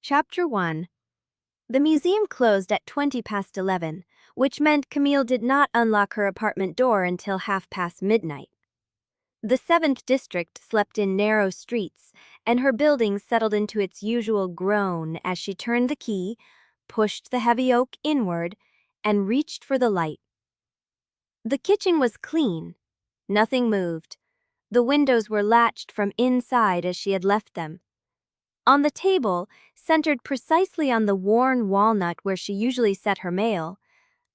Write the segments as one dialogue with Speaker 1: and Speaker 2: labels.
Speaker 1: Chapter 1. The museum closed at 11:20, which meant Camille did not unlock her apartment door until midnight. The 7th district slept in narrow streets, and her building settled into its usual groan as she turned the key, pushed the heavy oak inward, and reached for the light. The kitchen was clean. Nothing moved. The windows were latched from inside as she had left them. On the table, centered precisely on the worn walnut where she usually set her mail,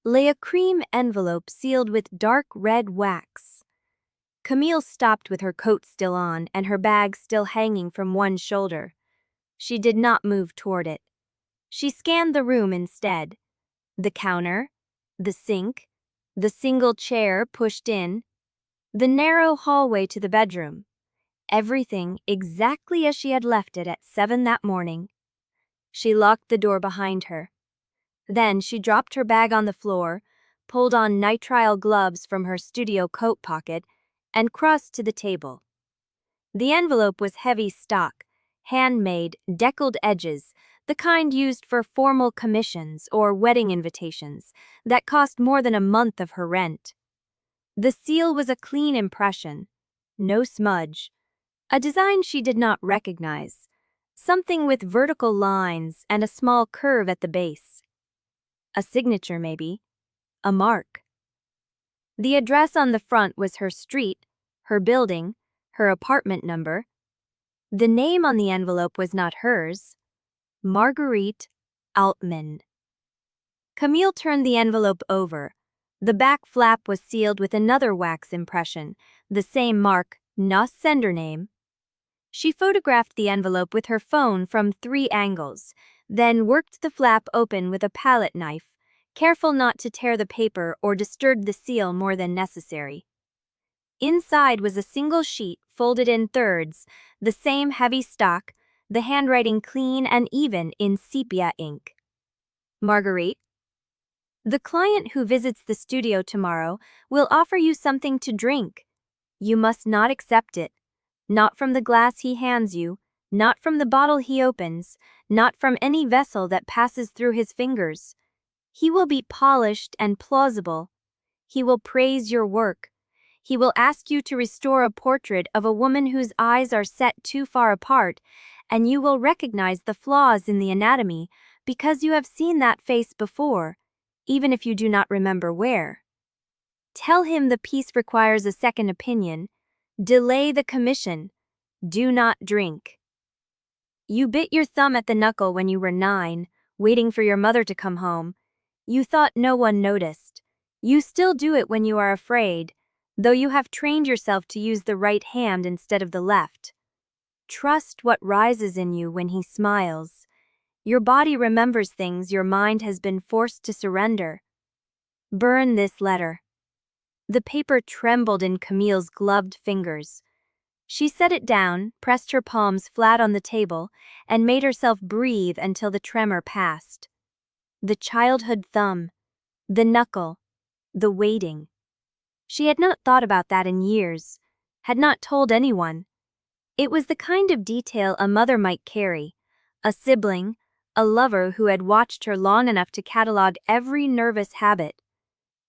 Speaker 1: lay a cream envelope sealed with dark red wax. Camille stopped with her coat still on and her bag still hanging from one shoulder. She did not move toward it. She scanned the room instead. The counter, the sink, the single chair pushed in, the narrow hallway to the bedroom. Everything exactly as she had left it at 7 that morning. She locked the door behind her. Then she dropped her bag on the floor, pulled on nitrile gloves from her studio coat pocket, and crossed to the table. The envelope was heavy stock, handmade, deckled edges, the kind used for formal commissions or wedding invitations that cost more than a month of her rent. The seal was a clean impression, no smudge. A design she did not recognize, something with vertical lines and a small curve at the base. A signature, maybe. A mark. The address on the front was her street, her building, her apartment number. The name on the envelope was not hers. Marguerite Altman. Camille turned the envelope over. The back flap was sealed with another wax impression, the same mark, no sender name. She photographed the envelope with her phone from 3 angles, then worked the flap open with a palette knife, careful not to tear the paper or disturb the seal more than necessary. Inside was a single sheet folded in thirds, the same heavy stock, the handwriting clean and even in sepia ink. Marguerite. The client who visits the studio tomorrow will offer you something to drink. You must not accept it. Not from the glass he hands you, not from the bottle he opens, not from any vessel that passes through his fingers. He will be polished and plausible. He will praise your work. He will ask you to restore a portrait of a woman whose eyes are set too far apart, and you will recognize the flaws in the anatomy because you have seen that face before, even if you do not remember where. Tell him the piece requires a second opinion. Delay the commission. Do not drink. You bit your thumb at the knuckle when you were 9, waiting for your mother to come home. You thought no one noticed. You still do it when you are afraid, though you have trained yourself to use the right hand instead of the left. Trust what rises in you when he smiles. Your body remembers things your mind has been forced to surrender. Burn this letter. The paper trembled in Camille's gloved fingers. She set it down, pressed her palms flat on the table, and made herself breathe until the tremor passed. The childhood thumb, the knuckle, the waiting. She had not thought about that in years, had not told anyone. It was the kind of detail a mother might carry, a sibling, a lover who had watched her long enough to catalog every nervous habit.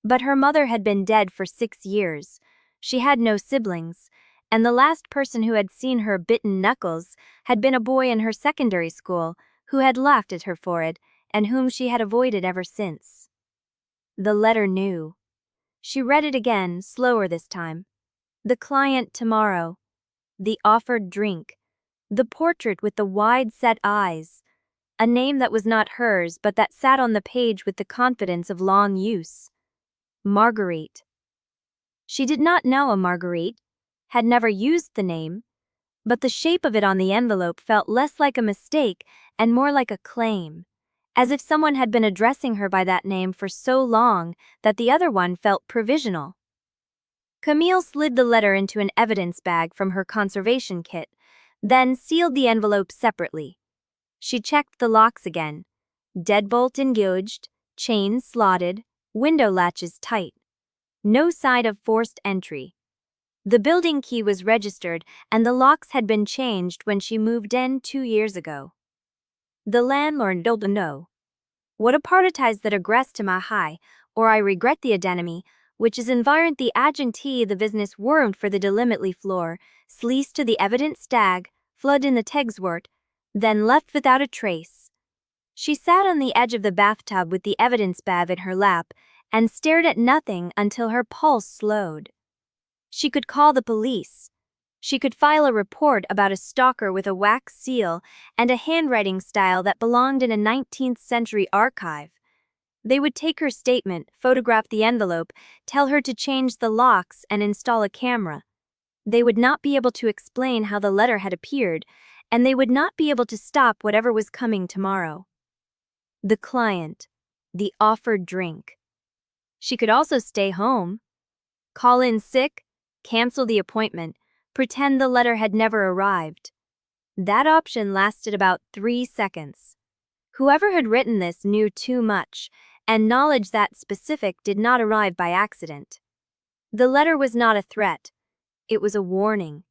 Speaker 1: But her mother had been dead for 6 years. She had no siblings, and the last person who had seen her bitten knuckles had been a boy in her secondary school who had laughed at her for it and whom she had avoided ever since. The letter knew. She read it again, slower this time. The client tomorrow. The offered drink. The portrait with the wide-set eyes. A name that was not hers but that sat on the page with the confidence of long use. Marguerite. She did not know a Marguerite, had never used the name, but the shape of it on the envelope felt less like a mistake and more like a claim, as if someone had been addressing her by that name for so long that the other one felt provisional. Camille slid the letter into an evidence bag from her conservation kit, then sealed the envelope separately. She checked the locks again. Deadbolt engaged, chains slotted, window latches tight. No sign of forced entry. The building key was registered and the locks had been changed when she moved in 2 years ago. The landlord don't know. What a partitis that aggress to my high, or I regret the adenemy, which is environt the agentee the business wormed for the delimitely floor, sleece to the evident stag, flood in the tegswort, then left without a trace. She sat on the edge of the bathtub with the evidence bag in her lap, and stared at nothing until her pulse slowed. She could call the police. She could file a report about a stalker with a wax seal and a handwriting style that belonged in a 19th century archive. They would take her statement, photograph the envelope, tell her to change the locks and install a camera. They would not be able to explain how the letter had appeared, and they would not be able to stop whatever was coming tomorrow. The client. The offered drink. She could also stay home. Call in sick, cancel the appointment, pretend the letter had never arrived. That option lasted about 3 seconds. Whoever had written this knew too much, and knowledge that specific did not arrive by accident. The letter was not a threat. It was a warning.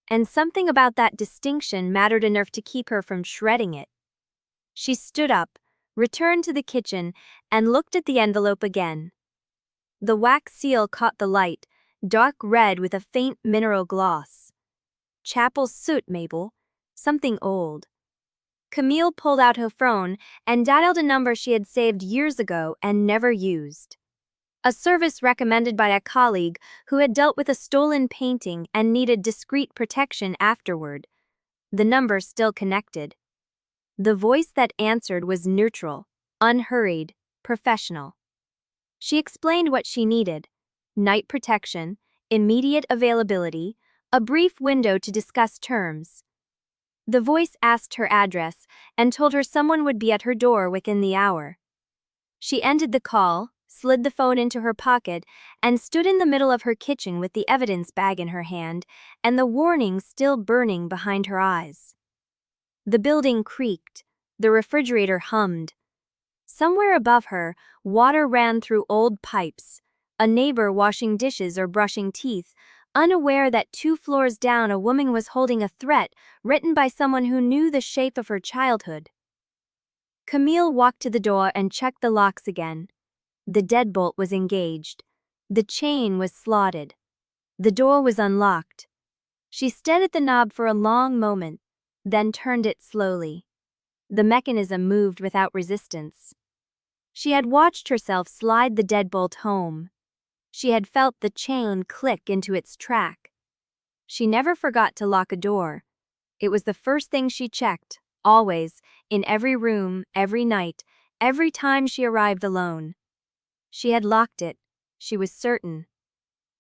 Speaker 1: And something about that distinction mattered enough to keep her from shredding it. She stood up, returned to the kitchen, and looked at the envelope again. The wax seal caught the light, dark red with a faint mineral gloss. Chapel soot, Mabel. Something old. Camille pulled out her phone and dialed a number she had saved years ago and never used. A service recommended by a colleague who had dealt with a stolen painting and needed discreet protection afterward. The number still connected. The voice that answered was neutral, unhurried, professional. She explained what she needed: night protection, immediate availability, a brief window to discuss terms. The voice asked her address and told her someone would be at her door within the hour. She ended the call, slid the phone into her pocket, and stood in the middle of her kitchen with the evidence bag in her hand and the warning still burning behind her eyes. The building creaked. The refrigerator hummed. Somewhere above her, water ran through old pipes, a neighbor washing dishes or brushing teeth, unaware that 2 floors down a woman was holding a threat written by someone who knew the shape of her childhood. Camille walked to the door and checked the locks again. The deadbolt was engaged. The chain was slotted. The door was unlocked. She stared at the knob for a long moment, then turned it slowly. The mechanism moved without resistance. She had watched herself slide the deadbolt home. She had felt the chain click into its track. She never forgot to lock a door. It was the first thing she checked, always, in every room, every night, every time she arrived alone. She had locked it. She was certain.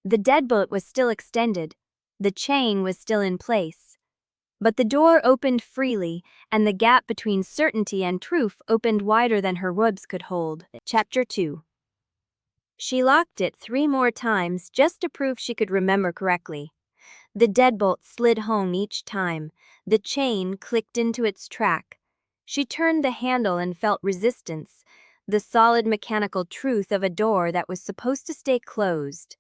Speaker 1: The deadbolt was still extended. The chain was still in place. But the door opened freely, and the gap between certainty and truth opened wider than her ribs could hold. Chapter 2. She locked it 3 more times just to prove she could remember correctly. The deadbolt slid home each time. The chain clicked into its track. She turned the handle and felt resistance, the solid mechanical truth of a door that was supposed to stay closed.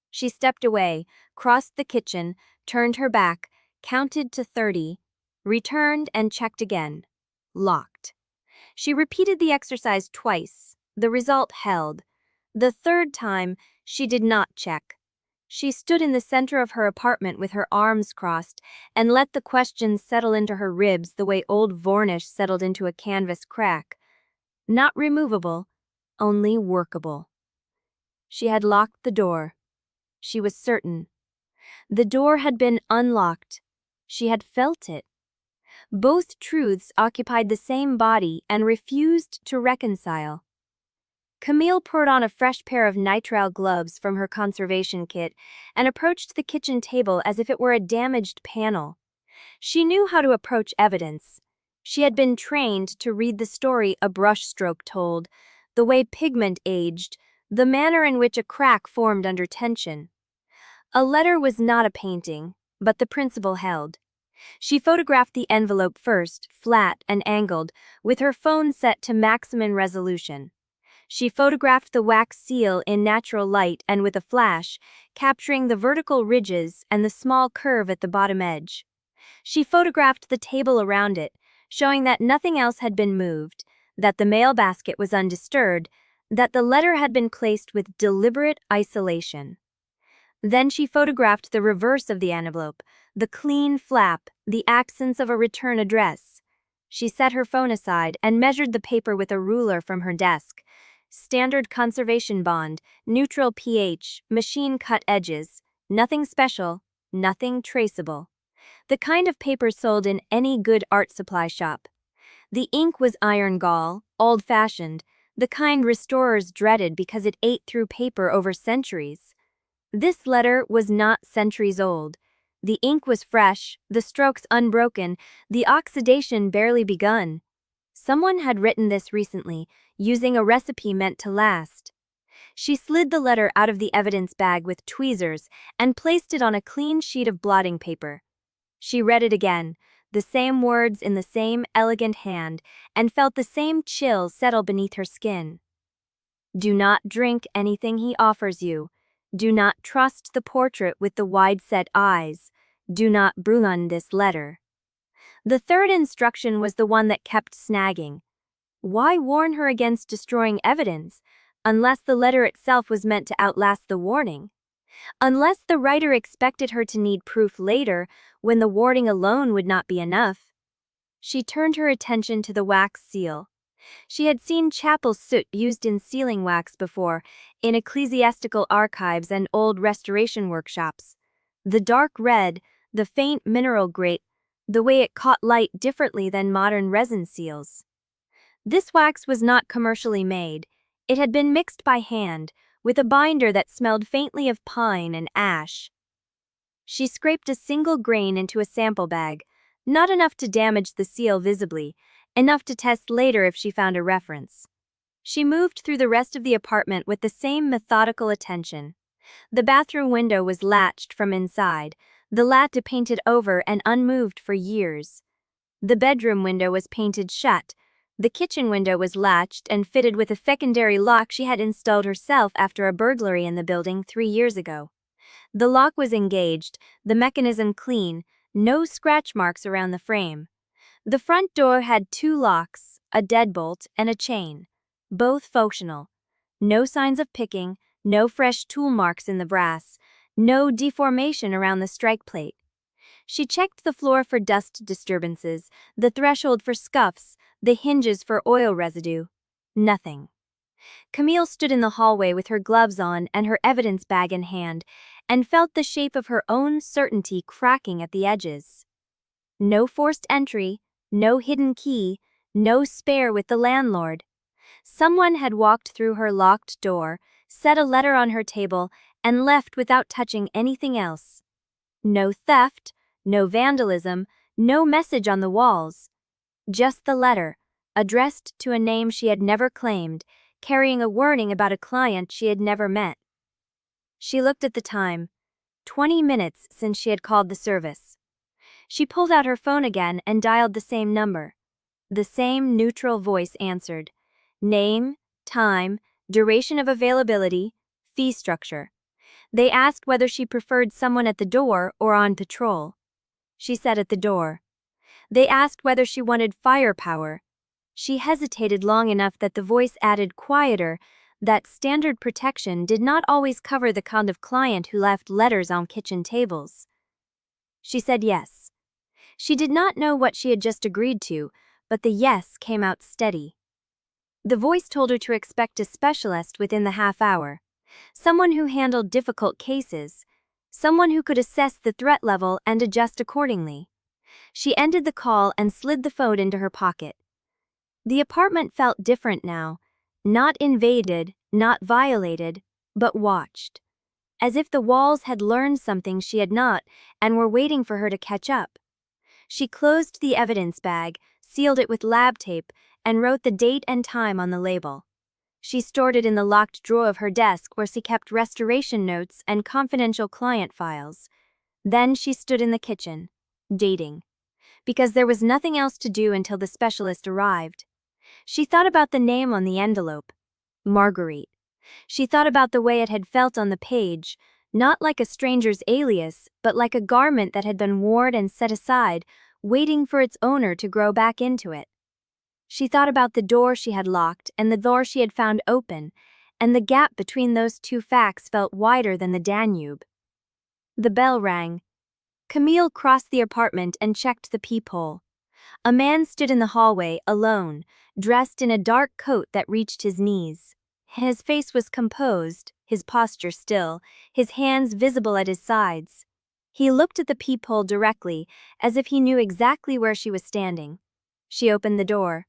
Speaker 1: She stepped away, crossed the kitchen, turned her back, counted to 30, returned and checked again. Locked. She repeated the exercise twice. The result held. The 3rd time, she did not check. She stood in the center of her apartment with her arms crossed and let the questions settle into her ribs the way old varnish settled into a canvas crack. Not removable, only workable. She had locked the door. She was certain. The door had been unlocked. She had felt it. Both truths occupied the same body and refused to reconcile. Camille poured on a fresh pair of nitrile gloves from her conservation kit and approached the kitchen table as if it were a damaged panel. She knew how to approach evidence. She had been trained to read the story a brushstroke told, the way pigment aged, the manner in which a crack formed under tension. A letter was not a painting, but the principle held. She photographed the envelope first, flat and angled, with her phone set to maximum resolution. She photographed the wax seal in natural light and with a flash, capturing the vertical ridges and the small curve at the bottom edge. She photographed the table around it, showing that nothing else had been moved, that the mail basket was undisturbed, that the letter had been placed with deliberate isolation. Then she photographed the reverse of the envelope, the clean flap, the absence of a return address. She set her phone aside and measured the paper with a ruler from her desk. Standard conservation bond, neutral pH, machine-cut edges. Nothing special, nothing traceable. The kind of paper sold in any good art supply shop. The ink was iron gall, old-fashioned, the kind restorers dreaded because it ate through paper over centuries. This letter was not centuries old. The ink was fresh, the strokes unbroken, the oxidation barely begun. Someone had written this recently, using a recipe meant to last. She slid the letter out of the evidence bag with tweezers and placed it on a clean sheet of blotting paper. She read it again, the same words in the same elegant hand, and felt the same chill settle beneath her skin. Do not drink anything he offers you. Do not trust the portrait with the wide-set eyes. Do not brûler this letter. The third instruction was the one that kept snagging. Why warn her against destroying evidence, unless the letter itself was meant to outlast the warning? Unless the writer expected her to need proof later, when the warning alone would not be enough. She turned her attention to the wax seal. She had seen chapel soot used in sealing wax before, in ecclesiastical archives and old restoration workshops. The dark red, the faint mineral grate, the way it caught light differently than modern resin seals. This wax was not commercially made. It had been mixed by hand, with a binder that smelled faintly of pine and ash. She scraped a single grain into a sample bag, not enough to damage the seal visibly, enough to test later if she found a reference. She moved through the rest of the apartment with the same methodical attention. The bathroom window was latched from inside, the latch painted over and unmoved for years. The bedroom window was painted shut. The kitchen window was latched and fitted with a secondary lock she had installed herself after a burglary in the building 3 years ago. The lock was engaged, the mechanism clean, no scratch marks around the frame. The front door had 2 locks, a deadbolt, and a chain, both functional. No signs of picking, no fresh tool marks in the brass, no deformation around the strike plate. She checked the floor for dust disturbances, the threshold for scuffs, the hinges for oil residue. Nothing. Camille stood in the hallway with her gloves on and her evidence bag in hand, and felt the shape of her own certainty cracking at the edges. No forced entry, no hidden key, no spare with the landlord. Someone had walked through her locked door, set a letter on her table, and left without touching anything else. No theft, no vandalism, no message on the walls. Just the letter, addressed to a name she had never claimed, carrying a warning about a client she had never met. She looked at the time. 20 minutes since she had called the service. She pulled out her phone again and dialed the same number. The same neutral voice answered. Name, time, duration of availability, fee structure. They asked whether she preferred someone at the door or on patrol. She said at the door. They asked whether she wanted firepower. She hesitated long enough that the voice added quieter, that standard protection did not always cover the kind of client who left letters on kitchen tables. She said yes. She did not know what she had just agreed to, but the yes came out steady. The voice told her to expect a specialist within the half hour, someone who handled difficult cases, someone who could assess the threat level and adjust accordingly. She ended the call and slid the phone into her pocket. The apartment felt different now, not invaded, not violated, but watched. As if the walls had learned something she had not and were waiting for her to catch up. She closed the evidence bag, sealed it with lab tape, and wrote the date and time on the label. She stored it in the locked drawer of her desk where she kept restoration notes and confidential client files. Then she stood in the kitchen, dating. Because there was nothing else to do until the specialist arrived. She thought about the name on the envelope. Marguerite. She thought about the way it had felt on the page, not like a stranger's alias, but like a garment that had been worn and set aside, waiting for its owner to grow back into it. She thought about the door she had locked and the door she had found open, and the gap between those two facts felt wider than the Danube. The bell rang. Camille crossed the apartment and checked the peephole. A man stood in the hallway, alone, dressed in a dark coat that reached his knees. His face was composed, his posture still, his hands visible at his sides. He looked at the peephole directly, as if he knew exactly where she was standing. She opened the door.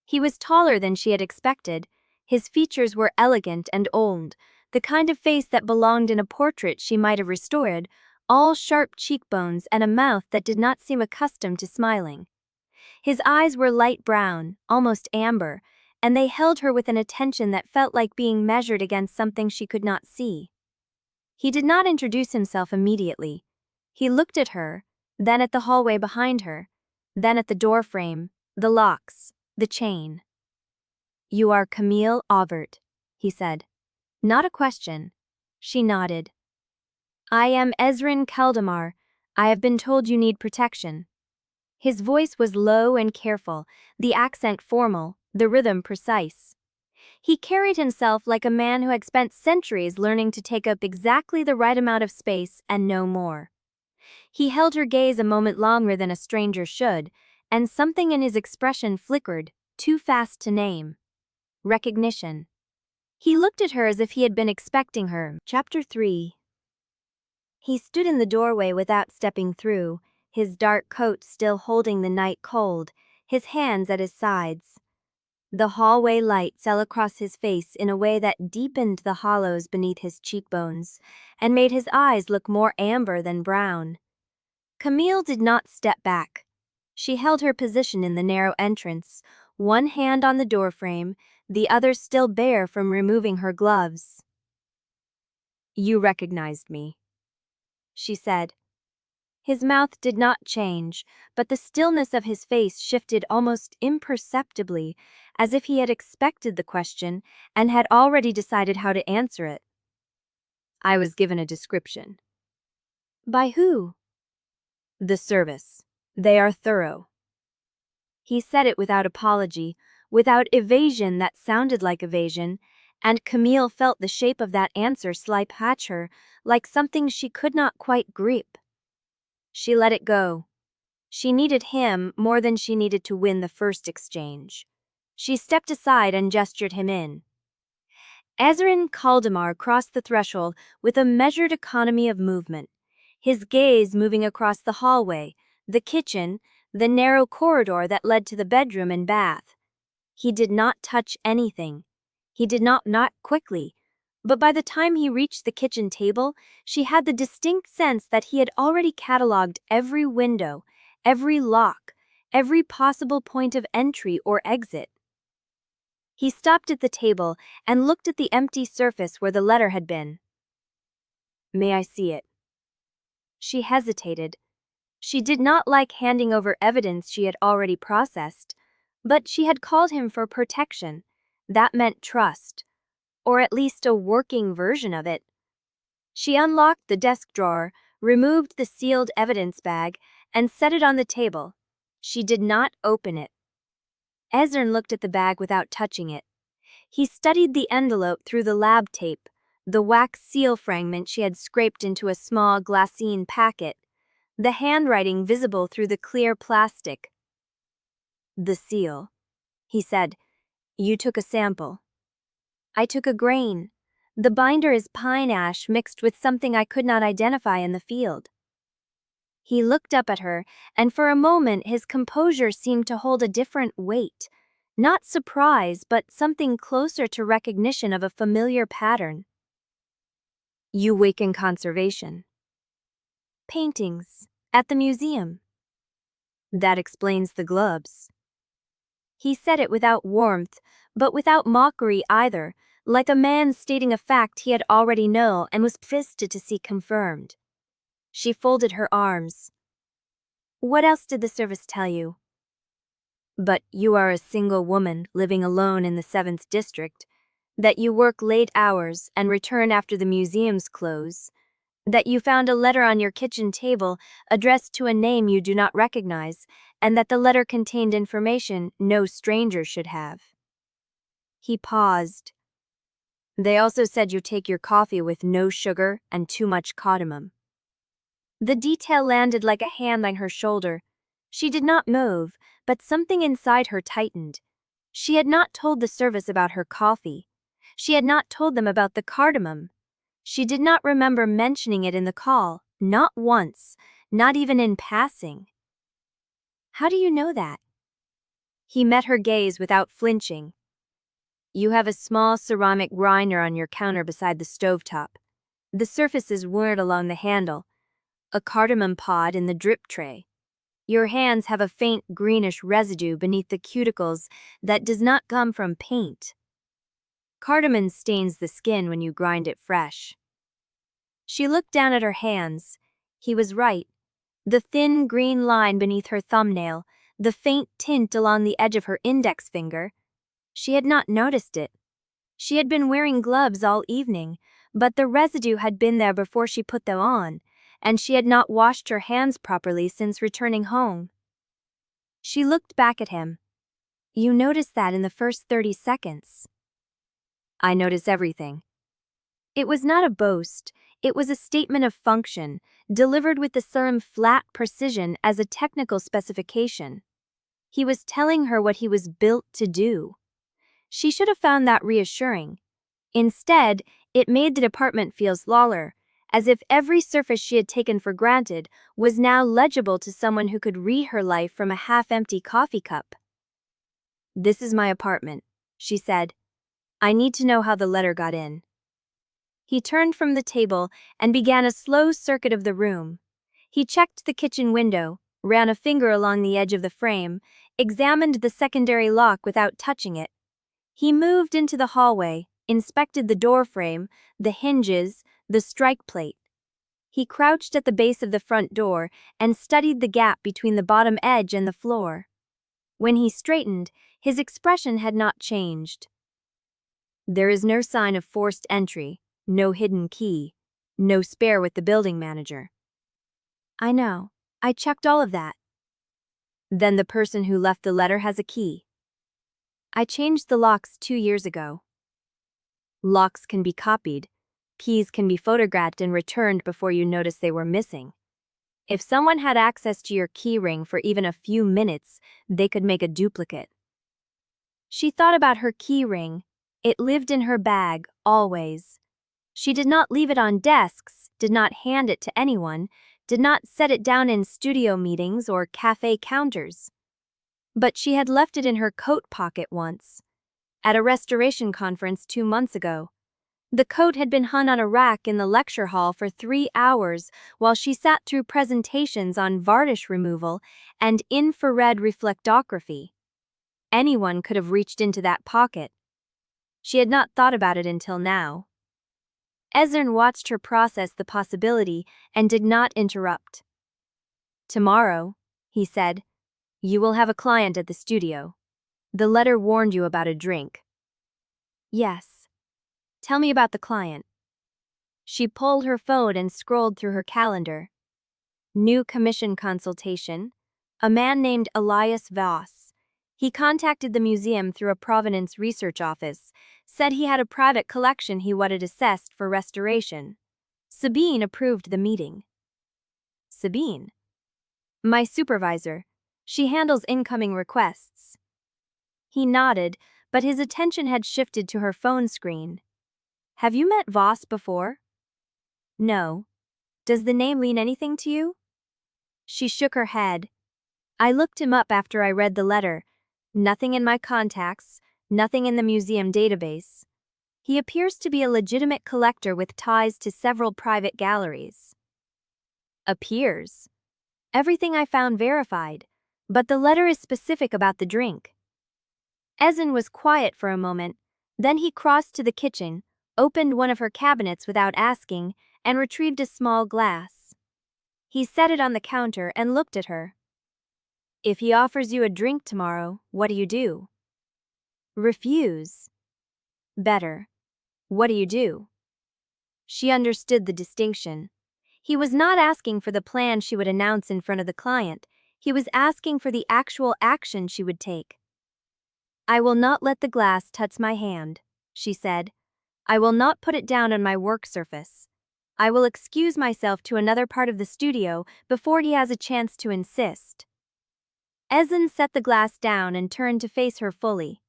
Speaker 1: He was taller than she had expected. His features were elegant and old, the kind of face that belonged in a portrait she might have restored, all sharp cheekbones and a mouth that did not seem accustomed to smiling. His eyes were light brown, almost amber, and they held her with an attention that felt like being measured against something she could not see. He did not introduce himself immediately. He looked at her, then at the hallway behind her, then at the door frame, the locks, the chain. "You are Camille Aubert," he said. Not a question. She nodded. "I am Ezren Caldemar. I have been told you need protection." His voice was low and careful, the accent formal, the rhythm precise. He carried himself like a man who had spent centuries learning to take up exactly the right amount of space and no more. He held her gaze a moment longer than a stranger should, and something in his expression flickered, too fast to name. Recognition. He looked at her as if he had been expecting her. Chapter 3. He stood in the doorway without stepping through, his dark coat still holding the night cold, his hands at his sides. The hallway light fell across his face in a way that deepened the hollows beneath his cheekbones and made his eyes look more amber than brown. Camille did not step back. She held her position in the narrow entrance, one hand on the doorframe, the other still bare from removing her gloves. "You recognized me," she said. His mouth did not change, but the stillness of his face shifted almost imperceptibly, as if he had expected the question and had already decided how to answer it. "I was given a description." "By who?" "The service. They are thorough." He said it without apology, without evasion that sounded like evasion, and Camille felt the shape of that answer slip past her like something she could not quite grip. She let it go. She needed him more than she needed to win the first exchange. She stepped aside and gestured him in. Ezren Caldemar crossed the threshold with a measured economy of movement, his gaze moving across the hallway, the kitchen, the narrow corridor that led to the bedroom and bath. He did not touch anything. He did not knock quickly, but by the time he reached the kitchen table, she had the distinct sense that he had already catalogued every window, every lock, every possible point of entry or exit. He stopped at the table and looked at the empty surface where the letter had been. "May I see it?" She hesitated. She did not like handing over evidence she had already processed, but she had called him for protection. That meant trust, or at least a working version of it. She unlocked the desk drawer, removed the sealed evidence bag, and set it on the table. She did not open it. Ezren looked at the bag without touching it. He studied the envelope through the lab tape, the wax seal fragment she had scraped into a small glassine packet, the handwriting visible through the clear plastic. "The seal," he said. "You took a sample." "I took a grain. The binder is pine ash mixed with something I could not identify in the field." He looked up at her, and for a moment his composure seemed to hold a different weight. Not surprise, but something closer to recognition of a familiar pattern. "You work in conservation." "Paintings. At the museum." "That explains the gloves." He said it without warmth, but without mockery either, like a man stating a fact he had already known and was pissed to see confirmed. She folded her arms. "What else did the service tell you?" "But you are a single woman living alone in the 7th district, that you work late hours and return after the museums close, That you found a letter on your kitchen table addressed to a name you do not recognize, and that the letter contained information no stranger should have. He paused. They also said you take your coffee with no sugar and too much cardamom. The detail landed like a hand on her shoulder. She did not move, but something inside her tightened. She had not told the service about her coffee. She had not told them about the cardamom. She did not remember mentioning it in the call, not once, not even in passing. How do you know that? He met her gaze without flinching. You have a small ceramic grinder on your counter beside the stovetop. The surface is worn along the handle. A cardamom pod in the drip tray. Your hands have a faint greenish residue beneath the cuticles that does not come from paint. Cardamom stains the skin when you grind it fresh. She looked down at her hands. He was right. The thin green line beneath her thumbnail, the faint tint along the edge of her index finger. She had not noticed it. She had been wearing gloves all evening, but the residue had been there before she put them on, and she had not washed her hands properly since returning home. She looked back at him. You noticed that in the first 30 seconds. I notice everything. It was not a boast, it was a statement of function, delivered with the same flat precision as a technical specification. He was telling her what he was built to do. She should have found that reassuring. Instead, it made the department feel smaller, as if every surface she had taken for granted was now legible to someone who could read her life from a half-empty coffee cup. This is my apartment, she said. I need to know how the letter got in. He turned from the table and began a slow circuit of the room. He checked the kitchen window, ran a finger along the edge of the frame, examined the secondary lock without touching it. He moved into the hallway, inspected the door frame, the hinges, the strike plate. He crouched at the base of the front door and studied the gap between the bottom edge and the floor. When he straightened, his expression had not changed. There is no sign of forced entry, no hidden key, no spare with the building manager. I know. I checked all of that. Then the person who left the letter has a key. I changed the locks 2 years ago. Locks can be copied. Keys can be photographed and returned before you notice they were missing. If someone had access to your key ring for even a few minutes, they could make a duplicate. She thought about her key ring. It lived in her bag, always. She did not leave it on desks, did not hand it to anyone, did not set it down in studio meetings or cafe counters. But she had left it in her coat pocket once. At a restoration conference 2 months ago. The coat had been hung on a rack in the lecture hall for 3 hours while she sat through presentations on varnish removal and infrared reflectography. Anyone could have reached into that pocket. She had not thought about it until now. Ezren watched her process the possibility and did not interrupt. Tomorrow, he said, you will have a client at the studio. The letter warned you about a drink. Yes. Tell me about the client. She pulled her phone and scrolled through her calendar. New commission consultation. A man named Elias Voss. He contacted the museum through a provenance research office, said he had a private collection he wanted assessed for restoration. Sabine approved the meeting. Sabine? My supervisor. She handles incoming requests. He nodded, but his attention had shifted to her phone screen. Have you met Voss before? No. Does the name mean anything to you? She shook her head. I looked him up after I read the letter. Nothing in my contacts, nothing in the museum database. He appears to be a legitimate collector with ties to several private galleries. Appears. Everything I found verified, but the letter is specific about the drink. Ezren was quiet for a moment, then he crossed to the kitchen, opened one of her cabinets without asking, and retrieved a small glass. He set it on the counter and looked at her. If he offers you a drink tomorrow, what do? Refuse. Better. What do? She understood the distinction. He was not asking for the plan she would announce in front of the client. He was asking for the actual action she would take. "I will not let the glass touch my hand," she said. "I will not put it down on my work surface. I will excuse myself to another part of the studio before he has a chance to insist." Ezren set the glass down and turned to face her fully.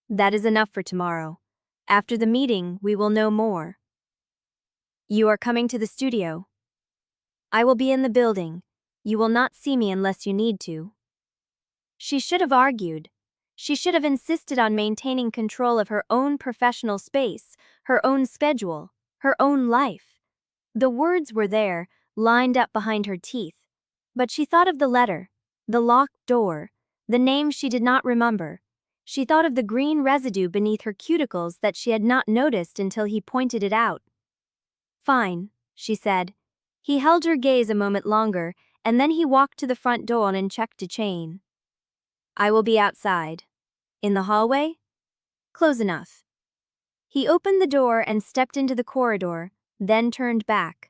Speaker 1: "That is enough for tomorrow. After the meeting, we will know more." "You are coming to the studio?" "I will be in the building. You will not see me unless you need to." She should have argued. She should have insisted on maintaining control of her own professional space, her own schedule, her own life. The words were there, lined up behind her teeth. But she thought of the letter, the locked door, the name she did not remember. She thought of the green residue beneath her cuticles that she had not noticed until he pointed it out. "Fine," she said. He held her gaze a moment longer, and then he walked to the front door and checked a chain. "I will be outside." "In the hallway?" "Close enough." He opened the door and stepped into the corridor, then turned back.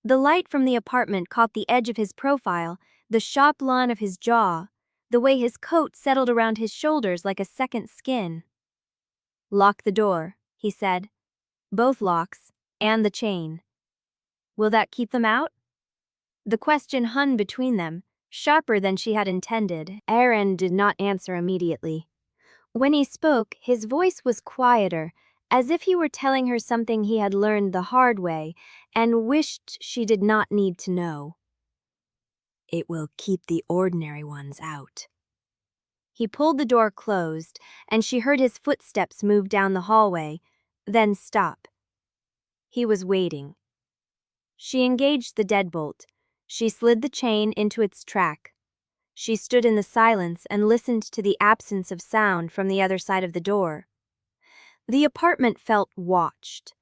Speaker 1: The light from the apartment caught the edge of his profile, the sharp line of his jaw, the way his coat settled around his shoulders like a second skin. "Lock the door," he said. "Both locks, and the chain." "Will that keep them out?" The question hung between them, sharper than she had intended. Ezren did not answer immediately. When he spoke, his voice was quieter, as if he were telling her something he had learned the hard way and wished she did not need to know. "It will keep the ordinary ones out." He pulled the door closed, and she heard his footsteps move down the hallway, then stop. He was waiting. She engaged the deadbolt. She slid the chain into its track. She stood in the silence and listened to the absence of sound from the other side of the door. The apartment felt watched.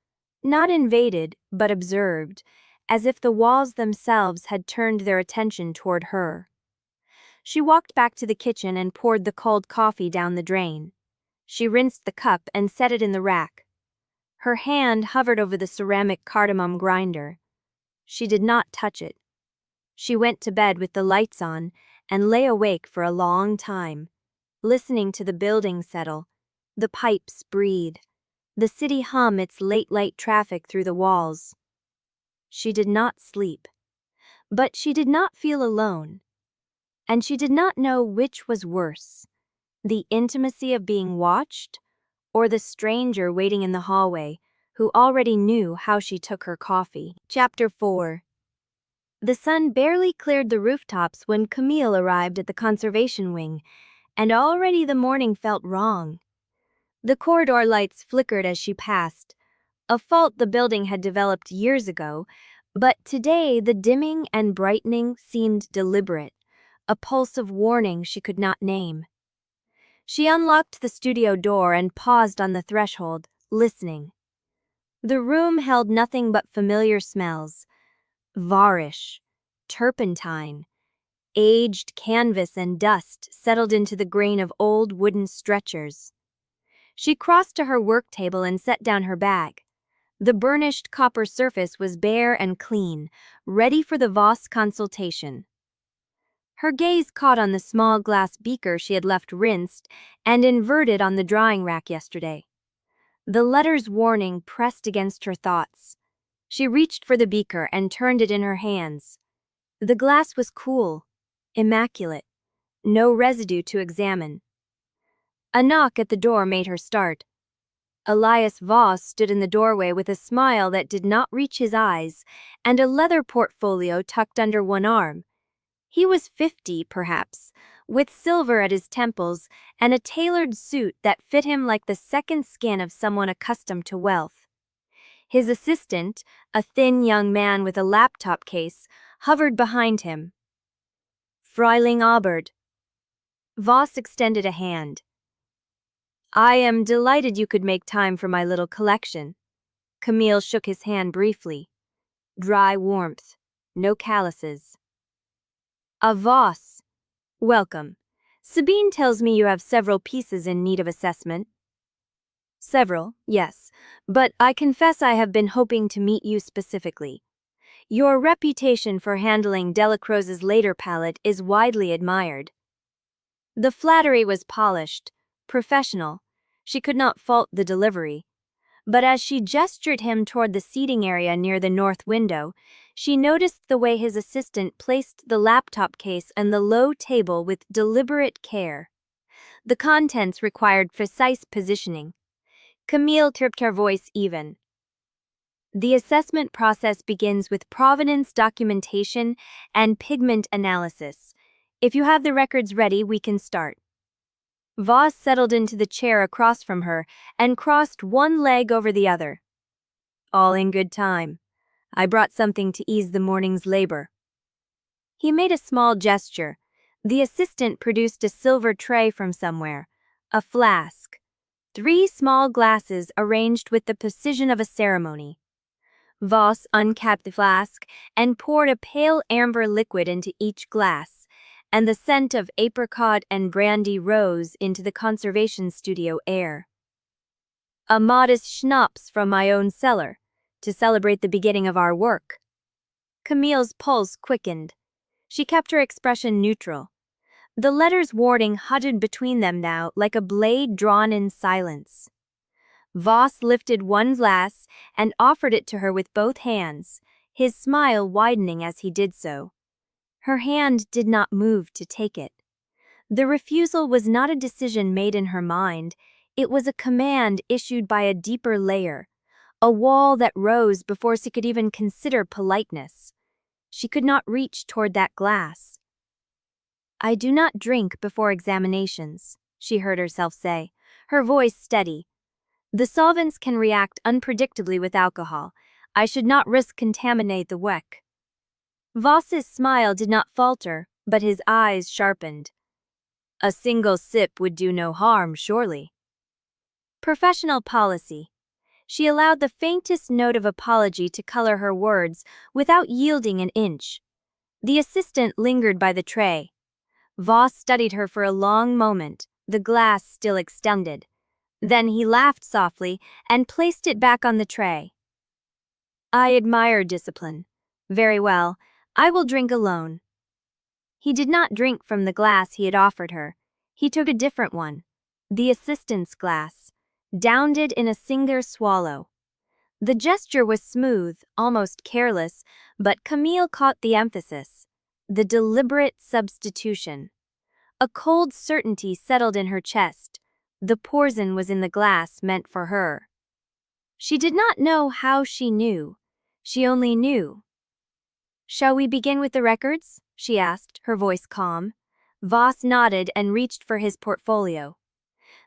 Speaker 1: Not invaded, but observed, as if the walls themselves had turned their attention toward her. She walked back to the kitchen and poured the cold coffee down the drain. She rinsed the cup and set it in the rack. Her hand hovered over the ceramic cardamom grinder. She did not touch it. She went to bed with the lights on and lay awake for a long time, listening to the building settle, the pipes breathe, the city hum its late traffic through the walls. She did not sleep. But she did not feel alone. And she did not know which was worse, the intimacy of being watched, or the stranger waiting in the hallway who already knew how she took her coffee. Chapter 4. The sun barely cleared the rooftops when Camille arrived at the conservation wing, and already the morning felt wrong. The corridor lights flickered as she passed, a fault the building had developed years ago, but today the dimming and brightening seemed deliberate, a pulse of warning she could not name. She unlocked the studio door and paused on the threshold, listening. The room held nothing but familiar smells. Varnish, turpentine, aged canvas and dust settled into the grain of old wooden stretchers. She crossed to her work table and set down her bag. The burnished copper surface was bare and clean, ready for the Voss consultation. Her gaze caught on the small glass beaker she had left rinsed and inverted on the drawing rack yesterday. The letter's warning pressed against her thoughts. She reached for the beaker and turned it in her hands. The glass was cool, immaculate, no residue to examine. A knock at the door made her start. Elias Voss stood in the doorway with a smile that did not reach his eyes and a leather portfolio tucked under one arm. He was 50, perhaps, with silver at his temples and a tailored suit that fit him like the second skin of someone accustomed to wealth. His assistant, a thin young man with a laptop case, hovered behind him. "Fräulein Aubert." Voss extended a hand. "I am delighted you could make time for my little collection." Camille shook his hand briefly. Dry warmth, no calluses. Voss. "Welcome. Sabine tells me you have several pieces in need of assessment." "Several, yes, but I confess I have been hoping to meet you specifically. Your reputation for handling Delacroix's later palette is widely admired. The flattery was polished, professional. She could not fault the delivery. But as she gestured him toward the seating area near the north window, she noticed the way his assistant placed the laptop case on the low table with deliberate care. The contents required precise positioning. Camille tripped her voice even. The assessment process begins with provenance documentation and pigment analysis. If you have the records ready, we can start. Voss settled into the chair across from her and crossed one leg over the other. All in good time. I brought something to ease the morning's labor. He made a small gesture. The assistant produced a silver tray from somewhere, a flask, 3 small glasses arranged with the precision of a ceremony. Voss uncapped the flask and poured a pale amber liquid into each glass, and the scent of apricot and brandy rose into the conservation studio air. A modest schnapps from my own cellar, to celebrate the beginning of our work. Camille's pulse quickened. She kept her expression neutral. The letters warding huddled between them now like a blade drawn in silence. Voss lifted one glass and offered it to her with both hands, his smile widening as he did so. Her hand did not move to take it. The refusal was not a decision made in her mind, it was a command issued by a deeper layer, a wall that rose before she could even consider politeness. She could not reach toward that glass. I do not drink before examinations, she heard herself say, her voice steady. The solvents can react unpredictably with alcohol. I should not risk contaminate the wek. Voss's smile did not falter, but his eyes sharpened. A single sip would do no harm, surely. Professional policy. She allowed the faintest note of apology to color her words without yielding an inch. The assistant lingered by the tray. Voss studied her for a long moment, the glass still extended. Then he laughed softly and placed it back on the tray. I admire discipline. Very well, I will drink alone. He did not drink from the glass he had offered her. He took a different one, the assistant's glass, downed it in a single swallow. The gesture was smooth, almost careless, but Camille caught the emphasis, the deliberate substitution. A cold certainty settled in her chest. The poison was in the glass meant for her. She did not know how she knew. She only knew. Shall we begin with the records? She asked, her voice calm. Voss nodded and reached for his portfolio.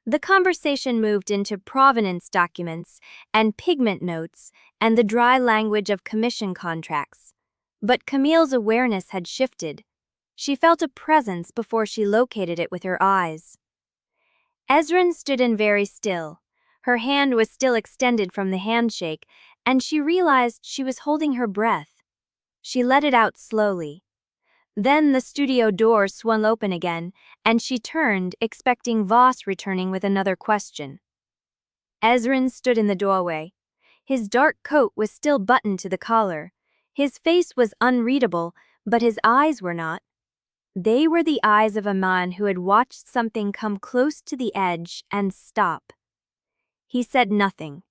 Speaker 1: The conversation moved into provenance documents and pigment notes and the dry language of commission contracts. But Camille's awareness had shifted. She felt a presence before she located it with her eyes. Ezren stood in very still. Her hand was still extended from the handshake, and she realized she was holding her breath. She let it out slowly. Then the studio door swung open again, and she turned, expecting Voss returning with another question. Ezren stood in the doorway. His dark coat was still buttoned to the collar. His face was unreadable, but his eyes were not. They were the eyes of a man who had watched something come close to the edge and stop. He said nothing.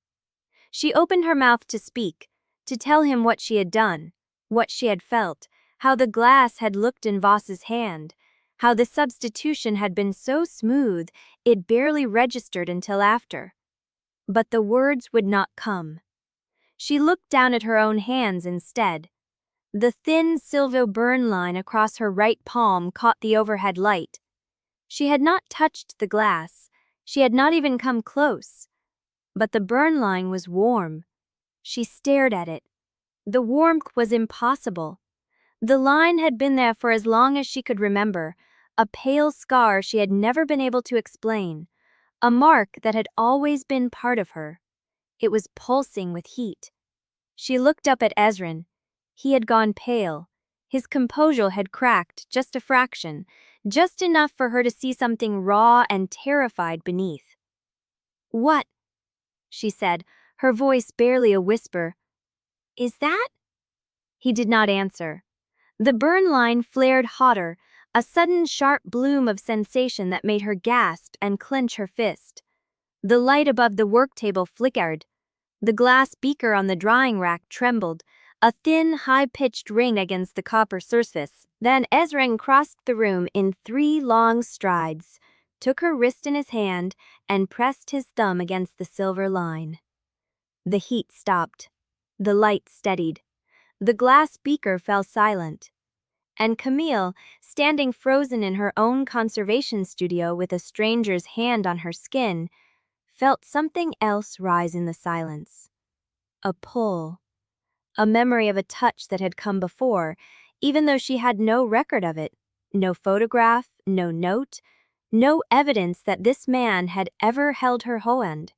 Speaker 1: She opened her mouth to speak, to tell him what she had done, what she had felt, how the glass had looked in Voss's hand, how the substitution had been so smooth it barely registered until after. But the words would not come. She looked down at her own hands instead. The thin silver burn line across her right palm caught the overhead light. She had not touched the glass. She had not even come close. But the burn line was warm. She stared at it. The warmth was impossible. The line had been there for as long as she could remember, a pale scar she had never been able to explain, a mark that had always been part of her. It was pulsing with heat. She looked up at Ezren. He had gone pale. His composure had cracked just a fraction, just enough for her to see something raw and terrified beneath. "What?" she said, her voice barely a whisper. "Is that?" He did not answer. The burn line flared hotter, a sudden sharp bloom of sensation that made her gasp and clench her fist. The light above the work table flickered. The glass beaker on the drying rack trembled, a thin, high-pitched ring against the copper surface. Then Ezren crossed the room in 3 long strides, took her wrist in his hand, and pressed his thumb against the silver line. The heat stopped. The light steadied. The glass beaker fell silent. And Camille, standing frozen in her own conservation studio with a stranger's hand on her skin, felt something else rise in the silence. A pull. A memory of a touch that had come before, even though she had no record of it, no photograph, no note, no evidence that this man had ever held her hand.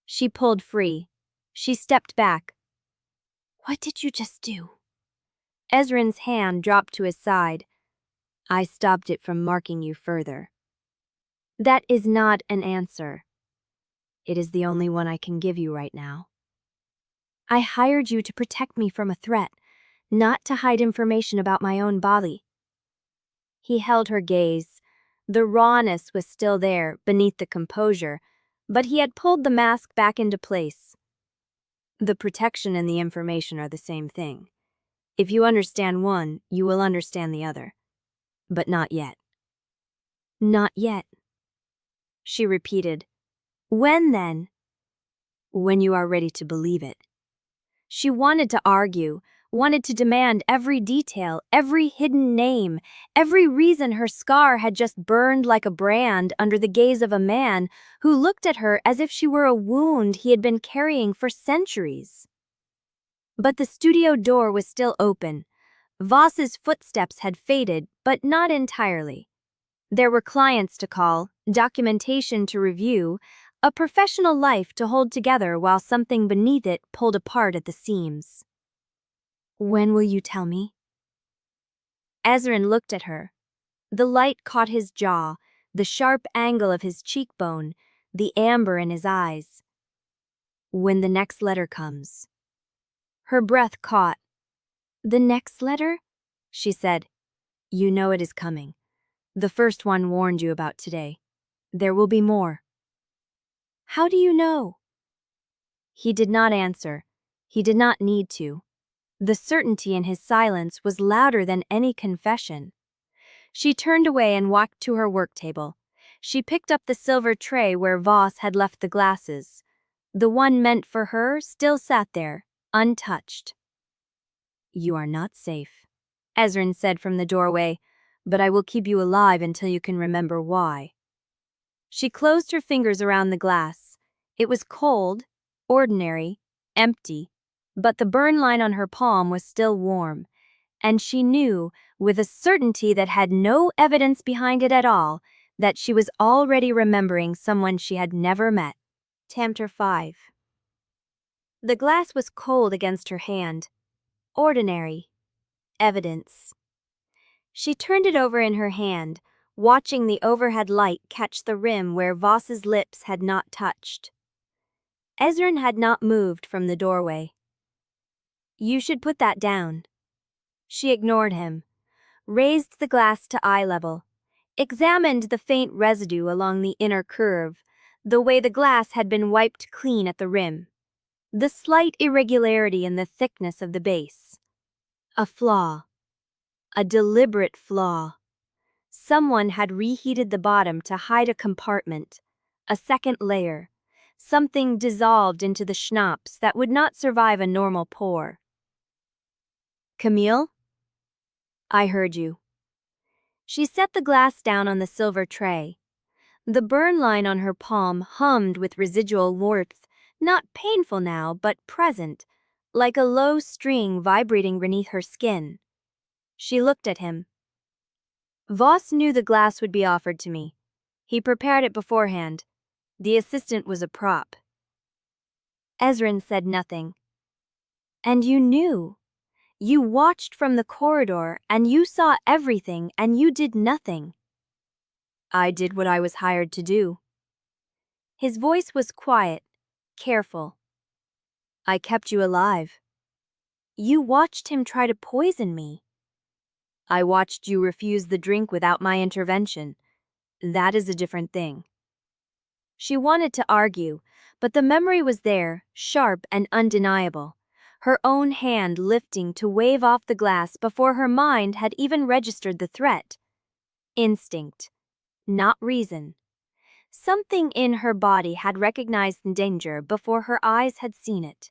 Speaker 1: She pulled free. She stepped back. "What did you just do?" Ezren's hand dropped to his side. "I stopped it from marking you further." "That is not an answer." "It is the only one I can give you right now." "I hired you to protect me from a threat, not to hide information about my own body." He held her gaze. The rawness was still there, beneath the composure, but he had pulled the mask back into place. "The protection and the information are the same thing. If you understand one, you will understand the other. But not yet." "Not yet," she repeated. "When then?" "When you are ready to believe it." She wanted to argue, wanted to demand every detail, every hidden name, every reason her scar had just burned like a brand under the gaze of a man who looked at her as if she were a wound he had been carrying for centuries. But the studio door was still open. Voss's footsteps had faded, but not entirely. There were clients to call, documentation to review, a professional life to hold together while something beneath it pulled apart at the seams. "When will you tell me?" Ezren looked at her. The light caught his jaw, the sharp angle of his cheekbone, the amber in his eyes. "When the next letter comes." Her breath caught. "The next letter?" she said. "You know it is coming. The first one warned you about today. There will be more." "How do you know?" He did not answer. He did not need to. The certainty in his silence was louder than any confession. She turned away and walked to her work table. She picked up the silver tray where Voss had left the glasses. The one meant for her still sat there, untouched. "You are not safe," Ezren said from the doorway, "but I will keep you alive until you can remember why." She closed her fingers around the glass. It was cold, ordinary, empty, but the burn line on her palm was still warm, and she knew, with a certainty that had no evidence behind it at all, that she was already remembering someone she had never met. Chapter 5. The glass was cold against her hand. Ordinary. Evidence. She turned it over in her hand, watching the overhead light catch the rim where Voss's lips had not touched. Ezren had not moved from the doorway. "You should put that down." She ignored him, raised the glass to eye level, examined the faint residue along the inner curve, the way the glass had been wiped clean at the rim, the slight irregularity in the thickness of the base. A flaw. A deliberate flaw. Someone had reheated the bottom to hide a compartment, a second layer, something dissolved into the schnapps that would not survive a normal pour. "Camille?" "I heard you." She set the glass down on the silver tray. The burn line on her palm hummed with residual warmth, not painful now, but present, like a low string vibrating beneath her skin. She looked at him. "Voss knew the glass would be offered to me. He prepared it beforehand. The assistant was a prop." Ezren said nothing. "And you knew. You watched from the corridor, and you saw everything, and you did nothing." "I did what I was hired to do." His voice was quiet, careful. "I kept you alive." You watched him try to poison me. I watched you refuse the drink without my intervention. That is a different thing. She wanted to argue, but the memory was there, sharp and undeniable. Her own hand lifting to wave off the glass before her mind had even registered the threat. Instinct, not reason. Something in her body had recognized the danger before her eyes had seen it.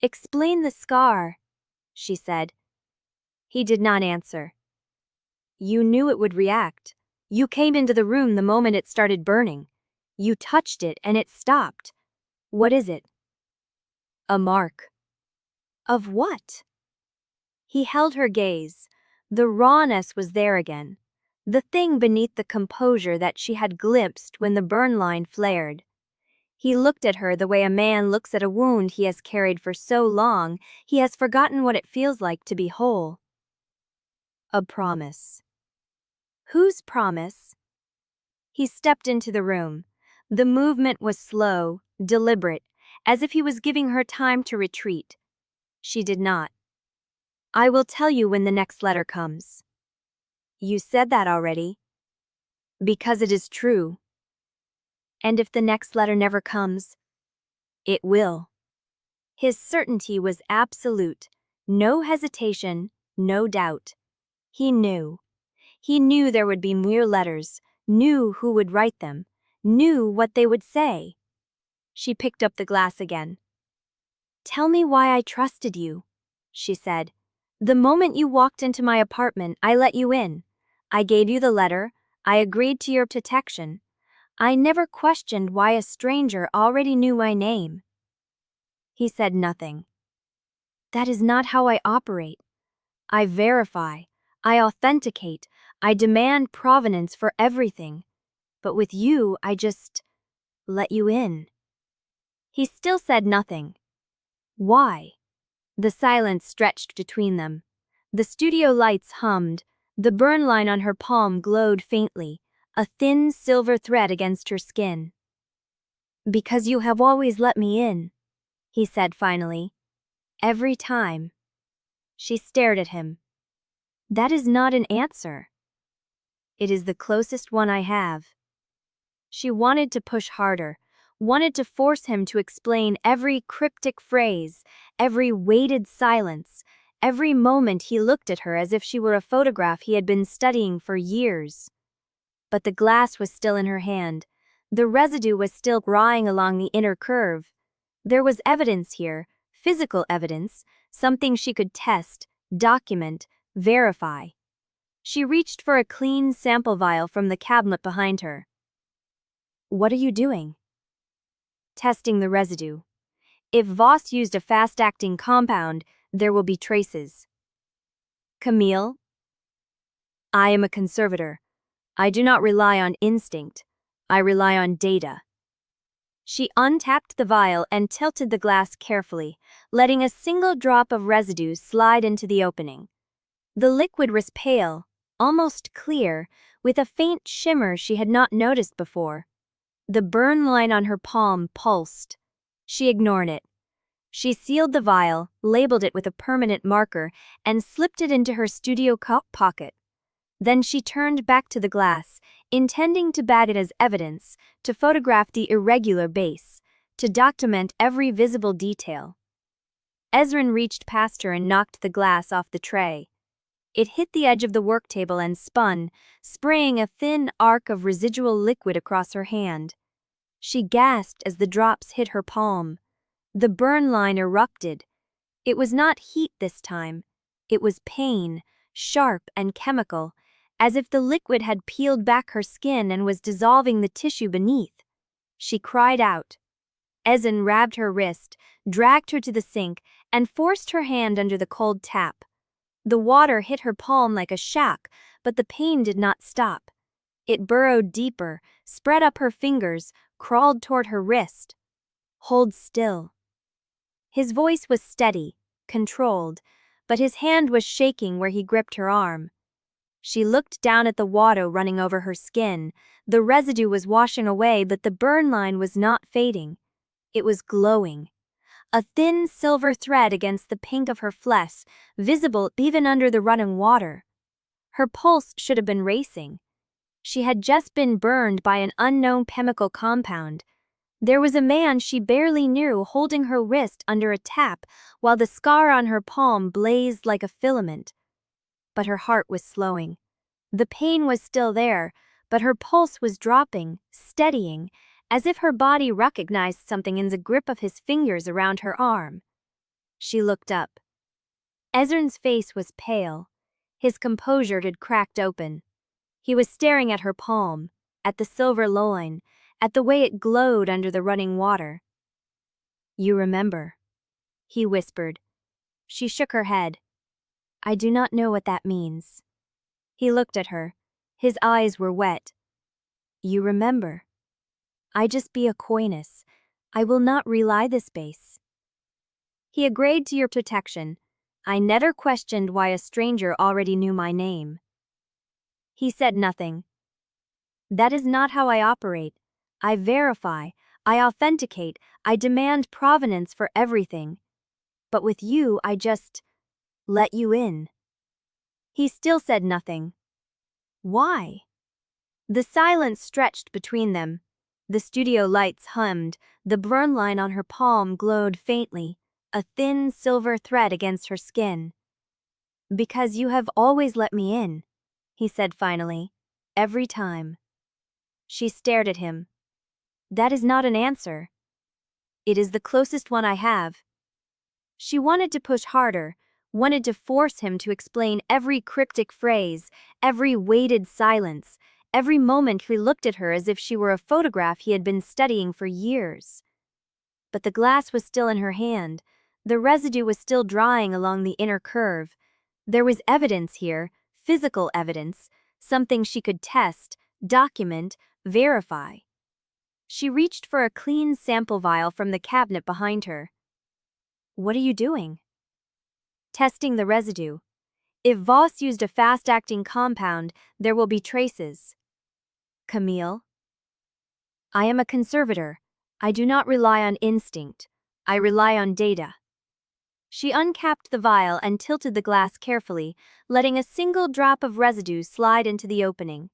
Speaker 1: Explain the scar, she said. He did not answer. You knew it would react. You came into the room the moment it started burning. You touched it and it stopped. What is it? A mark. Of what? He held her gaze. The rawness was there again. The thing beneath the composure that she had glimpsed when the burn line flared. He looked at her the way a man looks at a wound he has carried for so long he has forgotten what it feels like to be whole. A promise. Whose promise? He stepped into the room. The movement was slow, deliberate, as if he was giving her time to retreat. She did not. I will tell you when the next letter comes. You said that already. Because it is true. And if the next letter never comes, it will. His certainty was absolute. No hesitation, no doubt. He knew. He knew there would be more letters, knew who would write them, knew what they would say. She picked up the glass again. Tell me why I trusted you, she said. The moment you walked into my apartment, I let you in. I gave you the letter. I agreed to your protection. I never questioned why a stranger already knew my name. He said nothing. That is not how I operate. I verify. I authenticate. I demand provenance for everything. But with you, I just let you in. He still said nothing. Why? The silence stretched between them. The studio lights hummed. The burn line on her palm glowed faintly, a thin silver thread against her skin. Because you have always let me in, he said finally. Every time. She stared at him. That is not an answer. It is the closest one I have. She wanted to push harder, wanted to force him to explain every cryptic phrase, every weighted silence, every moment he looked at her as if she were a photograph he had been studying for years. But the glass was still in her hand. The residue was still drawing along the inner curve. There was evidence here, physical evidence, something she could test, document, verify. She reached for a clean sample vial from the cabinet behind her. What are you doing? Testing the residue. If Voss used a fast-acting compound, there will be traces. Camille? I am a conservator. I do not rely on instinct. I rely on data. She untapped the vial and tilted the glass carefully, letting a single drop of residue slide into the opening. The liquid was pale, almost clear, with a faint shimmer she had not noticed before. The burn line on her palm pulsed. She ignored it. She sealed the vial, labeled it with a permanent marker, and slipped it into her studio coat pocket. Then she turned back to the glass, intending to bag it as evidence, to photograph the irregular base, to document every visible detail. Ezren reached past her and knocked the glass off the tray. It hit the edge of the work table and spun, spraying a thin arc of residual liquid across her hand. She gasped as the drops hit her palm. The burn line erupted. It was not heat this time. It was pain, sharp and chemical, as if the liquid had peeled back her skin and was dissolving the tissue beneath. She cried out. Ezren grabbed her wrist, dragged her to the sink, and forced her hand under the cold tap. The water hit her palm like a shock, but the pain did not stop. It burrowed deeper, spread up her fingers, crawled toward her wrist. Hold still. His voice was steady, controlled, but his hand was shaking where he gripped her arm. She looked down at the water running over her skin. The residue was washing away, but the burn line was not fading. It was glowing. a thin silver thread against the pink of her flesh, visible even under the running water. Her pulse should have been racing. She had just been burned by an unknown chemical compound. There was a man she barely knew holding her wrist under a tap while the scar on her palm blazed like a filament. But her heart was slowing. The pain was still there, but her pulse was dropping, steadying, as if her body recognized something in the grip of his fingers around her arm. She looked up. Ezren's face was pale. His composure had cracked open. He was staring at her palm, at the silver loin, at the way it glowed under the running water. "You remember," he whispered. She shook her head. "I do not know what that means." He looked at her. His eyes were wet. "You remember. I just be a coyness. I will not relie this base." He agreed to your protection. I never questioned why a stranger already knew my name. He said nothing. "That is not how I operate. I verify, I authenticate, I demand provenance for everything. But with you, I just let you in." He still said nothing. Why? The silence stretched between them. The studio lights hummed, the burn line on her palm glowed faintly, a thin silver thread against her skin. "Because you have always let me in," he said finally. "Every time." She stared at him. "That is not an answer." "It is the closest one I have." She wanted to push harder, wanted to force him to explain every cryptic phrase, every weighted silence, every moment he looked at her as if she were a photograph he had been studying for years. But the glass was still in her hand. The residue was still drying along the inner curve. There was evidence here, physical evidence, something she could test, document, verify. She reached for a clean sample vial from the cabinet behind her. "What are you doing?" "Testing the residue. If Voss used a fast-acting compound, there will be traces." "Camille?" "I am a conservator. I do not rely on instinct. I rely on data." She uncapped the vial and tilted the glass carefully, letting a single drop of residue slide into the opening.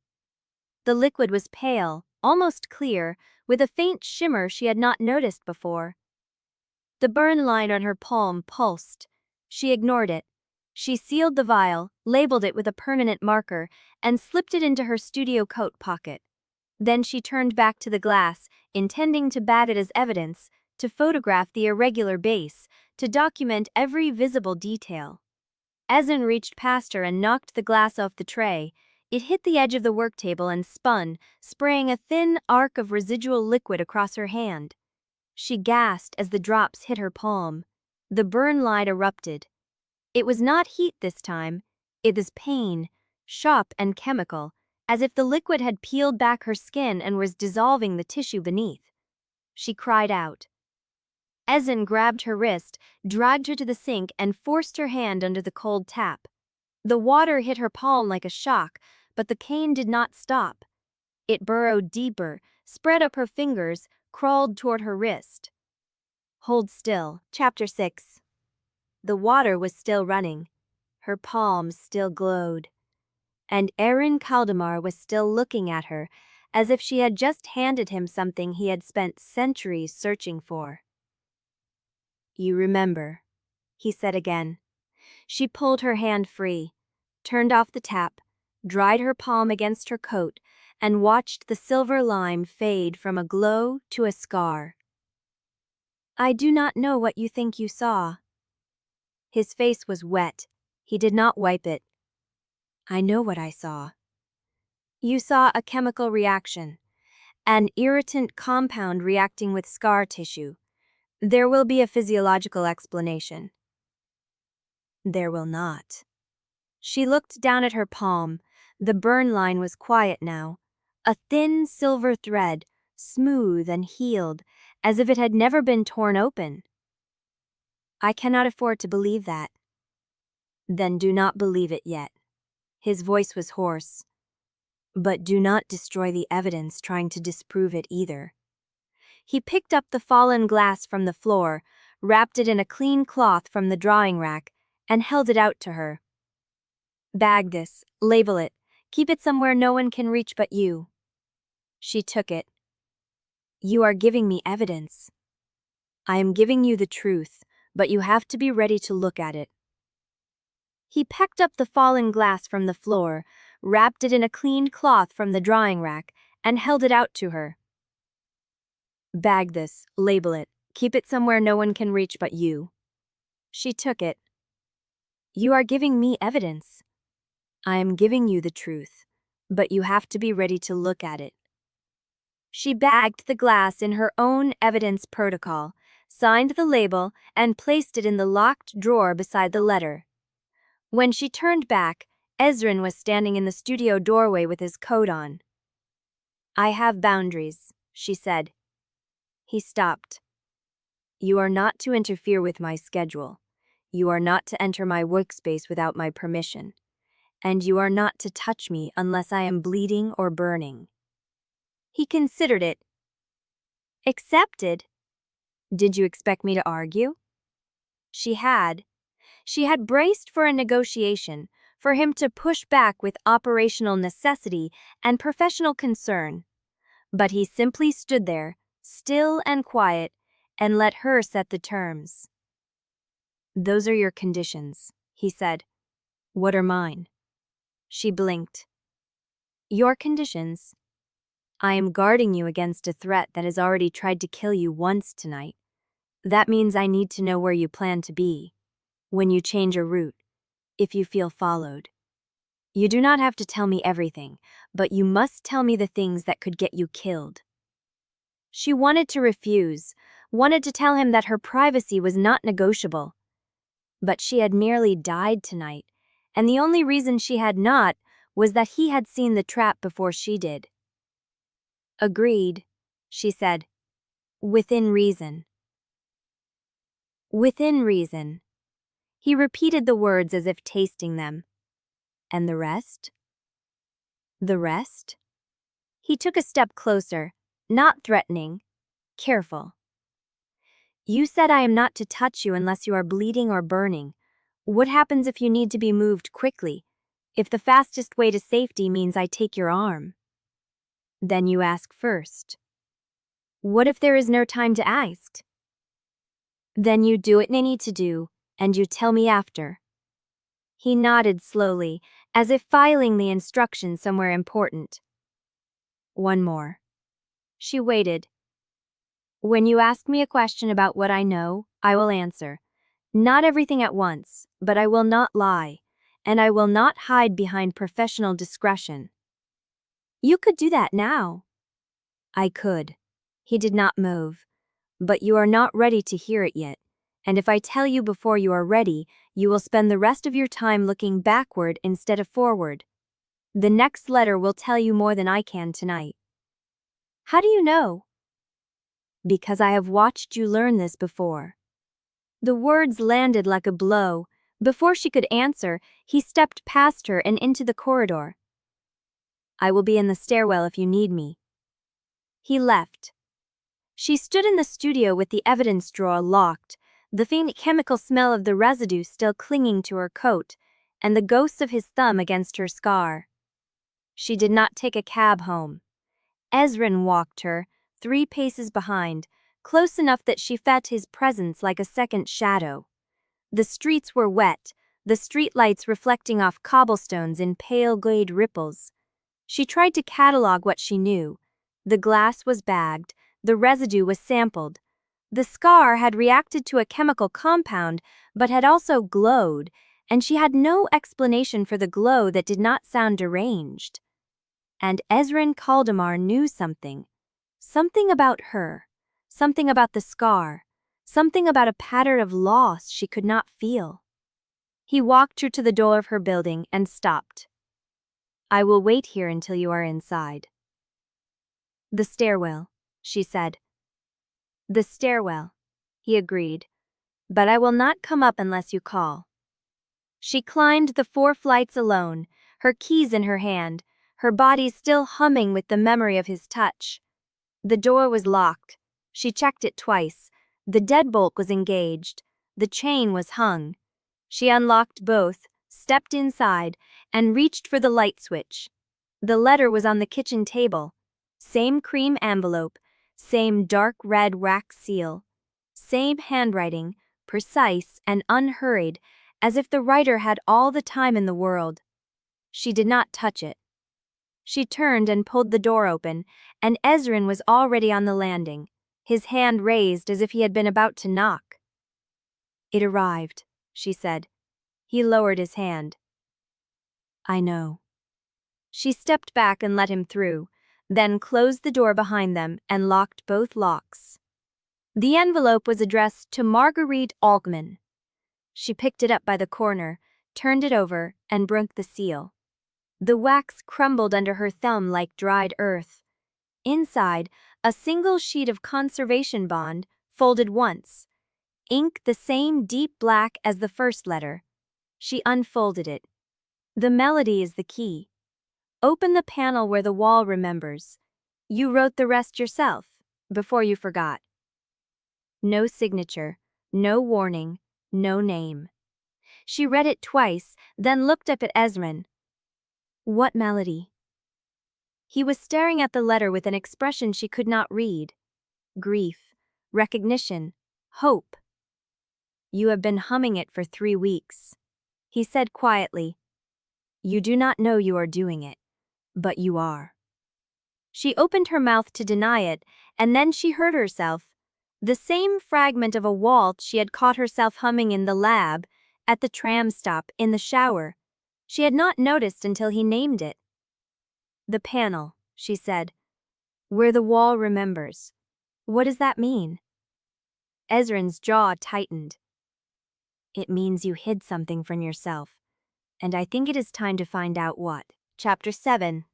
Speaker 1: The liquid was pale, almost clear, with a faint shimmer she had not noticed before. The burn line on her palm pulsed. She ignored it. She sealed the vial, labeled it with a permanent marker, and slipped it into her studio coat pocket. Then she turned back to the glass, intending to bat it as evidence, to photograph the irregular base, to document every visible detail. Ezren reached past her and knocked the glass off the tray. It hit the edge of the work table and spun, spraying a thin arc of residual liquid across her hand. She gasped as the drops hit her palm. The burn line erupted. It was not heat this time. It was pain, sharp and chemical, as if the liquid had peeled back her skin and was dissolving the tissue beneath. She cried out. Ezren grabbed her wrist, dragged her to the sink, and forced her hand under the cold tap. The water hit her palm like a shock, but the pain did not stop. It burrowed deeper, spread up her fingers, crawled toward her wrist. Hold still. Chapter 6. The water was still running. Her palms still glowed. And Ezren Caldemar was still looking at her, as if she had just handed him something he had spent centuries searching for. "You remember," he said again. She pulled her hand free, turned off the tap, dried her palm against her coat, and watched the silver lime fade from a glow to a scar. "I do not know what you think you saw." His face was wet. He did not wipe it. "I know what I saw." "You saw a chemical reaction, an irritant compound reacting with scar tissue. There will be a physiological explanation." "There will not." She looked down at her palm. The burn line was quiet now. A thin silver thread, smooth and healed, as if it had never been torn open. "I cannot afford to believe that." "Then do not believe it yet." His voice was hoarse. "But do not destroy the evidence trying to disprove it either." He picked up the fallen glass from the floor. wrapped it in a clean cloth from the drawing rack, and held it out to her. "Bag this, label it, keep it somewhere no one can reach but you." She took it. "You are giving me evidence. I am giving you the truth, but you have to be ready to look at it." He picked up the fallen glass from the floor, wrapped it in a clean cloth from the drawing rack, and held it out to her. "Bag this, label it, keep it somewhere no one can reach but you." She took it. "You are giving me evidence. I am giving you the truth, but you have to be ready to look at it." She bagged the glass in her own evidence protocol, signed the label, and placed it in the locked drawer beside the letter. When she turned back, Ezren was standing in the studio doorway with his coat on. "I have boundaries," she said. He stopped. "You are not to interfere with my schedule. You are not to enter my workspace without my permission. And you are not to touch me unless I am bleeding or burning." He considered it. "Accepted. Did you expect me to argue?" She had. She had braced for a negotiation, for him to push back with operational necessity and professional concern. But he simply stood there, still and quiet, and let her set the terms. "Those are your conditions," he said. "What are mine?" She blinked. "Your conditions? I am guarding you against a threat that has already tried to kill you once tonight. That means I need to know where you plan to be, when you change a route, if you feel followed. You do not have to tell me everything, but you must tell me the things that could get you killed." She wanted to refuse, wanted to tell him that her privacy was not negotiable. But she had merely died tonight, and the only reason she had not was that he had seen the trap before she did. "Agreed," she said. "Within reason." "Within reason." He repeated the words as if tasting them. "And the rest?" "The rest?" He took a step closer, not threatening, careful. "You said I am not to touch you unless you are bleeding or burning. What happens if you need to be moved quickly? If the fastest way to safety means I take your arm?" "Then you ask first." "What if there is no time to ask?" "Then you do what I need to do, and you tell me after." He nodded slowly, as if filing the instructions somewhere important. "One more." She waited. "When you ask me a question about what I know, I will answer. Not everything at once, but I will not lie, and I will not hide behind professional discretion." "You could do that now." "I could." He did not move. "But you are not ready to hear it yet, and if I tell you before you are ready, you will spend the rest of your time looking backward instead of forward. The next letter will tell you more than I can tonight." "How do you know?" "Because I have watched you learn this before." The words landed like a blow. Before she could answer, he stepped past her and into the corridor. "I will be in the stairwell if you need me." He left. She stood in the studio with the evidence drawer locked, the faint chemical smell of the residue still clinging to her coat, and the ghosts of his thumb against her scar. She did not take a cab home. Ezren walked her, 3 paces behind, close enough that she felt his presence like a second shadow. The streets were wet, the streetlights reflecting off cobblestones in pale gray ripples. She tried to catalog what she knew. The glass was bagged, the residue was sampled. The scar had reacted to a chemical compound, but had also glowed, and she had no explanation for the glow that did not sound deranged. And Ezren Caldemar knew something. Something about her. Something about the scar. Something about a pattern of loss she could not feel. He walked her to the door of her building and stopped. "I will wait here until you are inside." "The stairwell," she said. "The stairwell," he agreed. "But I will not come up unless you call." She climbed the 4 flights alone, her keys in her hand, her body still humming with the memory of his touch. The door was locked. She checked it twice. The deadbolt was engaged. The chain was hung. She unlocked both, stepped inside, and reached for the light switch. The letter was on the kitchen table. Same cream envelope, same dark red wax seal. Same handwriting, precise and unhurried, as if the writer had all the time in the world. She did not touch it. She turned and pulled the door open, and Ezren was already on the landing, his hand raised as if he had been about to knock. "It arrived," she said. He lowered his hand. "I know." She stepped back and let him through, then closed the door behind them and locked both locks. The envelope was addressed to Marguerite Alkman. She picked it up by the corner, turned it over, and broke the seal. The wax crumbled under her thumb like dried earth. Inside, a single sheet of conservation bond, folded once. Ink the same deep black as the first letter. She unfolded it. "The melody is the key. Open the panel where the wall remembers. You wrote the rest yourself, before you forgot." No signature, no warning, no name. She read it twice, then looked up at Ezren. "What melody?" He was staring at the letter with an expression she could not read. Grief, recognition, hope. "You have been humming it for 3 weeks. He said quietly. "You do not know you are doing it, but you are." She opened her mouth to deny it, and then she heard herself. The same fragment of a waltz she had caught herself humming in the lab, at the tram stop, in the shower. She had not noticed until he named it. "The panel," she said. "Where the wall remembers. What does that mean?" Ezren's jaw tightened. "It means you hid something from yourself, and I think it is time to find out what." Chapter 7.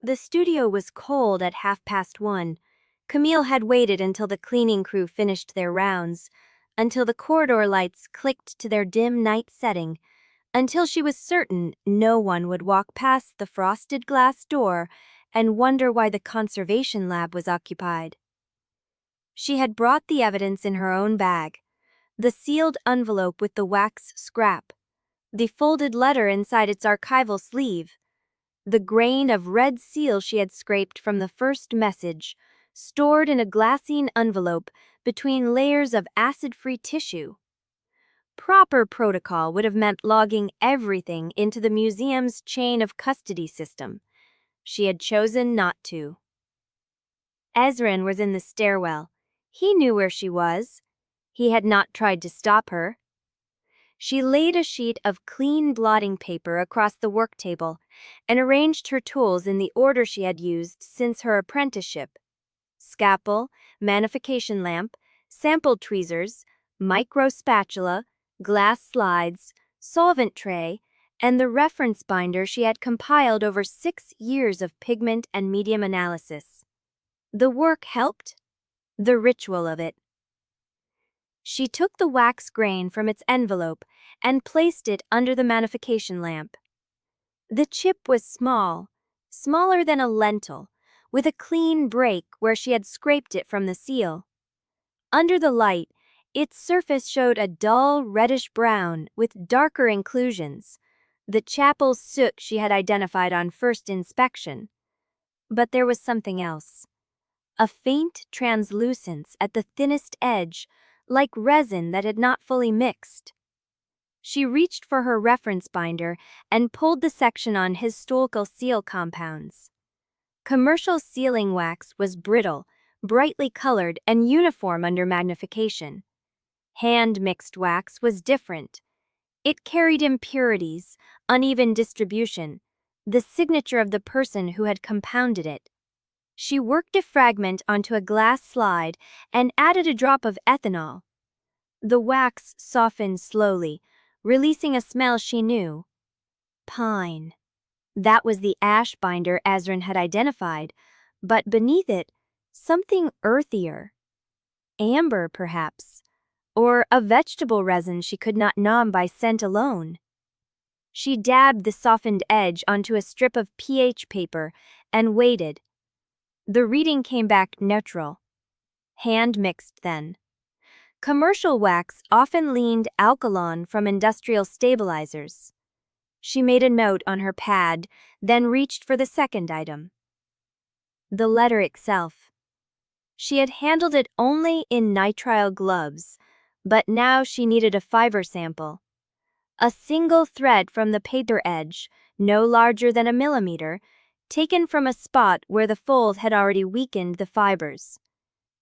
Speaker 1: The studio was cold at 1:30. Camille had waited until the cleaning crew finished their rounds, until the corridor lights clicked to their dim night setting, until she was certain no one would walk past the frosted glass door and wonder why the conservation lab was occupied. She had brought the evidence in her own bag: the sealed envelope with the wax scrap, the folded letter inside its archival sleeve, the grain of red seal she had scraped from the first message, stored in a glassine envelope between layers of acid-free tissue. Proper protocol would have meant logging everything into the museum's chain of custody system. She had chosen not to. Ezren was in the stairwell. He knew where she was. He had not tried to stop her. She laid a sheet of clean blotting paper across the work table and arranged her tools in the order she had used since her apprenticeship: scalpel, magnification lamp, sample tweezers, micro spatula, glass slides, solvent tray, and the reference binder she had compiled over 6 years of pigment and medium analysis. The work helped. The ritual of it. She took the wax grain from its envelope and placed it under the magnification lamp. The chip was small, smaller than a lentil, with a clean break where she had scraped it from the seal. Under the light, its surface showed a dull reddish-brown with darker inclusions, the chapel's soot she had identified on first inspection. But there was something else. A faint translucence at the thinnest edge, like resin that had not fully mixed. She reached for her reference binder and pulled the section on historical seal compounds. Commercial sealing wax was brittle, brightly colored, and uniform under magnification. Hand-mixed wax was different. It carried impurities, uneven distribution, the signature of the person who had compounded it. She worked a fragment onto a glass slide and added a drop of ethanol. The wax softened slowly, releasing a smell she knew. Pine. That was the ash binder Ezren had identified, but beneath it, something earthier. Amber, perhaps, or a vegetable resin she could not nom by scent alone. She dabbed the softened edge onto a strip of pH paper and waited. The reading came back neutral. Hand-mixed then. Commercial wax often leaned alkaline from industrial stabilizers. She made a note on her pad, then reached for the second item. The letter itself. She had handled it only in nitrile gloves, but now she needed a fiber sample. A single thread from the paper edge, no larger than a millimeter, taken from a spot where the fold had already weakened the fibers.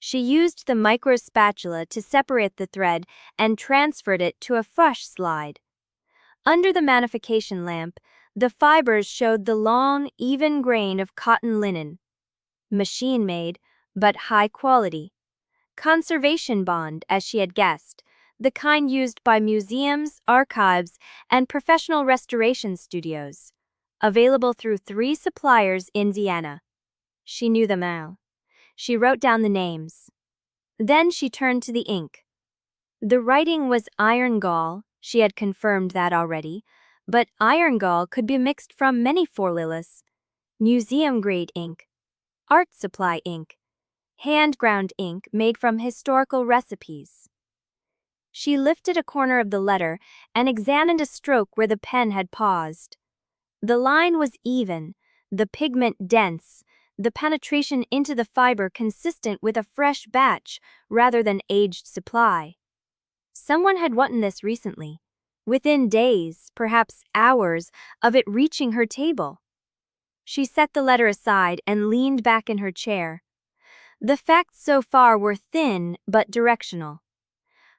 Speaker 1: She used the micro spatula to separate the thread and transferred it to a fresh slide. Under the magnification lamp, the fibers showed the long, even grain of cotton linen. Machine-made, but high quality. Conservation bond, as she had guessed, the kind used by museums, archives, and professional restoration studios. Available through 3 suppliers in Vienna. She knew them all. She wrote down the names. Then she turned to the ink. The writing was iron gall, she had confirmed that already, but iron gall could be mixed from many formulas. Museum-grade ink, art supply ink, hand-ground ink made from historical recipes. She lifted a corner of the letter and examined a stroke where the pen had paused. The line was even, the pigment dense, the penetration into the fiber consistent with a fresh batch rather than aged supply. Someone had written this recently, within days, perhaps hours, of it reaching her table. She set the letter aside and leaned back in her chair. The facts so far were thin but directional.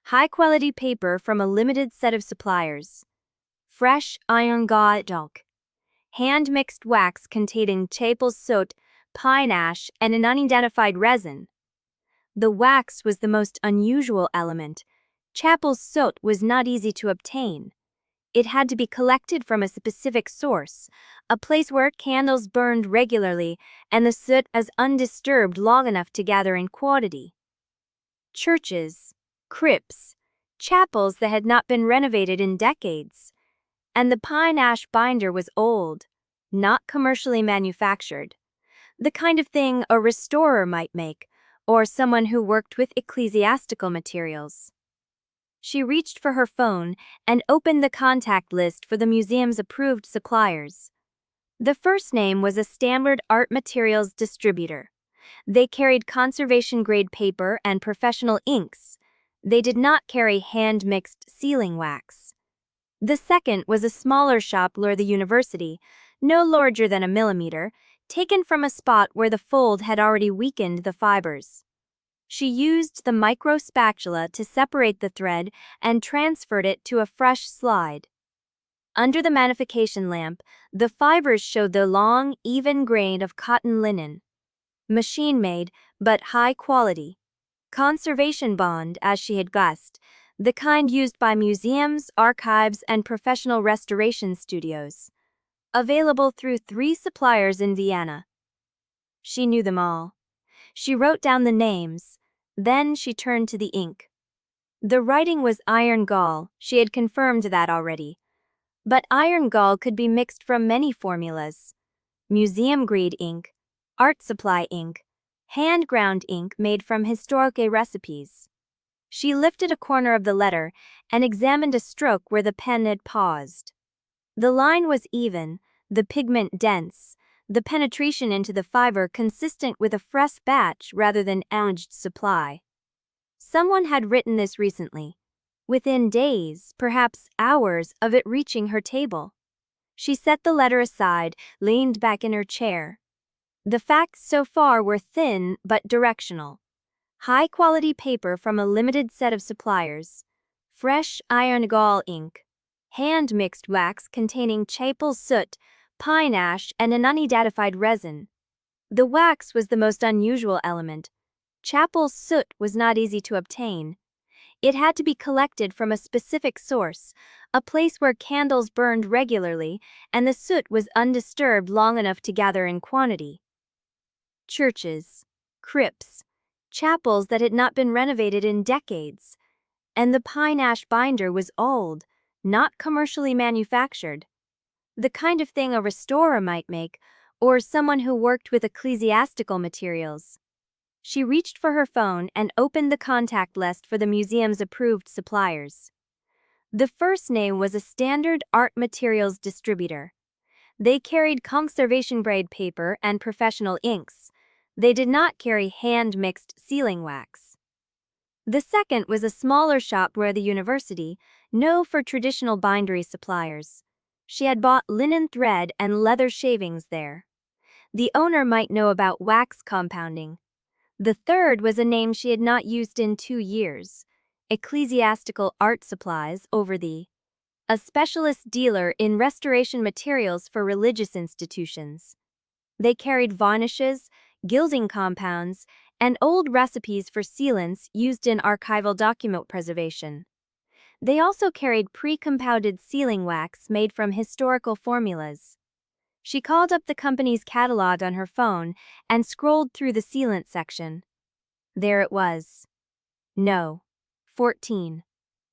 Speaker 1: High-quality paper from a limited set of suppliers. Fresh iron gall, hand-mixed wax containing maple soot, pine ash, and an unidentified resin. The wax was the most unusual element. Chapel's soot was not easy to obtain. It had to be collected from a specific source, a place where candles burned regularly and the soot was undisturbed long enough to gather in quantity. Churches, crypts, chapels that had not been renovated in decades. And the pine ash binder was old, not commercially manufactured. The kind of thing a restorer might make, or someone who worked with ecclesiastical materials. She reached for her phone and opened the contact list for the museum's approved suppliers. The first name was a standard art materials distributor. They carried conservation-grade paper and professional inks. They did not carry hand-mixed sealing wax. The second was a smaller shop near the university, no larger than a millimeter, taken from a spot where the fold had already weakened the fibers. She used the micro spatula to separate the thread and transferred it to a fresh slide. Under the magnification lamp, the fibers showed the long, even grain of cotton linen. Machine-made, but high quality. Conservation bond, as she had guessed, the kind used by museums, archives, and professional restoration studios. Available through 3 suppliers in Vienna. She knew them all. She wrote down the names. Then she turned to the ink. The writing was iron gall, she had confirmed that already. But iron gall could be mixed from many formulas. Museum-grade ink, art supply ink, hand-ground ink made from historical recipes. She lifted a corner of the letter and examined a stroke where the pen had paused. The line was even, the pigment dense, the penetration into the fiber consistent with a fresh batch rather than aged supply. Someone had written this recently, within days, perhaps hours, of it reaching her table. She set the letter aside, leaned back in her chair. The facts so far were thin but directional. High-quality paper from a limited set of suppliers. Fresh iron gall ink. Hand-mixed wax containing maple soot, pine ash, and an unidentified resin. The wax was the most unusual element. Chapel's soot was not easy to obtain. It had to be collected from a specific source, a place where candles burned regularly and the soot was undisturbed long enough to gather in quantity. Churches, crypts, chapels that had not been renovated in decades. And the pine ash binder was old, not commercially manufactured. The kind of thing a restorer might make, or someone who worked with ecclesiastical materials. She reached for her phone and opened the contact list for the museum's approved suppliers. The first name was a standard art materials distributor. They carried conservation-grade paper and professional inks. They did not carry hand-mixed sealing wax. The second was a smaller shop where the university, known for traditional bindery suppliers. She had bought linen thread and leather shavings there. The owner might know about wax compounding. The third was a name she had not used in 2 years. Ecclesiastical Art Supplies, a specialist dealer in restoration materials for religious institutions. They carried varnishes, gilding compounds, and old recipes for sealants used in archival document preservation. They also carried pre-compounded sealing wax made from historical formulas. She called up the company's catalog on her phone and scrolled through the sealant section. There it was. No. 14.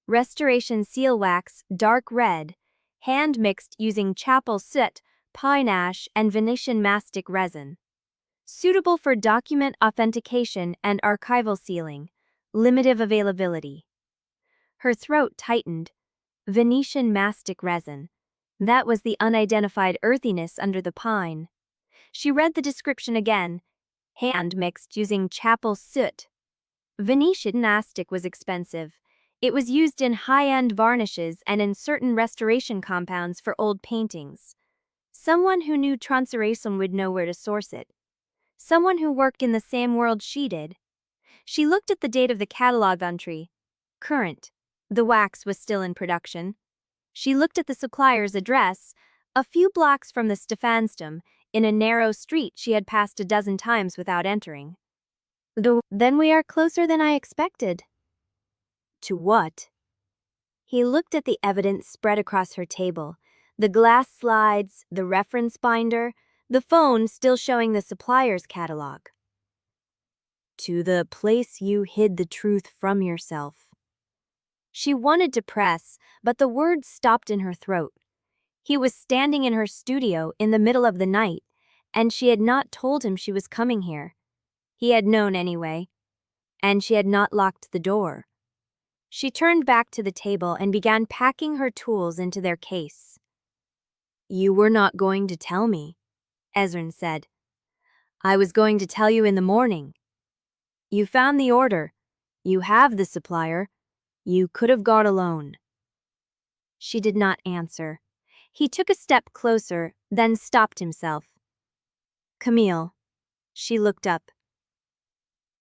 Speaker 1: Restoration seal wax, dark red, hand-mixed using chapel soot, pine ash, and Venetian mastic resin. Suitable for document authentication and archival sealing. Limited availability. Her throat tightened. Venetian mastic resin. That was the unidentified earthiness under the pine. She read the description again. Hand-mixed using chapel soot. Venetian mastic was expensive. It was used in high-end varnishes and in certain restoration compounds for old paintings. Someone who knew translation would know where to source it. Someone who worked in the same world she did. She looked at the date of the catalog entry. Current. The wax was still in production. She looked at the supplier's address, a few blocks from the Stephansdom, in a narrow street she had passed a dozen times without entering. Then we are closer than I expected. To what? He looked at the evidence spread across her table, the glass slides, the reference binder, the phone still showing the supplier's catalog. To the place you hid the truth from yourself. She wanted to press, but the words stopped in her throat. He was standing in her studio in the middle of the night, and she had not told him she was coming here. He had known anyway, and she had not locked the door. She turned back to the table and began packing her tools into their case. You were not going to tell me, Ezren said. I was going to tell you in the morning. You found the order. You have the supplier. You could have got alone. She did not answer. He took a step closer, then stopped himself. Camille. She looked up.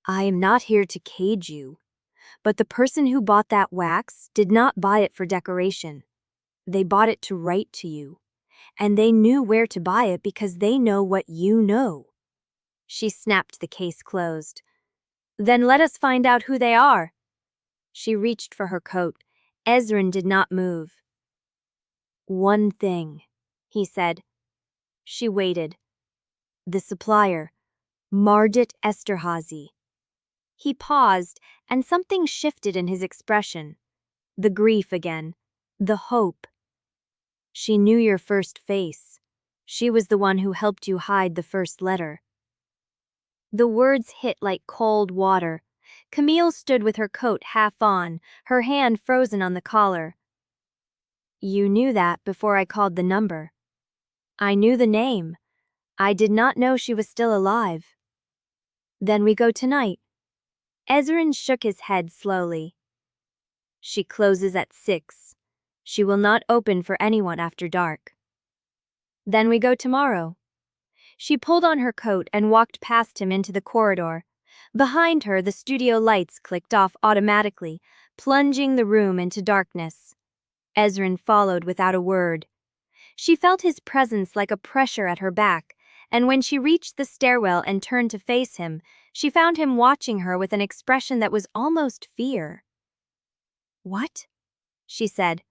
Speaker 1: I am not here to cage you, but the person who bought that wax did not buy it for decoration. They bought it to write to you, and they knew where to buy it because they know what you know. She snapped the case closed. Then let us find out who they are. She reached for her coat. Ezren did not move. One thing, he said. She waited. The supplier, Mardit Esterhazy. He paused, and something shifted in his expression. The grief again. The hope. She knew your first face. She was the one who helped you hide the first letter. The words hit like cold water. Camille stood with her coat half on, her hand frozen on the collar. You knew that before I called the number. I knew the name. I did not know she was still alive. Then we go tonight. Ezren shook his head slowly. She closes at 6. She will not open for anyone after dark. Then we go tomorrow. She pulled on her coat and walked past him into the corridor. Behind her, the studio lights clicked off automatically, plunging the room into darkness. Ezren followed without a word. She felt his presence like a pressure at her back, and when she reached the stairwell and turned to face him, she found him watching her with an expression that was almost fear. What? She said.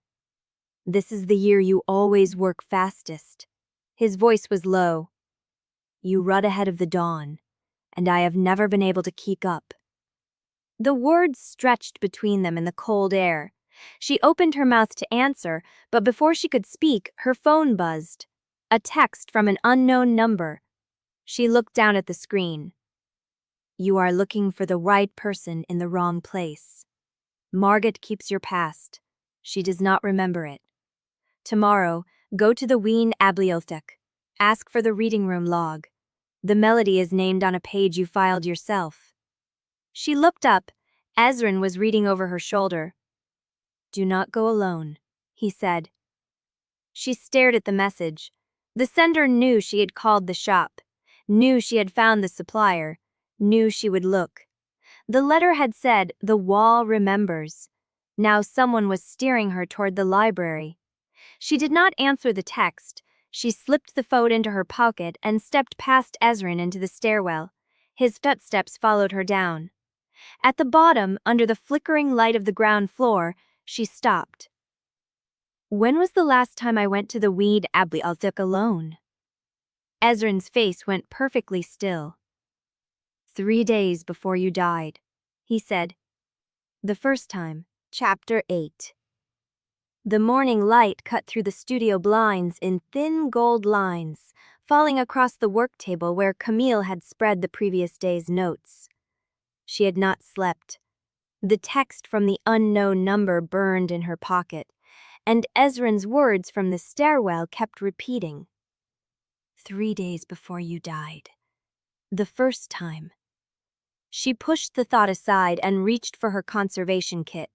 Speaker 1: This is the year you always work fastest. His voice was low. You run ahead of the dawn, and I have never been able to keep up. The words stretched between them in the cold air. She opened her mouth to answer, but before she could speak, her phone buzzed. A text from an unknown number. She looked down at the screen. You are looking for the right person in the wrong place. Margot keeps your past. She does not remember it. Tomorrow, go to the whene Bibliothek. Ask for the reading room log. The melody is named on a page you filed yourself. She looked up. Ezren was reading over her shoulder. Do not go alone, he said. She stared at the message. The sender knew she had called the shop, knew she had found the supplier, knew she would look. The letter had said, "The wall remembers." Now someone was steering her toward the library. She did not answer the text. She slipped the phone into her pocket and stepped past Ezren into the stairwell. His footsteps followed her down. At the bottom, under the flickering light of the ground floor, she stopped. When was the last time I went to the whene Bibliothek alone? Ezren's face went perfectly still. 3 days before you died, he said. The first time. Chapter 8. The morning light cut through the studio blinds in thin gold lines, falling across the work table where Camille had spread the previous day's notes. She had not slept. The text from the unknown number burned in her pocket, and Ezren's words from the stairwell kept repeating. 3 days before you died. The first time. She pushed the thought aside and reached for her conservation kit.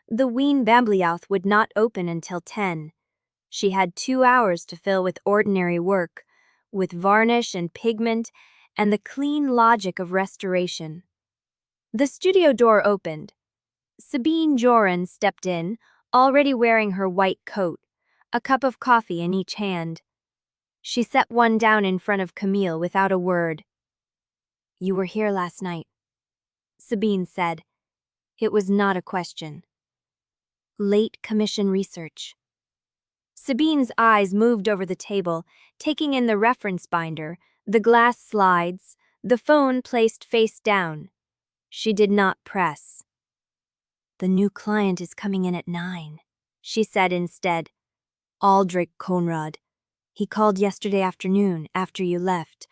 Speaker 1: The whene Bibliothek would not open until 10. She had 2 hours to fill with ordinary work, with varnish and pigment, and the clean logic of restoration. The studio door opened. Sabine Joran stepped in, already wearing her white coat, a cup of coffee in each hand. She set one down in front of Camille without a word. You were here last night, Sabine said. It was not a question. Late commission research. Sabine's eyes moved over the table, taking in the reference binder, the glass slides, the phone placed face down. She did not press. The new client is coming in at 9, she said instead. Aldrich Conrad. He called yesterday afternoon after you left.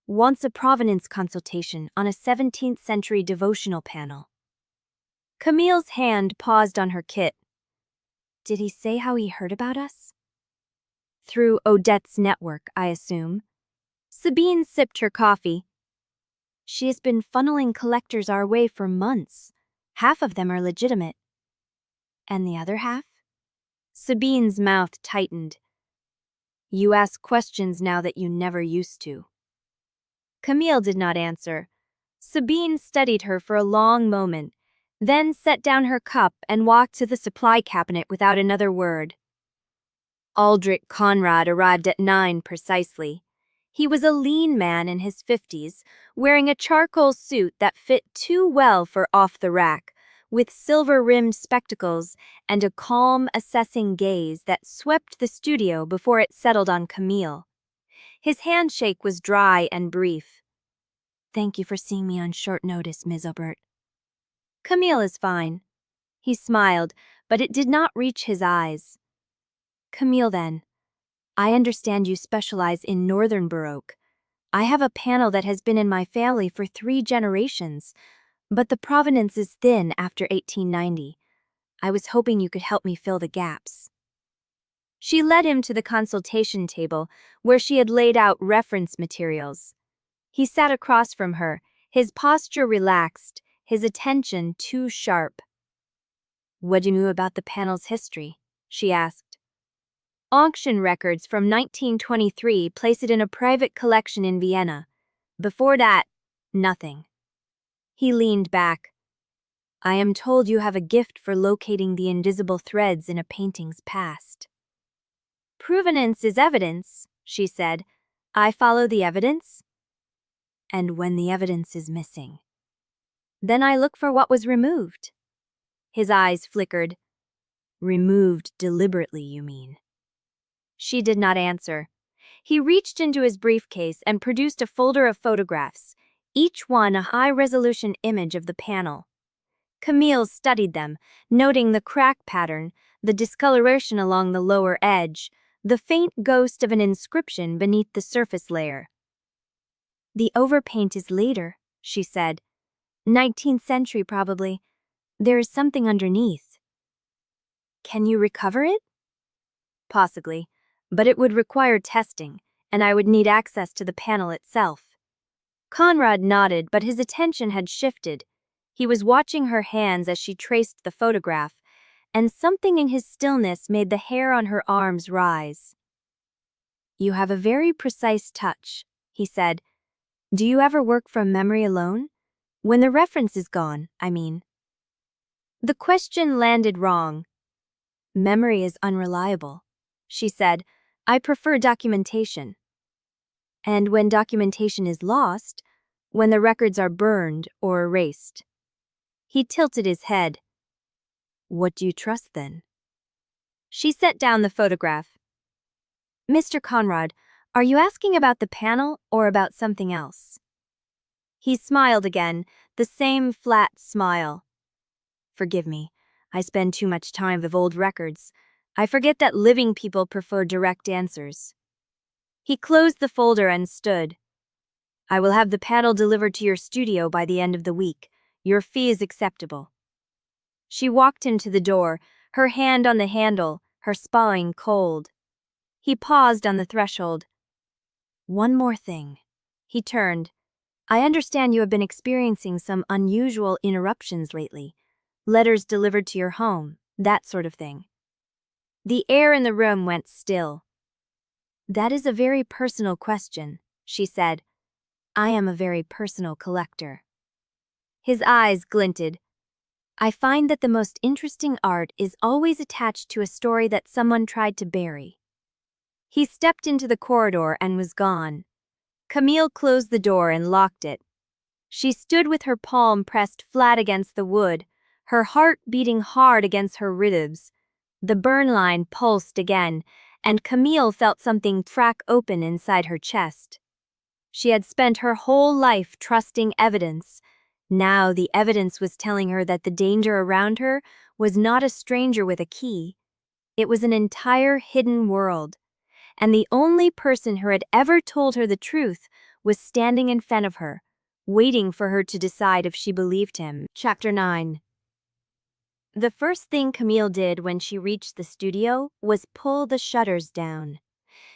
Speaker 1: Wants a provenance consultation on a 17th century devotional panel. Camille's hand paused on her kit. Did he say how he heard about us? Through Odette's network, I assume. Sabine sipped her coffee. She has been funneling collectors our way for months. Half of them are legitimate. And the other half? Sabine's mouth tightened. You ask questions now that you never used to. Camille did not answer. Sabine studied her for a long moment, then set down her cup and walked to the supply cabinet without another word. Aldrich Conrad arrived at 9 precisely. He was a lean man in his 50s, wearing a charcoal suit that fit too well for off the rack, with silver-rimmed spectacles and a calm, assessing gaze that swept the studio before it settled on Camille. His handshake was dry and brief. Thank you for seeing me on short notice, Ms. Aubert. Camille is fine. He smiled, but it did not reach his eyes. Camille, then. I understand you specialize in Northern Baroque. I have a panel that has been in my family for 3 generations, but the provenance is thin after 1890. I was hoping you could help me fill the gaps. She led him to the consultation table, where she had laid out reference materials. He sat across from her, his posture relaxed, his attention too sharp. What do you know about the panel's history? She asked. Auction records from 1923 place it in a private collection in Vienna. Before that, nothing. He leaned back. I am told you have a gift for locating the invisible threads in a painting's past. Provenance is evidence, she said. I follow the evidence. And when the evidence is missing, then I look for what was removed. His eyes flickered. Removed deliberately, you mean? She did not answer. He reached into his briefcase and produced a folder of photographs, each one a high-resolution image of the panel. Camille studied them, noting the crack pattern, the discoloration along the lower edge, the faint ghost of an inscription beneath the surface layer. The overpaint is later, she said. 19th century, probably. There is something underneath. Can you recover it? Possibly, but it would require testing, and I would need access to the panel itself. Conrad nodded, but his attention had shifted. He was watching her hands as she traced the photograph, and something in his stillness made the hair on her arms rise. You have a very precise touch, he said. Do you ever work from memory alone? When the reference is gone, I mean. The question landed wrong. Memory is unreliable, she said. I prefer documentation. And when documentation is lost, when the records are burned or erased. He tilted his head. What do you trust then? She set down the photograph. Mr. Conrad, are you asking about the panel or about something else? He smiled again, the same flat smile. Forgive me, I spend too much time with old records. I forget that living people prefer direct answers. He closed the folder and stood. I will have the panel delivered to your studio by the end of the week. Your fee is acceptable. She walked him to the door, her hand on the handle, her spine cold. He paused on the threshold. One more thing. He turned. I understand you have been experiencing some unusual interruptions lately. Letters delivered to your home, that sort of thing. The air in the room went still. That is a very personal question, she said. I am a very personal collector. His eyes glinted. I find that the most interesting art is always attached to a story that someone tried to bury. He stepped into the corridor and was gone. Camille closed the door and locked it. She stood with her palm pressed flat against the wood, her heart beating hard against her ribs. The burn line pulsed again, and Camille felt something crack open inside her chest. She had spent her whole life trusting evidence. Now the evidence was telling her that the danger around her was not a stranger with a key. It was an entire hidden world. And the only person who had ever told her the truth was standing in front of her, waiting for her to decide if she believed him. Chapter 9. The first thing Camille did when she reached the studio was pull the shutters down.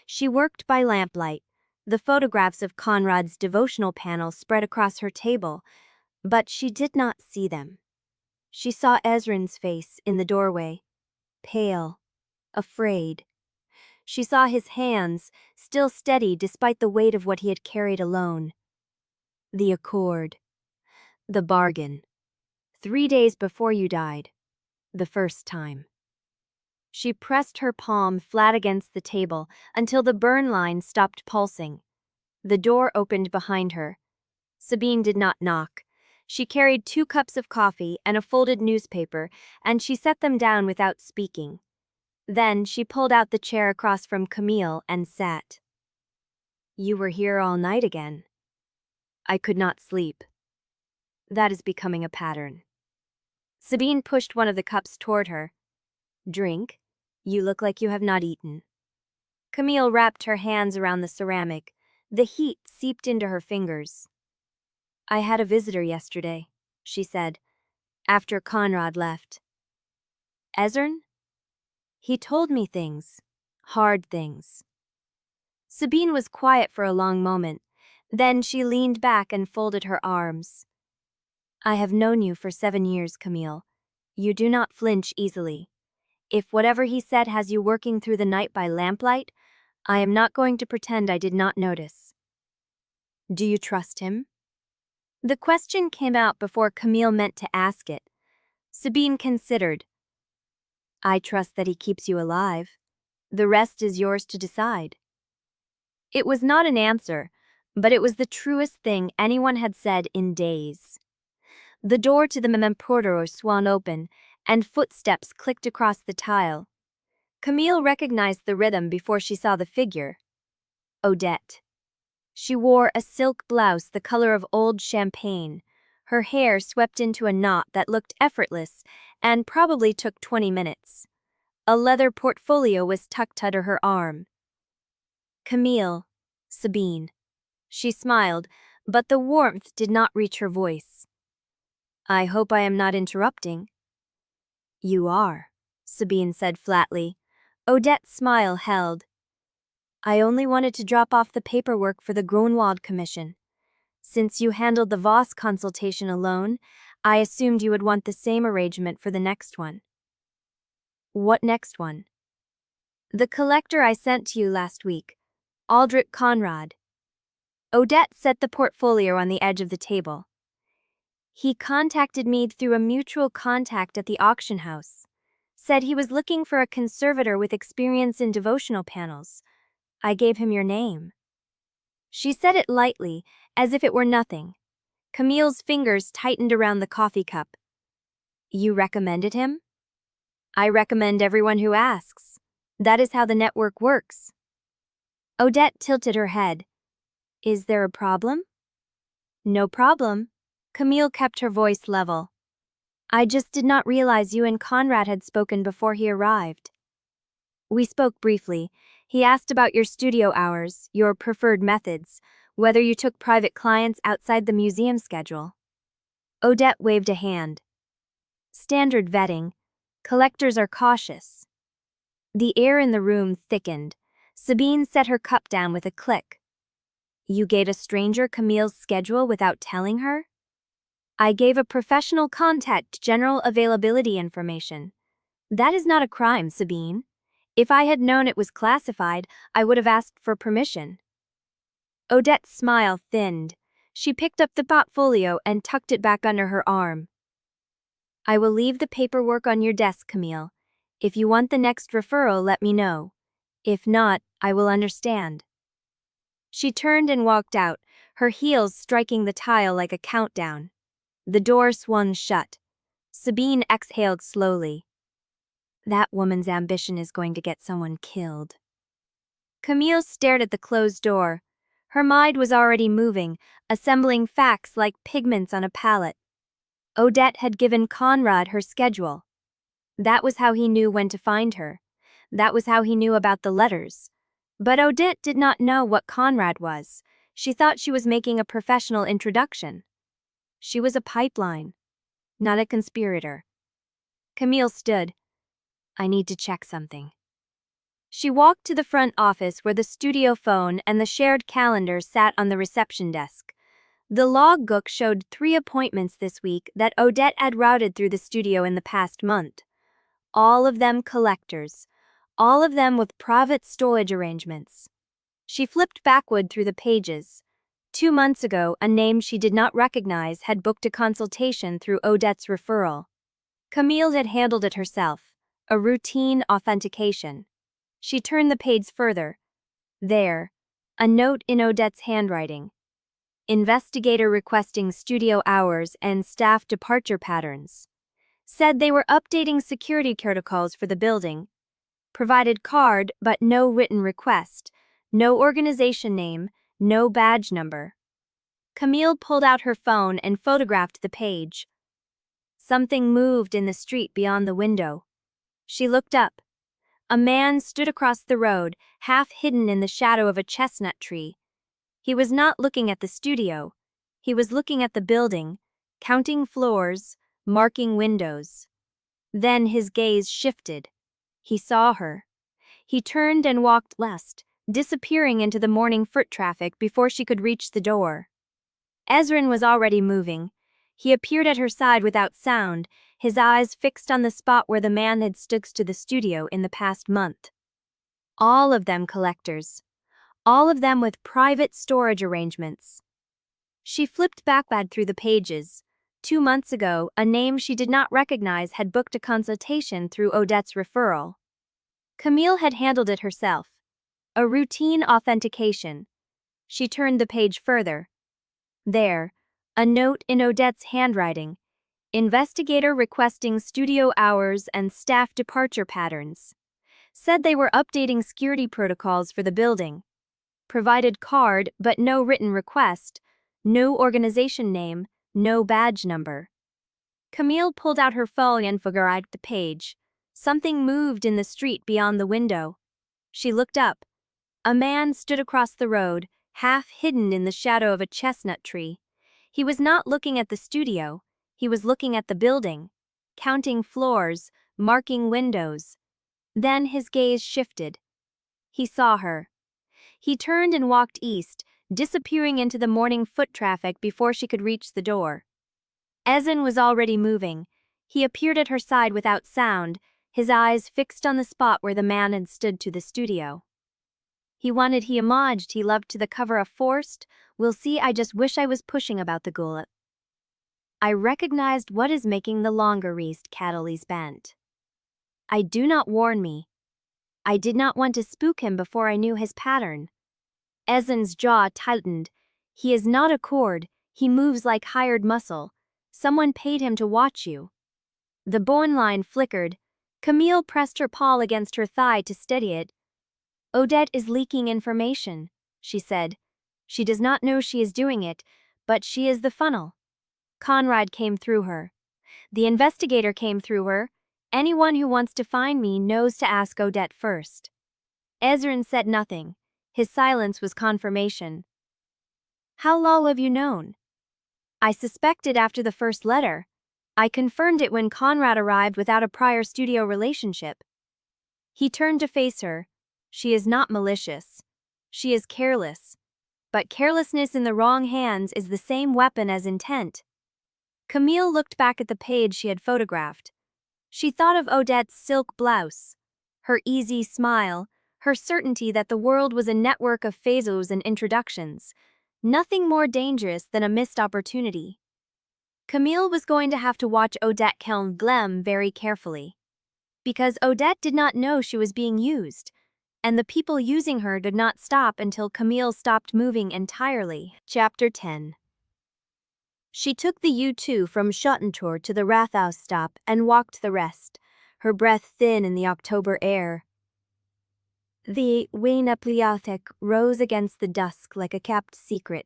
Speaker 1: She worked by lamplight, the photographs of Conrad's devotional panel spread across her table, but she did not see them. She saw Ezren's face in the doorway, pale, afraid. She saw his hands, still steady despite the weight of what he had carried alone. The accord. The bargain. 3 days before you died. The first time. She pressed her palm flat against the table until the burn line stopped pulsing. The door opened behind her. Sabine did not knock. She carried 2 cups of coffee and a folded newspaper, and she set them down without speaking. Then she pulled out the chair across from Camille and sat. You were here all night again. I could not sleep. That is becoming a pattern. Sabine pushed one of the cups toward her. Drink. You look like you have not eaten. Camille wrapped her hands around the ceramic. The heat seeped into her fingers. I had a visitor yesterday, she said, after Conrad left. Ezren? He told me things, hard things. Sabine was quiet for a long moment. Then she leaned back and folded her arms. I have known you for 7 years, Camille. You do not flinch easily. If whatever he said has you working through the night by lamplight, I am not going to pretend I did not notice. Do you trust him? The question came out before Camille meant to ask it. Sabine considered. I trust that he keeps you alive. The rest is yours to decide. It was not an answer, but it was the truest thing anyone had said in days. The door to the memportero swung open, and footsteps clicked across the tile. Camille recognized the rhythm before she saw the figure. Odette. She wore a silk blouse the color of old champagne. Her hair swept into a knot that looked effortless and probably took 20 minutes. A leather portfolio was tucked under her arm. Camille. Sabine. She smiled, but the warmth did not reach her voice. I hope I am not interrupting. You are, Sabine said flatly. Odette's smile held. I only wanted to drop off the paperwork for the Grunwald Commission. Since you handled the Voss consultation alone, I assumed you would want the same arrangement for the next one. What next one? The collector I sent to you last week, Aldrich Conrad. Odette set the portfolio on the edge of the table. He contacted me through a mutual contact at the auction house. Said he was looking for a conservator with experience in devotional panels. I gave him your name. She said it lightly, as if it were nothing. Camille's fingers tightened around the coffee cup. You recommended him? I recommend everyone who asks. That is how the network works. Odette tilted her head. Is there a problem? No problem. Camille kept her voice level. I just did not realize you and Conrad had spoken before he arrived. We spoke briefly. He asked about your studio hours, your preferred methods, whether you took private clients outside the museum schedule. Odette waved a hand. Standard vetting. Collectors are cautious. The air in the room thickened. Sabine set her cup down with a click. You gave a stranger Camille's schedule without telling her? I gave a professional contact general availability information. That is not a crime, Sabine. If I had known it was classified, I would have asked for permission. Odette's smile thinned. She picked up the portfolio and tucked it back under her arm. I will leave the paperwork on your desk, Camille. If you want the next referral, let me know. If not, I will understand. She turned and walked out, her heels striking the tile like a countdown. The door swung shut. Sabine exhaled slowly. That woman's ambition is going to get someone killed. Camille stared at the closed door. Her mind was already moving, assembling facts like pigments on a palette. Odette had given Conrad her schedule. That was how he knew when to find her. That was how he knew about the letters. But Odette did not know what Conrad was. She thought she was making a professional introduction. She was a pipeline, not a conspirator. Camille stood. I need to check something. She walked to the front office where the studio phone and the shared calendar sat on the reception desk. The logbook showed 3 appointments this week that Odette had routed through the studio in the past month. All of them collectors. All of them with private storage arrangements. She flipped backward through the pages. 2 months ago, a name she did not recognize had booked a consultation through Odette's referral. Camille had handled it herself, a routine authentication. She turned the page further. There, a note in Odette's handwriting. Investigator requesting studio hours and staff departure patterns. Said they were updating security protocols for the building. Provided card, but no written request. No organization name, no badge number. Camille pulled out her phone and photographed the page. Something moved in the street beyond the window. She looked up. A man stood across the road, half hidden in the shadow of a chestnut tree. He was not looking at the studio. He was looking at the building, counting floors, marking windows. Then his gaze shifted. He saw her. He turned and walked left, disappearing into the morning foot traffic before she could reach the door. Ezren was already moving. He appeared at her side without sound, his eyes fixed on the spot where the man had stood to the studio in the past month. All of them collectors. All of them with private storage arrangements. She flipped backward through the pages. 2 months ago, a name she did not recognize had booked a consultation through Odette's referral. Camille had handled it herself. A routine authentication. She turned the page further. There, a note in Odette's handwriting. Investigator requesting studio hours and staff departure patterns. Said they were updating security protocols for the building. Provided card, but no written request. No organization name, no badge number. Camille pulled out her phone and photographed the page. Something moved in the street beyond the window. She looked up. A man stood across the road, half hidden in the shadow of a chestnut tree. He was not looking at the studio, he was looking at the building, counting floors, marking windows. Then his gaze shifted. He saw her. He turned and walked east, disappearing into the morning foot traffic before she could reach the door. Ezren was already moving. He appeared at her side without sound, his eyes fixed on the spot where the man had stood to the studio. He homaged he loved to the cover of forced, "We'll see, I just wish I was pushing about the gullet." I recognized what is making the longer reast Cataly's bent. I do not warn me. I did not want to spook him before I knew his pattern. Ezren's jaw tightened. He is not a cord, he moves like hired muscle. Someone paid him to watch you. The bone line flickered. Camille pressed her paw against her thigh to steady it. "Odette is leaking information," she said. "She does not know she is doing it, but she is the funnel." Conrad came through her. The investigator came through her. Anyone who wants to find me knows to ask Odette first. Ezren said nothing. His silence was confirmation. "How long have you known?" "I suspected after the first letter. I confirmed it when Conrad arrived without a prior studio relationship." He turned to face her. "She is not malicious. She is careless. But carelessness in the wrong hands is the same weapon as intent." Camille looked back at the page she had photographed. She thought of Odette's silk blouse, her easy smile, her certainty that the world was a network of phasos and introductions. Nothing more dangerous than a missed opportunity. Camille was going to have to watch Odette Caldemar very carefully. Because Odette did not know she was being used, and the people using her did not stop until Camille stopped moving entirely. Chapter 10. She took the U2 from Schottentor to the Rathaus stop and walked the rest, her breath thin in the October air. The whene rose against the dusk like a kept secret.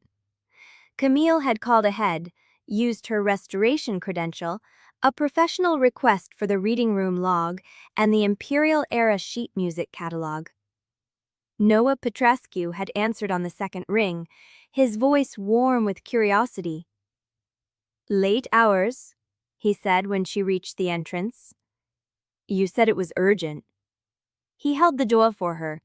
Speaker 1: Camille had called ahead, used her restoration credential, a professional request for the reading room log, and the Imperial-era sheet music catalog. Noah Petrescu had answered on the second ring, his voice warm with curiosity. "Late hours," he said when she reached the entrance. "You said it was urgent." He held the door for her.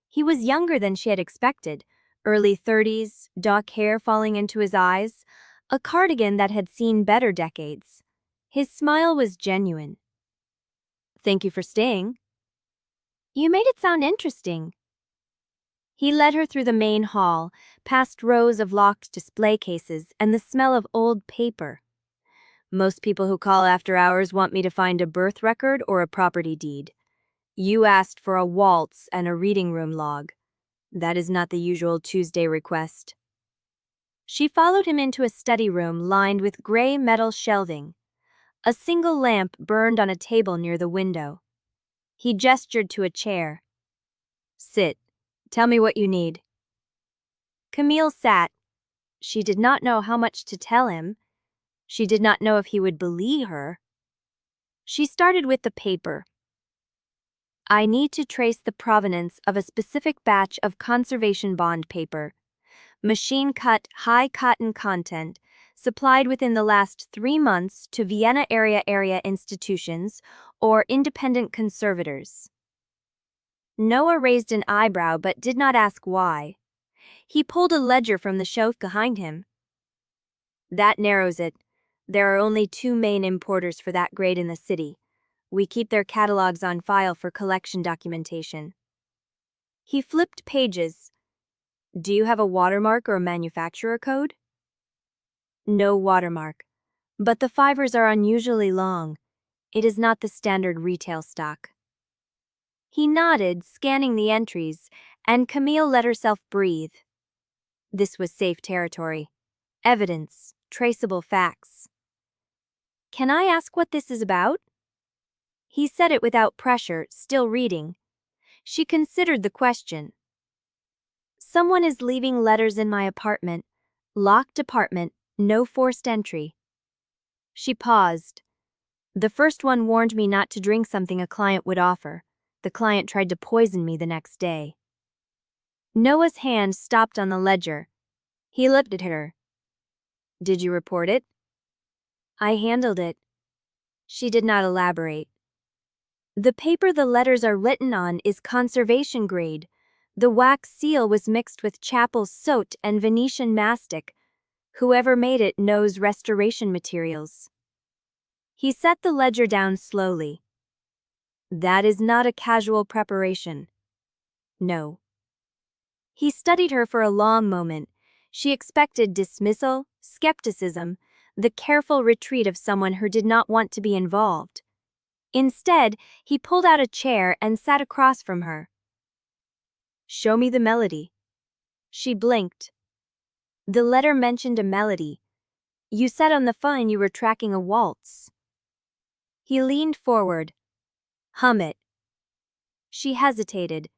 Speaker 1: He was younger than she had expected, early 30s, dark hair falling into his eyes, a cardigan that had seen better decades. His smile was genuine. "Thank you for staying." "You made it sound interesting." He led her through the main hall, past rows of locked display cases and the smell of old paper. "Most people who call after hours want me to find a birth record or a property deed. You asked for a waltz and a reading room log. That is not the usual Tuesday request." She followed him into a study room lined with gray metal shelving. A single lamp burned on a table near the window. He gestured to a chair. "Sit. Tell me what you need." Camille sat. She did not know how much to tell him. She did not know if he would believe her. She started with the paper. "I need to trace the provenance of a specific batch of conservation bond paper. Machine-cut, high-cotton content, supplied within the last 3 months to Vienna area institutions or independent conservators." Noah raised an eyebrow but did not ask why. He pulled a ledger from the shelf behind him. "That narrows it. There are only 2 main importers for that grade in the city. We keep their catalogs on file for collection documentation." He flipped pages. "Do you have a watermark or a manufacturer code?" "No watermark. But the fibers are unusually long. It is not the standard retail stock." He nodded, scanning the entries, and Camille let herself breathe. This was safe territory. Evidence, traceable facts. "Can I ask what this is about?" He said it without pressure, still reading. She considered the question. "Someone is leaving letters in my apartment. Locked apartment, no forced entry." She paused. "The first one warned me not to drink something a client would offer. The client tried to poison me the next day." Noah's hand stopped on the ledger. He looked at her. Did you report it? I handled it. She did not elaborate. The paper the letters are written on is conservation grade. The wax seal was mixed with chapel soot and Venetian mastic. Whoever made it knows restoration materials. He set the ledger down slowly. That is not a casual preparation. No. He studied her for a long moment. She expected dismissal, skepticism, the careful retreat of someone who did not want to be involved. Instead, he pulled out a chair and sat across from her. Show me the melody. She blinked. The letter mentioned a melody. You said on the phone you were tracking a waltz. He leaned forward. Hum it. She hesitated.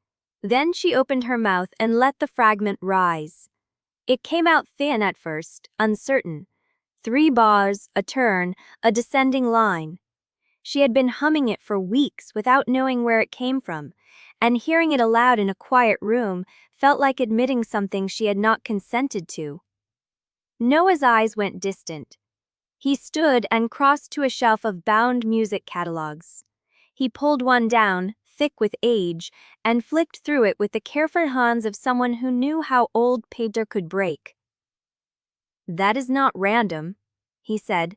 Speaker 1: Then she opened her mouth and let the fragment rise. It came out thin at first, uncertain. 3 bars, a turn, a descending line. She had been humming it for weeks without knowing where it came from, and hearing it aloud in a quiet room felt like admitting something she had not consented to. Noah's eyes went distant. He stood and crossed to a shelf of bound music catalogs. He pulled one down, thick with age, and flicked through it with the careful hands of someone who knew how old paper could break. That is not random, he said.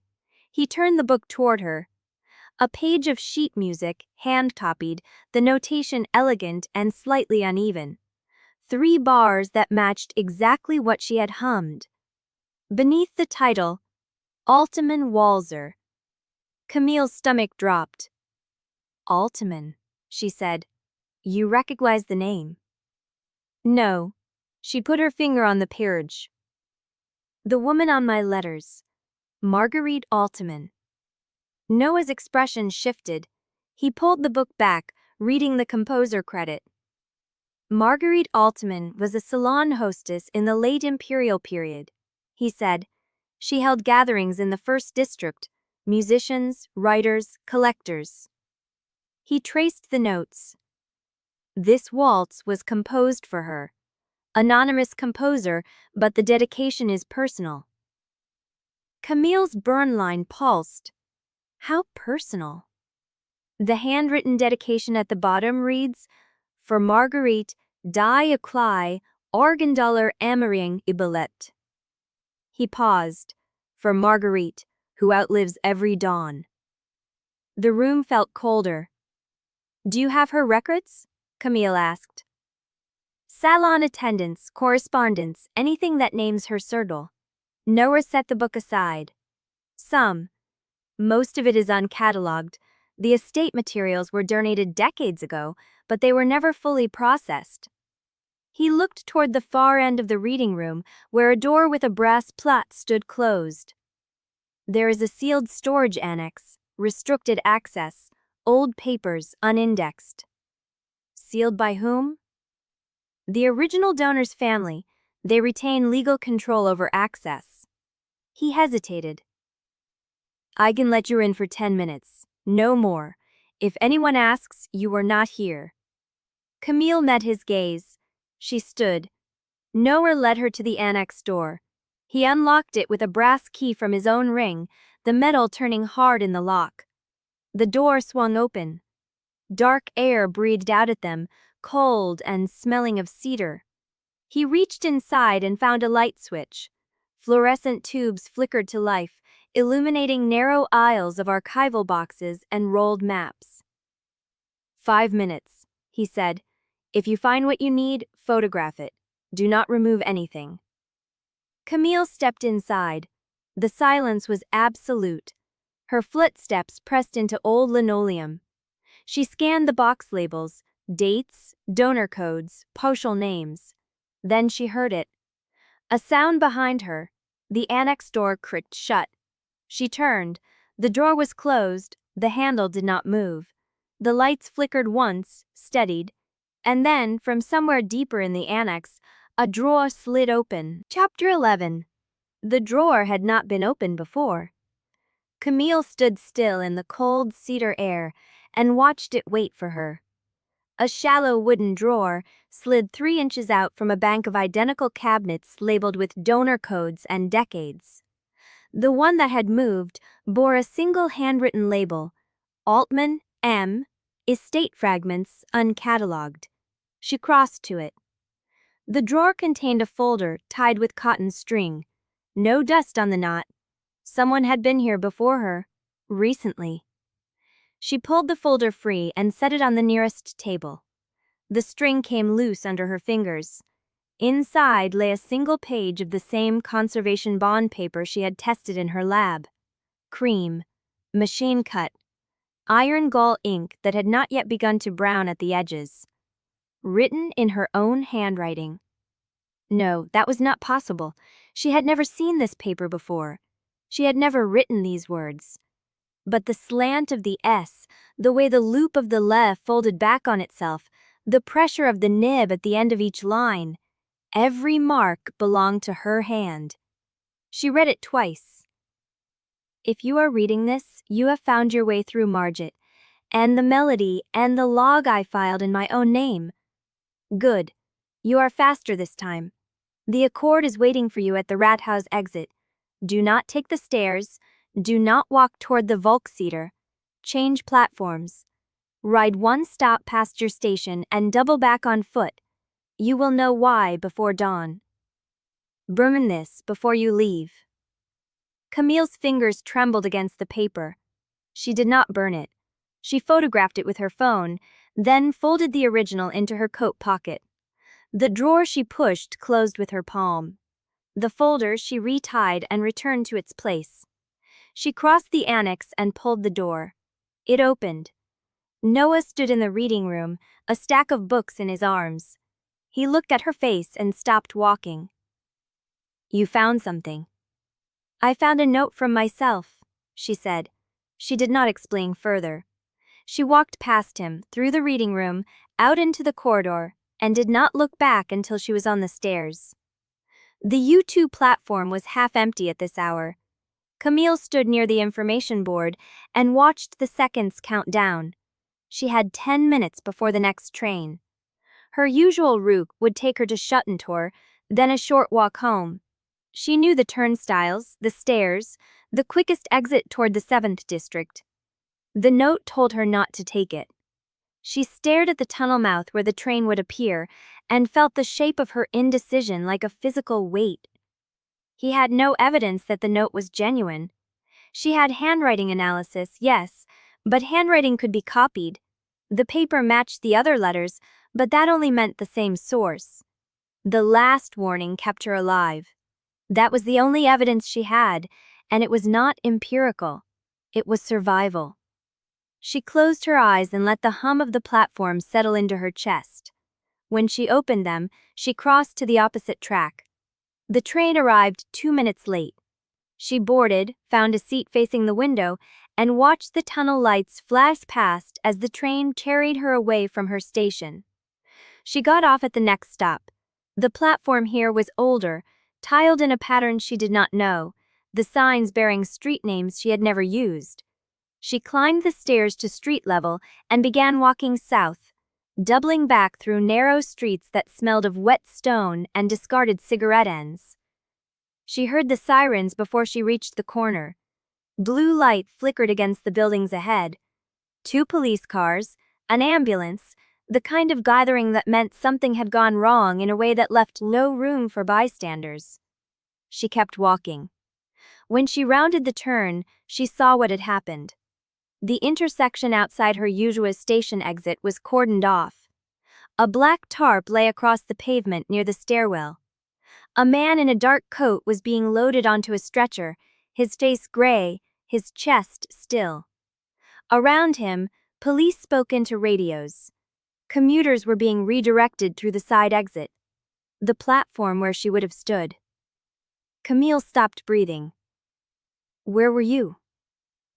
Speaker 1: He turned the book toward her. A page of sheet music, hand-copied, the notation elegant and slightly uneven. 3 bars that matched exactly what she had hummed. Beneath the title, Altman Walzer. Camille's stomach dropped. Altman, she said. You recognize the name? No. She put her finger on the peerage. The woman on my letters. Marguerite Altman. Noah's expression shifted. He pulled the book back, reading the composer credit. Marguerite Altman was a salon hostess in the late imperial period, he said. She held gatherings in the first district, musicians, writers, collectors. He traced the notes. This waltz was composed for her. Anonymous composer, but the dedication is personal. Camille's burn line pulsed. How personal. The handwritten dedication at the bottom reads, For Marguerite, die Eclai, Organdaler Amering Ibelet. He paused. For Marguerite, who outlives every dawn. The room felt colder. Do you have her records? Camille asked. Salon attendance, correspondence, anything that names her circle. Noah set the book aside. Some. Most of it is uncatalogued. The estate materials were donated decades ago, but they were never fully processed. He looked toward the far end of the reading room, where a door with a brass plate stood closed. There is a sealed storage annex, restricted access, old papers unindexed. Sealed by whom? The original donor's family. They retain legal control over access. He hesitated. I can let you in for 10 minutes, no more. If anyone asks, you are not here. Camille met his gaze. She stood. Noah led her to the annex door. He unlocked it with a brass key from his own ring, the metal turning hard in the lock. The door swung open. Dark air breathed out at them, cold and smelling of cedar. He reached inside and found a light switch. Fluorescent tubes flickered to life, illuminating narrow aisles of archival boxes and rolled maps. 5 minutes, he said. If you find what you need, photograph it. Do not remove anything. Camille stepped inside. The silence was absolute. Her footsteps pressed into old linoleum. She scanned the box labels, dates, donor codes, postal names. Then she heard it. A sound behind her. The annex door creaked shut. She turned. The door was closed. The handle did not move. The lights flickered once, steadied. And then, from somewhere deeper in the annex, a drawer slid open. Chapter 11. The drawer had not been opened before. Camille stood still in the cold cedar air and watched it wait for her. A shallow wooden drawer slid 3 inches out from a bank of identical cabinets labeled with donor codes and decades. The one that had moved bore a single handwritten label, Altman, M, Estate Fragments, Uncatalogued. She crossed to it. The drawer contained a folder tied with cotton string. No dust on the knot. Someone had been here before her, recently. She pulled the folder free and set it on the nearest table. The string came loose under her fingers. Inside lay a single page of the same conservation bond paper she had tested in her lab. Cream, machine cut, iron gall ink that had not yet begun to brown at the edges. Written in her own handwriting. No, that was not possible. She had never seen this paper before. She had never written these words. But the slant of the S, the way the loop of the le folded back on itself, the pressure of the nib at the end of each line, every mark belonged to her hand. She read it twice. If you are reading this, you have found your way through Margit, and the melody and the log I filed in my own name. Good. You are faster this time. The Accord is waiting for you at the Rathaus exit. Do not take the stairs. Do not walk toward the Volkstheater. Change platforms. Ride 1 stop past your station and double back on foot. You will know why before dawn. Burn this before you leave. Camille's fingers trembled against the paper. She did not burn it. She photographed it with her phone, then folded the original into her coat pocket. The drawer she pushed closed with her palm. The folder she retied and returned to its place. She crossed the annex and pulled the door. It opened. Noah stood in the reading room, a stack of books in his arms. He looked at her face and stopped walking. You found something. I found a note from myself, she said. She did not explain further. She walked past him, through the reading room, out into the corridor, and did not look back until she was on the stairs. The U2 platform was half empty at this hour. Camille stood near the information board and watched the seconds count down. She had 10 minutes before the next train. Her usual route would take her to Schuttentor, then a short walk home. She knew the turnstiles, the stairs, the quickest exit toward the 7th district. The note told her not to take it. She stared at the tunnel mouth where the train would appear and felt the shape of her indecision like a physical weight. He had no evidence that the note was genuine. She had handwriting analysis, yes, but handwriting could be copied. The paper matched the other letters, but that only meant the same source. The last warning kept her alive. That was the only evidence she had, and it was not empirical. It was survival. She closed her eyes and let the hum of the platform settle into her chest. When she opened them, she crossed to the opposite track. The train arrived 2 minutes late. She boarded, found a seat facing the window, and watched the tunnel lights flash past as the train carried her away from her station. She got off at the next stop. The platform here was older, tiled in a pattern she did not know, the signs bearing street names she had never used. She climbed the stairs to street level and began walking south, doubling back through narrow streets that smelled of wet stone and discarded cigarette ends. She heard the sirens before she reached the corner. Blue light flickered against the buildings ahead. 2 police cars, an ambulance, the kind of gathering that meant something had gone wrong in a way that left no room for bystanders. She kept walking. When she rounded the turn, she saw what had happened. The intersection outside her usual station exit was cordoned off. A black tarp lay across the pavement near the stairwell. A man in a dark coat was being loaded onto a stretcher, his face gray, his chest still. Around him, police spoke into radios. Commuters were being redirected through the side exit, the platform where she would have stood. Camille stopped breathing. Where were you?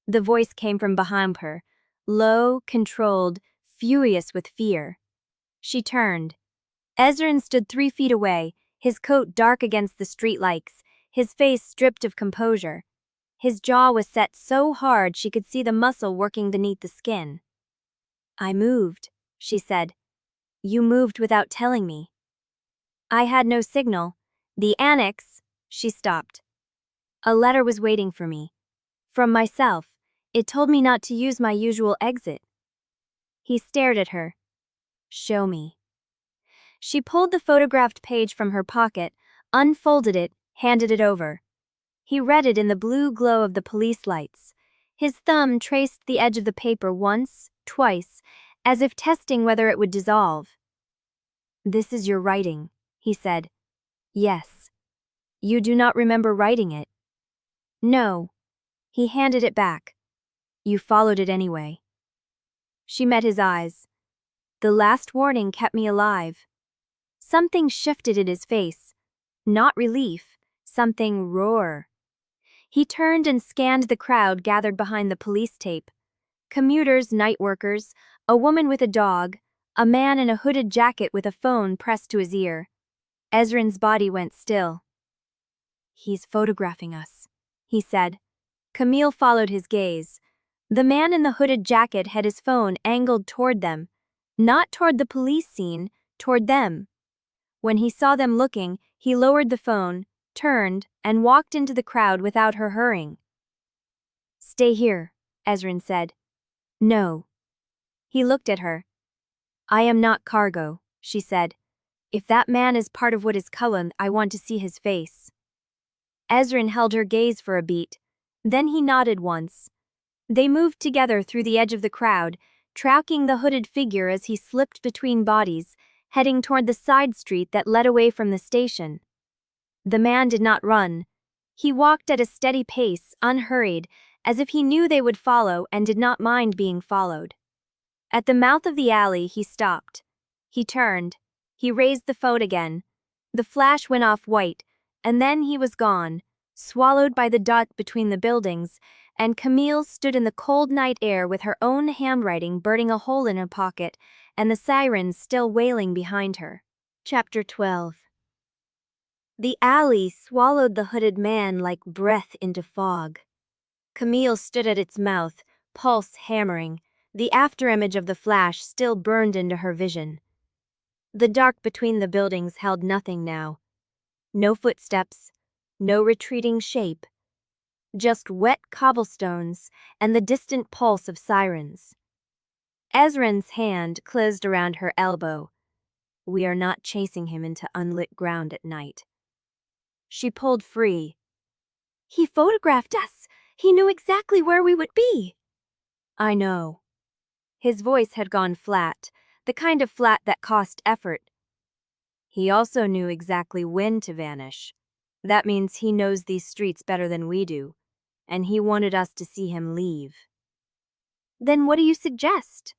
Speaker 1: The voice came from behind her, low, controlled, furious with fear. She turned. Ezren stood 3 feet away, his coat dark against the streetlights, his face stripped of composure. His jaw was set so hard she could see the muscle working beneath the skin. I moved, she said. You moved without telling me. I had no signal. The annex, she stopped. A letter was waiting for me. From myself. It told me not to use my usual exit. He stared at her. Show me. She pulled the photographed page from her pocket, unfolded it, handed it over. He read it in the blue glow of the police lights. His thumb traced the edge of the paper once, twice, as if testing whether it would dissolve. This is your writing, he said. Yes. You do not remember writing it? No. He handed it back. You followed it anyway. She met his eyes. The last warning kept me alive. Something shifted in his face. Not relief, something roar. He turned and scanned the crowd gathered behind the police tape. Commuters, night workers, a woman with a dog, a man in a hooded jacket with a phone pressed to his ear. Ezren's body went still. He's photographing us, he said. Camille followed his gaze. The man in the hooded jacket had his phone angled toward them. Not toward the police scene, toward them. When he saw them looking, he lowered the phone, turned, and walked into the crowd without her hurrying. Stay here, Ezren said. No. He looked at her. I am not cargo, she said. If that man is part of what is Cullen, I want to see his face. Ezren held her gaze for a beat. Then he nodded once. They moved together through the edge of the crowd, tracking the hooded figure as he slipped between bodies, heading toward the side street that led away from the station. The man did not run. He walked at a steady pace, unhurried, as if he knew they would follow and did not mind being followed. At the mouth of the alley, he stopped. He turned. He raised the phone again. The flash went off white, and then he was gone, swallowed by the dot between the buildings, and Camille stood in the cold night air with her own handwriting burning a hole in her pocket and the sirens still wailing behind her. Chapter 12. The alley swallowed the hooded man like breath into fog. Camille stood at its mouth, pulse hammering. The afterimage of the flash still burned into her vision. The dark between the buildings held nothing now. No footsteps, no retreating shape. Just wet cobblestones and the distant pulse of sirens. Ezren's hand closed around her elbow. We are not chasing him into unlit ground at night. She pulled free. He photographed us. He knew exactly where we would be. I know. His voice had gone flat, the kind of flat that cost effort. He also knew exactly when to vanish. That means he knows these streets better than we do, and he wanted us to see him leave. Then what do you suggest?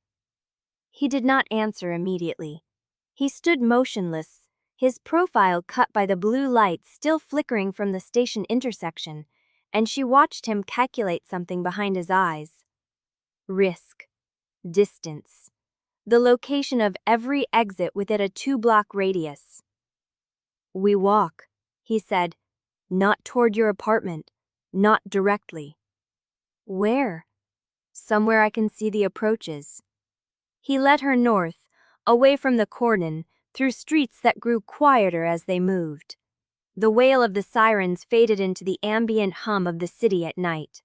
Speaker 1: He did not answer immediately. He stood motionless, his profile cut by the blue light still flickering from the station intersection, and she watched him calculate something behind his eyes. Risk. Distance. The location of every exit within a 2-block radius. We walk, he said. Not toward your apartment. Not directly. Where? Somewhere I can see the approaches. He led her north, away from the cordon, through streets that grew quieter as they moved. The wail of the sirens faded into the ambient hum of the city at night.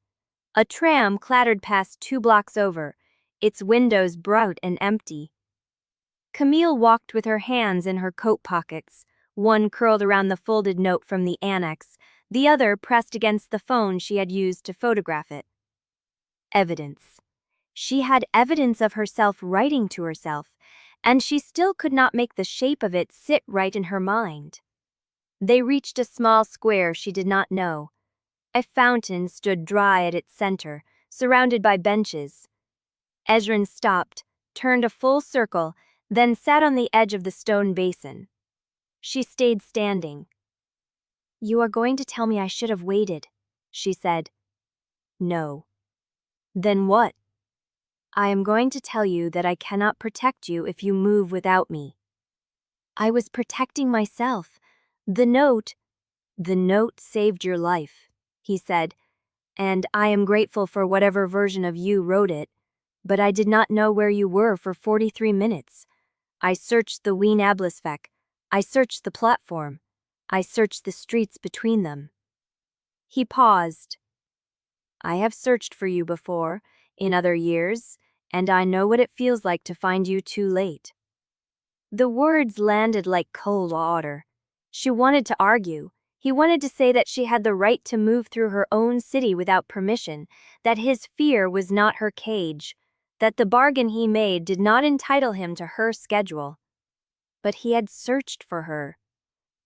Speaker 1: A tram clattered past 2 blocks over, its windows bright and empty. Camille walked with her hands in her coat pockets, one curled around the folded note from the annex, the other pressed against the phone she had used to photograph it. Evidence. She had evidence of herself writing to herself, and she still could not make the shape of it sit right in her mind. They reached a small square she did not know. A fountain stood dry at its center, surrounded by benches. Ezren stopped, turned a full circle, then sat on the edge of the stone basin. She stayed standing. You are going to tell me I should have waited, she said. No. Then what? I am going to tell you that I cannot protect you if you move without me. I was protecting myself. The note saved your life, he said, and I am grateful for whatever version of you wrote it, but I did not know where you were for 43 minutes. I searched the whene Ablisfeck. I searched the platform. I searched the streets between them. He paused. I have searched for you before, in other years, and I know what it feels like to find you too late. The words landed like cold water. She wanted to argue. He wanted to say that she had the right to move through her own city without permission, that his fear was not her cage, that the bargain he made did not entitle him to her schedule. But he had searched for her,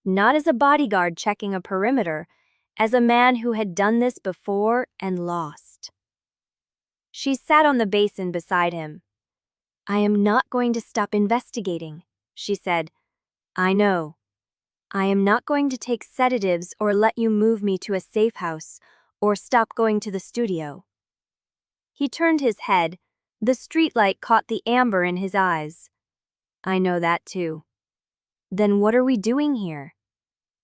Speaker 1: not as a bodyguard checking a perimeter, as a man who had done this before and lost. She sat on the basin beside him. I am not going to stop investigating, she said. I know. I am not going to take sedatives or let you move me to a safe house or stop going to the studio. He turned his head. The streetlight caught the amber in his eyes. I know that too. Then what are we doing here?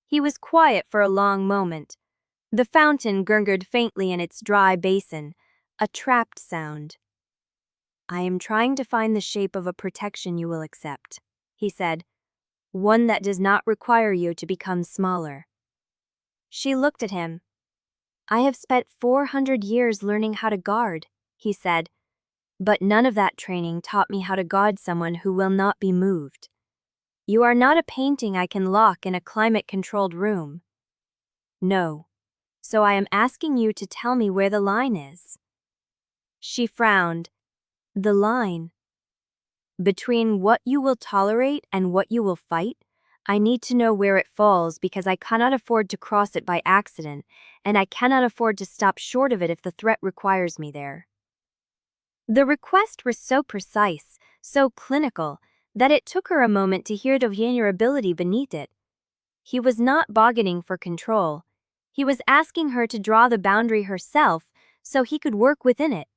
Speaker 1: He was quiet for a long moment. The fountain gurgled faintly in its dry basin, a trapped sound. I am trying to find the shape of a protection you will accept, he said. One that does not require you to become smaller. She looked at him. I have spent 400 years learning how to guard, he said, but none of that training taught me how to guard someone who will not be moved. You are not a painting I can lock in a climate-controlled room. No. So I am asking you to tell me where the line is. She frowned. The line. Between what you will tolerate and what you will fight, I need to know where it falls because I cannot afford to cross it by accident, and I cannot afford to stop short of it if the threat requires me there. The request was so precise, so clinical, that it took her a moment to hear the vulnerability beneath it. He was not bargaining for control. He was asking her to draw the boundary herself so he could work within it.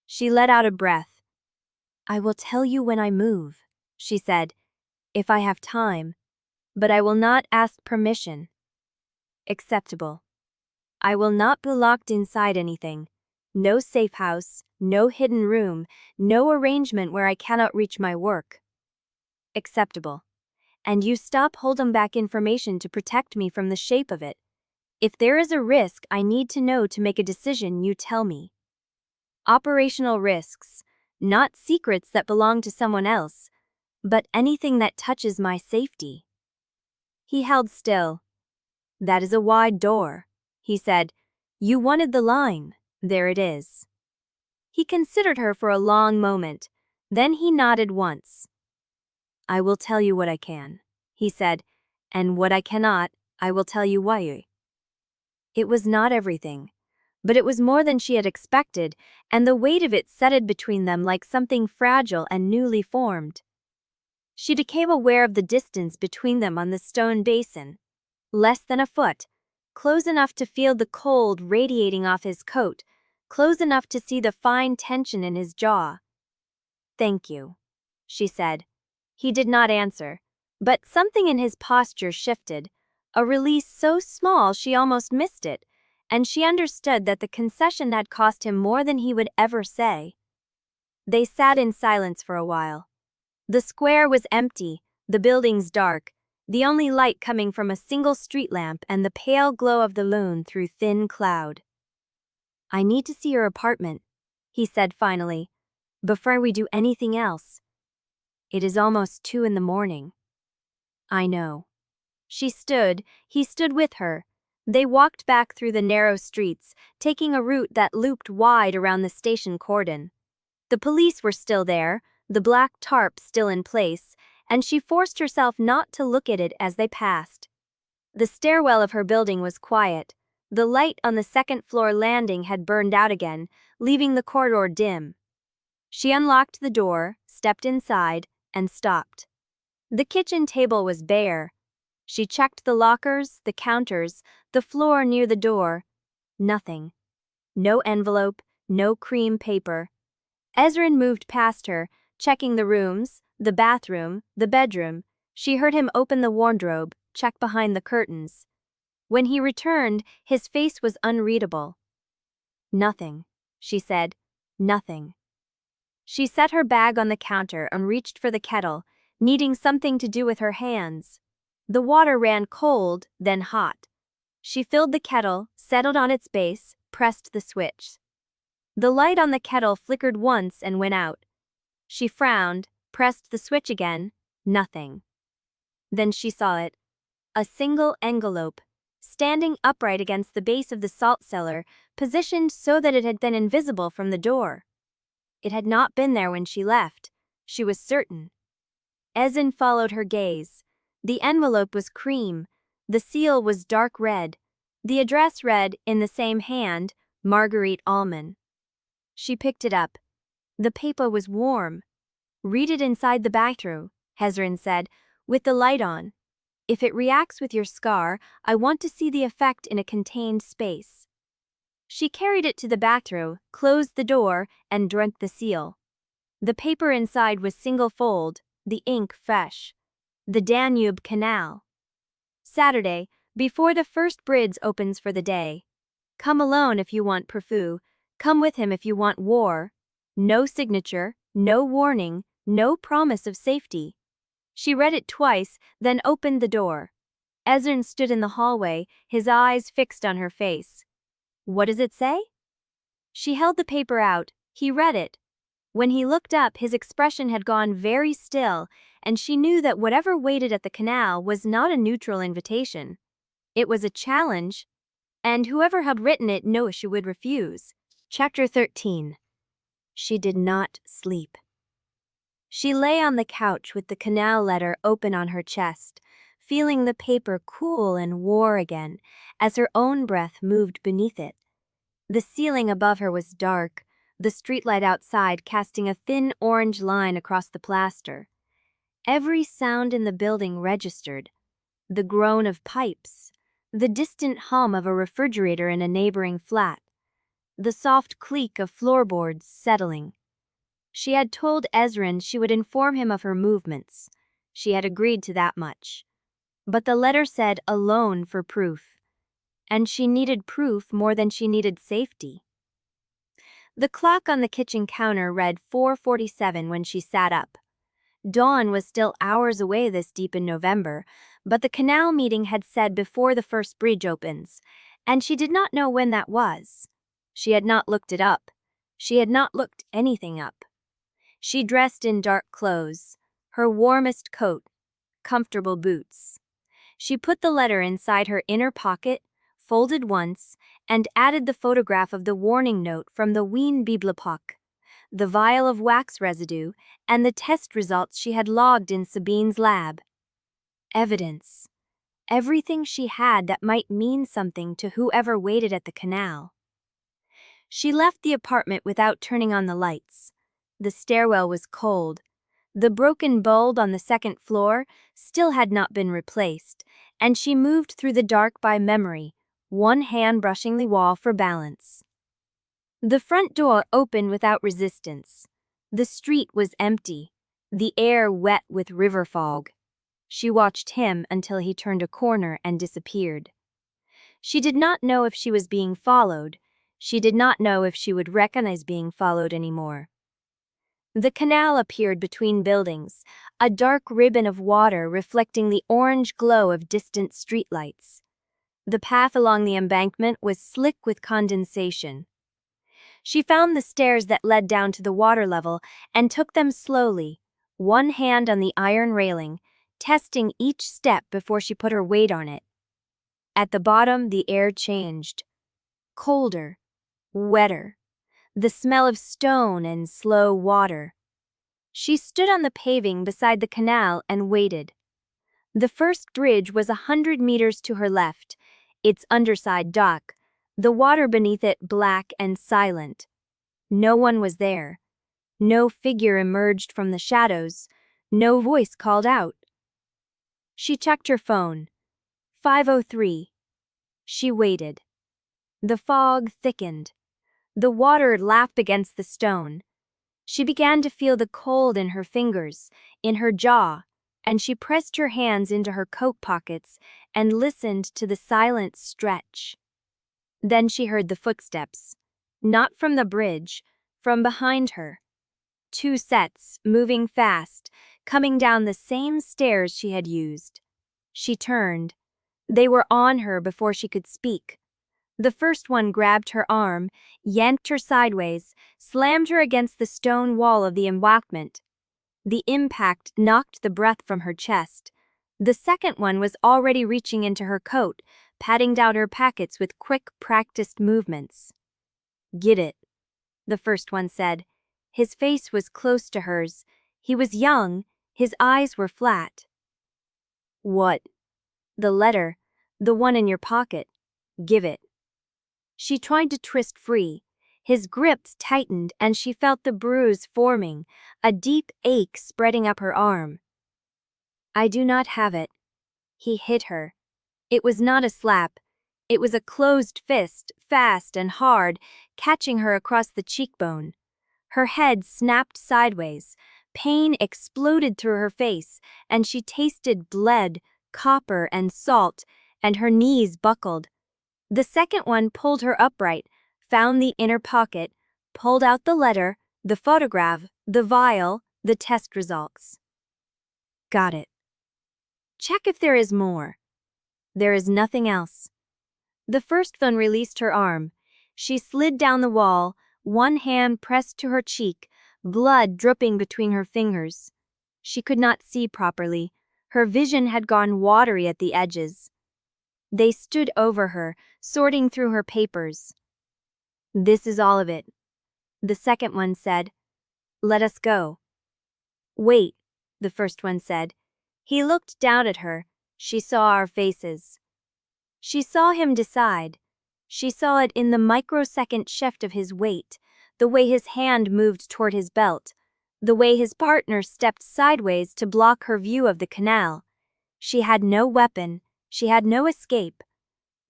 Speaker 1: She let out a breath. I will tell you when I move, she said, if I have time, but I will not ask permission. Acceptable. I will not be locked inside anything. No safe house, no hidden room, no arrangement where I cannot reach my work. Acceptable. And you stop holding back information to protect me from the shape of it. If there is a risk I need to know to make a decision, you tell me. Operational risks, not secrets that belong to someone else, but anything that touches my safety. He held still. That is a wide door, he said. You wanted the line. There it is. He considered her for a long moment. Then he nodded once. I will tell you what I can, he said, and what I cannot, I will tell you why. It was not everything, but it was more than she had expected, and the weight of it settled between them like something fragile and newly formed. She became aware of the distance between them on the stone basin. Less than a foot, close enough to feel the cold radiating off his coat, close enough to see the fine tension in his jaw. Thank you, she said. He did not answer, but something in his posture shifted, a release so small she almost missed it, and she understood that the concession had cost him more than he would ever say. They sat in silence for a while. The square was empty, the buildings dark, the only light coming from a single street lamp and the pale glow of the moon through thin cloud. I need to see your apartment, he said finally, before we do anything else. It is almost 2 a.m. I know. She stood, he stood with her. They walked back through the narrow streets, taking a route that looped wide around the station cordon. The police were still there, the black tarp still in place, and she forced herself not to look at it as they passed. The stairwell of her building was quiet. The light on the second-floor landing had burned out again, leaving the corridor dim. She unlocked the door, stepped inside, and stopped. The kitchen table was bare. She checked the lockers, the counters, the floor near the door. Nothing. No envelope, no cream paper. Ezren moved past her, checking the rooms, the bathroom, the bedroom. She heard him open the wardrobe, check behind the curtains. When he returned, his face was unreadable. Nothing, she said. Nothing. She set her bag on the counter and reached for the kettle, needing something to do with her hands. The water ran cold, then hot. She filled the kettle, settled on its base, pressed the switch. The light on the kettle flickered once and went out. She frowned, pressed the switch again, nothing. Then she saw it. A single envelope, standing upright against the base of the salt cellar, positioned so that it had been invisible from the door. It had not been there when she left, she was certain. Ezren followed her gaze. The envelope was cream. The seal was dark red. The address read, in the same hand, Marguerite Allman. She picked it up. The paper was warm. "Read it inside the bathroom," Ezren said, "with the light on. If it reacts with your scar, I want to see the effect in a contained space." She carried it to the bathroom, closed the door, and drank the seal. The paper inside was single-fold, the ink fresh. The Danube Canal. Saturday, before the first bridge opens for the day. Come alone if you want Perfou. Come with him if you want war. No signature, no warning, no promise of safety. She read it twice, then opened the door. Ezren stood in the hallway, his eyes fixed on her face. "What does it say?" She held the paper out. He read it. When he looked up, his expression had gone very still, and she knew that whatever waited at the canal was not a neutral invitation. It was a challenge, and whoever had written it knew she would refuse. Chapter 13. She did not sleep. She lay on the couch with the canal letter open on her chest, feeling the paper cool and war again as her own breath moved beneath it. The ceiling above her was dark, the streetlight outside casting a thin orange line across the plaster. Every sound in the building registered. The groan of pipes, the distant hum of a refrigerator in a neighboring flat, the soft creak of floorboards settling. She had told Ezren she would inform him of her movements. She had agreed to that much. But the letter said alone for proof. And she needed proof more than she needed safety. The clock on the kitchen counter read 4:47 when she sat up. Dawn was still hours away this deep in November, but the canal meeting had said before the first bridge opens, and she did not know when that was. She had not looked it up. She had not looked anything up. She dressed in dark clothes, her warmest coat, comfortable boots. She put the letter inside her inner pocket, folded once, and added the photograph of the warning note from the whene bibliothèque, the vial of wax residue, and the test results she had logged in Sabine's lab. Evidence. Everything she had that might mean something to whoever waited at the canal. She left the apartment without turning on the lights. The stairwell was cold. The broken bulb on the second floor still had not been replaced, and she moved through the dark by memory, one hand brushing the wall for balance. The front door opened without resistance. The street was empty, the air wet with river fog. She watched him until he turned a corner and disappeared. She did not know if she was being followed. She did not know if she would recognize being followed anymore. The canal appeared between buildings, a dark ribbon of water reflecting the orange glow of distant streetlights. The path along the embankment was slick with condensation. She found the stairs that led down to the water level and took them slowly, one hand on the iron railing, testing each step before she put her weight on it. At the bottom, the air changed. Colder, wetter, the smell of stone and slow water. She stood on the paving beside the canal and waited. The first bridge was 100 meters to her left, its underside dark, the water beneath it black and silent. No one was there. No figure emerged from the shadows. No voice called out. She checked her phone. 5:03. She waited. The fog thickened. The water lapped against the stone. She began to feel the cold in her fingers, in her jaw, and she pressed her hands into her coat pockets and listened to the silent stretch. Then she heard the footsteps, not from the bridge, from behind her. 2 sets, moving fast, coming down the same stairs she had used. She turned. They were on her before she could speak. The first one grabbed her arm, yanked her sideways, slammed her against the stone wall of the embankment. The impact knocked the breath from her chest. The second one was already reaching into her coat, patting down her packets with quick, practiced movements. "Get it," the first one said. His face was close to hers. He was young. His eyes were flat. "What?" "The letter. The one in your pocket. Give it." She tried to twist free. His grip tightened and she felt the bruise forming, a deep ache spreading up her arm. "I do not have it." He hit her. It was not a slap. It was a closed fist, fast and hard, catching her across the cheekbone. Her head snapped sideways. Pain exploded through her face, and she tasted lead, copper, and salt, and her knees buckled. The second one pulled her upright, found the inner pocket, pulled out the letter, the photograph, the vial, the test results. "Got it. Check if there is more." "There is nothing else." The first one released her arm. She slid down the wall, one hand pressed to her cheek, blood dripping between her fingers. She could not see properly. Her vision had gone watery at the edges. They stood over her, sorting through her papers. "This is all of it." The second one said, "Let us go." "Wait," the first one said. He looked down at her. She saw our faces. She saw him decide. She saw it in the microsecond shift of his weight, the way his hand moved toward his belt, the way his partner stepped sideways to block her view of the canal. She had no weapon. She had no escape.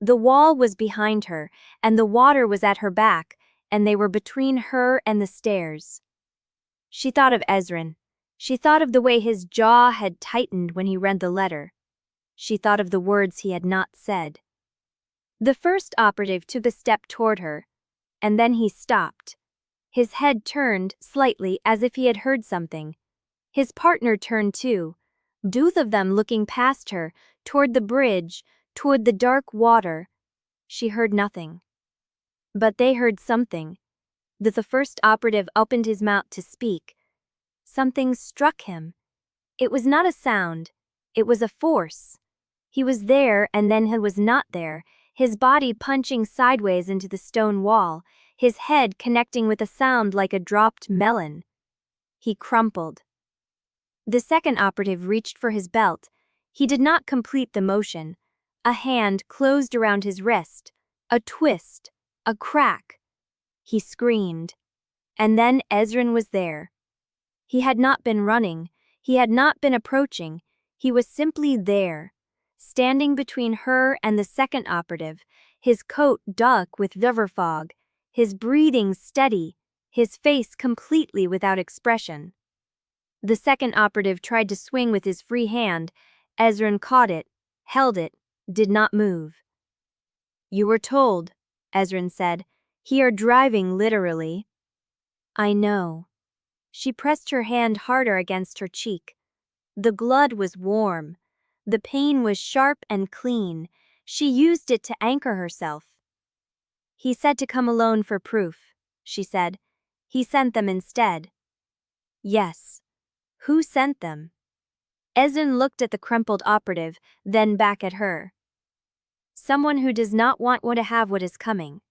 Speaker 1: The wall was behind her, and the water was at her back, and they were between her and the stairs. She thought of Ezren. She thought of the way his jaw had tightened when he read the letter. She thought of the words he had not said. The first operative took a step toward her, and then he stopped. His head turned slightly as if he had heard something. His partner turned too, both of them looking past her, toward the bridge, toward the dark water. She heard nothing. But they heard something. The first operative opened his mouth to speak. Something struck him. It was not a sound. It was a force. He was there and then he was not there, his body punching sideways into the stone wall, his head connecting with a sound like a dropped melon. He crumpled. The second operative reached for his belt. He did not complete the motion. A hand closed around his wrist. A twist. A crack. He screamed. And then Ezren was there. He had not been running. He had not been approaching. He was simply there, standing between her and the second operative, his coat dark with river fog, his breathing steady, his face completely without expression. The second operative tried to swing with his free hand. Ezren caught it, held it, did not move. "You were told," Ezren said. "He are driving literally." "I know." She pressed her hand harder against her cheek. The blood was warm. The pain was sharp and clean. She used it to anchor herself. "He said to come alone for proof," she said. "He sent them instead." "Yes. Who sent them?" Ezren looked at the crumpled operative, then back at her. "Someone who does not want to have what is coming."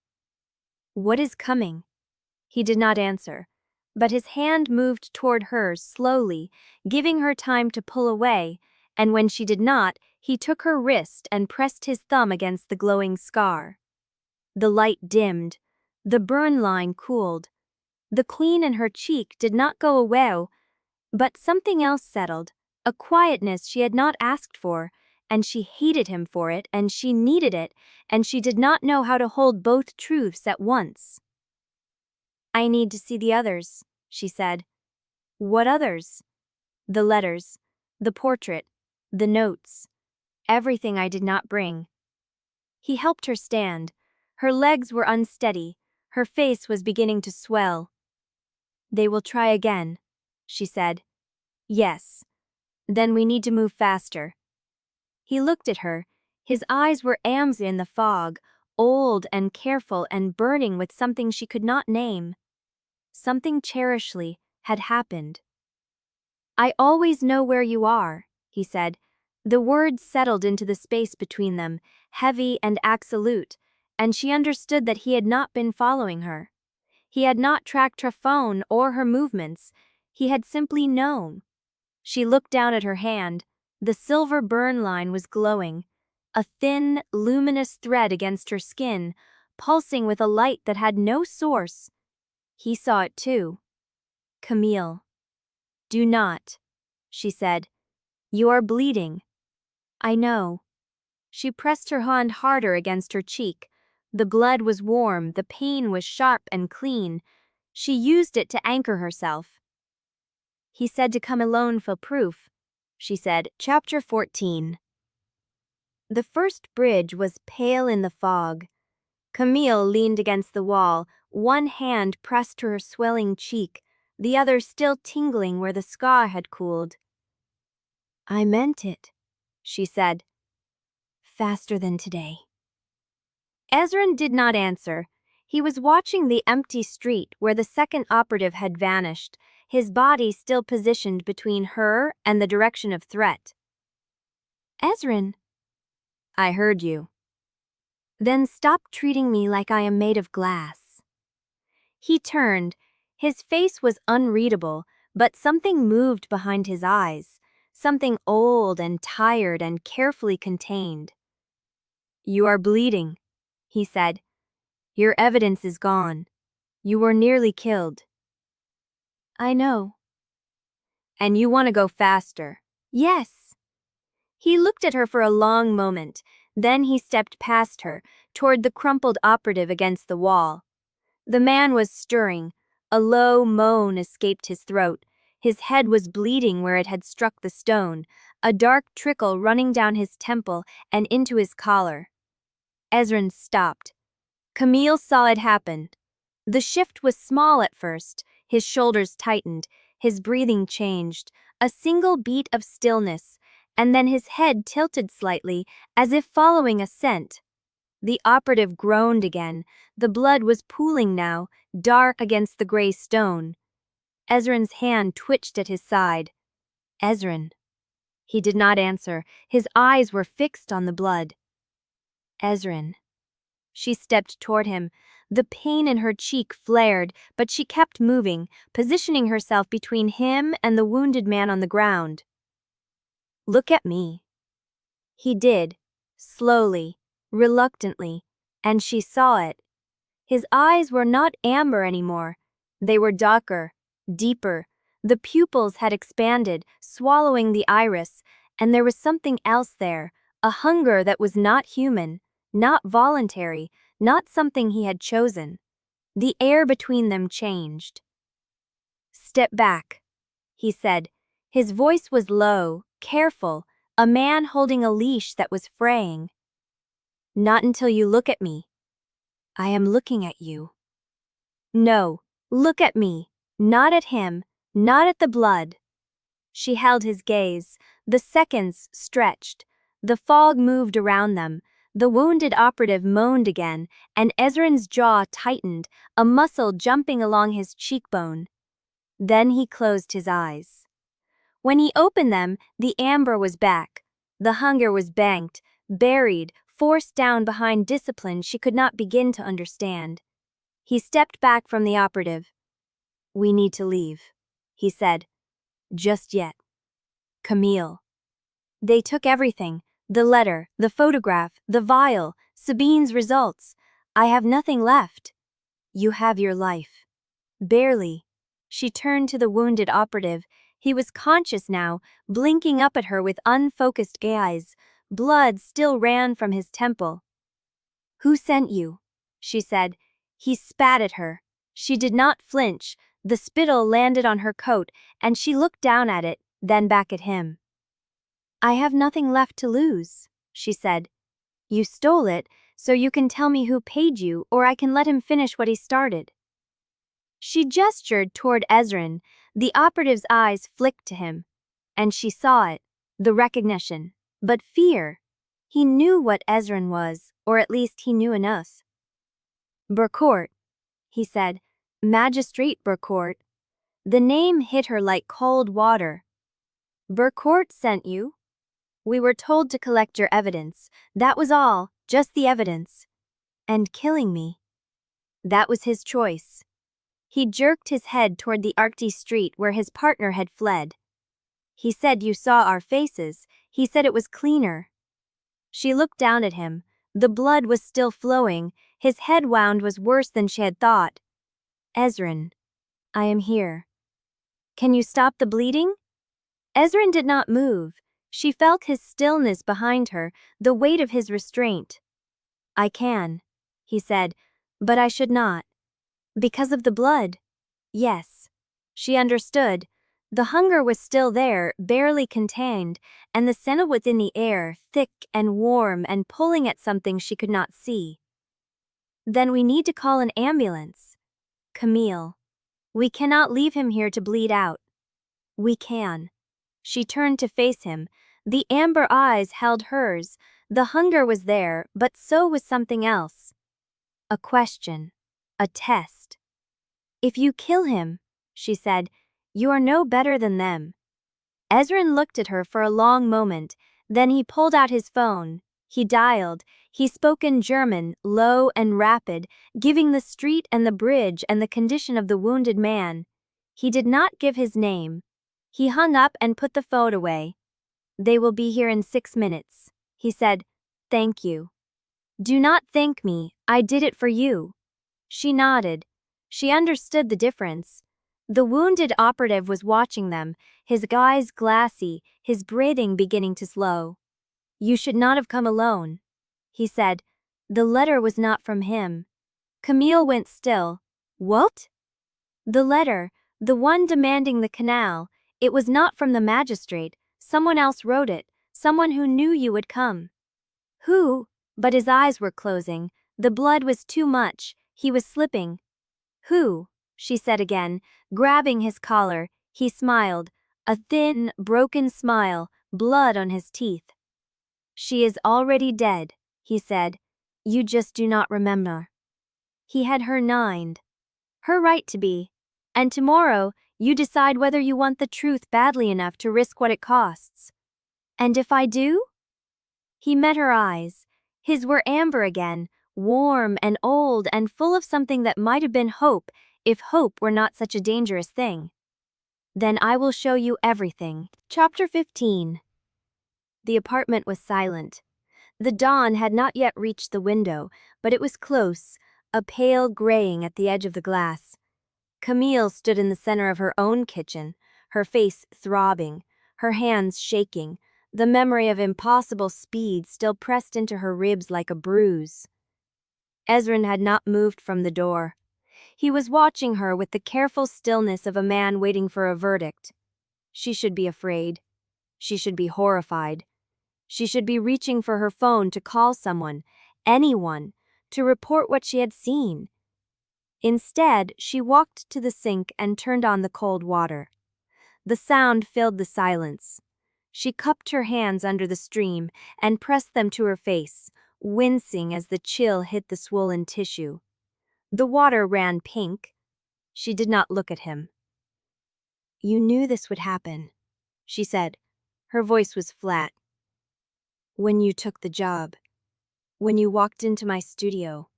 Speaker 1: "What is coming?" He did not answer, but his hand moved toward hers slowly, giving her time to pull away, and when she did not, he took her wrist and pressed his thumb against the glowing scar. The light dimmed. The burn line cooled. The queen in her cheek did not go away, but something else settled, a quietness she had not asked for, and she hated him for it, and she needed it, and she did not know how to hold both truths at once. "I need to see the others," she said. "What others?" "The letters, the portrait, the notes, everything I did not bring." He helped her stand. Her legs were unsteady. Her face was beginning to swell. They will try again, she said. Yes. Then we need to move faster. He looked at her. His eyes were Am's in the fog, old and careful and burning with something she could not name. Something cherishly had happened. I always know where you are, he said. The words settled into the space between them, heavy and absolute, and she understood that he had not been following her. He had not tracked her phone or her movements. He had simply known. She looked down at her hand. The silver burn line was glowing, a thin, luminous thread against her skin, pulsing with a light that had no source. He saw it too. Camille. Do not, she said. You are bleeding. I know. She pressed her hand harder against her cheek. The blood was warm, the pain was sharp and clean. She used it to anchor herself. He said to come alone for proof, she said. Chapter 14. The first bridge was pale in the fog. Camille leaned against the wall, one hand pressed to her swelling cheek, the other still tingling where the scar had cooled. I meant it, she said. Faster than today. Ezren did not answer. He was watching the empty street where the second operative had vanished, his body still positioned between her and the direction of threat. Ezren. I heard you. Then stop treating me like I am made of glass. He turned. His face was unreadable, but something moved behind his eyes, something old and tired and carefully contained. You are bleeding, he said. Your evidence is gone. You were nearly killed. I know. And you want to go faster? Yes. He looked at her for a long moment, then he stepped past her, toward the crumpled operative against the wall. The man was stirring. A low moan escaped his throat. His head was bleeding where it had struck the stone, a dark trickle running down his temple and into his collar. Ezren stopped. Camille saw it happen. The shift was small at first. His shoulders tightened, his breathing changed, a single beat of stillness, and then his head tilted slightly, as if following a scent. The operative groaned again. The blood was pooling now, dark against the gray stone. Ezren's hand twitched at his side. Ezren. He did not answer. His eyes were fixed on the blood. Ezren. She stepped toward him. The pain in her cheek flared, but she kept moving, positioning herself between him and the wounded man on the ground. Look at me. He did, slowly, reluctantly, and she saw it. His eyes were not amber anymore. They were darker, deeper. The pupils had expanded, swallowing the iris, and there was something else there, a hunger that was not human, not voluntary, not something he had chosen. The air between them changed. Step back, he said. His voice was low, careful, a man holding a leash that was fraying. Not until you look at me. I am looking at you. No, look at me, not at him, not at the blood. She held his gaze. The seconds stretched. The fog moved around them. The wounded operative moaned again, and Ezren's jaw tightened, a muscle jumping along his cheekbone. Then he closed his eyes. When he opened them, the amber was back. The hunger was banked, buried, forced down behind discipline she could not begin to understand. He stepped back from the operative. We need to leave, he said. Just yet. Camille. They took everything. The letter, the photograph, the vial, Sabine's results. I have nothing left. You have your life. Barely. She turned to the wounded operative. He was conscious now, blinking up at her with unfocused gaze. Blood still ran from his temple. Who sent you? She said. He spat at her. She did not flinch. The spittle landed on her coat, and she looked down at it, then back at him. I have nothing left to lose, she said. You stole it, so you can tell me who paid you, or I can let him finish what he started. She gestured toward Ezren. The operative's eyes flicked to him. And she saw it, the recognition. But fear. He knew what Ezren was, or at least he knew enough. Bracourt, he said. Magistrate Bracourt. The name hit her like cold water. Bracourt sent you? We were told to collect your evidence. That was all, just the evidence. And killing me. That was his choice. He jerked his head toward the Arctic street where his partner had fled. He said you saw our faces. He said it was cleaner. She looked down at him. The blood was still flowing. His head wound was worse than she had thought. Ezren, I am here. Can you stop the bleeding? Ezren did not move. She felt his stillness behind her, the weight of his restraint. I can, he said, but I should not. Because of the blood? Yes. She understood. The hunger was still there, barely contained, and the scent within the air, thick and warm and pulling at something she could not see. Then we need to call an ambulance. Camille. We cannot leave him here to bleed out. We can. She turned to face him. The amber eyes held hers. The hunger was there, but so was something else. A question. A test. If you kill him, she said, you are no better than them. Ezren looked at her for a long moment, then he pulled out his phone. He dialed. He spoke in German, low and rapid, giving the street and the bridge and the condition of the wounded man. He did not give his name. He hung up and put the phone away. They will be here in 6 minutes, he said. Thank you. Do not thank me, I did it for you. She nodded. She understood the difference. The wounded operative was watching them, his eyes glassy, his breathing beginning to slow. You should not have come alone, he said. The letter was not from him. Camille went still. What? The letter, the one demanding the canal, it was not from the magistrate. Someone else wrote it, someone who knew you would come. Who? But his eyes were closing. The blood was too much. He was slipping. Who? She said again, grabbing his collar. He smiled, a thin, broken smile, blood on his teeth. She is already dead, he said. You just do not remember. He had her nined. Her right to be. And tomorrow, you decide whether you want the truth badly enough to risk what it costs. And if I do? He met her eyes. His were amber again, warm and old and full of something that might have been hope, if hope were not such a dangerous thing. Then I will show you everything. Chapter 15. The apartment was silent. The dawn had not yet reached the window, but it was close, a pale graying at the edge of the glass. Camille stood in the center of her own kitchen, her face throbbing, her hands shaking, the memory of impossible speed still pressed into her ribs like a bruise. Ezren had not moved from the door. He was watching her with the careful stillness of a man waiting for a verdict. She should be afraid. She should be horrified. She should be reaching for her phone to call someone, anyone, to report what she had seen. Instead, she walked to the sink and turned on the cold water. The sound filled the silence. She cupped her hands under the stream and pressed them to her face, wincing as the chill hit the swollen tissue. The water ran pink. She did not look at him. You knew this would happen, she said. Her voice was flat. When you took the job, when you walked into my studio,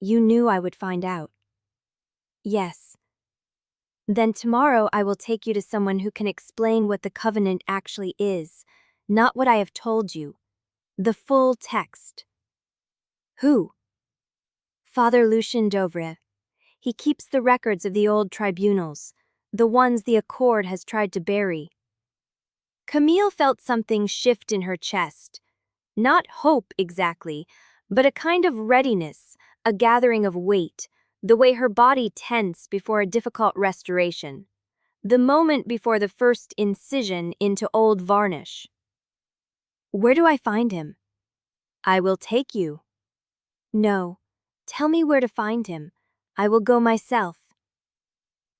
Speaker 1: you knew I would find out. Yes. Then tomorrow I will take you to someone who can explain what the covenant actually is, not what I have told you. The full text. Who? Father Lucien Dovre. He keeps the records of the old tribunals, the ones the Accord has tried to bury. Camille felt something shift in her chest. Not hope exactly, but a kind of readiness, a gathering of weight, the way her body tensed before a difficult restoration. The moment before the first incision into old Varnish. Where do I find him? I will take you. No. Tell me where to find him. I will go myself.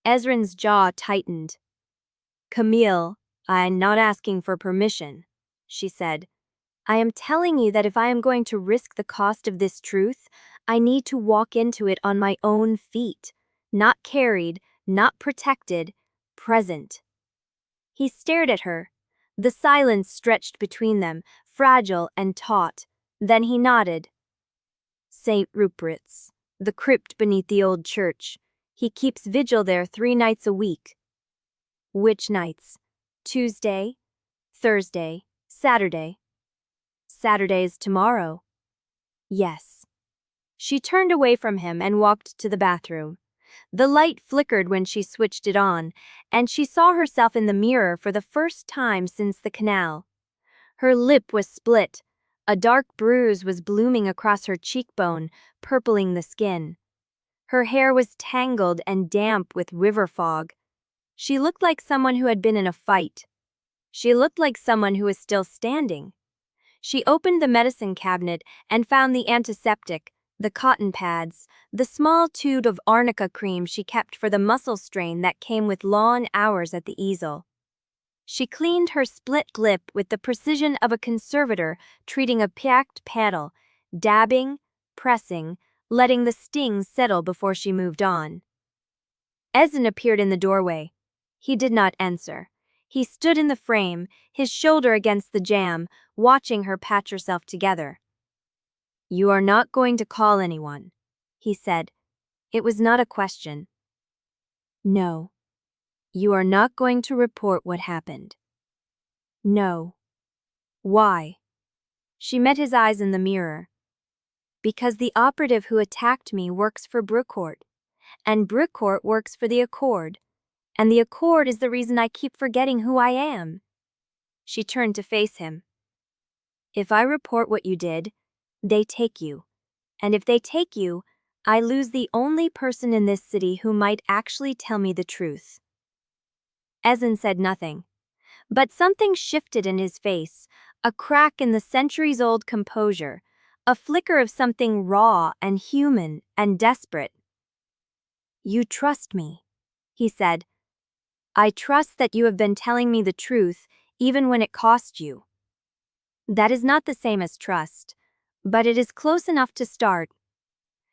Speaker 1: Ezren's jaw tightened. "Camille, I'm not asking for permission," she said. "I am telling you that if I am going to risk the cost of this truth, I need to walk into it on my own feet. Not carried, not protected, present." He stared at her. The silence stretched between them, fragile and taut. Then he nodded. "St. Rupert's, the crypt beneath the old church. He keeps vigil there 3 nights a week." "Which nights? Tuesday, Thursday, Saturday?" "Saturday's tomorrow." "Yes." She turned away from him and walked to the bathroom. The light flickered when she switched it on, and she saw herself in the mirror for the first time since the canal. Her lip was split. A dark bruise was blooming across her cheekbone, purpling the skin. Her hair was tangled and damp with river fog. She looked like someone who had been in a fight. She looked like someone who was still standing. She opened the medicine cabinet and found the antiseptic, the cotton pads, the small tube of arnica cream she kept for the muscle strain that came with long hours at the easel. She cleaned her split lip with the precision of a conservator treating a packed panel, dabbing, pressing, letting the sting settle before she moved on. Ezren appeared in the doorway. He did not answer. He stood in the frame, his shoulder against the jamb, watching her patch herself together. "You are not going to call anyone," he said. It was not a question. "No." "You are not going to report what happened." "No." "Why?" She met his eyes in the mirror. "Because the operative who attacked me works for Bracourt, and Bracourt works for the Accord, and the Accord is the reason I keep forgetting who I am." She turned to face him. "If I report what you did, they take you. And if they take you, I lose the only person in this city who might actually tell me the truth." Ezren said nothing. But something shifted in his face, a crack in the centuries-old composure, a flicker of something raw and human and desperate. "You trust me," he said. "I trust that you have been telling me the truth, even when it cost you." "That is not the same as trust, but it is close enough to start."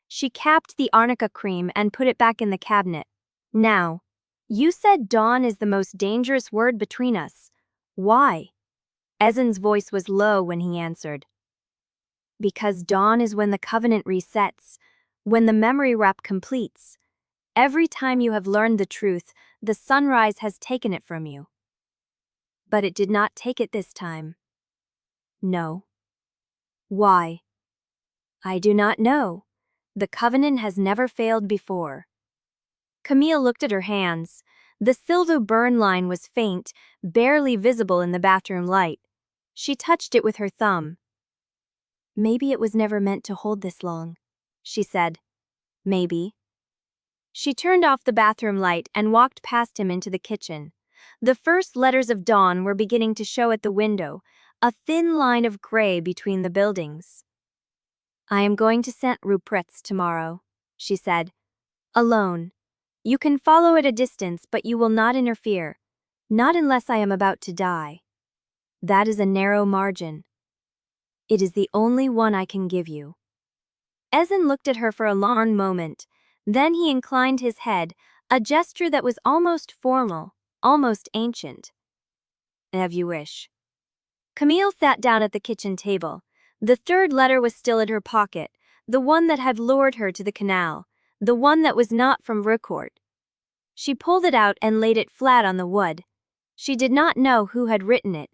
Speaker 1: She capped the arnica cream and put it back in the cabinet. "Now, you said dawn is the most dangerous word between us. Why?" Ezren's voice was low when he answered. "Because dawn is when the covenant resets, when the memory wrap completes. Every time you have learned the truth, the sunrise has taken it from you." "But it did not take it this time." "No." "Why?" "I do not know. The covenant has never failed before." Camille looked at her hands. The silver burn line was faint, barely visible in the bathroom light. She touched it with her thumb. "Maybe it was never meant to hold this long," she said. "Maybe." She turned off the bathroom light and walked past him into the kitchen. The first letters of dawn were beginning to show at the window, a thin line of gray between the buildings. "I am going to St. Rupert's tomorrow," she said. "Alone. You can follow at a distance, but you will not interfere. Not unless I am about to die. That is a narrow margin. It is the only one I can give you." Ezren looked at her for a long moment. Then he inclined his head, a gesture that was almost formal, almost ancient. "Have you wish." Camille sat down at the kitchen table. The third letter was still in her pocket, the one that had lured her to the canal, the one that was not from Bracourt. She pulled it out and laid it flat on the wood. She did not know who had written it.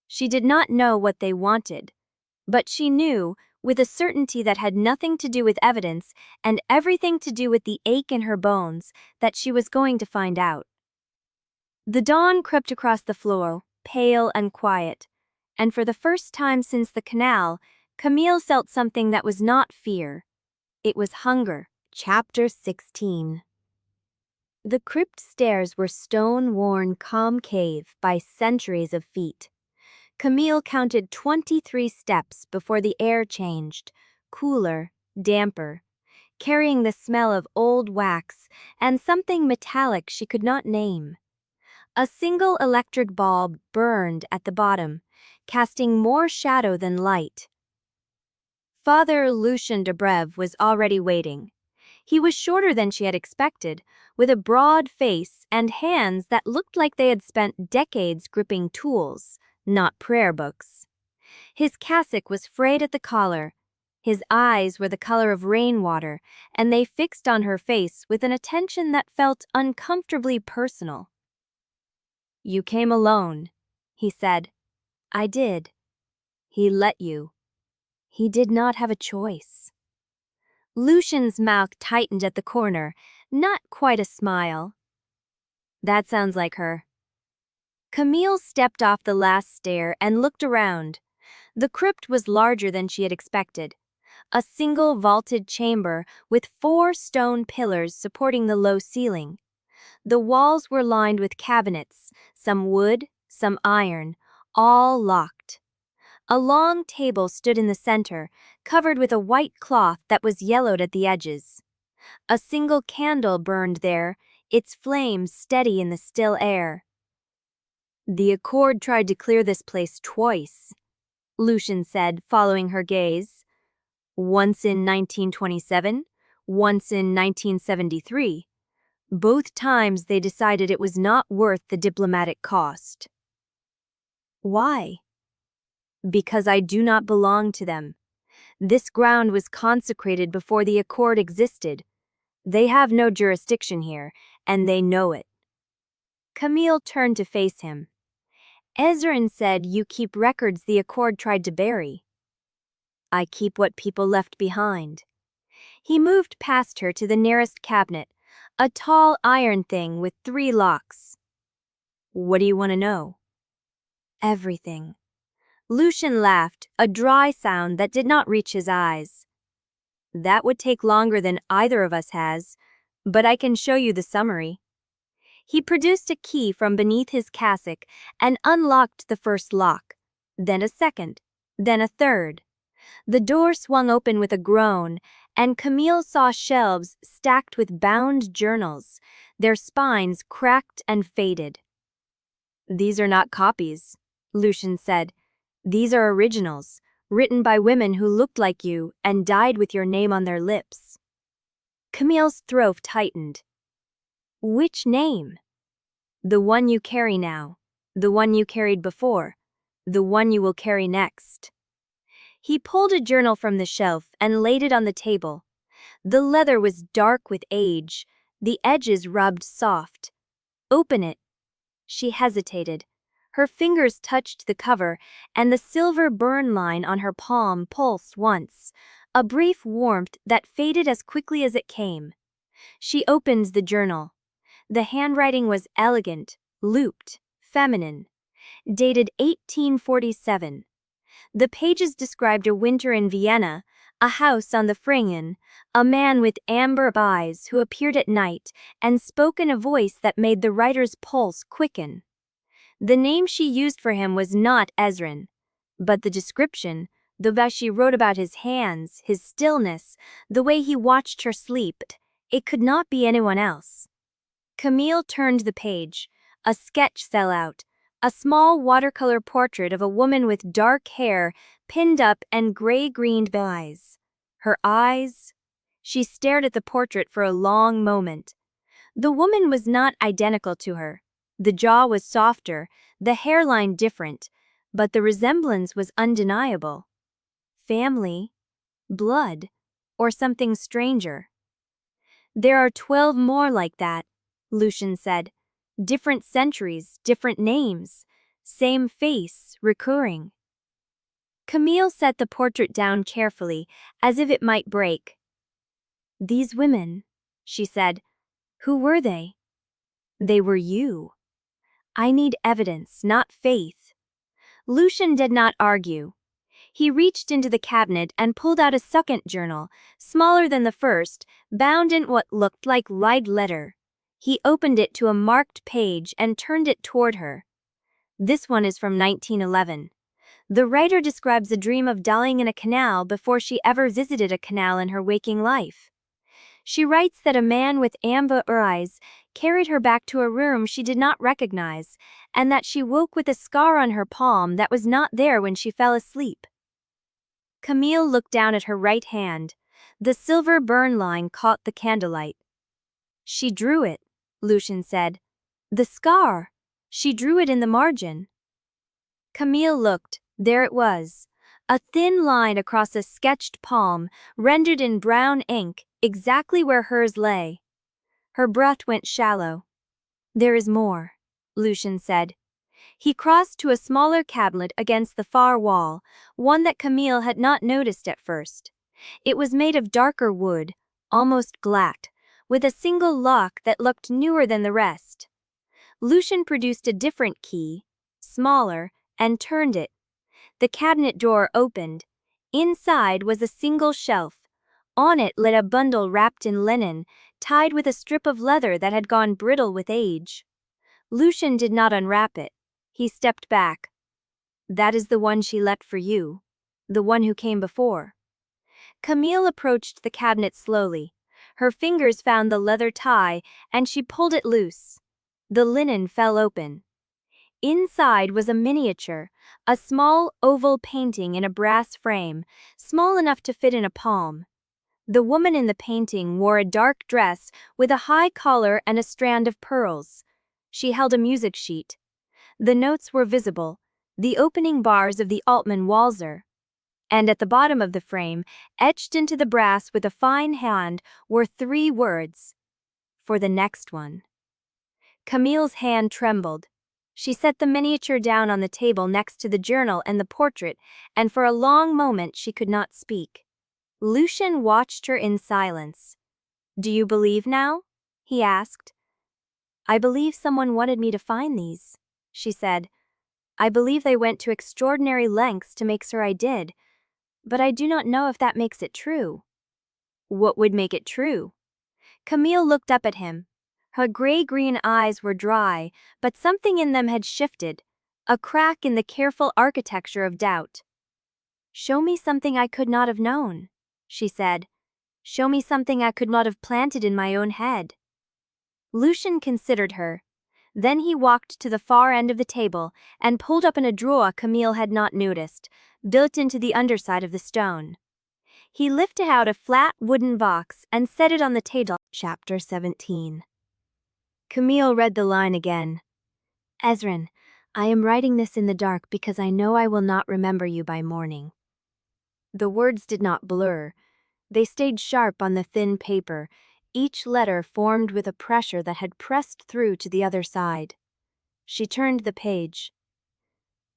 Speaker 1: She did not know what they wanted. But she knew, with a certainty that had nothing to do with evidence and everything to do with the ache in her bones, that she was going to find out. The dawn crept across the floor, pale and quiet, and for the first time since the canal, Camille felt something that was not fear. It was hunger. Chapter 16. The crypt stairs were stone-worn concave by centuries of feet. Camille counted 23 steps before the air changed, cooler, damper. carrying the smell of old wax and something metallic she could not name. A single electric bulb burned at the bottom, casting more shadow than light. Father Lucien de Breve was already waiting. He was shorter than she had expected, with a broad face and hands that looked like they had spent decades gripping tools, not prayer books. His cassock was frayed at the collar. His eyes were the color of rainwater, and they fixed on her face with an attention that felt uncomfortably personal. "You came alone," he said. "I did." "He let you." "He did not have a choice." Lucien's mouth tightened at the corner, not quite a smile. "That sounds like her." Camille stepped off the last stair and looked around. The crypt was larger than she had expected. A single vaulted chamber with 4 stone pillars supporting the low ceiling. The walls were lined with cabinets, some wood, some iron, all locked. A long table stood in the center, covered with a white cloth that was yellowed at the edges. A single candle burned there, its flame steady in the still air. "The Accord tried to clear this place twice," Lucien said, following her gaze. "Once in 1927, once in 1973. Both times they decided it was not worth the diplomatic cost." "Why?" "Because I do not belong to them. This ground was consecrated before the Accord existed. They have no jurisdiction here, and they know it." Camille turned to face him. "Ezren said you keep records the Accord tried to bury." "I keep what people left behind." He moved past her to the nearest cabinet, a tall iron thing with 3 locks. "What do you want to know?" "Everything." Lucien laughed, a dry sound that did not reach his eyes. "That would take longer than either of us has, but I can show you the summary." He produced a key from beneath his cassock and unlocked the first lock, then a second, then a third. The door swung open with a groan, and Camille saw shelves stacked with bound journals, their spines cracked and faded. "These are not copies," Lucien said. "These are originals, written by women who looked like you and died with your name on their lips." Camille's throat tightened. "Which name?" "The one you carry now, the one you carried before, the one you will carry next." He pulled a journal from the shelf and laid it on the table. The leather was dark with age, the edges rubbed soft. "Open it." She hesitated. Her fingers touched the cover, and the silver burn line on her palm pulsed once, a brief warmth that faded as quickly as it came. She opened the journal. The handwriting was elegant, looped, feminine. Dated 1847. The pages described a winter in Vienna, a house on the Fringen, a man with amber eyes who appeared at night and spoke in a voice that made the writer's pulse quicken. The name she used for him was not Ezren, but the description, the way she wrote about his hands, his stillness, the way he watched her sleep, it could not be anyone else. Camille turned the page. A sketch fell out. A small watercolor portrait of a woman with dark hair pinned up and gray-greened eyes. Her eyes? She stared at the portrait for a long moment. The woman was not identical to her. The jaw was softer, the hairline different, but the resemblance was undeniable. Family? Blood? Or something stranger? "There are 12 more like that," Lucien said. "Different centuries, different names, same face, recurring." Camille set the portrait down carefully, as if it might break. "These women," she said, "who were they?" "They were you." "I need evidence, not faith." Lucien did not argue. He reached into the cabinet and pulled out a second journal, smaller than the first, bound in what looked like light letter. He opened it to a marked page and turned it toward her. "This one is from 1911. The writer describes a dream of dying in a canal before she ever visited a canal in her waking life. She writes that a man with amber eyes carried her back to a room she did not recognize, and that she woke with a scar on her palm that was not there when she fell asleep. Camille looked down at her right hand. The silver burn line caught the candlelight. She drew it, Lucien said. The scar. She drew it in the margin. Camille looked. There it was. A thin line across a sketched palm, rendered in brown ink, exactly where hers lay. Her breath went shallow. There is more, Lucien said. He crossed to a smaller cabinet against the far wall, one that Camille had not noticed at first. It was made of darker wood, almost glass, with a single lock that looked newer than the rest. Lucien produced a different key, smaller, and turned it. The cabinet door opened. Inside was a single shelf. On it lay a bundle wrapped in linen, tied with a strip of leather that had gone brittle with age. Lucien did not unwrap it. He stepped back. That is the one she left for you. The one who came before. Camille approached the cabinet slowly. Her fingers found the leather tie, and she pulled it loose. The linen fell open. Inside was a miniature, a small oval painting in a brass frame, small enough to fit in a palm. The woman in the painting wore a dark dress with a high collar and a strand of pearls. She held a music sheet. The notes were visible, the opening bars of the Altman waltzer. And at the bottom of the frame, etched into the brass with a fine hand, were 3 words. For the next one. Camille's hand trembled. She set the miniature down on the table next to the journal and the portrait, and for a long moment she could not speak. Lucien watched her in silence. Do you believe now? He asked. I believe someone wanted me to find these, she said. I believe they went to extraordinary lengths to make sure I did, but I do not know if that makes it true. What would make it true? Camille looked up at him. Her gray-green eyes were dry, but something in them had shifted, a crack in the careful architecture of doubt. Show me something I could not have known, she said. Show me something I could not have planted in my own head. Lucien considered her. Then he walked to the far end of the table and pulled open a drawer Camille had not noticed, built into the underside of the stone. He lifted out a flat wooden box and set it on the table. Chapter 17. Camille read the line again. Ezren, I am writing this in the dark because I know I will not remember you by morning. The words did not blur. They stayed sharp on the thin paper, each letter formed with a pressure that had pressed through to the other side. She turned the page.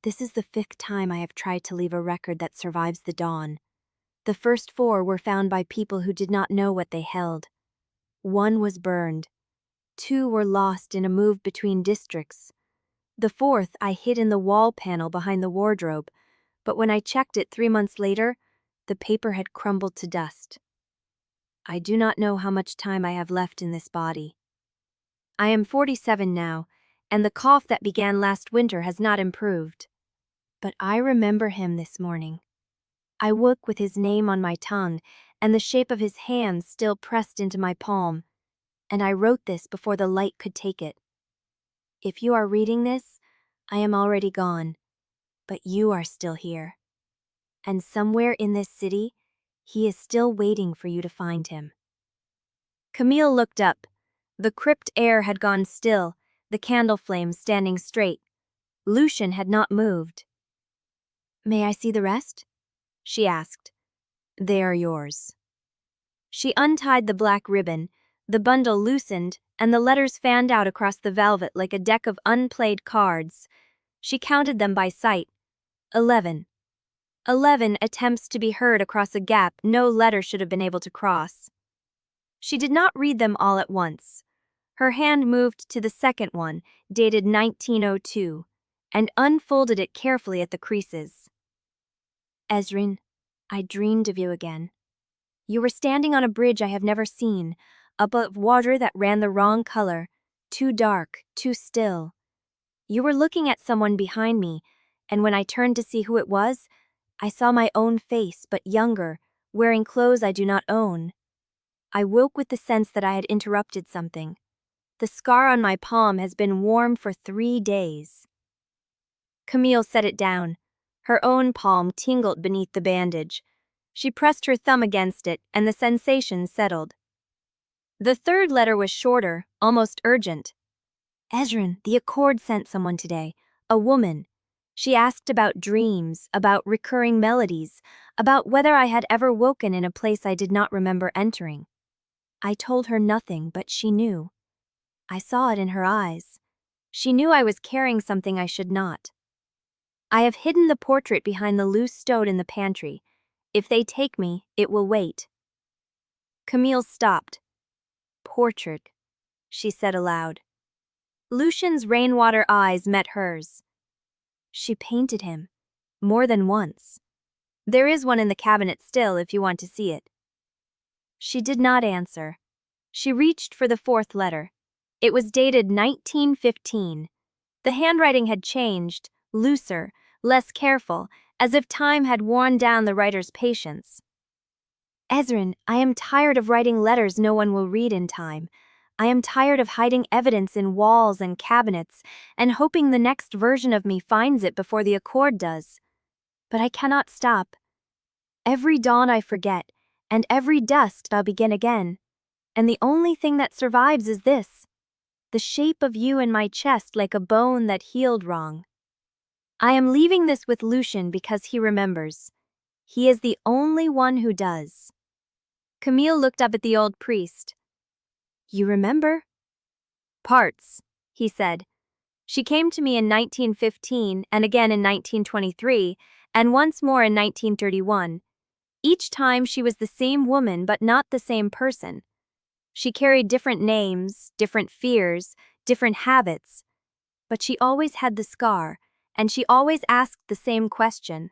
Speaker 1: This is the 5th time I have tried to leave a record that survives the dawn. The first 4 were found by people who did not know what they held. 1 was burned. 2 were lost in a move between districts. The 4th I hid in the wall panel behind the wardrobe, but when I checked it 3 months later, the paper had crumbled to dust. I do not know how much time I have left in this body. I am 47 now, and the cough that began last winter has not improved. But I remember him this morning. I woke with his name on my tongue and the shape of his hands still pressed into my palm, and I wrote this before the light could take it. If you are reading this, I am already gone, but you are still here. And somewhere in this city, he is still waiting for you to find him. Camille looked up. The crypt air had gone still, the candle flames standing straight. Lucien had not moved. May I see the rest? She asked. They are yours. She untied the black ribbon, the bundle loosened, and the letters fanned out across the velvet like a deck of unplayed cards. She counted them by sight. 11. 11 attempts to be heard across a gap no letter should have been able to cross. She did not read them all at once. Her hand moved to the second one, dated 1902, and unfolded it carefully at the creases. Ezren, I dreamed of you again. You were standing on a bridge I have never seen, above water that ran the wrong color, too dark, too still. You were looking at someone behind me, and when I turned to see who it was, I saw my own face, but younger, wearing clothes I do not own. I woke with the sense that I had interrupted something. The scar on my palm has been warm for 3 days. Camille set it down. Her own palm tingled beneath the bandage. She pressed her thumb against it, and the sensation settled. The third letter was shorter, almost urgent. Ezren, the Accord sent someone today, a woman. She asked about dreams, about recurring melodies, about whether I had ever woken in a place I did not remember entering. I told her nothing, but she knew. I saw it in her eyes. She knew I was carrying something I should not. I have hidden the portrait behind the loose stone in the pantry. If they take me, it will wait. Camille stopped. Portrait, she said aloud. Lucian's rainwater eyes met hers. She painted him, more than once. There is one in the cabinet still if you want to see it. She did not answer. She reached for the fourth letter. It was dated 1915. The handwriting had changed, looser, less careful, as if time had worn down the writer's patience. Ezren, I am tired of writing letters no one will read in time. I am tired of hiding evidence in walls and cabinets and hoping the next version of me finds it before the Accord does. But I cannot stop. Every dawn I forget, and every dusk I'll begin again. And the only thing that survives is this. The shape of you in my chest like a bone that healed wrong. I am leaving this with Lucian because he remembers. He is the only one who does. Camille looked up at the old priest. You remember? Parts, he said. She came to me in 1915 and again in 1923 and once more in 1931. Each time she was the same woman but not the same person. She carried different names, different fears, different habits. But she always had the scar, and she always asked the same question.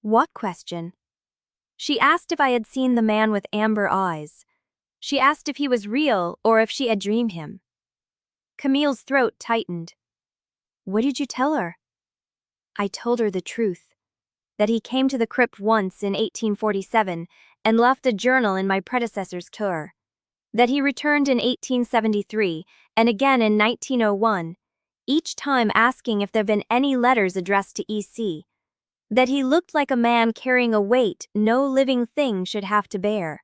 Speaker 1: What question? She asked if I had seen the man with amber eyes. She asked if he was real or if she had dreamed him. Camille's throat tightened. What did you tell her? I told her the truth. That he came to the crypt once in 1847 and left a journal in my predecessor's tour. That he returned in 1873 and again in 1901, each time asking if there had been any letters addressed to EC. That he looked like a man carrying a weight no living thing should have to bear.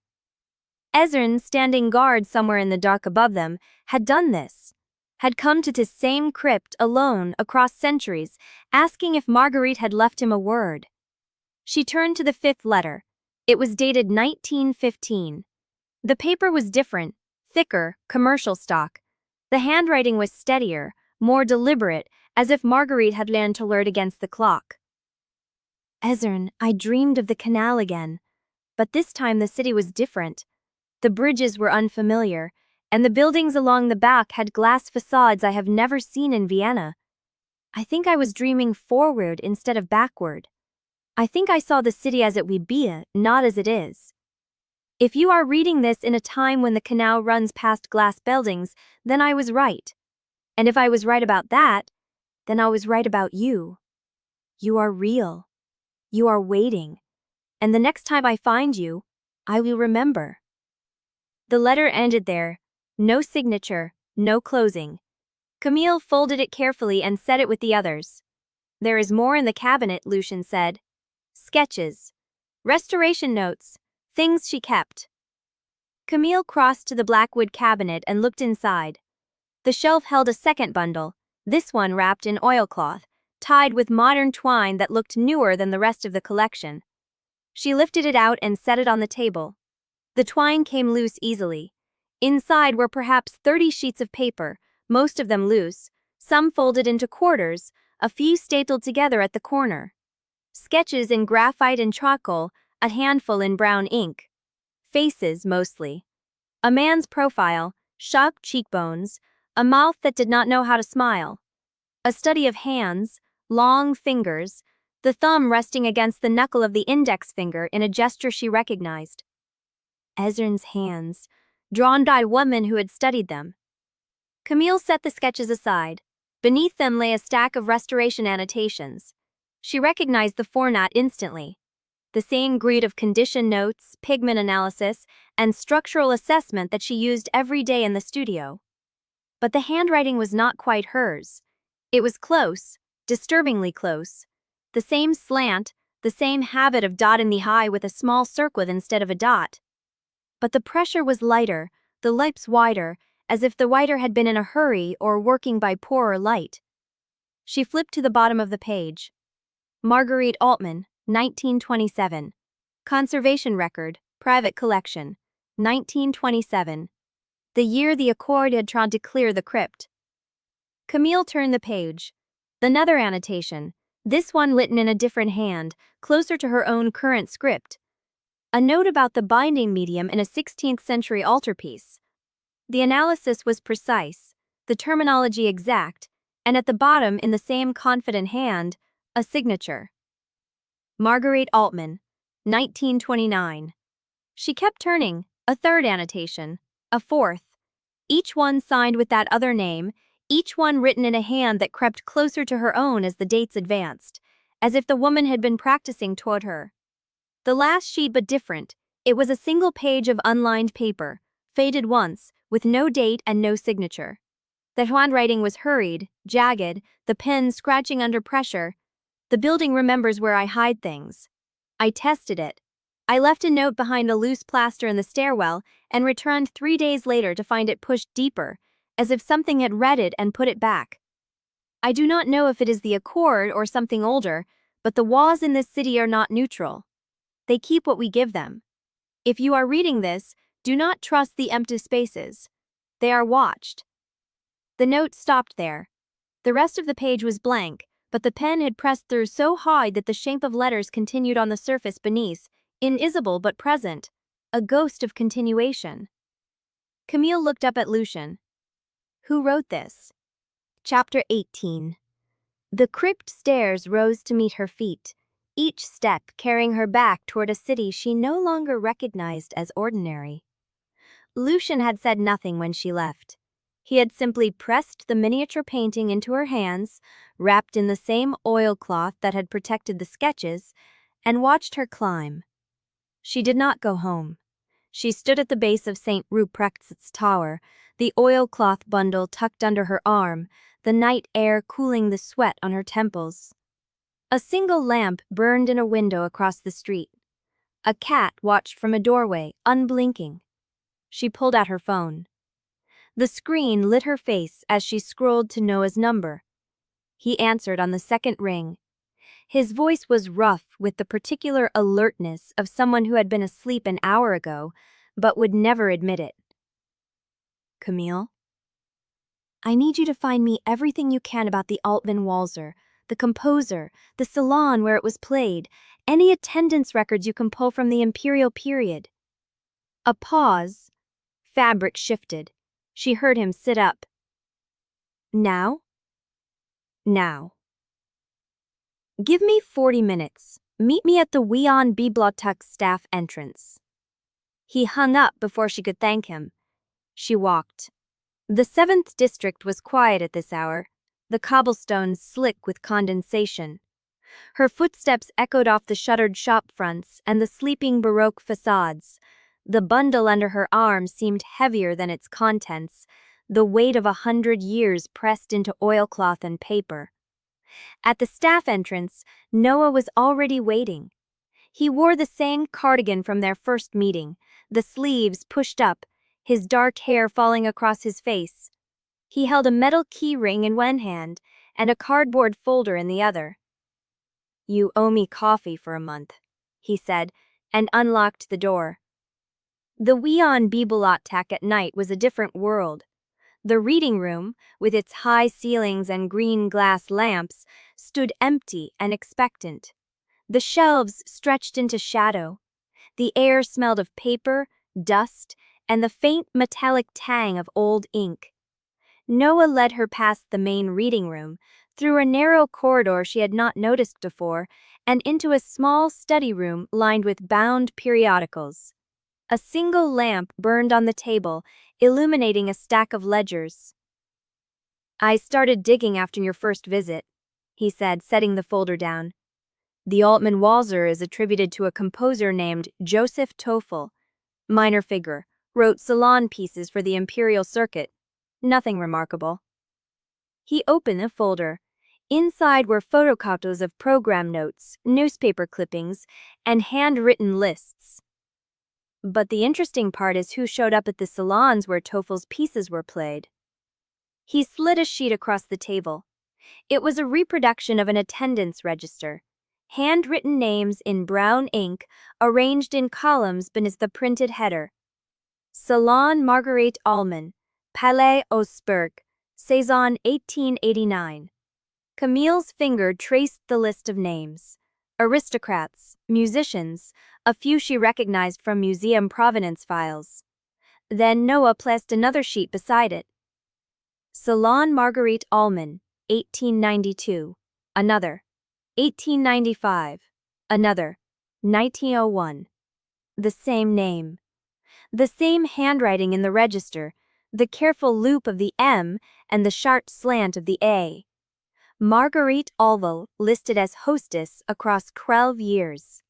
Speaker 1: Ezren, standing guard somewhere in the dark above them, had done this. Had come to this same crypt alone across centuries, asking if Marguerite had left him a word. She turned to the fifth letter. It was dated 1915. The paper was different, thicker, commercial stock. The handwriting was steadier, more deliberate, as if Marguerite had learned to alert against the clock. Ezren, I dreamed of the canal again. But this time the city was different. The bridges were unfamiliar, and the buildings along the back had glass facades I have never seen in Vienna. I think I was dreaming forward instead of backward. I think I saw the city as it would be, not as it is. If you are reading this in a time when the canal runs past glass buildings, then I was right. And if I was right about that, then I was right about you. You are real. You are waiting. And the next time I find you, I will remember. The letter ended there. No signature, no closing. Camille folded it carefully and set it with the others. There is more in the cabinet, Lucian said. Sketches. Restoration notes. Things she kept. Camille crossed to the blackwood cabinet and looked inside. The shelf held a second bundle, this one wrapped in oilcloth, tied with modern twine that looked newer than the rest of the collection. She lifted it out and set it on the table. The twine came loose easily. Inside were perhaps 30 sheets of paper, most of them loose, some folded into quarters, a few stapled together at the corner. Sketches in graphite and charcoal, a handful in brown ink. Faces, mostly. A man's profile, sharp cheekbones, a mouth that did not know how to smile. A study of hands, long fingers, the thumb resting against the knuckle of the index finger in a gesture she recognized. Ezren's hands, drawn by a woman who had studied them. Camille set the sketches aside. Beneath them lay a stack of restoration annotations. She recognized the format instantly. the same grid of condition notes, pigment analysis, and structural assessment that she used every day in the studio. But the handwriting was not quite hers. It was close, disturbingly close. The same slant, the same habit of dotting the I with a small circlet instead of a dot. But the pressure was lighter, the lips wider, as if the writer had been in a hurry or working by poorer light. She flipped to the bottom of the page. Marguerite Altman, 1927. Conservation record, private collection, 1927. The year the Accord had tried to clear the crypt. Camille turned the page. Another annotation, this one written in a different hand, closer to her own current script. A note about the binding medium in a 16th century altarpiece. The analysis was precise, the terminology exact, and at the bottom in the same confident hand, a signature. Marguerite Altman, 1929. She kept turning, a third annotation, a fourth. Each one signed with that other name, each one written in a hand that crept closer to her own as the dates advanced, as if the woman had been practicing toward her. The last sheet but different, it was a single page of unlined paper, faded once, with no date and no signature. The handwriting was hurried, jagged, the pen scratching under pressure. The building remembers where I hide things. I tested it. I left a note behind a loose plaster in the stairwell and returned 3 days later to find it pushed deeper, as if something had read it and put it back. I do not know if it is the Accord or something older, but the walls in this city are not neutral. They keep what we give them. If you are reading this, do not trust the empty spaces. They are watched. The note stopped there. The rest of the page was blank, but the pen had pressed through so hard that the shape of letters continued on the surface beneath, invisible but present, a ghost of continuation. Camille looked up at Lucien. Who wrote this? Chapter 18. The crypt stairs rose to meet her feet, each step carrying her back toward a city she no longer recognized as ordinary. Lucien had said nothing when she left. He had simply pressed the miniature painting into her hands, wrapped in the same oilcloth that had protected the sketches, and watched her climb. She did not go home. She stood at the base of St. Ruprecht's tower, the oilcloth bundle tucked under her arm, the night air cooling the sweat on her temples. A single lamp burned in a window across the street. A cat watched from a doorway, unblinking. She pulled out her phone. The screen lit her face as she scrolled to Noah's number. He answered on the second ring. His voice was rough with the particular alertness of someone who had been asleep an hour ago, but would never admit it. Camille? I need you to find me everything you can about the Altman Walzer, the composer, the salon where it was played, any attendance records you can pull from the imperial period. A pause. Fabric shifted. She heard him sit up. Now? Now. Give me 40 minutes. Meet me at the Whene Bibliothek staff entrance. He hung up before she could thank him. She walked. The 7th district was quiet at this hour, the cobblestones slick with condensation. Her footsteps echoed off the shuttered shop fronts and the sleeping Baroque facades. The bundle under her arm seemed heavier than its contents, the weight of 100 years pressed into oilcloth and paper. At the staff entrance, Noah was already waiting. He wore the same cardigan from their first meeting, the sleeves pushed up, his dark hair falling across his face. He held a metal key ring in one hand and a cardboard folder in the other. You owe me coffee for a month, he said, and unlocked the door. The Whene Bibliothek at night was a different world. The reading room, with its high ceilings and green glass lamps, stood empty and expectant. The shelves stretched into shadow. The air smelled of paper, dust, and the faint metallic tang of old ink. Noah led her past the main reading room, through a narrow corridor she had not noticed before, and into a small study room lined with bound periodicals. A single lamp burned on the table, illuminating a stack of ledgers. I started digging after your first visit, he said, setting the folder down. The Altman Walzer is attributed to a composer named Joseph Toffel. Minor figure, wrote salon pieces for the Imperial Circuit. Nothing remarkable. He opened the folder. Inside were photocopies of program notes, newspaper clippings, and handwritten lists. But the interesting part is who showed up at the salons where Toffel's pieces were played. He slid a sheet across the table. It was a reproduction of an attendance register. Handwritten names in brown ink, arranged in columns beneath the printed header. Salon Marguerite Allman, Palais Augsburg, Saison 1889. Camille's finger traced the list of names. Aristocrats, musicians, a few she recognized from museum provenance files. Then Noah placed another sheet beside it. Salon Marguerite Allman, 1892. Another. 1895. Another. 1901. The same name. The same handwriting in the register, the careful loop of the M and the sharp slant of the A. Marguerite Alval listed as hostess across 12 years.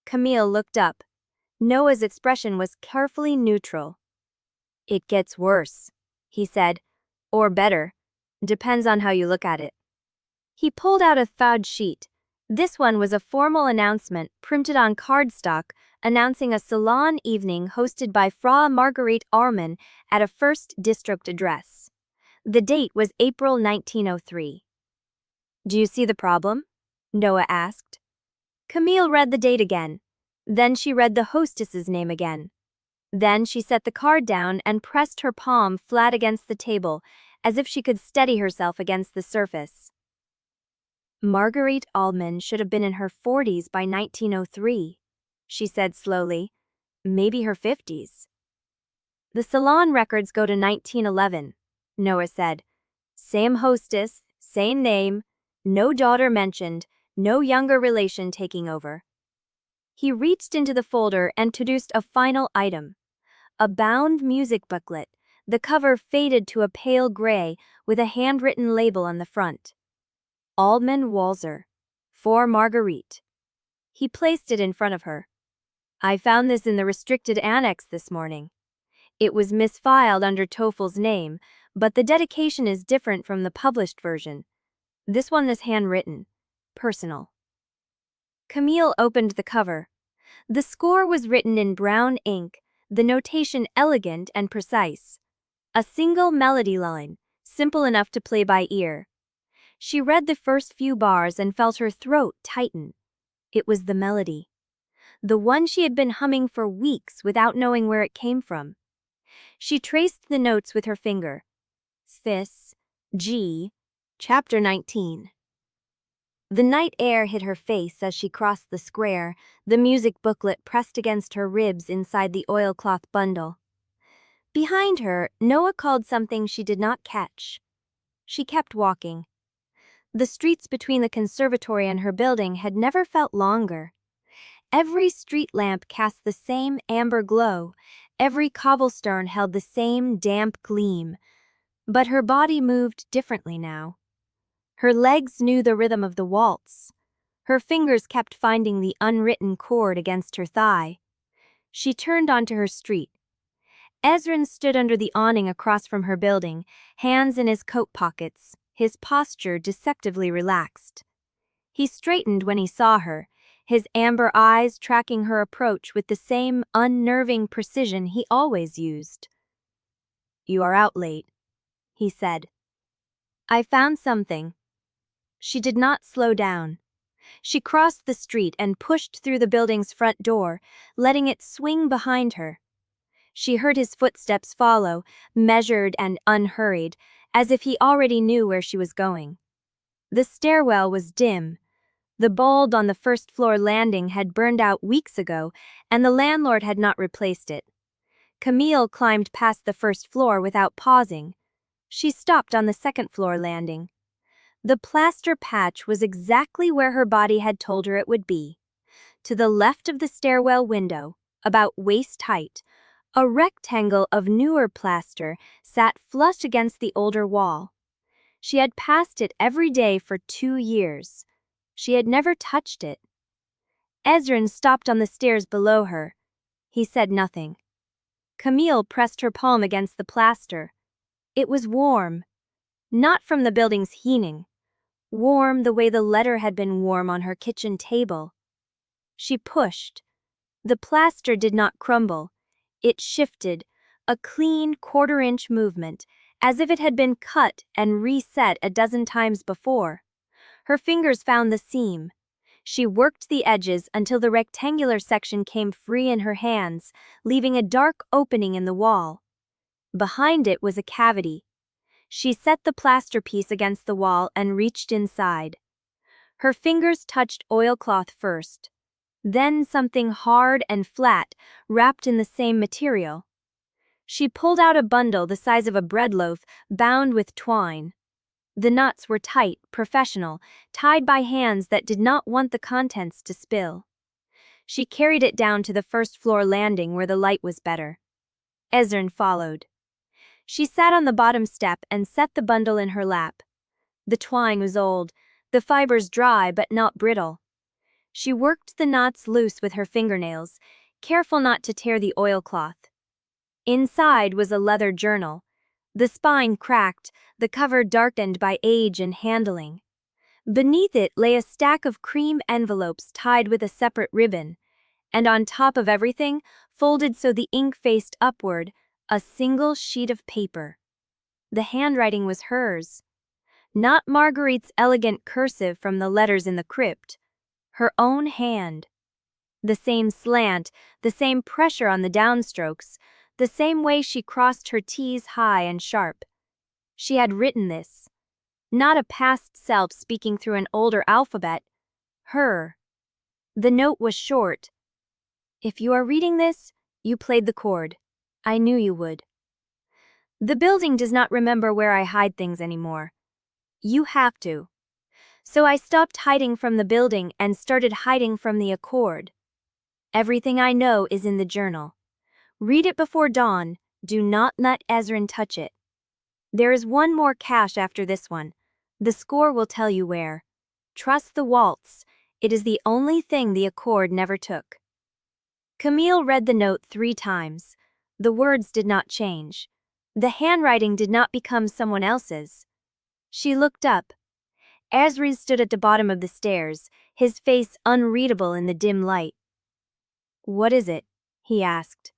Speaker 1: Camille looked up. Noah's expression was carefully neutral. "It gets worse," he said. "Or better. Depends on how you look at it." He pulled out a thawed sheet. This one was a formal announcement printed on cardstock announcing a salon evening hosted by Frau Marguerite Allman at a 1st District address. The date was April 1903. "Do you see the problem?" Noah asked. Camille read the date again. Then she read the hostess's name again. Then she set the card down and pressed her palm flat against the table, as if she could steady herself against the surface. Marguerite Allman should have been in her 40s by 1903, she said slowly. Maybe her 50s. The salon records go to 1911, Noah said. Same hostess, same name, no daughter mentioned, no younger relation taking over. He reached into the folder and produced a final item. A bound music booklet, the cover faded to a pale gray with a handwritten label on the front. Altman Walzer, for Marguerite. He placed it in front of her. "I found this in the restricted annex this morning. It was misfiled under Toffel's name, but the dedication is different from the published version. This one is handwritten, personal." Camille opened the cover. The score was written in brown ink, the notation elegant and precise. A single melody line, simple enough to play by ear. She read the first few bars and felt her throat tighten. It was the melody. The one she had been humming for weeks without knowing where it came from. She traced the notes with her finger. Fis, G, Chapter 19. The night air hit her face as she crossed the square, the music booklet pressed against her ribs inside the oilcloth bundle. Behind her, Noah called something she did not catch. She kept walking. The streets between the conservatory and her building had never felt longer. Every street lamp cast the same amber glow, every cobblestone held the same damp gleam. But her body moved differently now. Her legs knew the rhythm of the waltz. Her fingers kept finding the unwritten chord against her thigh. She turned onto her street. Ezren stood under the awning across from her building, hands in his coat pockets, his posture deceptively relaxed. He straightened when he saw her, his amber eyes tracking her approach with the same unnerving precision he always used. "You are out late," he said. "I found something." She did not slow down. She crossed the street and pushed through the building's front door, letting it swing behind her. She heard his footsteps follow, measured and unhurried, as if he already knew where she was going. The stairwell was dim. The bulb on the first-floor landing had burned out weeks ago, and the landlord had not replaced it. Camille climbed past the first floor without pausing. She stopped on the second-floor landing. The plaster patch was exactly where her body had told her it would be. To the left of the stairwell window, about waist height, a rectangle of newer plaster sat flush against the older wall. She had passed it every day for 2 years. She had never touched it. Ezren stopped on the stairs below her. He said nothing. Camille pressed her palm against the plaster. It was warm. Not from the building's heating. Warm the way the letter had been warm on her kitchen table. She pushed. The plaster did not crumble. It shifted, a clean quarter-inch movement, as if it had been cut and reset a dozen times before. Her fingers found the seam. She worked the edges until the rectangular section came free in her hands, leaving a dark opening in the wall. Behind it was a cavity. She set the plaster piece against the wall and reached inside. Her fingers touched oilcloth first, then something hard and flat, wrapped in the same material. She pulled out a bundle the size of a bread loaf, bound with twine. The knots were tight, professional, tied by hands that did not want the contents to spill. She carried it down to the first-floor landing where the light was better. Ezren followed. She sat on the bottom step and set the bundle in her lap. The twine was old, the fibers dry but not brittle. She worked the knots loose with her fingernails, careful not to tear the oilcloth. Inside was a leather journal. The spine cracked, the cover darkened by age and handling. Beneath it lay a stack of cream envelopes tied with a separate ribbon, and on top of everything, folded so the ink faced upward, a single sheet of paper. The handwriting was hers. Not Marguerite's elegant cursive from the letters in the crypt. Her own hand. The same slant, the same pressure on the downstrokes, the same way she crossed her T's high and sharp. She had written this. Not a past self speaking through an older alphabet. Her. The note was short. If you are reading this, you played the chord. I knew you would. The building does not remember where I hide things anymore. You have to. So I stopped hiding from the building and started hiding from the Accord. Everything I know is in the journal. Read it before dawn. Do not let Ezren touch it. There is one more cache after this one. The score will tell you where. Trust the Waltz. It is the only thing the Accord never took. Camille read the note 3 times. The words did not change. The handwriting did not become someone else's. She looked up. Ezren stood at the bottom of the stairs, his face unreadable in the dim light. What is it? He asked.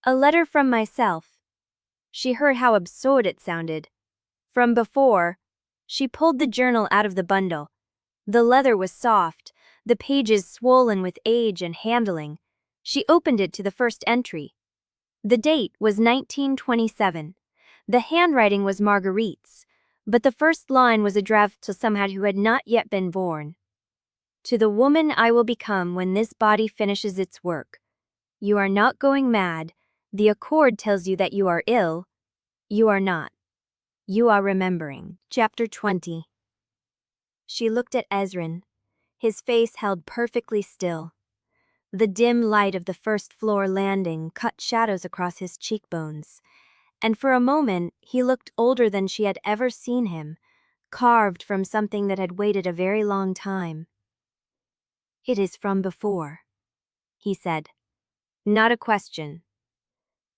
Speaker 1: A letter from myself. She heard how absurd it sounded. From before. She pulled the journal out of the bundle. The leather was soft, the pages swollen with age and handling. She opened it to the first entry. The date was 1927. The handwriting was Marguerite's, but the first line was addressed to someone who had not yet been born. To the woman I will become when this body finishes its work. You are not going mad. The Accord tells you that you are ill. You are not. You are remembering. Chapter 20. She looked at Ezren. His face held perfectly still. The dim light of the first-floor landing cut shadows across his cheekbones, and for a moment he looked older than she had ever seen him, carved from something that had waited a very long time. It is from before, he said. Not a question.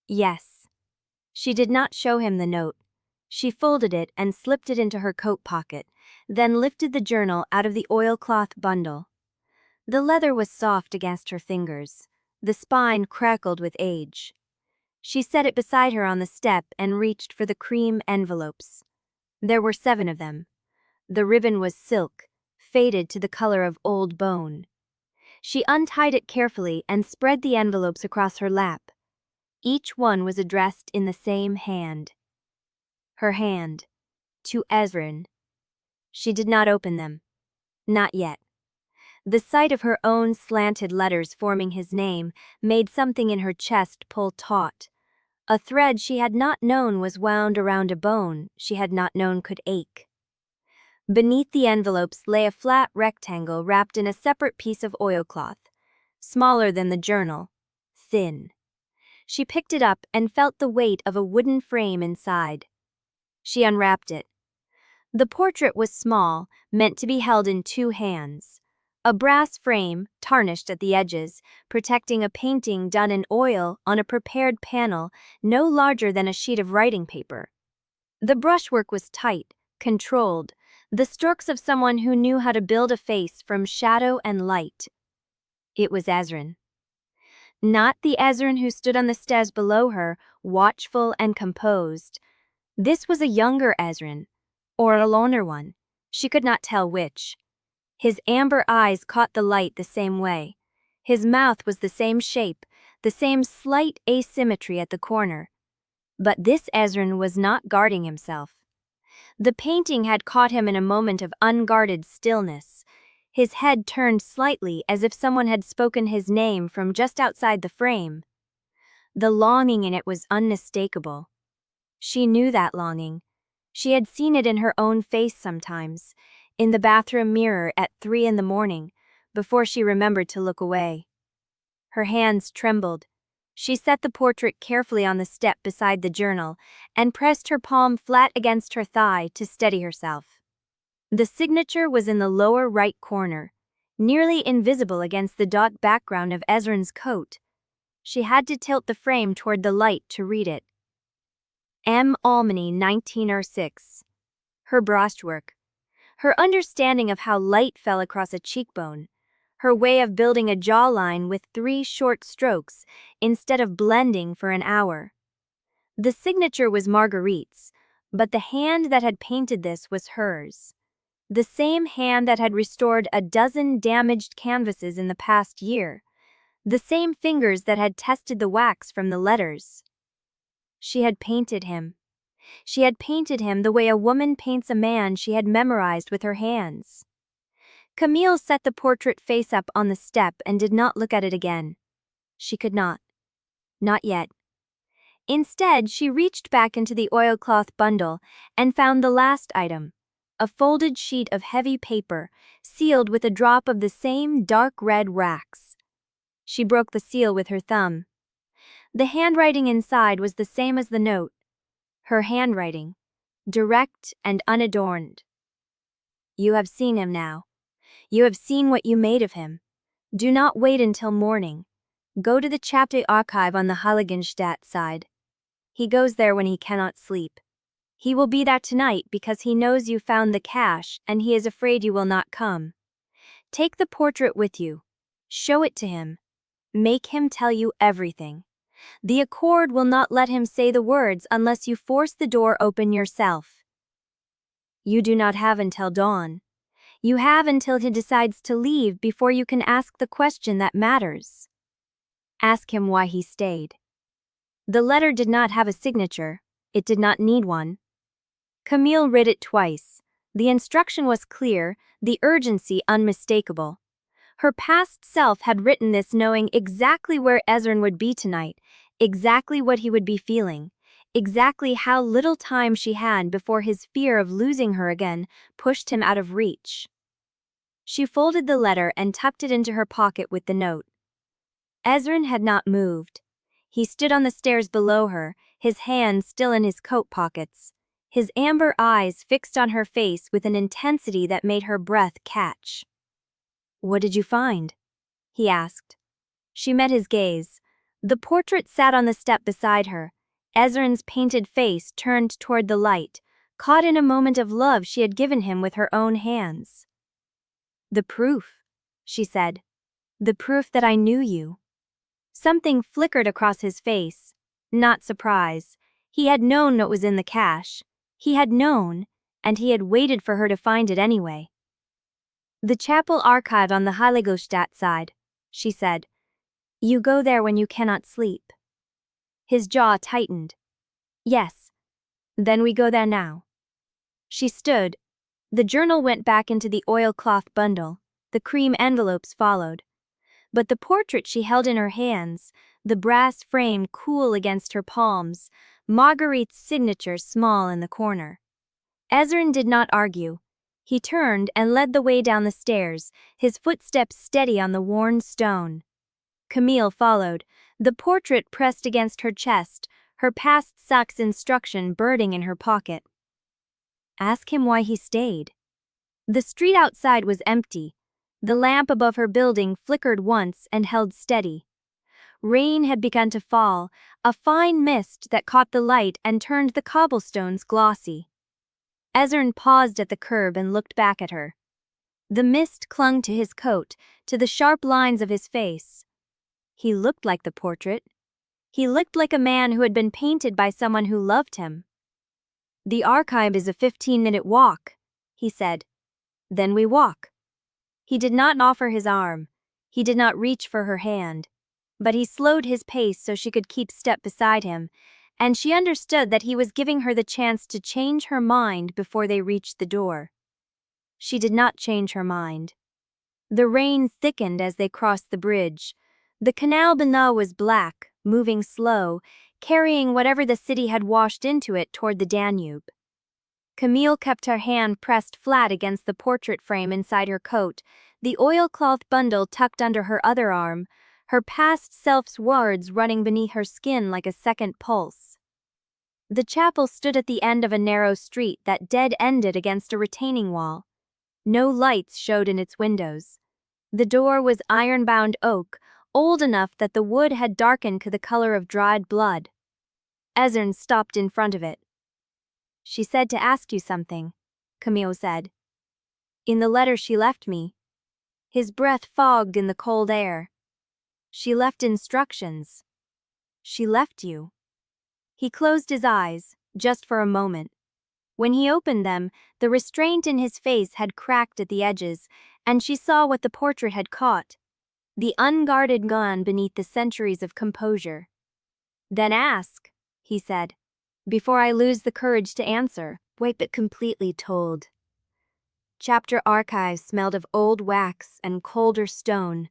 Speaker 1: Yes. She did not show him the note. She folded it and slipped it into her coat pocket, then lifted the journal out of the oilcloth bundle. The leather was soft against her fingers. The spine crackled with age. She set it beside her on the step and reached for the cream envelopes. There were 7 of them. The ribbon was silk, faded to the color of old bone. She untied it carefully and spread the envelopes across her lap. Each one was addressed in the same hand. Her hand. To Ezren. She did not open them. Not yet. The sight of her own slanted letters forming his name made something in her chest pull taut. A thread she had not known was wound around a bone she had not known could ache. Beneath the envelopes lay a flat rectangle wrapped in a separate piece of oilcloth, smaller than the journal, thin. She picked it up and felt the weight of a wooden frame inside. She unwrapped it. The portrait was small, meant to be held in two hands. A brass frame, tarnished at the edges, protecting a painting done in oil on a prepared panel no larger than a sheet of writing paper. The brushwork was tight, controlled, the strokes of someone who knew how to build a face from shadow and light. It was Ezren. Not the Ezren who stood on the stairs below her, watchful and composed. This was a younger Ezren, or a loner one. She could not tell which. His amber eyes caught the light the same way. His mouth was the same shape, the same slight asymmetry at the corner. But this Ezren was not guarding himself. The painting had caught him in a moment of unguarded stillness. His head turned slightly as if someone had spoken his name from just outside the frame. The longing in it was unmistakable. She knew that longing. She had seen it in her own face sometimes, in the bathroom mirror at 3 a.m, before she remembered to look away. Her hands trembled. She set the portrait carefully on the step beside the journal and pressed her palm flat against her thigh to steady herself. The signature was in the lower right corner, nearly invisible against the dark background of Ezren's coat. She had to tilt the frame toward the light to read it. M. Almany, 1906. Her brushwork. Her understanding of how light fell across a cheekbone. Her way of building a jawline with 3 short strokes instead of blending for an hour. The signature was Marguerite's, but the hand that had painted this was hers. The same hand that had restored a dozen damaged canvases in the past year. The same fingers that had tested the wax from the letters. She had painted him. She had painted him the way a woman paints a man she had memorized with her hands. Camille set the portrait face up on the step and did not look at it again. She could not. Not yet. Instead, she reached back into the oilcloth bundle and found the last item, a folded sheet of heavy paper, sealed with a drop of the same dark red wax. She broke the seal with her thumb. The handwriting inside was the same as the note. Her handwriting, direct and unadorned. You have seen him now. You have seen what you made of him. Do not wait until morning. Go to the chapter archive on the Heiligenstadt side. He goes there when he cannot sleep. He will be there tonight because he knows you found the cash and he is afraid you will not come. Take the portrait with you. Show it to him. Make him tell you everything. The Accord will not let him say the words unless you force the door open yourself. You do not have until dawn. You have until he decides to leave before you can ask the question that matters. Ask him why he stayed. The letter did not have a signature. It did not need one. Camille read it twice. The instruction was clear, the urgency unmistakable. Her past self had written this knowing exactly where Ezren would be tonight, exactly what he would be feeling, exactly how little time she had before his fear of losing her again pushed him out of reach. She folded the letter and tucked it into her pocket with the note. Ezren had not moved. He stood on the stairs below her, his hands still in his coat pockets, his amber eyes fixed on her face with an intensity that made her breath catch. What did you find? He asked. She met his gaze. The portrait sat on the step beside her, Ezren's painted face turned toward the light, caught in a moment of love she had given him with her own hands. The proof, she said. The proof that I knew you. Something flickered across his face. Not surprise. He had known what was in the cache. He had known, and he had waited for her to find it anyway. The chapel archive on the Heiligenstadt side, she said. You go there when you cannot sleep. His jaw tightened. Yes. Then we go there now. She stood. The journal went back into the oilcloth bundle. The cream envelopes followed. But the portrait she held in her hands, the brass frame cool against her palms, Marguerite's signature small in the corner. Ezren did not argue. He turned and led the way down the stairs, his footsteps steady on the worn stone. Camille followed, the portrait pressed against her chest, her past Sax's instruction burning in her pocket. Ask him why he stayed. The street outside was empty. The lamp above her building flickered once and held steady. Rain had begun to fall, a fine mist that caught the light and turned the cobblestones glossy. Ezren paused at the curb and looked back at her. The mist clung to his coat, to the sharp lines of his face. He looked like the portrait. He looked like a man who had been painted by someone who loved him. "The archive is a 15-minute walk," he said. "Then we walk." He did not offer his arm. He did not reach for her hand. But he slowed his pace so she could keep step beside him, and she understood that he was giving her the chance to change her mind before they reached the door. She did not change her mind. The rain thickened as they crossed the bridge. The canal below was black, moving slow, carrying whatever the city had washed into it toward the Danube. Camille kept her hand pressed flat against the portrait frame inside her coat, the oilcloth bundle tucked under her other arm, her past self's words running beneath her skin like a second pulse. The chapel stood at the end of a narrow street that dead-ended against a retaining wall. No lights showed in its windows. The door was iron-bound oak, old enough that the wood had darkened to the color of dried blood. Ezren stopped in front of it. "She said to ask you something," Camille said. "In the letter she left me." His breath fogged in the cold air. "She left instructions." "She left you." He closed his eyes, just for a moment. When he opened them, the restraint in his face had cracked at the edges, and she saw what the portrait had caught. The unguarded gun beneath the centuries of composure. "Then ask," he said, "before I lose the courage to answer." Wipe it completely told. Chapter archives smelled of old wax and colder stone.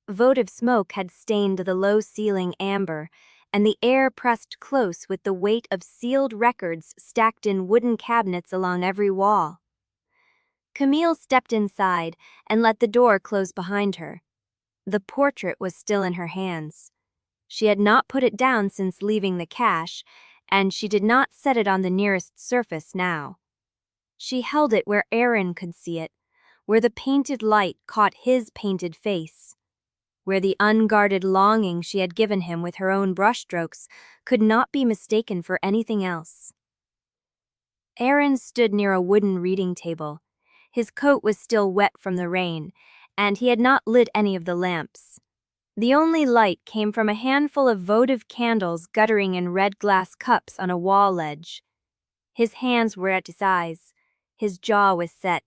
Speaker 1: Votive smoke had stained the low ceiling amber, and the air pressed close with the weight of sealed records stacked in wooden cabinets along every wall. Camille stepped inside and let the door close behind her. The portrait was still in her hands. She had not put it down since leaving the cache, and she did not set it on the nearest surface now. She held it where Aaron could see it, where the painted light caught his painted face, where the unguarded longing she had given him with her own brushstrokes could not be mistaken for anything else. Aaron stood near a wooden reading table. His coat was still wet from the rain, and he had not lit any of the lamps. The only light came from a handful of votive candles guttering in red glass cups on a wall ledge. His hands were at his eyes. His jaw was set.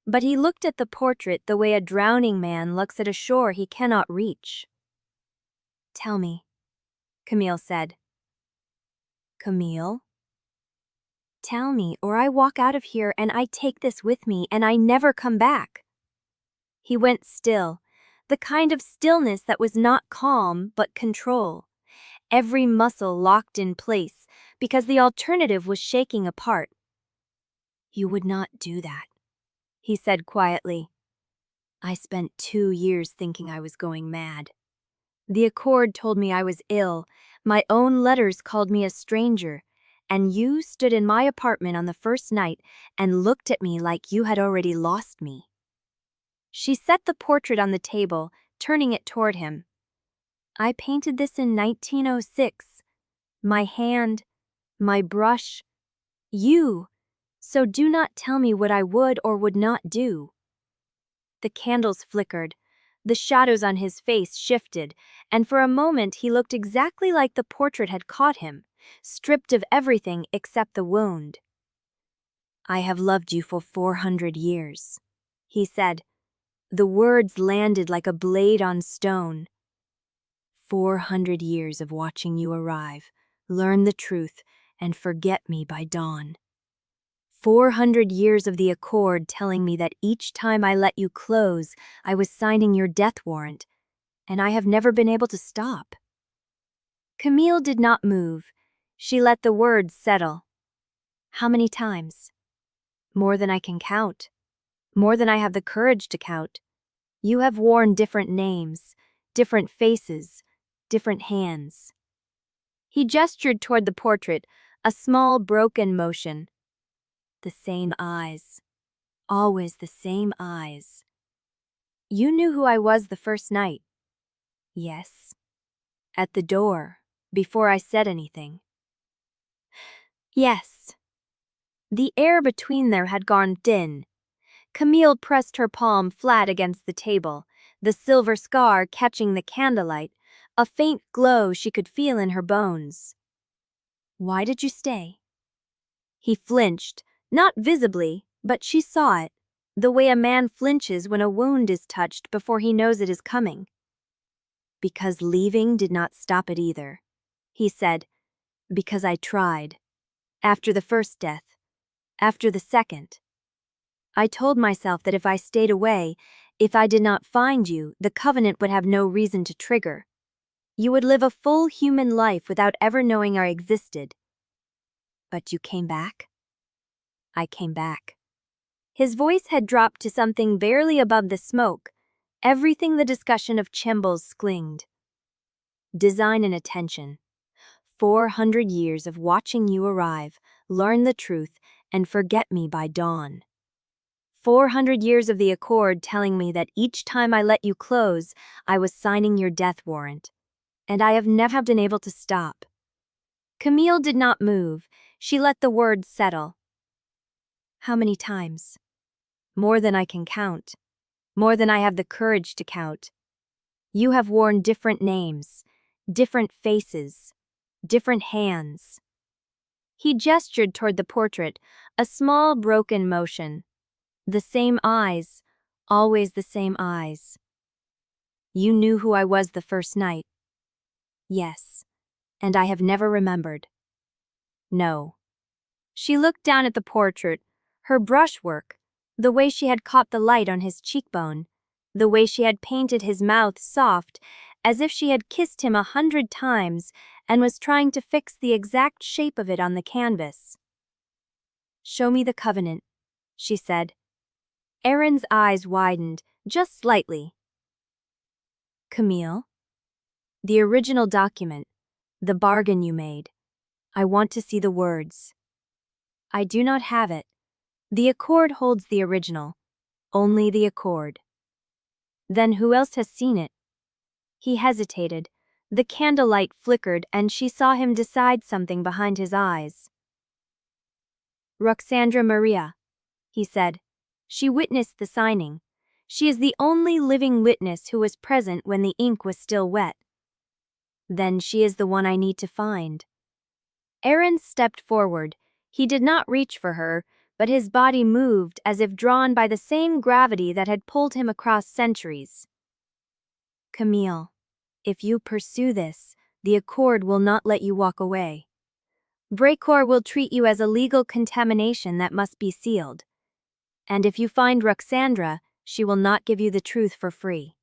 Speaker 1: But he looked at the portrait the way a drowning man looks at a shore he cannot reach. "Tell me," Camille said. "Camille?" "Tell me, or I walk out of here and I take this with me and I never come back." He went still, the kind of stillness that was not calm but control. Every muscle locked in place because the alternative was shaking apart. "You would not do that," he said quietly. "I spent 2 years thinking I was going mad. The Accord told me I was ill, my own letters called me a stranger, and you stood in my apartment on the first night and looked at me like you had already lost me." She set the portrait on the table, turning it toward him. "I painted this in 1906. My hand, my brush, you. So do not tell me what I would or would not do." The candles flickered. The shadows on his face shifted, and for a moment he looked exactly like the portrait had caught him, stripped of everything except the wound. "I have loved you for 400 years," he said. The words landed like a blade on stone. 400 years of watching you arrive, learn the truth, and forget me by dawn. 400 years of the Accord telling me that each time I let you close, I was signing your death warrant, and I have never been able to stop." Camille did not move. She let the words settle. "How many times?" "More than I can count. More than I have the courage to count. You have worn different names, different faces, different hands." He gestured toward the portrait, a small broken motion. The same eyes. Always the same eyes. You knew who I was the first night. Yes. At the door, before I said anything. Yes. The air between them had gone thin. Camille pressed her palm flat against the table, the silver scar catching the candlelight, a faint glow she could feel in her bones. Why did you stay? He flinched, not visibly, but she saw it, the way a man flinches when a wound is touched before he knows it is coming. Because leaving did not stop it either. He said, because I tried. After the first death. After the second. I told myself that if I stayed away, if I did not find you, the covenant would have no reason to trigger. You would live a full human life without ever knowing I existed. But you came back? I came back. His voice had dropped to something barely above the smoke, everything the discussion of Chemble's sklinged. Design and attention. 400 years of watching you arrive, learn the truth, and forget me by dawn. 400 years of the Accord telling me that each time I let you close, I was signing your death warrant. And I have never been able to stop. Camille did not move. She let the words settle. How many times? More than I can count. More than I have the courage to count. You have worn different names, different faces, different hands. He gestured toward the portrait, a small broken motion. The same eyes, always the same eyes. You knew who I was the first night. Yes, and I have never remembered. No. She looked down at the portrait, her brushwork, the way she had caught the light on his cheekbone, the way she had painted his mouth soft, as if she had kissed him 100 times and was trying to fix the exact shape of it on the canvas. Show me the covenant, she said. Aaron's eyes widened, just slightly. Camille? The original document, the bargain you made. I want to see the words. I do not have it. The Accord holds the original. Only the Accord. Then who else has seen it? He hesitated. The candlelight flickered and she saw him decide something behind his eyes. Roxandra Maria, he said. She witnessed the signing. She is the only living witness who was present when the ink was still wet. Then she is the one I need to find. Aaron stepped forward. He did not reach for her, but his body moved as if drawn by the same gravity that had pulled him across centuries. Camille, if you pursue this, the Accord will not let you walk away. Bracourt will treat you as a legal contamination that must be sealed. And if you find Roxandra, she will not give you the truth for free.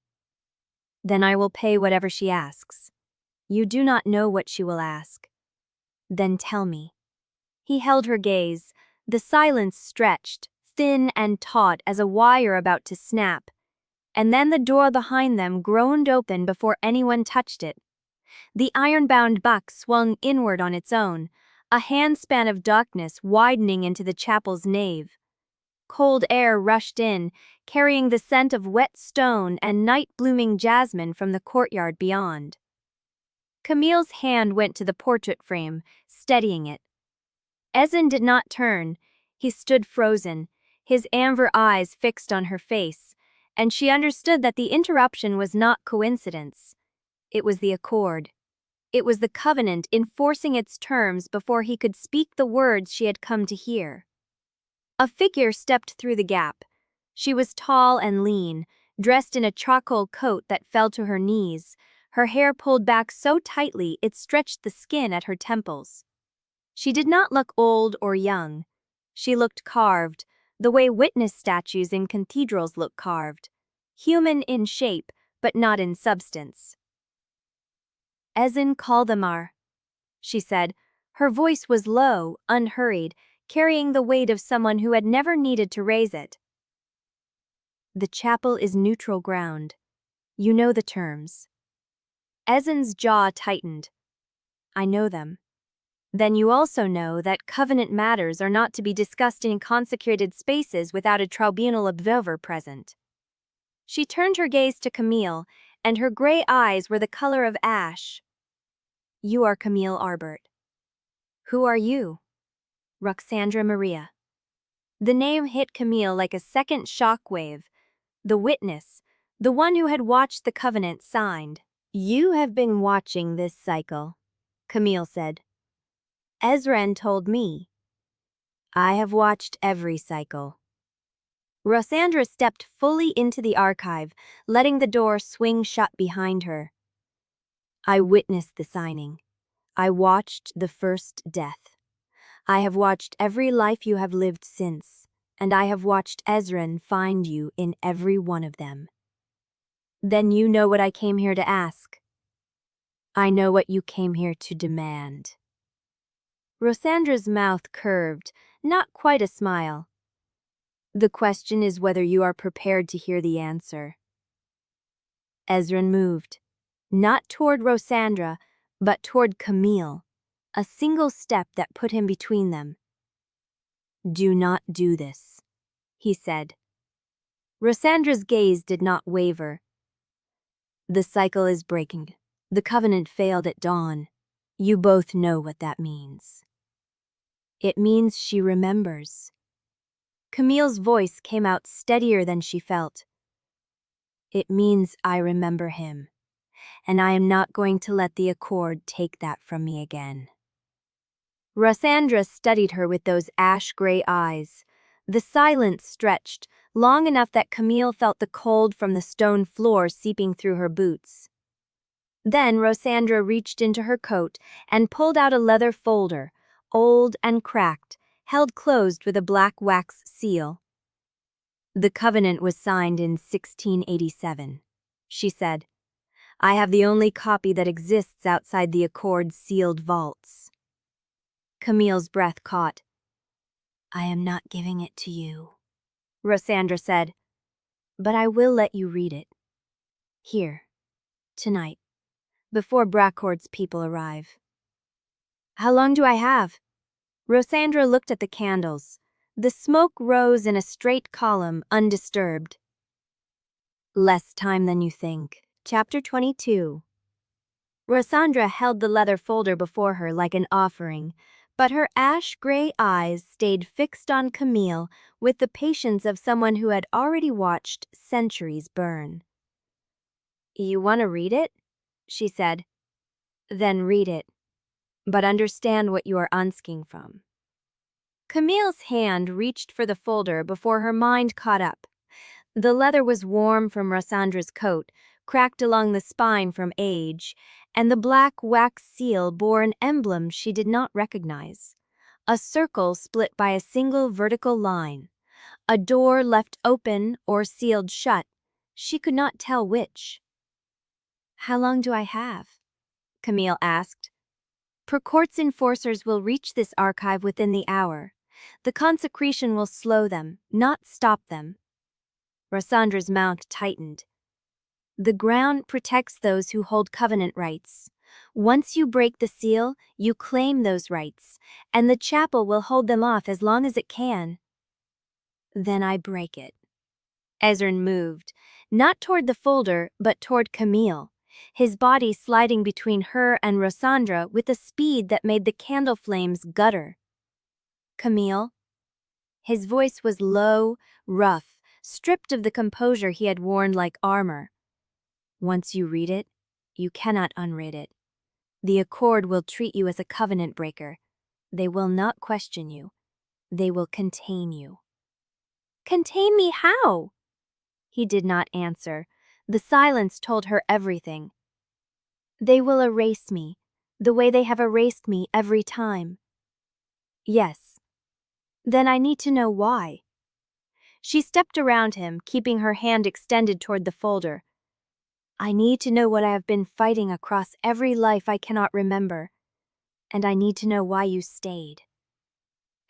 Speaker 1: Then I will pay whatever she asks. You do not know what she will ask. Then tell me. He held her gaze. The silence stretched, thin and taut as a wire about to snap. And then the door behind them groaned open before anyone touched it. The iron-bound buck swung inward on its own, a handspan of darkness widening into the chapel's nave. Cold air rushed in, carrying the scent of wet stone and night-blooming jasmine from the courtyard beyond. Camille's hand went to the portrait frame, steadying it. Ezren did not turn. He stood frozen, his amber eyes fixed on her face, and she understood that the interruption was not coincidence. It was the Accord. It was the covenant enforcing its terms before he could speak the words she had come to hear. A figure stepped through the gap. She was tall and lean, dressed in a charcoal coat that fell to her knees, her hair pulled back so tightly it stretched the skin at her temples. She did not look old or young. She looked carved, the way witness statues in cathedrals look carved. Human in shape, but not in substance. Ezren Caldemar, she said. Her voice was low, unhurried, carrying the weight of someone who had never needed to raise it. The chapel is neutral ground. You know the terms. Ezren's jaw tightened. I know them. Then you also know that covenant matters are not to be discussed in consecrated spaces without a tribunal observer present. She turned her gaze to Camille, and her gray eyes were the color of ash. You are Camille Aubert. Who are you? Roxandra Maria. The name hit Camille like a second shockwave. The witness, the one who had watched the covenant signed. You have been watching this cycle, Camille said. Ezren told me. I have watched every cycle. Roxandra stepped fully into the archive, letting the door swing shut behind her. I witnessed the signing. I watched the first death. I have watched every life you have lived since, and I have watched Ezren find you in every one of them. Then you know what I came here to ask. I know what you came here to demand. Roxandra's mouth curved, not quite a smile. The question is whether you are prepared to hear the answer. Ezren moved, not toward Roxandra, but toward Camille, a single step that put him between them. Do not do this, he said. Roxandra's gaze did not waver. The cycle is breaking. The covenant failed at dawn. You both know what that means. It means she remembers. Camille's voice came out steadier than she felt. It means I remember him, and I am not going to let the Accord take that from me again. Roxandra studied her with those ash-gray eyes. The silence stretched, long enough that Camille felt the cold from the stone floor seeping through her boots. Then Roxandra reached into her coat and pulled out a leather folder, old and cracked, held closed with a black wax seal. The covenant was signed in 1687, she said. I have the only copy that exists outside the Accord's sealed vaults. Camille's breath caught. I am not giving it to you, Roxandra said, but I will let you read it. Here, tonight, before Bracourt's people arrive. How long do I have? Roxandra looked at the candles. The smoke rose in a straight column, undisturbed. Less time than you think. Chapter 22. Roxandra held the leather folder before her like an offering, but her ash-gray eyes stayed fixed on Camille with the patience of someone who had already watched centuries burn. You want to read it? She said. Then read it. But understand what you are asking from. Camille's hand reached for the folder before her mind caught up. The leather was warm from Roxandra's coat, cracked along the spine from age, and the black wax seal bore an emblem she did not recognize. A circle split by a single vertical line. A door left open or sealed shut. She could not tell which. How long do I have? Camille asked. Bracourt's enforcers will reach this archive within the hour. The consecration will slow them, not stop them. Roxandra's mouth tightened. The ground protects those who hold covenant rights. Once you break the seal, you claim those rights, and the chapel will hold them off as long as it can. Then I break it. Ezren moved, not toward the folder, but toward Camille, his body sliding between her and Roxandra with a speed that made the candle flames gutter. Camille? His voice was low, rough, stripped of the composure he had worn like armor. Once you read it, you cannot unread it. The Accord will treat you as a covenant breaker. They will not question you. They will contain you. Contain me how? He did not answer. The silence told her everything. They will erase me, the way they have erased me every time. Yes. Then I need to know why. She stepped around him, keeping her hand extended toward the folder. I need to know what I have been fighting across every life I cannot remember. And I need to know why you stayed.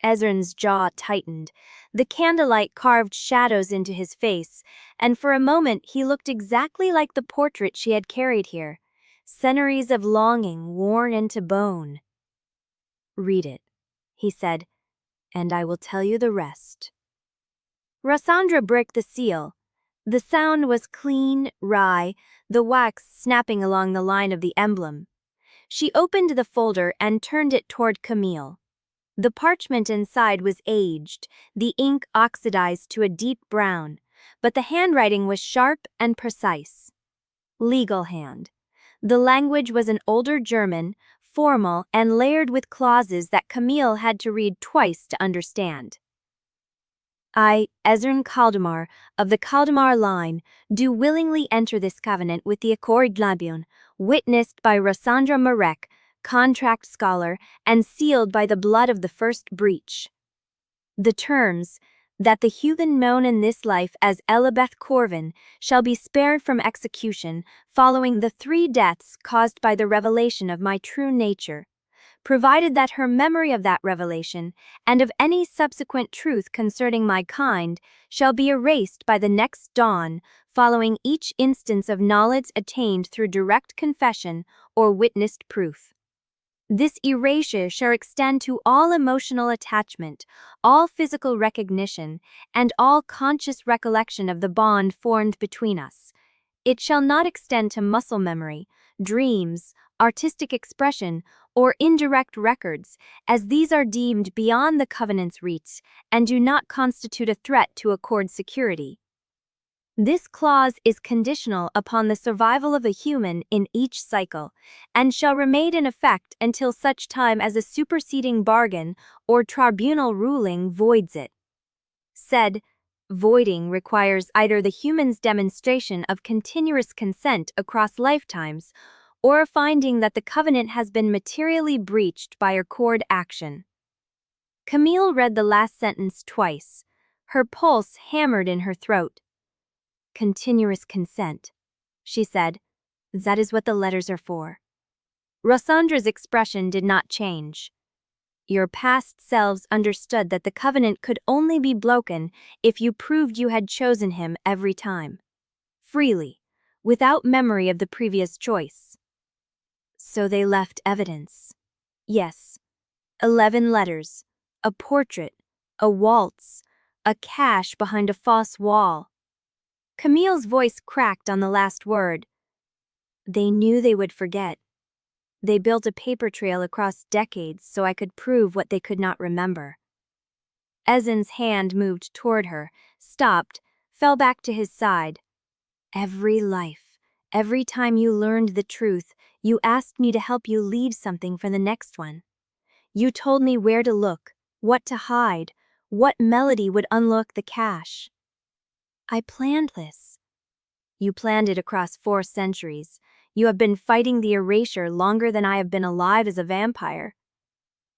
Speaker 1: Ezren's jaw tightened. The candlelight carved shadows into his face, and for a moment he looked exactly like the portrait she had carried here. Centuries of longing worn into bone. "Read it," he said, "and I will tell you the rest." Rossandra broke the seal. The sound was clean, wry, the wax snapping along the line of the emblem. She opened the folder and turned it toward Camille. The parchment inside was aged, the ink oxidized to a deep brown, but the handwriting was sharp and precise. Legal hand. The language was an older German, formal and layered with clauses that Camille had to read twice to understand. "I, Ezren Caldemar, of the Caldemar line, do willingly enter this covenant with the Accord Labion, witnessed by Rossandra Marek, contract scholar, and sealed by the blood of the first breach. The terms, that the human known in this life as Elizabeth Corvin shall be spared from execution following the 3 deaths caused by the revelation of my true nature, provided that her memory of that revelation and of any subsequent truth concerning my kind shall be erased by the next dawn following each instance of knowledge attained through direct confession or witnessed proof. This erasure shall extend to all emotional attachment, all physical recognition, and all conscious recollection of the bond formed between us. It shall not extend to muscle memory, dreams, artistic expression, or indirect records, as these are deemed beyond the covenant's reach and do not constitute a threat to accord security. This clause is conditional upon the survival of a human in each cycle, and shall remain in effect until such time as a superseding bargain or tribunal ruling voids it. Said voiding requires either the human's demonstration of continuous consent across lifetimes, or a finding that the covenant has been materially breached by accord action. Camille read the last sentence twice. Her pulse hammered in her throat. "Continuous consent," she said. "That is what the letters are for." Rossandra's expression did not change. "Your past selves understood that the covenant could only be broken if you proved you had chosen him every time. Freely, without memory of the previous choice. So they left evidence. Yes, 11 letters, a portrait, a waltz, a cache behind a false wall." Camille's voice cracked on the last word. "They knew they would forget. They built a paper trail across decades so I could prove what they could not remember." Ezren's hand moved toward her, stopped, fell back to his side. "Every life, every time you learned the truth, you asked me to help you leave something for the next one. You told me where to look, what to hide, what melody would unlock the cache. I planned this." "You planned it across 4 centuries. You have been fighting the erasure longer than I have been alive as a vampire."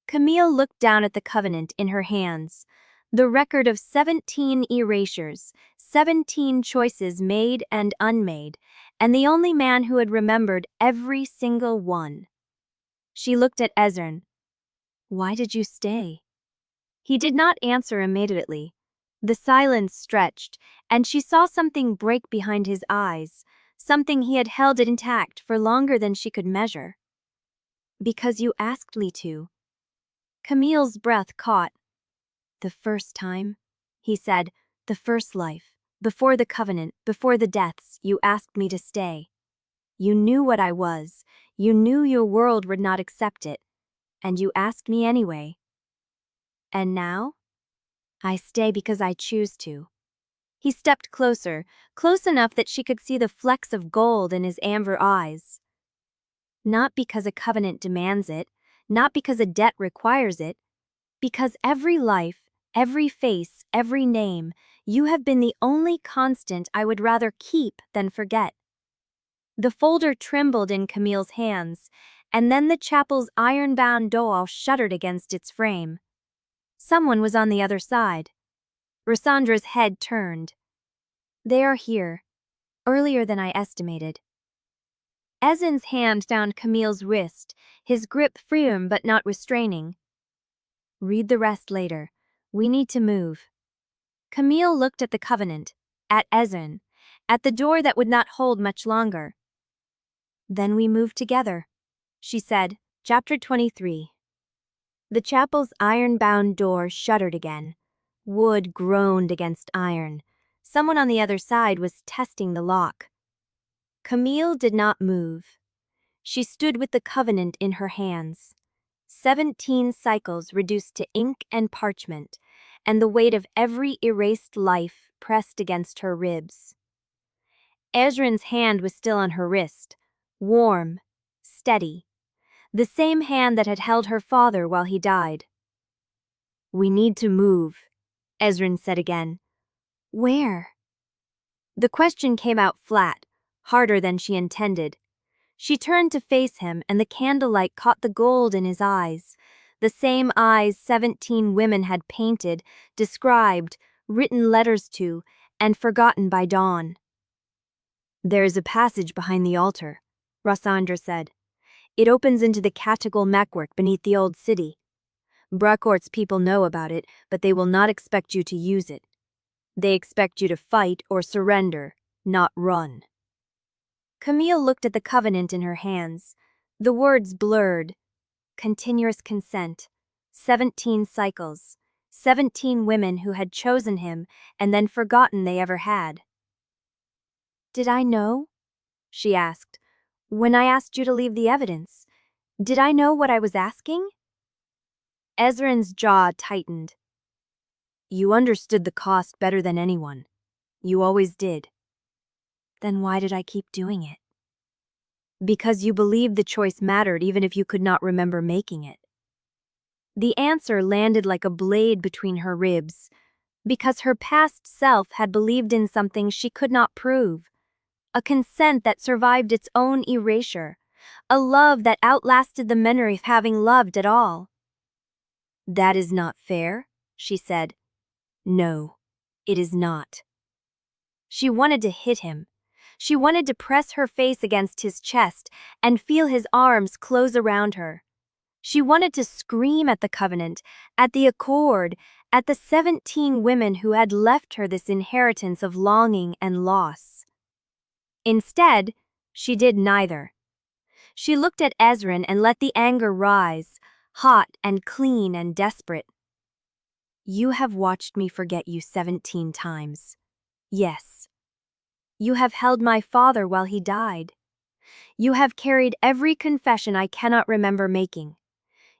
Speaker 1: Camille looked down at the covenant in her hands. The record of 17 erasures, 17 choices made and unmade, and the only man who had remembered every single one. She looked at Ezren. "Why did you stay?" He did not answer immediately. The silence stretched, and she saw something break behind his eyes, something he had held intact for longer than she could measure. "Because you asked me to." Camille's breath caught. "The first time," he said, "the first life, before the covenant, before the deaths, you asked me to stay. You knew what I was, you knew your world would not accept it, and you asked me anyway. And now? I stay because I choose to." He stepped closer, close enough that she could see the flecks of gold in his amber eyes. "Not because a covenant demands it, not because a debt requires it, because every life, every face, every name, you have been the only constant I would rather keep than forget." The folder trembled in Camille's hands, and then the chapel's iron-bound door shuddered against its frame. Someone was on the other side. Rossandra's head turned. "They are here, earlier than I estimated." Ezren's hand found Camille's wrist, his grip firm but not restraining. "Read the rest later. We need to move." Camille looked at the covenant, at Ezren, at the door that would not hold much longer. "Then we move together," she said. Chapter 23. The chapel's iron-bound door shuddered again. Wood groaned against iron. Someone on the other side was testing the lock. Camille did not move. She stood with the covenant in her hands. 17 cycles reduced to ink and parchment, and the weight of every erased life pressed against her ribs. Ezren's hand was still on her wrist, warm, steady, the same hand that had held her father while he died. "We need to move," Ezren said again. "Where?" The question came out flat, harder than she intended. She turned to face him, and the candlelight caught the gold in his eyes, the same eyes 17 women had painted, described, written letters to, and forgotten by dawn. "There is a passage behind the altar," Rossandra said. "It opens into the catechal mechwork beneath the old city. Bracourt's people know about it, but they will not expect you to use it. They expect you to fight or surrender, not run." Camille looked at the covenant in her hands. The words blurred. Continuous consent. 17 cycles. 17 women who had chosen him and then forgotten they ever had. "Did I know?" she asked. "When I asked you to leave the evidence, did I know what I was asking?" Ezren's jaw tightened. "You understood the cost better than anyone. You always did." "Then why did I keep doing it?" "Because you believed the choice mattered even if you could not remember making it." The answer landed like a blade between her ribs. Because her past self had believed in something she could not prove. A consent that survived its own erasure. A love that outlasted the memory of having loved at all. "That is not fair," she said. "No, it is not." She wanted to hit him. She wanted to press her face against his chest and feel his arms close around her. She wanted to scream at the covenant, at the accord, at the 17 women who had left her this inheritance of longing and loss. Instead, she did neither. She looked at Ezren and let the anger rise, hot and clean and desperate. "You have watched me forget you 17 times. Yes. You have held my father while he died. You have carried every confession I cannot remember making.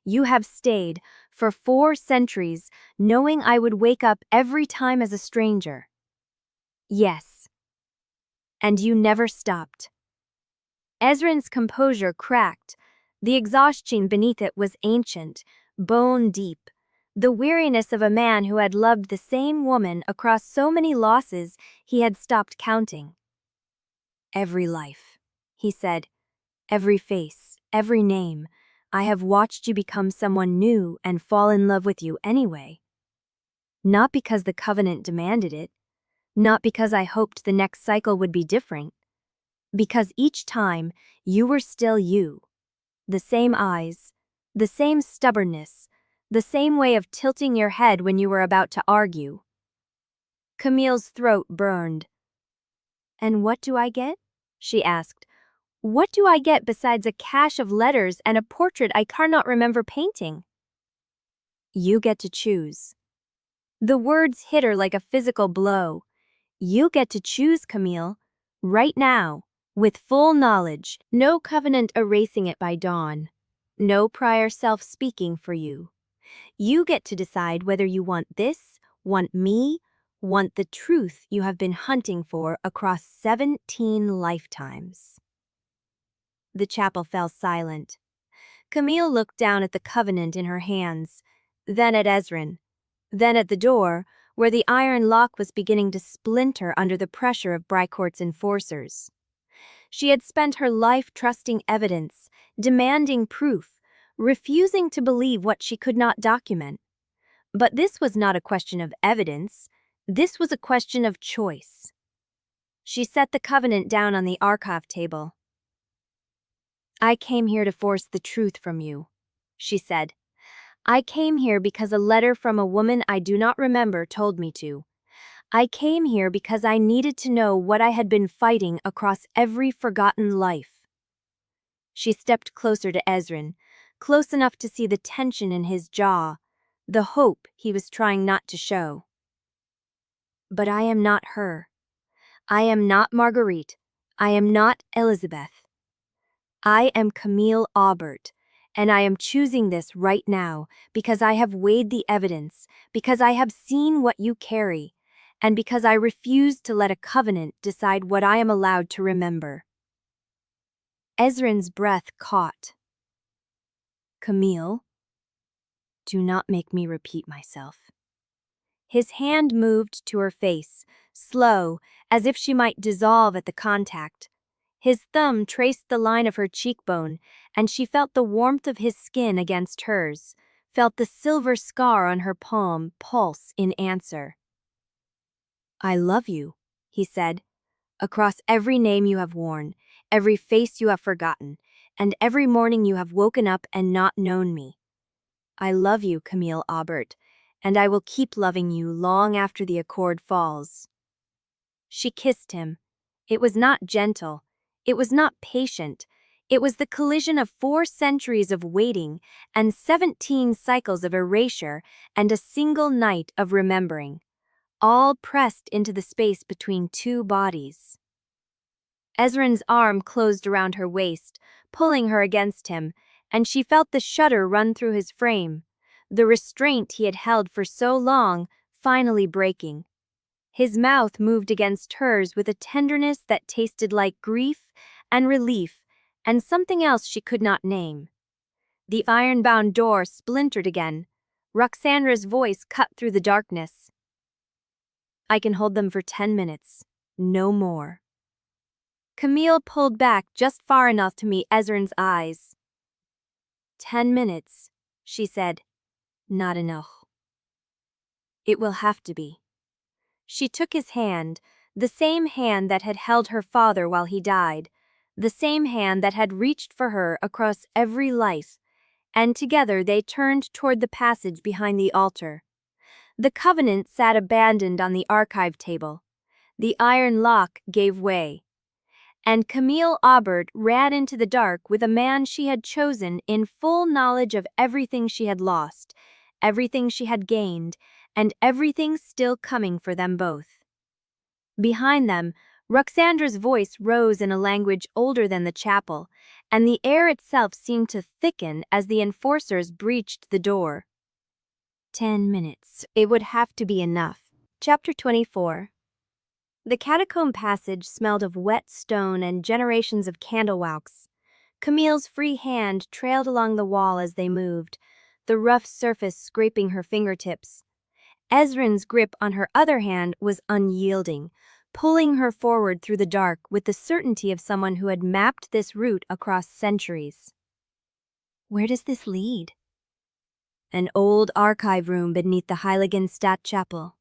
Speaker 1: You have stayed, for 4 centuries, knowing I would wake up every time as a stranger. Yes. And you never stopped." Ezren's composure cracked. The exhaustion beneath it was ancient, bone deep. The weariness of a man who had loved the same woman across so many losses he had stopped counting. "Every life," he said. "Every face, every name. I have watched you become someone new and fall in love with you anyway. Not because the covenant demanded it. Not because I hoped the next cycle would be different. Because each time, you were still you. The same eyes, the same stubbornness, the same way of tilting your head when you were about to argue." Camille's throat burned. "And what do I get?" she asked. "What do I get besides a cache of letters and a portrait I cannot remember painting?" "You get to choose." The words hit her like a physical blow. "You get to choose, Camille. Right now, with full knowledge, no covenant erasing it by dawn. No prior self speaking for you. You get to decide whether you want this, want me, want the truth you have been hunting for across 17 lifetimes." The chapel fell silent. Camille looked down at the covenant in her hands, then at Ezren, then at the door, where the iron lock was beginning to splinter under the pressure of Bracourt's enforcers. She had spent her life trusting evidence, demanding proof, refusing to believe what she could not document. But this was not a question of evidence. This was a question of choice. She set the covenant down on the archive table. "I came here to force the truth from you," she said. "I came here because a letter from a woman I do not remember told me to. I came here because I needed to know what I had been fighting across every forgotten life." She stepped closer to Ezren, close enough to see the tension in his jaw, the hope he was trying not to show. But I am not her. I am not Marguerite. I am not Elizabeth. I am Camille Aubert, and I am choosing this right now because I have weighed the evidence, because I have seen what you carry, and because I refuse to let a covenant decide what I am allowed to remember. Ezren's breath caught. Camille, do not make me repeat myself. His hand moved to her face, slow, as if she might dissolve at the contact. His thumb traced the line of her cheekbone, and she felt the warmth of his skin against hers, felt the silver scar on her palm pulse in answer. I love you, he said, across every name you have worn, every face you have forgotten, and every morning you have woken up and not known me. I love you, Camille Aubert, and I will keep loving you long after the accord falls. She kissed him. It was not gentle. It was not patient. It was the collision of 4 centuries of waiting and 17 cycles of erasure and a single night of remembering, all pressed into the space between 2 bodies. Ezren's arm closed around her waist, pulling her against him, and she felt the shudder run through his frame, the restraint he had held for so long finally breaking. His mouth moved against hers with a tenderness that tasted like grief and relief and something else she could not name. The iron-bound door splintered again. Roxandra's voice cut through the darkness. I can hold them for 10 minutes, no more. Camille pulled back just far enough to meet Ezren's eyes. 10 minutes, she said. Not enough. It will have to be. She took his hand, the same hand that had held her father while he died, the same hand that had reached for her across every life, and together they turned toward the passage behind the altar. The covenant sat abandoned on the archive table. The iron lock gave way, and Camille Aubert ran into the dark with a man she had chosen in full knowledge of everything she had lost, everything she had gained, and everything still coming for them both. Behind them, Roxandra's voice rose in a language older than the chapel, and the air itself seemed to thicken as the enforcers breached the door. 10 minutes. It would have to be enough. Chapter 24. The catacomb passage smelled of wet stone and generations of candle wax. Camille's free hand trailed along the wall as they moved, the rough surface scraping her fingertips. Ezren's grip on her other hand was unyielding, pulling her forward through the dark with the certainty of someone who had mapped this route across centuries. Where does this lead? An old archive room beneath the Heiligenstadt chapel,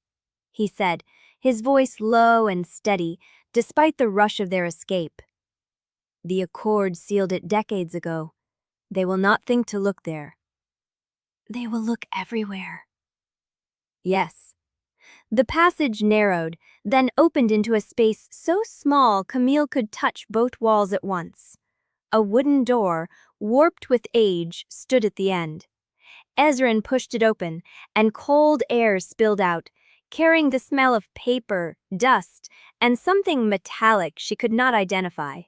Speaker 1: he said, his voice low and steady, despite the rush of their escape. The accord sealed it decades ago. They will not think to look there. They will look everywhere. Yes. The passage narrowed, then opened into a space so small Camille could touch both walls at once. A wooden door, warped with age, stood at the end. Ezren pushed it open, and cold air spilled out, carrying the smell of paper, dust, and something metallic she could not identify.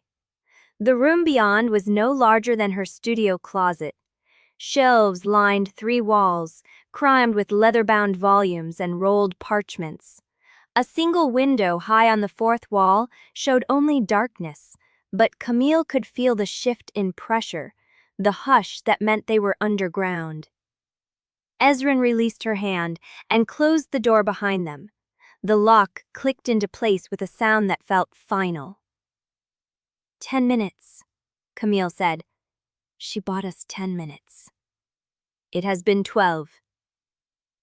Speaker 1: The room beyond was no larger than her studio closet. Shelves lined 3 walls, crammed with leather-bound volumes and rolled parchments. A single window high on the 4th wall showed only darkness, but Camille could feel the shift in pressure, the hush that meant they were underground. Ezren released her hand and closed the door behind them. The lock clicked into place with a sound that felt final. 10 minutes, Camille said. She bought us 10 minutes. It has been 12.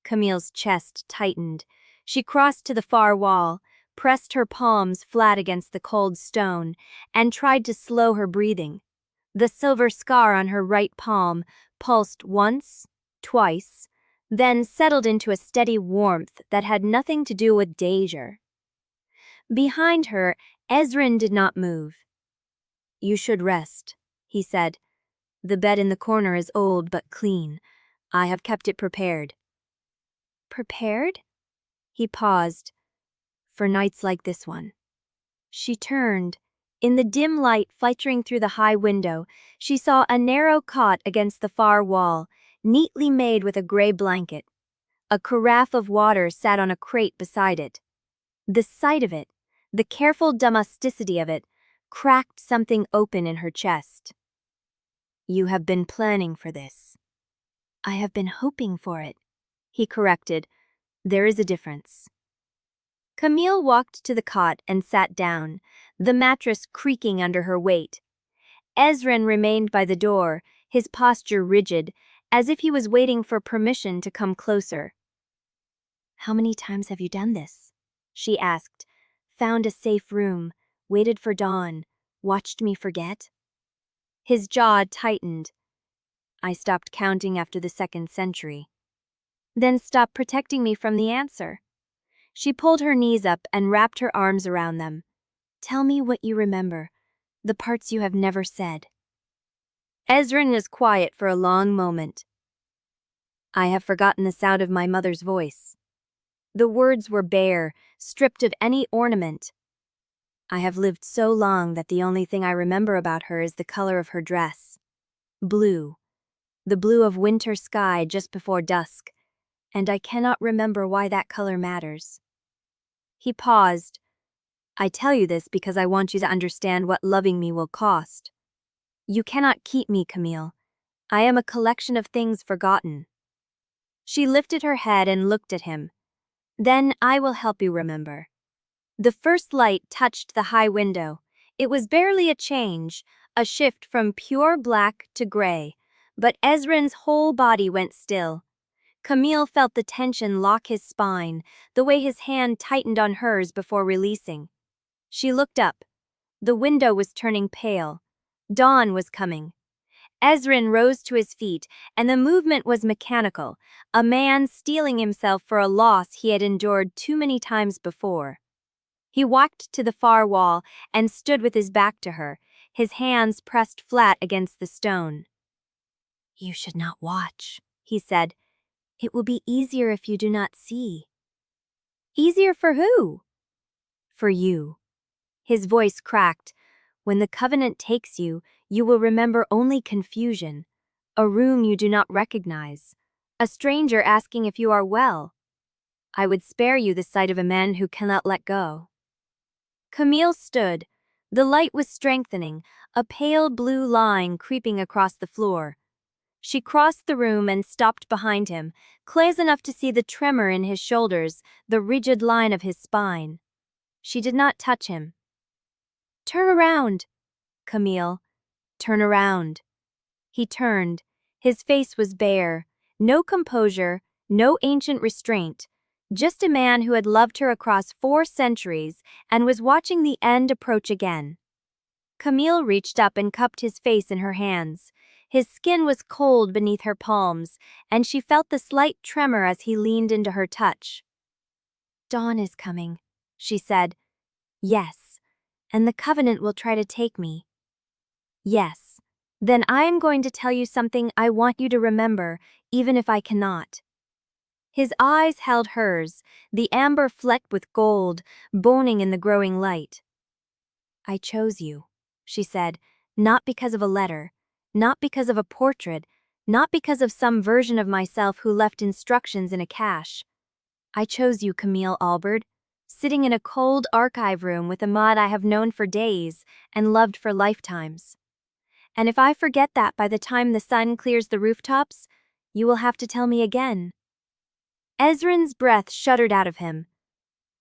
Speaker 1: Camille's chest tightened. She crossed to the far wall, pressed her palms flat against the cold stone, and tried to slow her breathing. The silver scar on her right palm pulsed once, twice, then settled into a steady warmth that had nothing to do with danger. Behind her, Ezren did not move. You should rest, he said. The bed in the corner is old but clean. I have kept it prepared." "Prepared?" He paused. "For nights like this one." She turned. In the dim light filtering through the high window, she saw a narrow cot against the far wall, neatly made with a gray blanket. A carafe of water sat on a crate beside it. The sight of it, the careful domesticity of it, cracked something open in her chest. "You have been planning for this." "I have been hoping for it," he corrected. "There is a difference." Camille walked to the cot and sat down, the mattress creaking under her weight. Ezren remained by the door, his posture rigid, as if he was waiting for permission to come closer. "How many times have you done this?" she asked. "Found a safe room, waited for dawn, watched me forget?" His jaw tightened. "I stopped counting after the 2nd century." "Then stop protecting me from the answer." She pulled her knees up and wrapped her arms around them. "Tell me what you remember, the parts you have never said." Ezren was quiet for a long moment. "I have forgotten the sound of my mother's voice." The words were bare, stripped of any ornament. "I have lived so long that the only thing I remember about her is the color of her dress. Blue. The blue of winter sky just before dusk. And I cannot remember why that color matters." He paused. "I tell you this because I want you to understand what loving me will cost. You cannot keep me, Camille. I am a collection of things forgotten." She lifted her head and looked at him. "Then I will help you remember." The first light touched the high window. It was barely a change, a shift from pure black to gray, but Ezren's whole body went still. Camille felt the tension lock his spine, the way his hand tightened on hers before releasing. She looked up. The window was turning pale. Dawn was coming. Ezren rose to his feet, and the movement was mechanical, a man steeling himself for a loss he had endured too many times before. He walked to the far wall and stood with his back to her, his hands pressed flat against the stone. "You should not watch," he said. "It will be easier if you do not see." "Easier for who?" "For you." His voice cracked. "When the covenant takes you, you will remember only confusion, a room you do not recognize, a stranger asking if you are well. I would spare you the sight of a man who cannot let go." Camille stood. The light was strengthening, a pale blue line creeping across the floor. She crossed the room and stopped behind him, close enough to see the tremor in his shoulders, the rigid line of his spine. She did not touch him. "Turn around, Camille. Turn around." He turned. His face was bare. No composure, no ancient restraint. Just a man who had loved her across 4 centuries and was watching the end approach again. Camille reached up and cupped his face in her hands. His skin was cold beneath her palms, and she felt the slight tremor as he leaned into her touch. "Dawn is coming," she said. "Yes, and the covenant will try to take me." "Yes, then I am going to tell you something I want you to remember, even if I cannot." His eyes held hers, the amber flecked with gold, boning in the growing light. "I chose you," she said, "not because of a letter, not because of a portrait, not because of some version of myself who left instructions in a cache. I chose you, Camille Aubert, sitting in a cold archive room with a mod I have known for days and loved for lifetimes. And if I forget that by the time the sun clears the rooftops, you will have to tell me again." Ezren's breath shuddered out of him.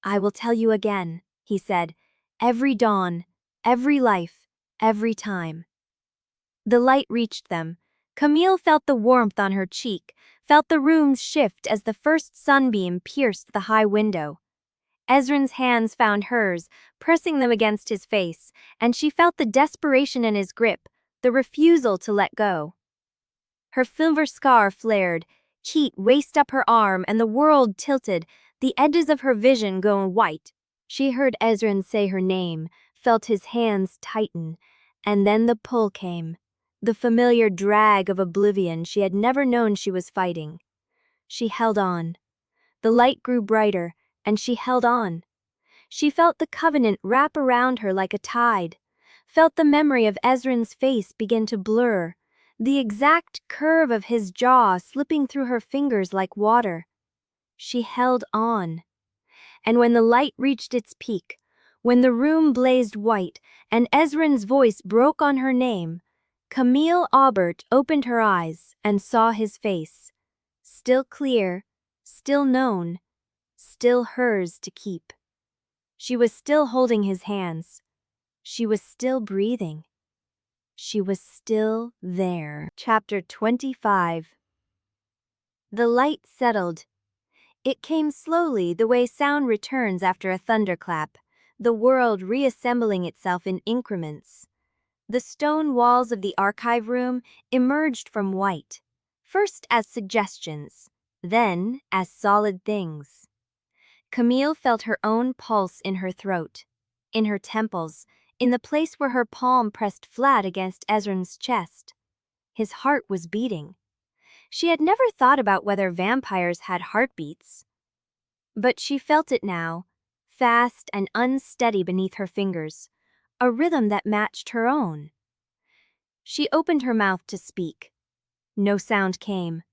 Speaker 1: "I will tell you again," he said, "every dawn, every life, every time." The light reached them. Camille felt the warmth on her cheek, felt the rooms shift as the first sunbeam pierced the high window. Ezren's hands found hers, pressing them against his face, and she felt the desperation in his grip, the refusal to let go. Her silver scar flared, heat raced up her arm, and the world tilted, the edges of her vision going white. She heard Ezren say her name, felt his hands tighten, and then the pull came. the familiar drag of oblivion she had never known she was fighting. She held on. The light grew brighter, and she held on. She felt the covenant wrap around her like a tide, felt the memory of Ezren's face begin to blur, the exact curve of his jaw slipping through her fingers like water. She held on. And when the light reached its peak, when the room blazed white and Ezren's voice broke on her name, Camille Aubert opened her eyes and saw his face. Still clear, still known, still hers to keep. She was still holding his hands. She was still breathing. She was still there. Chapter 25. The light settled. It came slowly, the way sound returns after a thunderclap, the world reassembling itself in increments. The stone walls of the archive room emerged from white, first as suggestions, then as solid things. Camille felt her own pulse in her throat, in her temples, in the place where her palm pressed flat against Ezren's chest. His heart was beating. She had never thought about whether vampires had heartbeats. But she felt it now, fast and unsteady beneath her fingers, a rhythm that matched her own. She opened her mouth to speak. No sound came.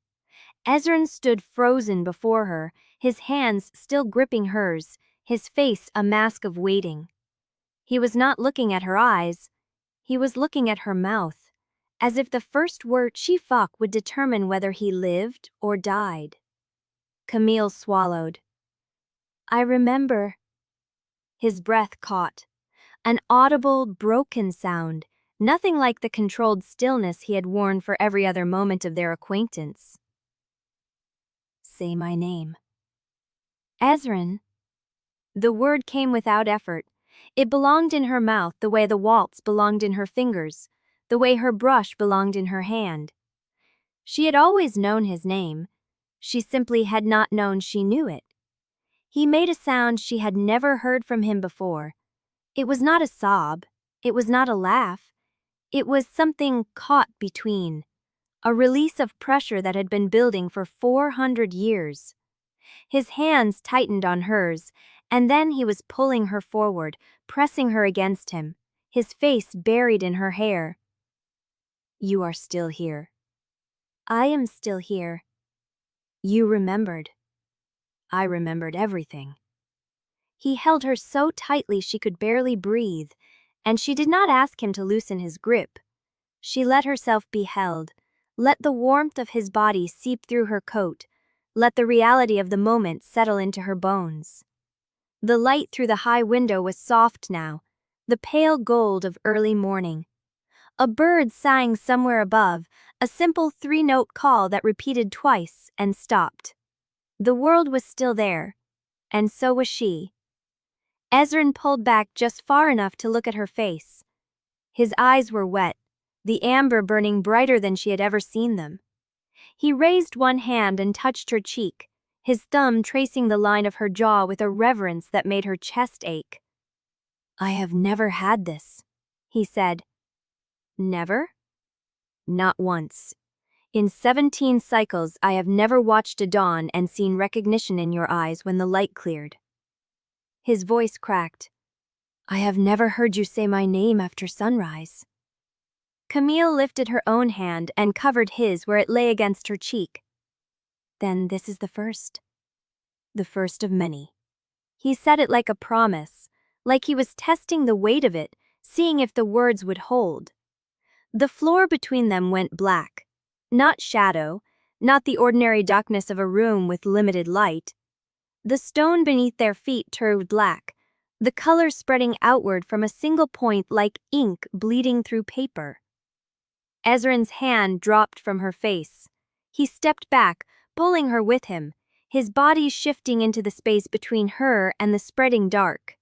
Speaker 1: Ezren stood frozen before her, his hands still gripping hers, his face a mask of waiting. He was not looking at her eyes. He was looking at her mouth, as if the first word she fuck would determine whether he lived or died. Camille swallowed. I remember. His breath caught. An audible, broken sound, nothing like the controlled stillness he had worn for every other moment of their acquaintance. Say my name. Ezren. The word came without effort. It belonged in her mouth the way the waltz belonged in her fingers, the way her brush belonged in her hand. She had always known his name. She simply had not known she knew it. He made a sound she had never heard from him before. It was not a sob. It was not a laugh. It was something caught between, a release of pressure that had been building for 400 years. His hands tightened on hers, and then he was pulling her forward, pressing her against him, his face buried in her hair. You are still here. I am still here. You remembered. I remembered everything. He held her so tightly she could barely breathe, and she did not ask him to loosen his grip. She let herself be held, let the warmth of his body seep through her coat, let the reality of the moment settle into her bones. The light through the high window was soft now, the pale gold of early morning. A bird sang somewhere above, a simple 3-note call that repeated twice and stopped. The world was still there, and so was she. Ezren pulled back just far enough to look at her face. His eyes were wet, the amber burning brighter than she had ever seen them. He raised one hand and touched her cheek, his thumb tracing the line of her jaw with a reverence that made her chest ache. I have never had this, he said. Never? Not once. In 17 cycles, I have never watched a dawn and seen recognition in your eyes when the light cleared. His voice cracked. I have never heard you say my name after sunrise. Camille lifted her own hand and covered his where it lay against her cheek. Then this is the first. The first of many. He said it like a promise, like he was testing the weight of it, seeing if the words would hold. The floor between them went black. Not shadow, not the ordinary darkness of a room with limited light. The stone beneath their feet turned black, the color spreading outward from a single point like ink bleeding through paper. Ezren's hand dropped from her face. He stepped back, pulling her with him, his body shifting into the space between her and the spreading dark.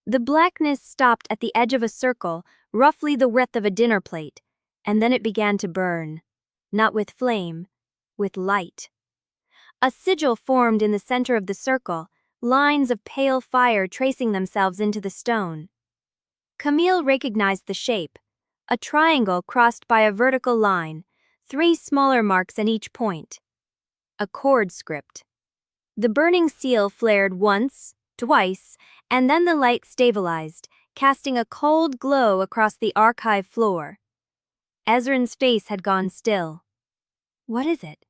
Speaker 1: The blackness stopped at the edge of a circle, roughly the width of a dinner plate, and then it began to burn. Not with flame, with light. A sigil formed in the center of the circle, lines of pale fire tracing themselves into the stone. Camille recognized the shape, A triangle crossed by a vertical line, 3 smaller marks at each point. A chord script. The burning seal flared once, twice, and then the light stabilized, casting a cold glow across the archive floor. Ezren's face had gone still. What is it?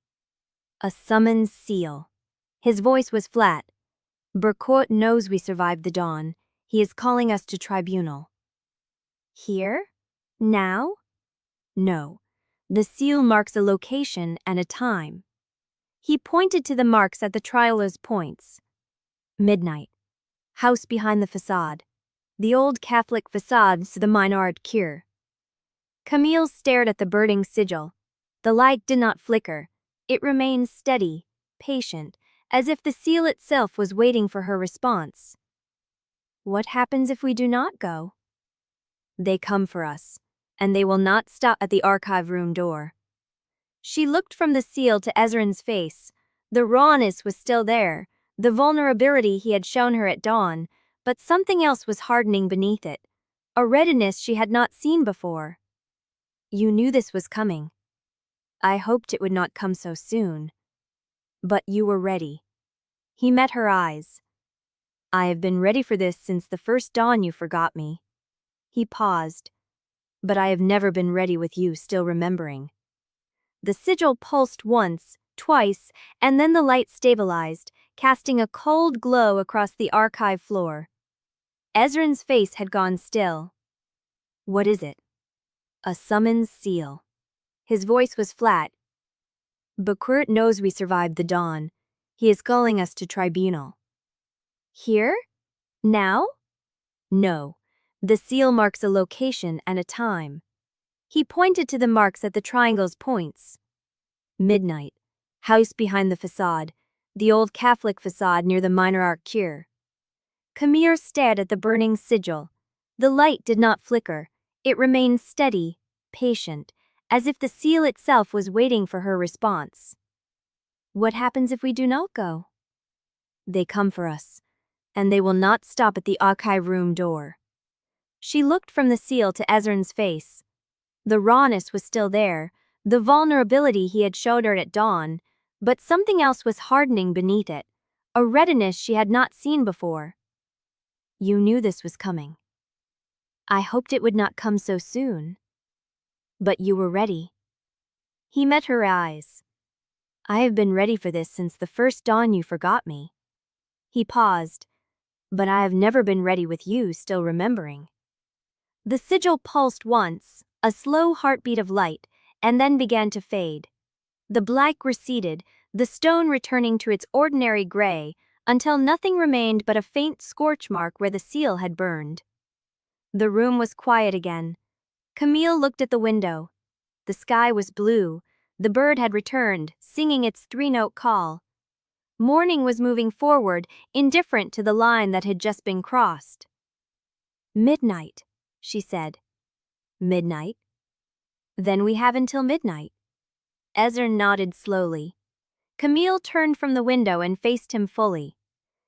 Speaker 1: A summons seal. His voice was flat. Bracourt knows we survived the dawn. He is calling us to tribunal. Here? Now? No. The seal marks a location and a time. He pointed to the marks at the trial's points. Midnight. House behind the facade. The old Catholic facade to the Minard cure. Camille stared at the burning sigil. The light did not flicker. It remained steady, patient, as if the seal itself was waiting for her response. What happens if we do not go? They come for us, and they will not stop at the archive room door. She looked from the seal to Ezren's face. The rawness was still there, the vulnerability he had shown her at dawn, but something else was hardening beneath it, a readiness she had not seen before. You knew this was coming. I hoped it would not come so soon. But you were ready. He met her eyes. I have been ready for this since the first dawn you forgot me. He paused. But I have never been ready with you still remembering. The sigil pulsed once, twice, and then the light stabilized, casting a cold glow across the archive floor. Ezren's face had gone still. What is it? A summons seal. His voice was flat. Bracourt knows we survived the dawn. He is calling us to tribunal. Here? Now? No. The seal marks a location and a time. He pointed to the marks at the triangle's points. Midnight. House behind the facade. The old Catholic facade near the Minard cure. Camille stared at the burning sigil. The light did not flicker. It remained steady, patient, as if the seal itself was waiting for her response. What happens if we do not go? They come for us, and they will not stop at the archive room door. She looked from the seal to Ezren's face. The rawness was still there, the vulnerability he had showed her at dawn, but something else was hardening beneath it, a readiness she had not seen before. You knew this was coming. I hoped it would not come so soon. But you were ready. He met her eyes. I have been ready for this since the first dawn you forgot me. He paused. But I have never been ready with you still remembering. The sigil pulsed once, a slow heartbeat of light, and then began to fade. The black receded, the stone returning to its ordinary gray, until nothing remained but a faint scorch mark where the seal had burned. The room was quiet again. Camille looked at the window. The sky was blue. The bird had returned, singing its 3-note call. Morning was moving forward, indifferent to the line that had just been crossed. Midnight, she said. Midnight? Then we have until midnight. Ezren nodded slowly. Camille turned from the window and faced him fully.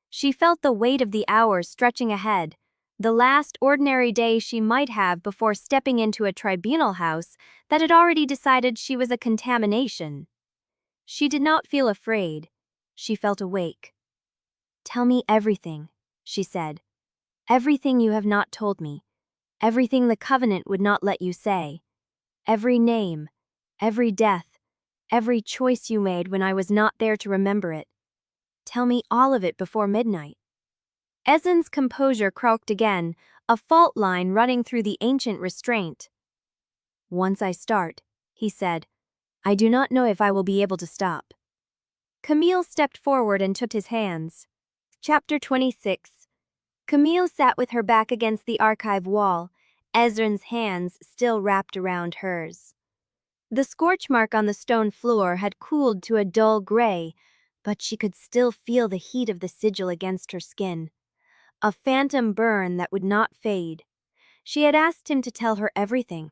Speaker 1: She felt the weight of the hours stretching ahead, the last ordinary day she might have before stepping into a tribunal house that had already decided she was a contamination. She did not feel afraid. She felt awake. Tell me everything, she said. Everything you have not told me. Everything the covenant would not let you say. Every name, every death, every choice you made when I was not there to remember it. Tell me all of it before midnight. Ezren's composure croaked again, a fault line running through the ancient restraint. Once I start, he said, I do not know if I will be able to stop. Camille stepped forward and took his hands. Chapter 26. Camille sat with her back against the archive wall, Ezren's hands still wrapped around hers. The scorch mark on the stone floor had cooled to a dull gray, but she could still feel the heat of the sigil against her skin. A phantom burn that would not fade. She had asked him to tell her everything.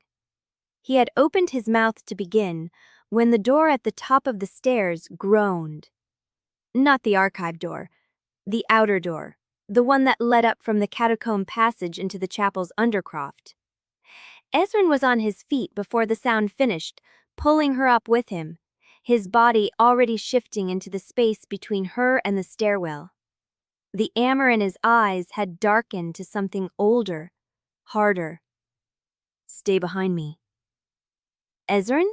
Speaker 1: He had opened his mouth to begin, when the door at the top of the stairs groaned. Not the archive door, the outer door, the one that led up from the catacomb passage into the chapel's undercroft. Ezren was on his feet before the sound finished, pulling her up with him, his body already shifting into the space between her and the stairwell. The amber in his eyes had darkened to something older, harder. "Stay behind me." "Ezren?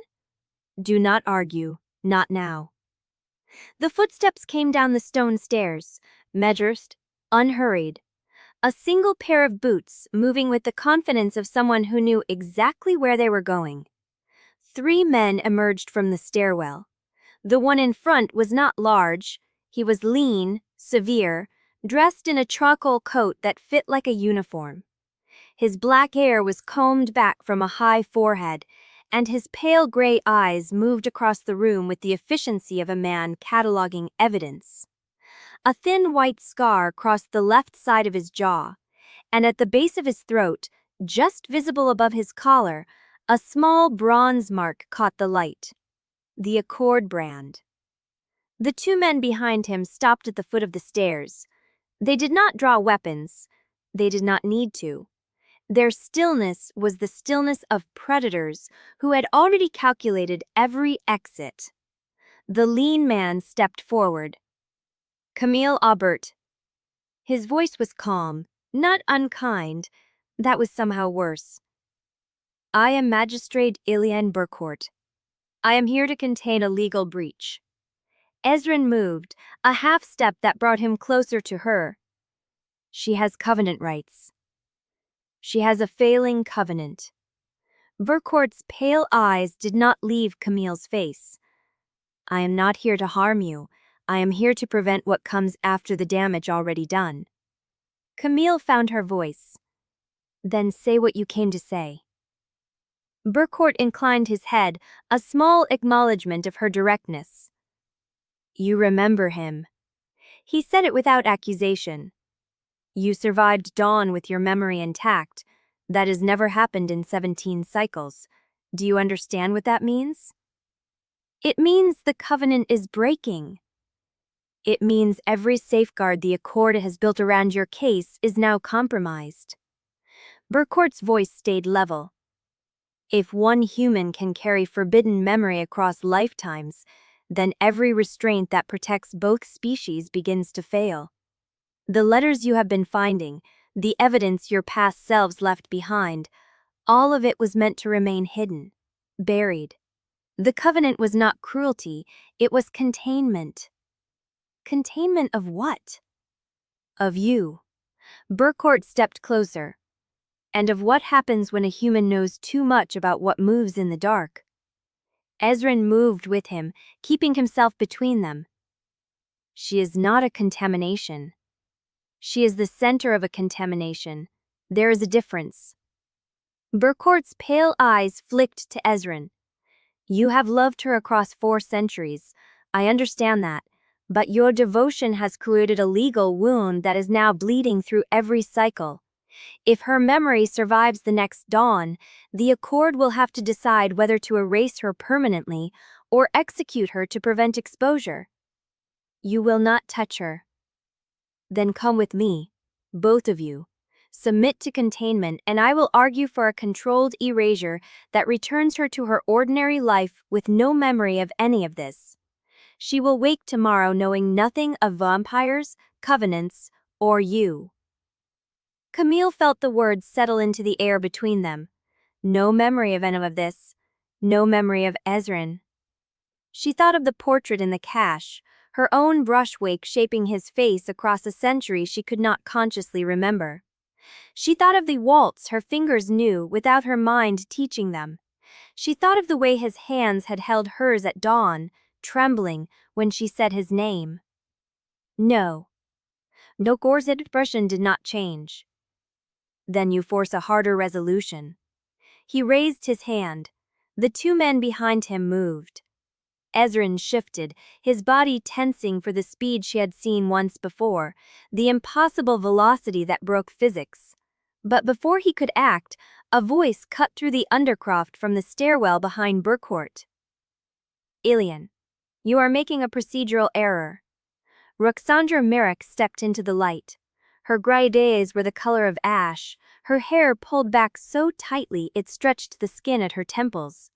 Speaker 1: Do not argue, not now." The footsteps came down the stone stairs, measured, unhurried. A single pair of boots moving with the confidence of someone who knew exactly where they were going. 3 men emerged from the stairwell. The one in front was not large. He was lean, severe, dressed in a charcoal coat that fit like a uniform. His black hair was combed back from a high forehead, and his pale gray eyes moved across the room with the efficiency of a man cataloging evidence. A thin white scar crossed the left side of his jaw, and at the base of his throat, just visible above his collar, a small bronze mark caught the light. The Accord brand. The 2 men behind him stopped at the foot of the stairs. They did not draw weapons. They did not need to. Their stillness was the stillness of predators who had already calculated every exit. The lean man stepped forward. "Camille Aubert." His voice was calm, not unkind. That was somehow worse. "I am Magistrate Ilian Bracourt. I am here to contain a legal breach." Ezren moved, a half step that brought him closer to her. "She has covenant rights." "She has a failing covenant." Bracourt's pale eyes did not leave Camille's face. "I am not here to harm you. I am here to prevent what comes after the damage already done." Camille found her voice. "Then say what you came to say." Bracourt inclined his head, a small acknowledgement of her directness. "You remember him." He said it without accusation. "You survived dawn with your memory intact. That has never happened in 17 cycles. Do you understand what that means?" "It means the covenant is breaking." "It means every safeguard the Accord has built around your case is now compromised." Bracourt's voice stayed level. "If one human can carry forbidden memory across lifetimes, then every restraint that protects both species begins to fail. The letters you have been finding, the evidence your past selves left behind, all of it was meant to remain hidden, buried. The covenant was not cruelty, it was containment." "Containment of what?" "Of you." Bracourt stepped closer. "And of what happens when a human knows too much about what moves in the dark." Ezren moved with him, keeping himself between them. "She is not a contamination. She is the center of a contamination. There is a difference." Bracourt's pale eyes flicked to Ezren. "You have loved her across 4 centuries. I understand that. But your devotion has created a legal wound that is now bleeding through every cycle. If her memory survives the next dawn, the Accord will have to decide whether to erase her permanently or execute her to prevent exposure. You will not touch her. Then come with me, both of you. Submit to containment, and I will argue for a controlled erasure that returns her to her ordinary life with no memory of any of this. She will wake tomorrow knowing nothing of vampires, covenants, or you." Camille felt the words settle into the air between them. No memory of any of this. No memory of Ezren. She thought of the portrait in the cache, her own brushwork shaping his face across a century she could not consciously remember. She thought of the waltz her fingers knew without her mind teaching them. She thought of the way his hands had held hers at dawn, trembling when she said his name. No. Gore's expression did not change. "Then you force a harder resolution." He raised his hand. The 2 men behind him moved. Ezren shifted, his body tensing for the speed she had seen once before, the impossible velocity that broke physics. But before he could act, a voice cut through the undercroft from the stairwell behind Bracourt. "Ilian, you are making a procedural error." Roxandra Merrick stepped into the light. Her gray days were the color of ash, her hair pulled back so tightly it stretched the skin at her temples.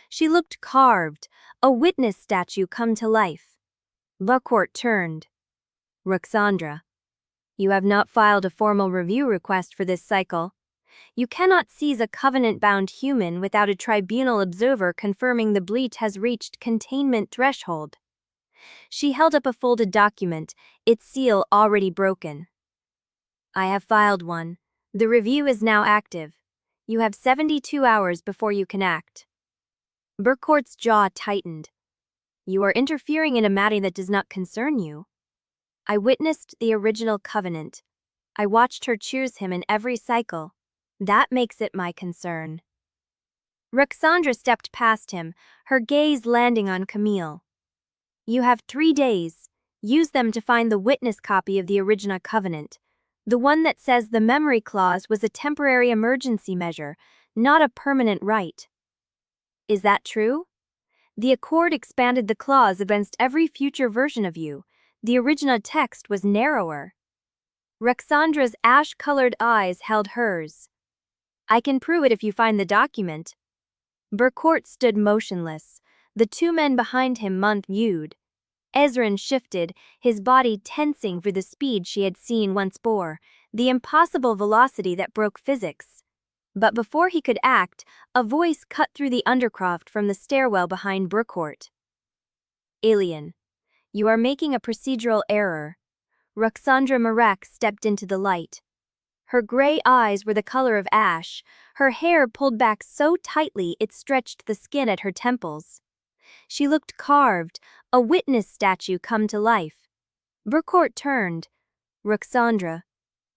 Speaker 1: She looked carved, a witness statue come to life. Bracourt turned. Ruxandra, you have not filed a formal review request for this cycle. You cannot seize a covenant-bound human without a tribunal observer confirming the bleach has reached containment threshold. She held up a folded document, its seal already broken. I have filed one. The review is now active. You have 72 hours before you can act. Bracourt's jaw tightened. You are interfering in a matter that does not concern you. I witnessed the original covenant. I watched her choose him in every cycle. That makes it my concern. Ruxandra stepped past him, her gaze landing on Camille. You have 3 days. Use them to find the witness copy of the original covenant. The one that says the memory clause was a temporary emergency measure, not a permanent right. Is that true? The accord expanded the clause against every future version of you. The original text was narrower. Ruxandra's ash-colored eyes held hers. I can prove it if you find the document. Bracourt stood motionless. The two men behind him viewed. Ezren shifted, his body tensing for the speed she had seen once before, the impossible velocity that broke physics. But before he could act, a voice cut through the undercroft from the stairwell behind Bracourt. Alien, you are making a procedural error. Ruxandra Marek stepped into the light. Her gray eyes were the color of ash, her hair pulled back so tightly it stretched the skin at her temples. She looked carved, a witness statue come to life. Bracourt turned. Ruxandra,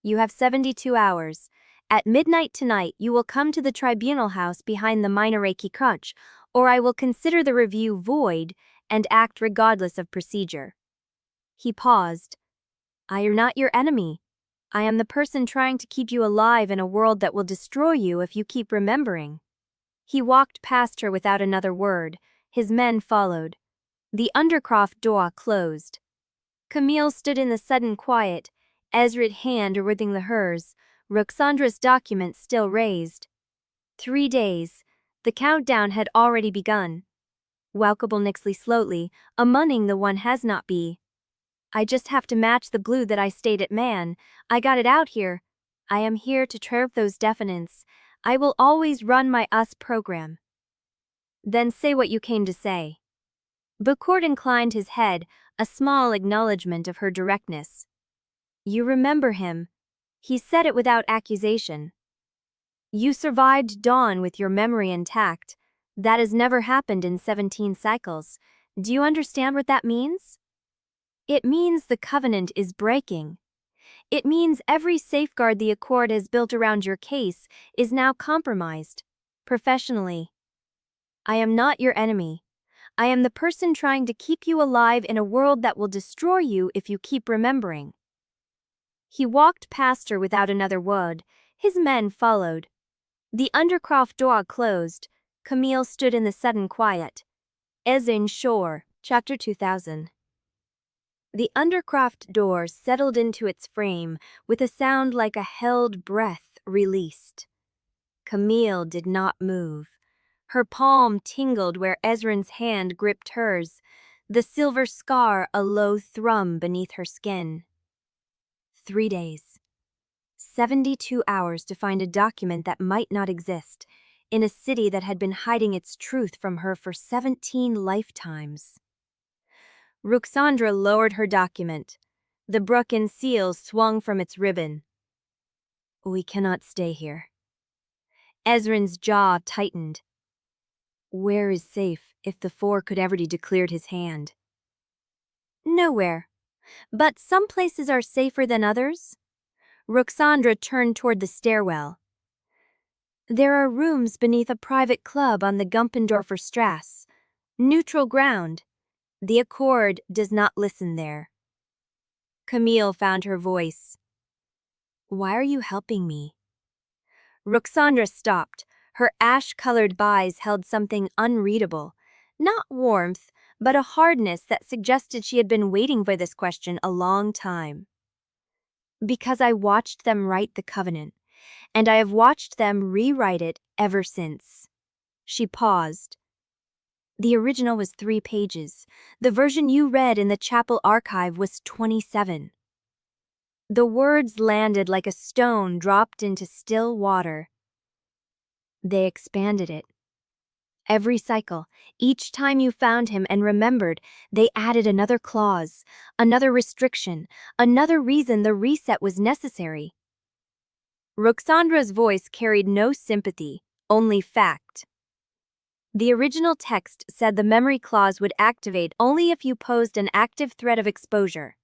Speaker 1: you have 72 hours. At midnight tonight you will come to the tribunal house behind the Minareki crutch, or I will consider the review void and act regardless of procedure. He paused. I am not your enemy. I am the person trying to keep you alive in a world that will destroy you if you keep remembering. He walked past her without another word. His men followed. The undercroft door closed. Camille stood in the sudden quiet, Ezren's hand within hers, Ruxandra's document still raised. 3 days. The countdown had already begun. Welkable Nixley slowly, among the one has not be. I just have to match the glue that I stayed at man. I got it out here. I am here to trap those definitions. I will always run my us program. Then say what you came to say. Bracourt inclined his head, a small acknowledgement of her directness. You remember him. He said it without accusation. You survived dawn with your memory intact. That has never happened in 17 cycles. Do you understand what that means? It means the covenant is breaking. It means every safeguard the accord has built around your case is now compromised. Professionally. I am not your enemy. I am the person trying to keep you alive in a world that will destroy you if you keep remembering. He walked past her without another word. His men followed. The undercroft door closed. Camille stood in the sudden quiet. Ezren Shore, Chapter 2000. The undercroft door settled into its frame with a sound like a held breath released. Camille did not move. Her palm tingled where Ezren's hand gripped hers, the silver scar a low thrum beneath her skin. 3 days. 72 hours to find a document that might not exist, in a city that had been hiding its truth from her for 17 lifetimes. Ruxandra lowered her document. The broken seal swung from its ribbon. We cannot stay here. Ezren's jaw tightened. Where is safe if the four could ever be declared his hand? Nowhere. But some places are safer than others. Ruxandra turned toward the stairwell. There are rooms beneath a private club on the Gumpendorfer Strasse. Neutral ground. The accord does not listen there. Camille found her voice. Why are you helping me? Ruxandra stopped. Her ash-colored eyes held something unreadable. Not warmth, but a hardness that suggested she had been waiting for this question a long time. Because I watched them write the covenant, and I have watched them rewrite it ever since." She paused. "The original was 3 pages. The version you read in the chapel archive was 27. The words landed like a stone dropped into still water. "They expanded it. Every cycle, each time you found him and remembered, they added another clause, another restriction, another reason the reset was necessary." Roxandra's voice carried no sympathy, only fact. "The original text said the memory clause would activate only if you posed an active threat of exposure.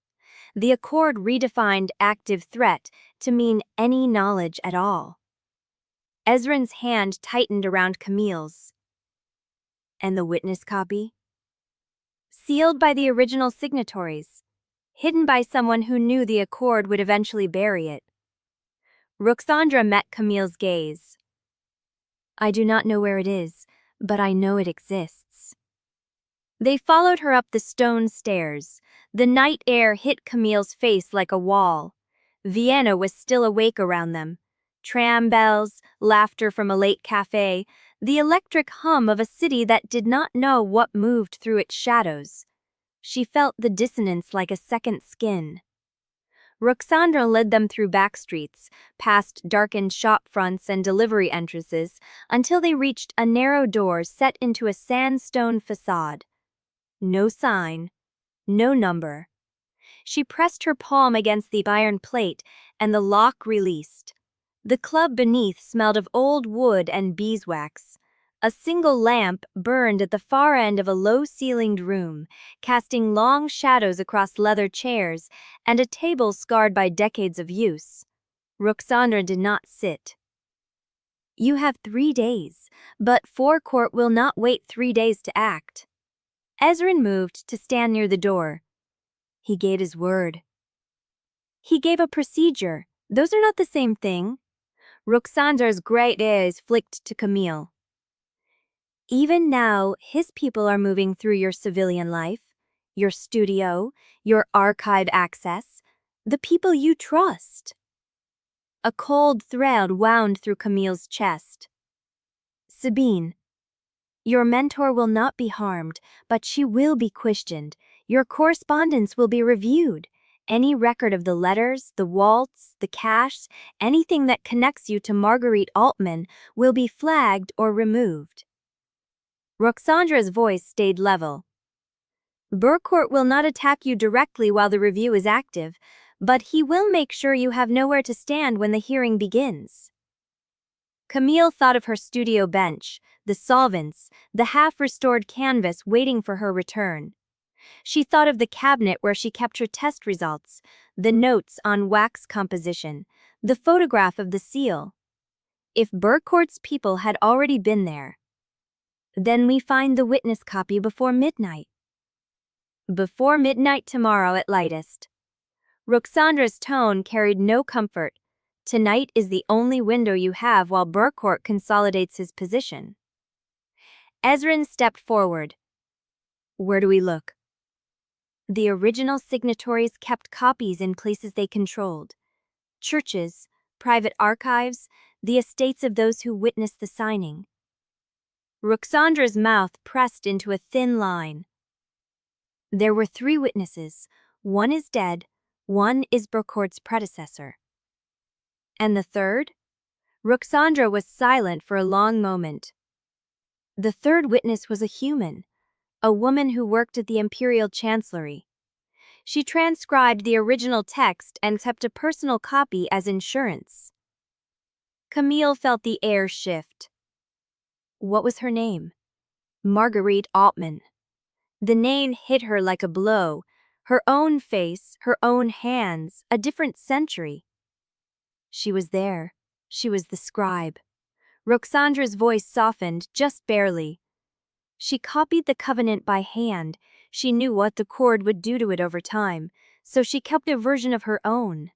Speaker 1: The Accord redefined active threat to mean any knowledge at all." Ezren's hand tightened around Camille's. "And the witness copy?" "Sealed by the original signatories, hidden by someone who knew the Accord would eventually bury it." Roxandra met Camille's gaze. "I do not know where it is, but I know it exists." They followed her up the stone stairs. The night air hit Camille's face like a wall. Vienna was still awake around them. Tram bells, laughter from a late cafe, the electric hum of a city that did not know what moved through its shadows. She felt the dissonance like a second skin. Roxandra led them through back streets, past darkened shop fronts and delivery entrances, until they reached a narrow door set into a sandstone facade. No sign, no number. She pressed her palm against the iron plate, and the lock released. The club beneath smelled of old wood and beeswax. A single lamp burned at the far end of a low-ceilinged room, casting long shadows across leather chairs and a table scarred by decades of use. Roxandra did not sit. "You have 3 days, but Forecourt will not wait 3 days to act." Ezren moved to stand near the door. "He gave his word." "He gave a procedure. Those are not the same thing." Roxandra's great eyes flicked to Camille. "Even now, his people are moving through your civilian life, your studio, your archive access, the people you trust." A cold thread wound through Camille's chest. "Sabine, your mentor will not be harmed, but she will be questioned. Your correspondence will be reviewed. Any record of the letters, the Waltz, the cash, anything that connects you to Marguerite Altman will be flagged or removed." Roxandra's voice stayed level. "Bracourt will not attack you directly while the review is active, but he will make sure you have nowhere to stand when the hearing begins." Camille thought of her studio bench, the solvents, the half-restored canvas waiting for her return. She thought of the cabinet where she kept her test results, the notes on wax composition, the photograph of the seal. If Bracourt's people had already been there. "Then we find the witness copy before midnight." "Before midnight tomorrow at lightest." Roxandra's tone carried no comfort. Tonight is the only window you have while Bracourt consolidates his position. Ezren stepped forward. "Where do we look?" The original signatories kept copies in places they controlled. Churches, private archives, the estates of those who witnessed the signing. Roxandra's mouth pressed into a thin line. "There were 3 witnesses. One is dead, one is Bracourt's predecessor." "And the third?" Roxandra was silent for a long moment. "The third witness was a human, a woman who worked at the Imperial Chancellery. She transcribed the original text and kept a personal copy as insurance." Camille felt the air shift. What was her name? Marguerite Altman. The name hit her like a blow. Her own face, her own hands, a different century. She was there. She was the scribe. Roxandra's voice softened, just barely. She copied the covenant by hand. She knew what the cord would do to it over time, so she kept a version of her own.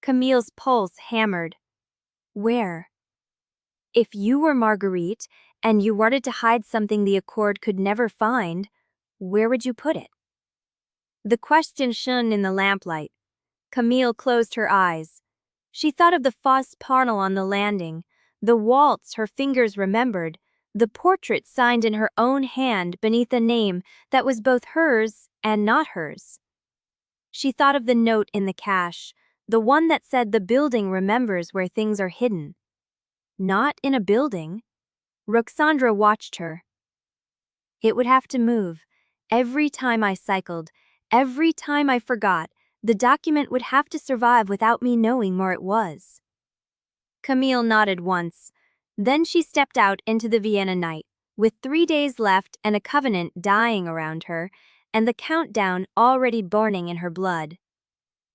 Speaker 1: Camille's pulse hammered. Where? If you were Marguerite, and you wanted to hide something the Accord could never find, where would you put it? The question shone in the lamplight. Camille closed her eyes. She thought of the fausse panel on the landing, the waltz her fingers remembered, the portrait signed in her own hand beneath a name that was both hers and not hers. She thought of the note in the cache, the one that said the building remembers where things are hidden. Not in a building. Roxandra watched her. It would have to move. Every time I cycled, every time I forgot, the document would have to survive without me knowing where it was. Camille nodded once. Then she stepped out into the Vienna night, with 3 days left and a covenant dying around her, and the countdown already burning in her blood.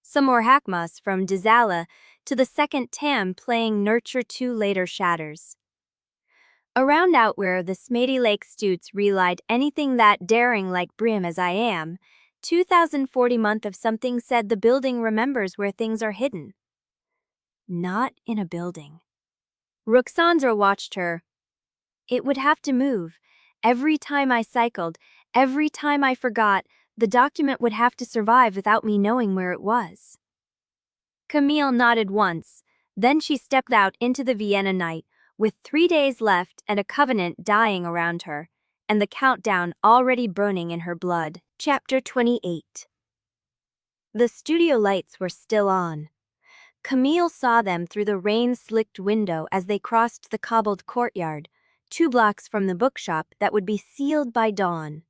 Speaker 1: Some more hackmas from Dizala to the second tam playing Nurture 2 later shatters. Around out where the Smatey Lake Stutes relied anything that daring like brim as I am, 2040 month of something said the building remembers where things are hidden. Not in a building. Roxandra watched her. It would have to move. Every time I cycled, every time I forgot, the document would have to survive without me knowing where it was. Camille nodded once, then she stepped out into the Vienna night, with 3 days left and a covenant dying around her, and the countdown already burning in her blood. Chapter 28. The studio lights were still on. Camille saw them through the rain-slicked window as they crossed the cobbled courtyard, 2 blocks from the bookshop that would be sealed by dawn.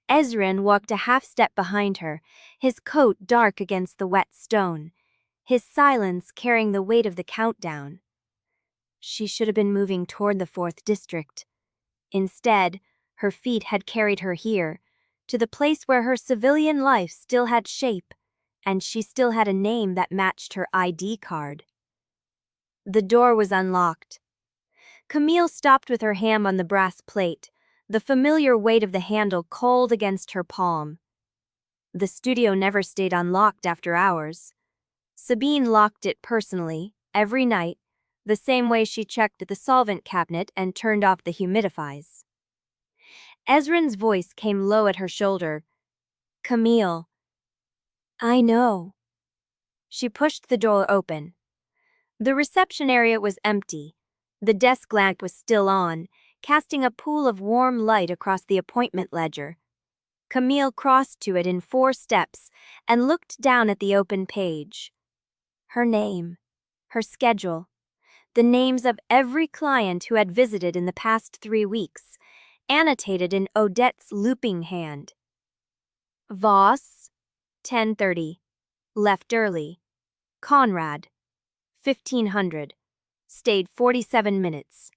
Speaker 1: Ezren walked a half-step behind her, his coat dark against the wet stone, his silence carrying the weight of the countdown. She should have been moving toward the 4th district. Instead, her feet had carried her here, to the place where her civilian life still had shape, and she still had a name that matched her ID card. The door was unlocked. Camille stopped with her hand on the brass plate, the familiar weight of the handle cold against her palm. The studio never stayed unlocked after hours. Sabine locked it personally, every night, the same way she checked the solvent cabinet and turned off the humidifiers. Ezren's voice came low at her shoulder. Camille. I know. She pushed the door open. The reception area was empty. The desk lamp was still on, casting a pool of warm light across the appointment ledger. Camille crossed to it in 4 steps and looked down at the open page. Her name, her schedule, the names of every client who had visited in the past 3 weeks, annotated in Odette's looping hand. Voss, 10:30, left early. Conrad, 1500, stayed 47 minutes.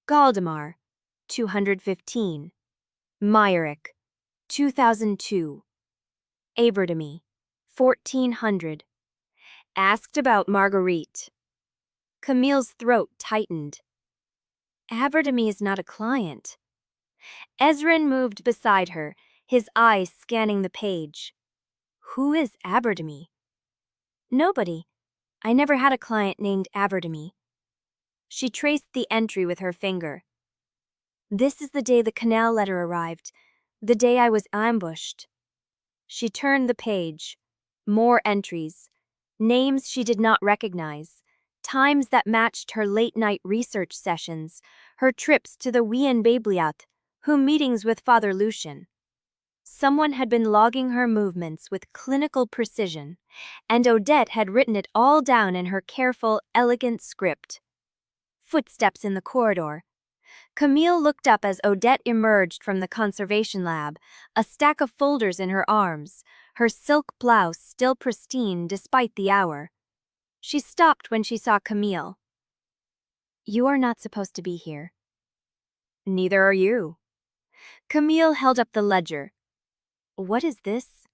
Speaker 1: Caldemar, 215. Myrick, 2002. Aberdamy, 1400. Asked about Marguerite. Camille's throat tightened. Aberdamy is not a client. Ezren moved beside her, his eyes scanning the page. Who is Aberdamy? Nobody. I never had a client named Aberdamy. She traced the entry with her finger. This is the day the canal letter arrived, the day I was ambushed. She turned the page. More entries. Names she did not recognize. Times that matched her late-night research sessions, her trips to the whene Bibliot, her meetings with Father Lucian. Someone had been logging her movements with clinical precision, and Odette had written it all down in her careful, elegant script. Footsteps in the corridor. Camille looked up as Odette emerged from the conservation lab, a stack of folders in her arms, her silk blouse still pristine despite the hour. She stopped when she saw Camille. You are not supposed to be here. Neither are you. Camille held up the ledger. What is this?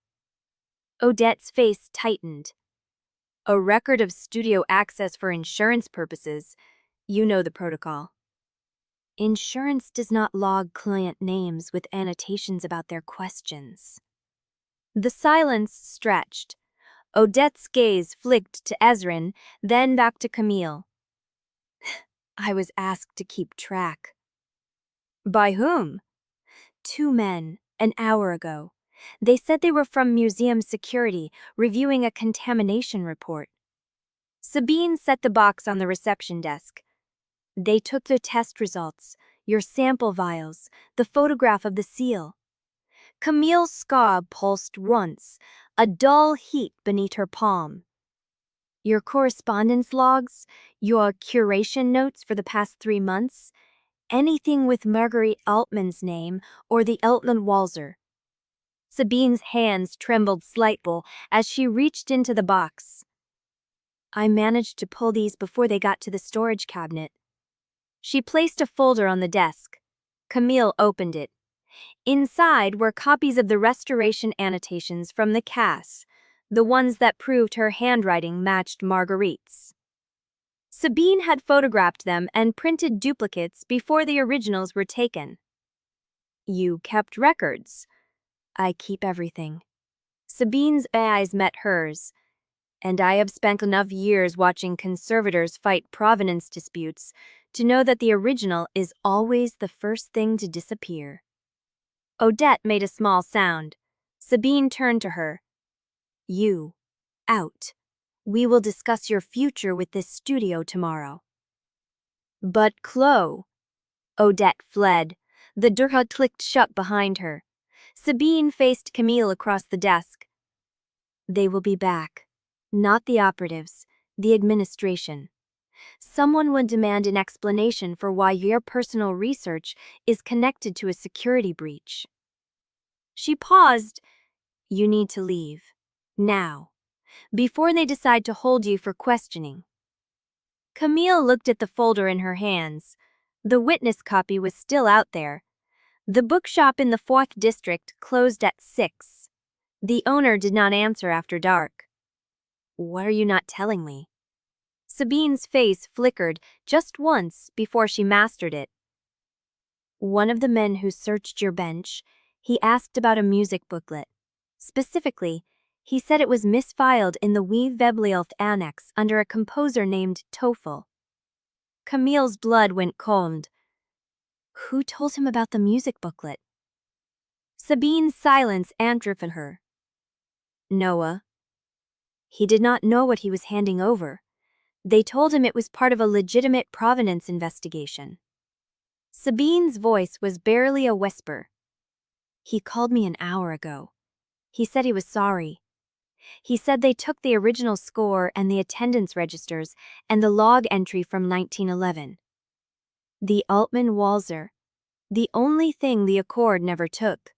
Speaker 1: Odette's face tightened. A record of studio access for insurance purposes. You know the protocol. Insurance does not log client names with annotations about their questions. The silence stretched. Odette's gaze flicked to Ezren, then back to Camille. I was asked to keep track. By whom? 2 men, an hour ago. They said they were from museum security, reviewing a contamination report. Sabine set the box on the reception desk. They took the test results, your sample vials, the photograph of the seal. Camille's scar pulsed once, a dull heat beneath her palm. Your correspondence logs, your curation notes for the past 3 months, anything with Marguerite Altman's name or the Altman Walzer. Sabine's hands trembled slightly as she reached into the box. I managed to pull these before they got to the storage cabinet. She placed a folder on the desk. Camille opened it. Inside were copies of the restoration annotations from the Cass, the ones that proved her handwriting matched Marguerite's. Sabine had photographed them and printed duplicates before the originals were taken. You kept records. I keep everything. Sabine's eyes met hers. And I have spent enough years watching conservators fight provenance disputes to know that the original is always the first thing to disappear. Odette made a small sound. Sabine turned to her. You. Out. We will discuss your future with this studio tomorrow. But Chloe. Odette fled. The door had clicked shut behind her. Sabine faced Camille across the desk. They will be back. Not the operatives, the administration. Someone would demand an explanation for why your personal research is connected to a security breach. She paused. You need to leave. Now. Before they decide to hold you for questioning. Camille looked at the folder in her hands. The witness copy was still out there. The bookshop in the 4th district closed at 6. The owner did not answer after dark. What are you not telling me? Sabine's face flickered just once before she mastered it. One of the men who searched your bench, he asked about a music booklet. Specifically, he said it was misfiled in the webnovel annex under a composer named Toffel. Camille's blood went cold. Who told him about the music booklet? Sabine's silence answered her. Noah. He did not know what he was handing over. They told him it was part of a legitimate provenance investigation. Sabine's voice was barely a whisper. He called me an hour ago. He said he was sorry. He said they took the original score and the attendance registers and the log entry from 1911. The Altman Walzer. The only thing the Accord never took.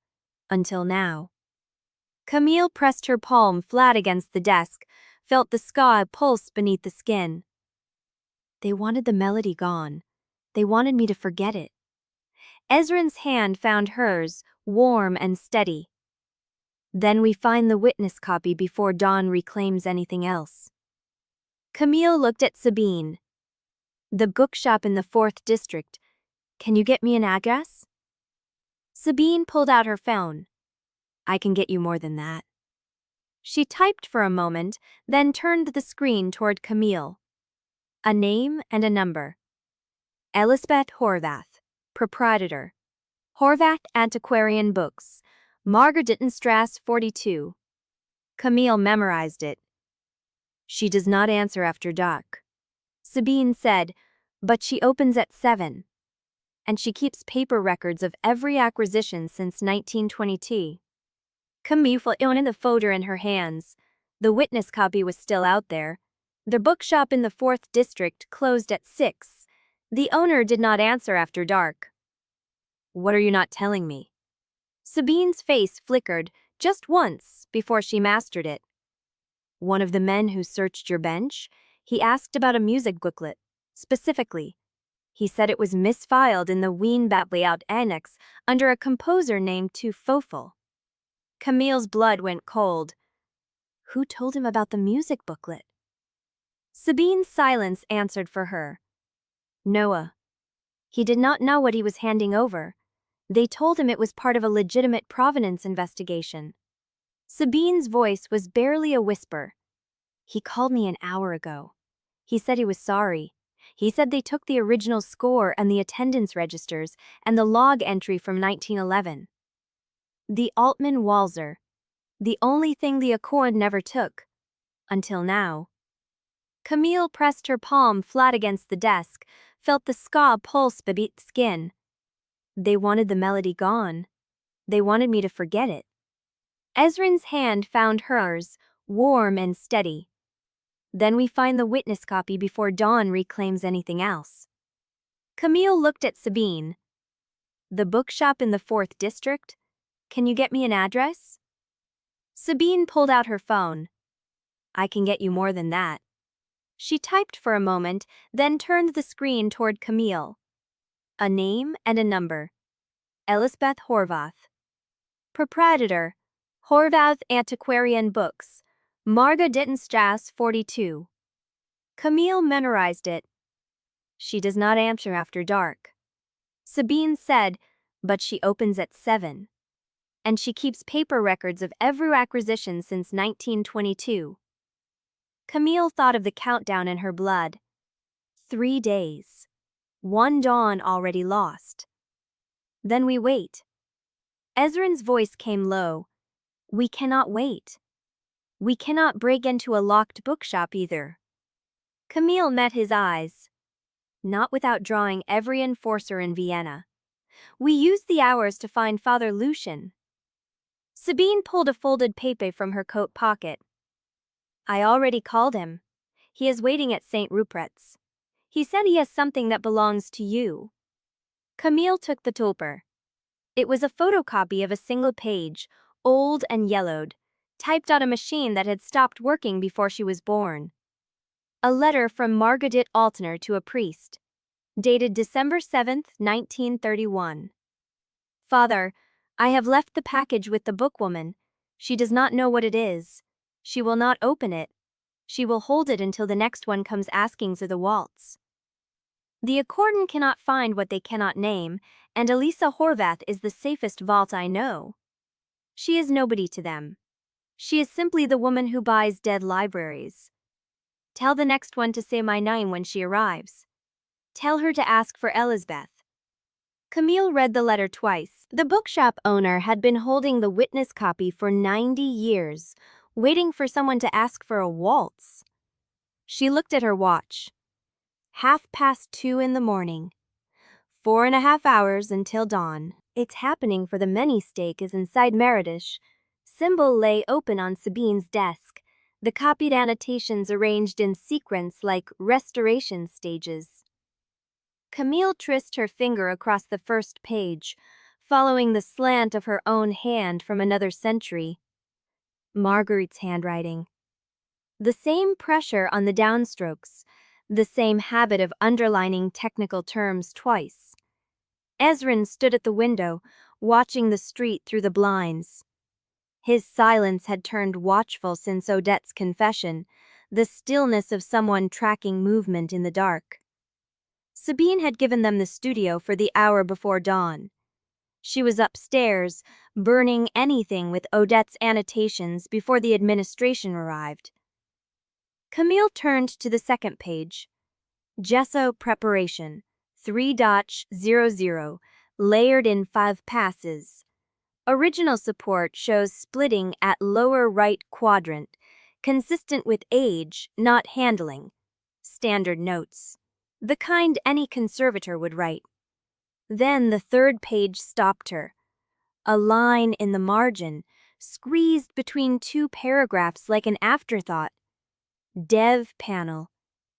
Speaker 1: Until now. Camille pressed her palm flat against the desk, felt the scar pulse beneath the skin. They wanted the melody gone. They wanted me to forget it. Ezren's hand found hers, warm and steady. Then we find the witness copy before Dawn reclaims anything else. Camille looked at Sabine. The bookshop in the 4th district. Can you get me an address? Sabine pulled out her phone. I can get you more than that. She typed for a moment, then turned the screen toward Camille. A name and a number. Elizabeth Horvath, proprietor. Horvath Antiquarian Books, Margaretenstrasse 42. Camille memorized it. She does not answer after dark. Sabine said, but she opens at 7. And she keeps paper records of every acquisition since 1922. Camille felt in the folder in her hands. The witness copy was still out there. The bookshop in the 4th district closed at 6. The owner did not answer after dark. What are you not telling me? Sabine's face flickered just once before she mastered it. One of the men who searched your bench, he asked about a music booklet. Specifically, he said it was misfiled in the webnovel annex under a composer named Toffel. Camille's blood went cold. Who told him about the music booklet? Sabine's silence answered for her. Noah. He did not know what he was handing over. They told him it was part of a legitimate provenance investigation. Sabine's voice was barely a whisper. He called me an hour ago. He said he was sorry. He said they took the original score and the attendance registers and the log entry from 1911. The Altman Walzer. The only thing the Accord never took. Until now. Camille pressed her palm flat against the desk, felt the ska pulse beneath skin. They wanted the melody gone. They wanted me to forget it. Ezren's hand found hers, warm and steady. Then we find the witness copy before Dawn reclaims anything else. Camille looked at Sabine. The bookshop in the 4th district? Can you get me an address? Sabine pulled out her phone. I can get you more than that. She typed for a moment, then turned the screen toward Camille. A name and a number. Elizabeth Horvath. Proprietor, Horvath Antiquarian Books, Marga-Dittenstrasse 42. Camille memorized it. She does not answer after dark. Sabine said, but she opens at 7. And she keeps paper records of every acquisition since 1922. Camille thought of the countdown in her blood. 3 days. 1 dawn already lost. Then we wait. Ezren's voice came low. We cannot wait. We cannot break into a locked bookshop either. Camille met his eyes. Not without drawing every enforcer in Vienna. We used the hours to find Father Lucien. Sabine pulled a folded paper from her coat pocket. I already called him. He is waiting at St. Rupert's. He said he has something that belongs to you. Camille took the tulper. It was a photocopy of a single page, old and yellowed, typed on a machine that had stopped working before she was born. A letter from Marguerite Altner to a priest, dated December 7, 1931. Father, I have left the package with the bookwoman. She does not know what it is. She will not open it. She will hold it until the next one comes asking for the waltz. The accordion cannot find what they cannot name, and Elisa Horvath is the safest vault I know. She is nobody to them. She is simply the woman who buys dead libraries. Tell the next one to say my name when she arrives. Tell her to ask for Elizabeth. Camille read the letter twice. The bookshop owner had been holding the witness copy for 90 years, waiting for someone to ask for a waltz. She looked at her watch. 2:30 in the morning. 4.5 hours until dawn. It's happening for the many stake is inside Meredish. Symbol lay open on Sabine's desk, the copied annotations arranged in sequence like restoration stages. Camille traced her finger across the first page, following the slant of her own hand from another century. Marguerite's handwriting. The same pressure on the downstrokes, the same habit of underlining technical terms twice. Ezren stood at the window, watching the street through the blinds. His silence had turned watchful since Odette's confession, the stillness of someone tracking movement in the dark. Sabine had given them the studio for the hour before dawn. She was upstairs, burning anything with Odette's annotations before the administration arrived. Camille turned to the second page. Gesso preparation, 3.00, layered in 5 passes. Original support shows splitting at lower right quadrant, consistent with age, not handling. Standard notes. The kind any conservator would write. Then the third page stopped her. A line in the margin, squeezed between 2 paragraphs like an afterthought. Dev panel,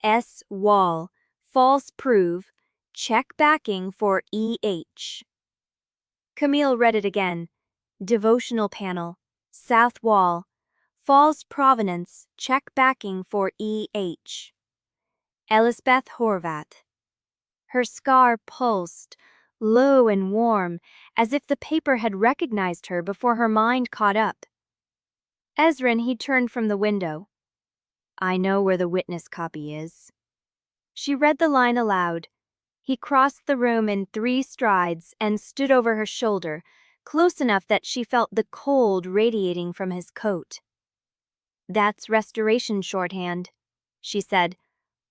Speaker 1: S wall, false prove, check backing for EH. Camille read it again. Devotional panel, south wall, false provenance, check backing for EH. Elizabeth Horvath. Her scar pulsed, low and warm, as if the paper had recognized her before her mind caught up. Ezren, he turned from the window. I know where the witness copy is. She read the line aloud. He crossed the room in 3 strides and stood over her shoulder, close enough that she felt the cold radiating from his coat. That's restoration shorthand, she said.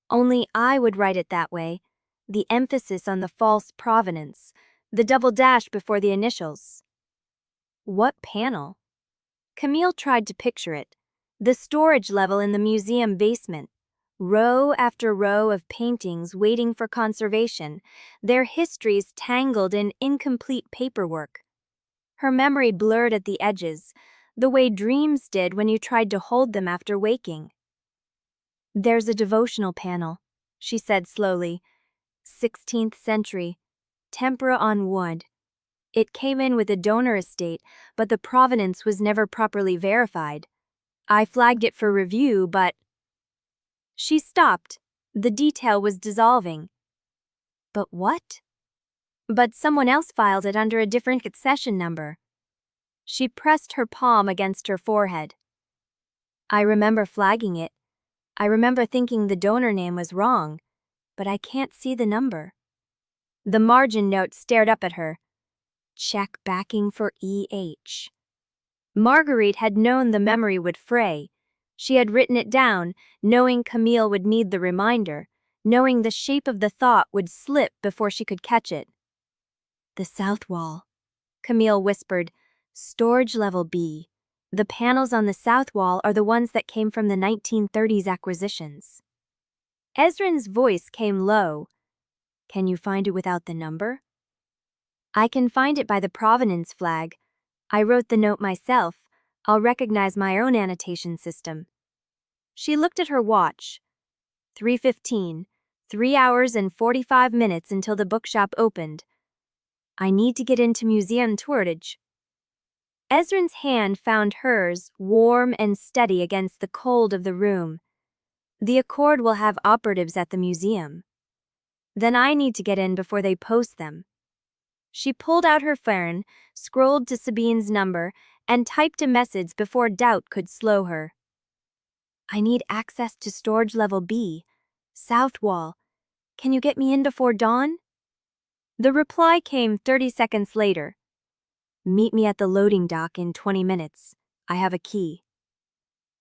Speaker 1: Only I would write it that way. The emphasis on the false provenance, the double dash before the initials. What panel? Camille tried to picture it. The storage level in the museum basement. Row after row of paintings waiting for conservation, their histories tangled in incomplete paperwork. Her memory blurred at the edges, the way dreams did when you tried to hold them after waking. "There's a devotional panel," she said slowly. 16th century, tempera on wood. It came in with a donor estate, but the provenance was never properly verified. I flagged it for review, but... She stopped. The detail was dissolving. But what? But someone else filed it under a different accession number. She pressed her palm against her forehead. I remember flagging it. I remember thinking the donor name was wrong, but I can't see the number. The margin note stared up at her. Check backing for E.H. Marguerite had known the memory would fray. She had written it down, knowing Camille would need the reminder, knowing the shape of the thought would slip before she could catch it. "The south wall," Camille whispered. "Storage level B. The panels on the south wall are the ones that came from the 1930s acquisitions." Ezren's voice came low. "Can you find it without the number?" "I can find it by the provenance flag. I wrote the note myself. I'll recognize my own annotation system." She looked at her watch. 3:15, 3 hours and 45 minutes until the bookshop opened. "I need to get into museum tourage." Ezren's hand found hers, warm and steady against the cold of the room. "The Accord will have operatives at the museum. Then I need to get in before they post them." She pulled out her phone, scrolled to Sabine's number, and typed a message before doubt could slow her. "I need access to storage level B, south wall. Can you get me in before dawn?" The reply came 30 seconds later. "Meet me at the loading dock in 20 minutes. I have a key."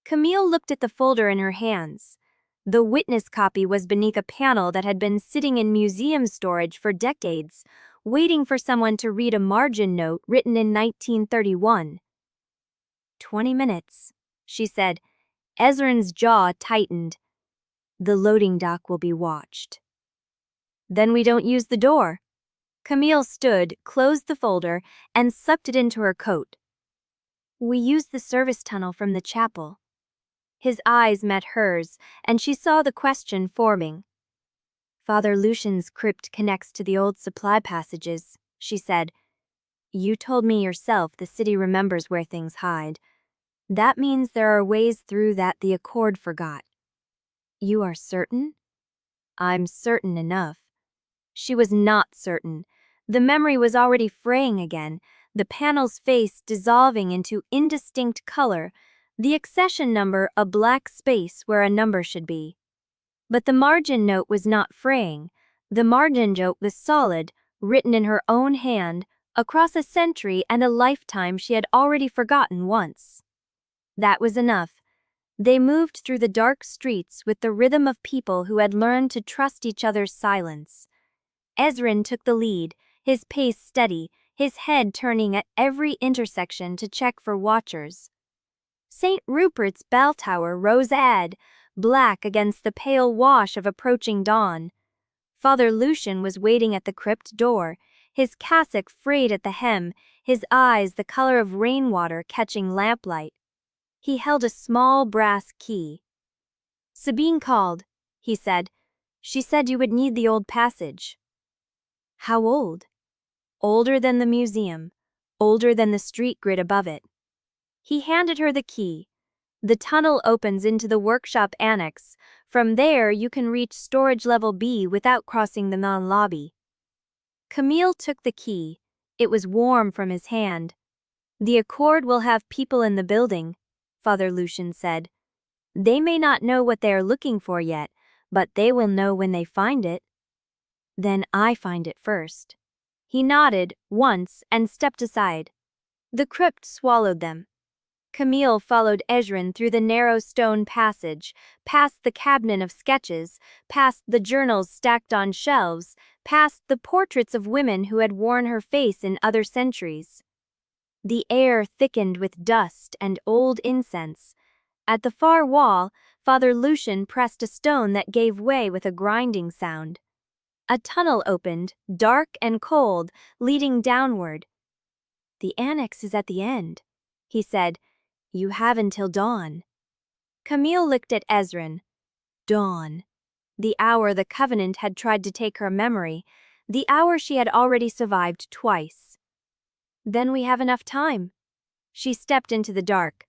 Speaker 1: Camille looked at the folder in her hands. The witness copy was beneath a panel that had been sitting in museum storage for decades, waiting for someone to read a margin note written in 1931. 20 minutes, she said. Ezren's jaw tightened. "The loading dock will be watched." "Then we don't use the door." Camille stood, closed the folder, and sucked it into her coat. "We use the service tunnel from the chapel." His eyes met hers, and she saw the question forming. "Father Lucian's crypt connects to the old supply passages," she said. "You told me yourself the city remembers where things hide. That means there are ways through that the Accord forgot." "You are certain?" "I'm certain enough." She was not certain. The memory was already fraying again, the panel's face dissolving into indistinct color, the accession number a black space where a number should be. But the margin note was not fraying. The margin note was solid, written in her own hand, across a century and a lifetime she had already forgotten once. That was enough. They moved through the dark streets with the rhythm of people who had learned to trust each other's silence. Ezren took the lead, his pace steady, his head turning at every intersection to check for watchers. St. Rupert's bell tower rose black against the pale wash of approaching dawn. Father Lucian was waiting at the crypt door, his cassock frayed at the hem, his eyes the color of rainwater catching lamplight. He held a small brass key. "Sabine called," he said. "She said you would need the old passage." "How old?" "Older than the museum, older than the street grid above it." He handed her the key. "The tunnel opens into the workshop annex. From there you can reach storage level B without crossing the non-lobby." Camille took the key. It was warm from his hand. "The Accord will have people in the building," Father Lucian said. "They may not know what they are looking for yet, but they will know when they find it." "Then I find it first." He nodded once and stepped aside. The crypt swallowed them. Camille followed Ezren through the narrow stone passage, past the cabinet of sketches, past the journals stacked on shelves, past the portraits of women who had worn her face in other centuries. The air thickened with dust and old incense. At the far wall, Father Lucian pressed a stone that gave way with a grinding sound. A tunnel opened, dark and cold, leading downward. "The annex is at the end," he said. "You have until dawn." Camille looked at Ezren. Dawn. The hour the Covenant had tried to take her memory, the hour she had already survived twice. "Then we have enough time." She stepped into the dark.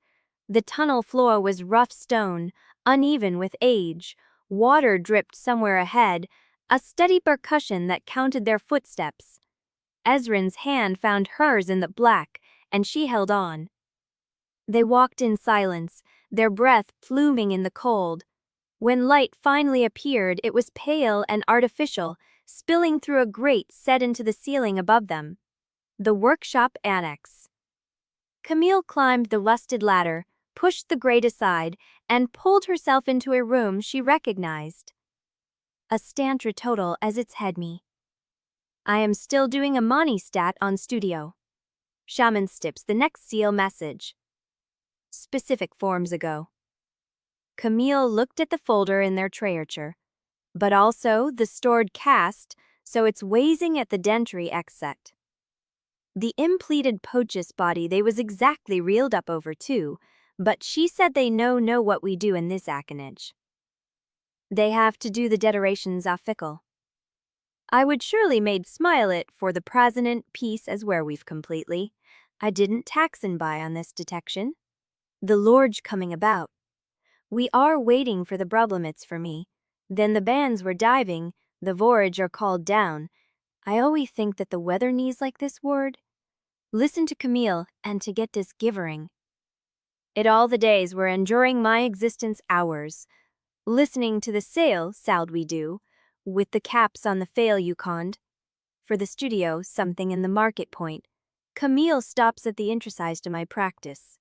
Speaker 1: The tunnel floor was rough stone, uneven with age. Water dripped somewhere ahead, a steady percussion that counted their footsteps. Ezren's hand found hers in the black, and she held on. They walked in silence, their breath pluming in the cold. When light finally appeared, it was pale and artificial, spilling through a grate set into the ceiling above them. The workshop annex. Camille climbed the rusted ladder, pushed the grate aside, and pulled herself into a room she recognized. A Stantra total as its head me. I am still doing a money stat on studio. Shaman Stips the next seal message. Specific forms ago. Camille looked at the folder in their treasure, but also the stored cast, so it's wazing at the dentry exet. The impleted poach's body they was exactly reeled up over too, but she said they know what we do in this aconage. They have to do the decorations are fickle. I would surely made smile it for the president piece as where we've completely. I didn't tax and buy on this detection. The Lord's coming about. We are waiting for the problemits for me. Then the bands were diving, the voyage are called down. I always think that the weather needs like this word. Listen to Camille and to get this givering. It all the days were enduring my existence hours. Listening to the sail, sound we do, with the caps on the fail you conned. For the studio, something in the market point. Camille stops at the intricise to my practice.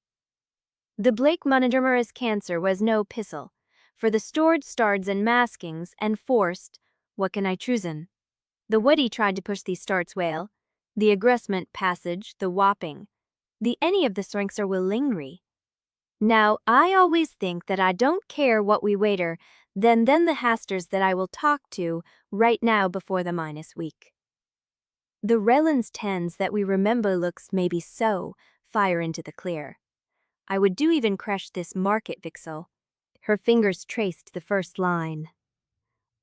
Speaker 1: The Blake monodermerous cancer was no pissel. For the stored starts and maskings and forced, what can I choosen? The Woody tried to push these starts whale. The aggressment passage, the whopping. The any of the strengths are willingry. Now, I always think that I don't care what we waiter, then the hasters that I will talk to right now before the -week. The Relans tens that we remember looks maybe so, fire into the clear. I would do even crush this market vixel. Her fingers traced the first line.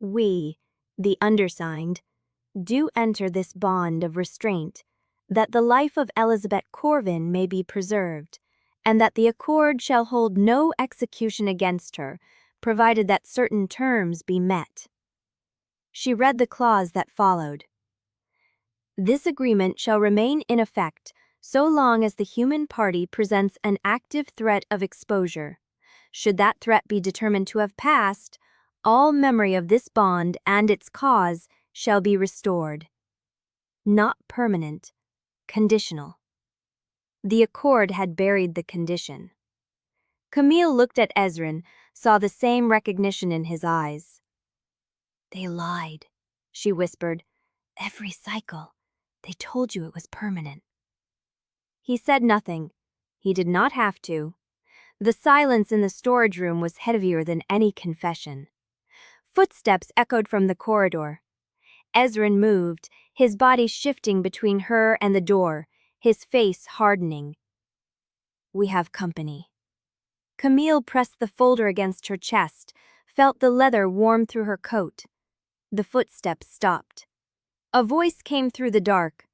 Speaker 1: We, the undersigned, do enter this bond of restraint, that the life of Elizabeth Corvin may be preserved, and that the accord shall hold no execution against her, provided that certain terms be met. She read the clause that followed. This agreement shall remain in effect so long as the human party presents an active threat of exposure. Should that threat be determined to have passed, all memory of this bond and its cause shall be restored. Not permanent, conditional. The accord had buried the condition. Camille looked at Ezren, saw the same recognition in his eyes. They lied, she whispered. Every cycle. They told you it was permanent. He said nothing. He did not have to. The silence in the storage room was heavier than any confession. Footsteps echoed from the corridor. Ezren moved, his body shifting between her and the door, his face hardening. We have company. Camille pressed the folder against her chest, felt the leather warm through her coat. The footsteps stopped. A voice came through the dark,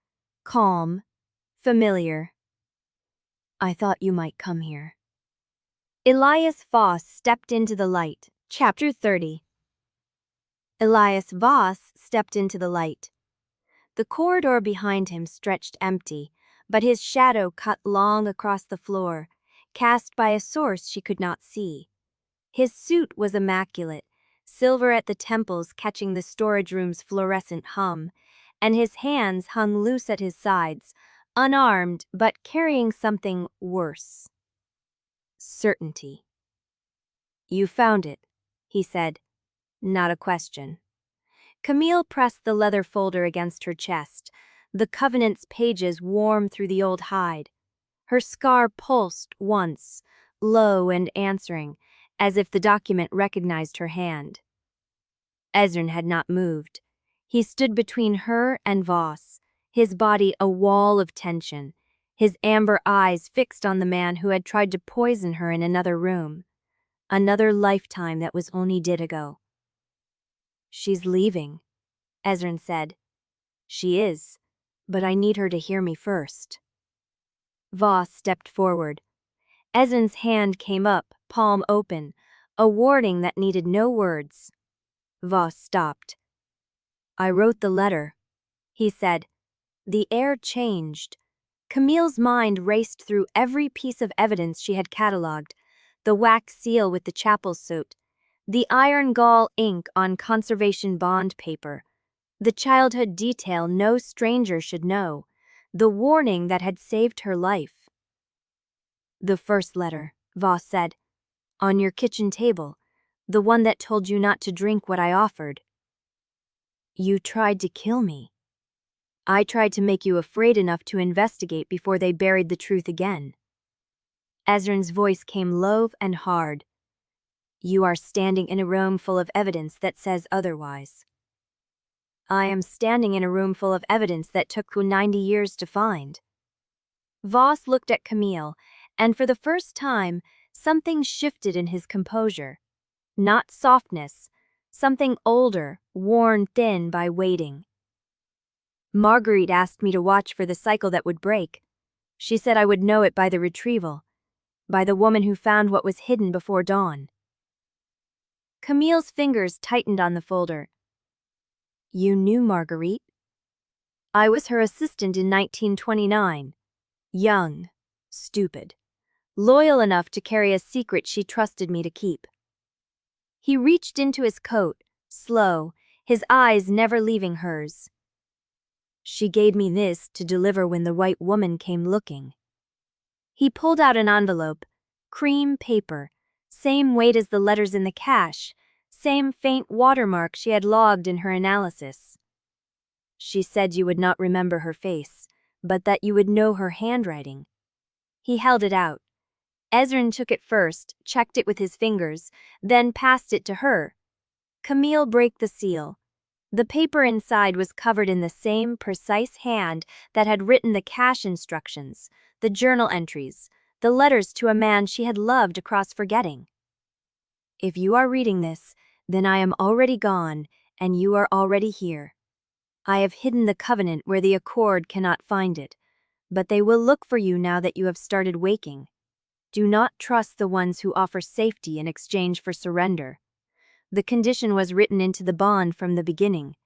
Speaker 1: calm, familiar. I thought you might come here. Elias Voss stepped into the light. Chapter 30. Elias Voss stepped into the light. The corridor behind him stretched empty, but his shadow cut long across the floor, cast by a source she could not see. His suit was immaculate, silver at the temples catching the storage room's fluorescent hum, and his hands hung loose at his sides, unarmed but carrying something worse. Certainty. You found it, he said. Not a question. Camille pressed the leather folder against her chest, the Covenant's pages warm through the old hide. Her scar pulsed once, low and answering, as if the document recognized her hand. Ezren had not moved. He stood between her and Voss, his body a wall of tension, his amber eyes fixed on the man who had tried to poison her in another room. Another lifetime that was only did ago. "She's leaving," Ezren said. "She is, but I need her to hear me first." Voss stepped forward. Ezren's hand came up, palm open, a warning that needed no words. Voss stopped. "I wrote the letter," he said. The air changed. Camille's mind raced through every piece of evidence she had catalogued: the wax seal with the chapel suit, the iron gall ink on conservation bond paper, the childhood detail no stranger should know, the warning that had saved her life. "The first letter," Voss said, "on your kitchen table, the one that told you not to drink what I offered. You tried to kill me. I tried to make you afraid enough to investigate before they buried the truth again." Ezren's voice came low and hard. "You are standing in a room full of evidence that says otherwise." "I am standing in a room full of evidence that took you 90 years to find." Voss looked at Camille, and for the first time, something shifted in his composure. Not softness, something older, worn thin by waiting. "Marguerite asked me to watch for the cycle that would break. She said I would know it by the retrieval, by the woman who found what was hidden before dawn." Camille's fingers tightened on the folder. "You knew Marguerite?" "I was her assistant in 1929. Young, stupid, loyal enough to carry a secret she trusted me to keep." He reached into his coat, slow, his eyes never leaving hers. "She gave me this to deliver when the white woman came looking." He pulled out an envelope, cream paper, same weight as the letters in the cache, same faint watermark she had logged in her analysis. "She said you would not remember her face, but that you would know her handwriting." He held it out. Ezren took it first, checked it with his fingers, then passed it to her. Camille broke the seal. The paper inside was covered in the same precise hand that had written the cache instructions, the journal entries, the letters to a man she had loved across forgetting. "If you are reading this, then I am already gone, and you are already here. I have hidden the covenant where the accord cannot find it, but they will look for you now that you have started waking. Do not trust the ones who offer safety in exchange for surrender. The condition was written into the bond from the beginning.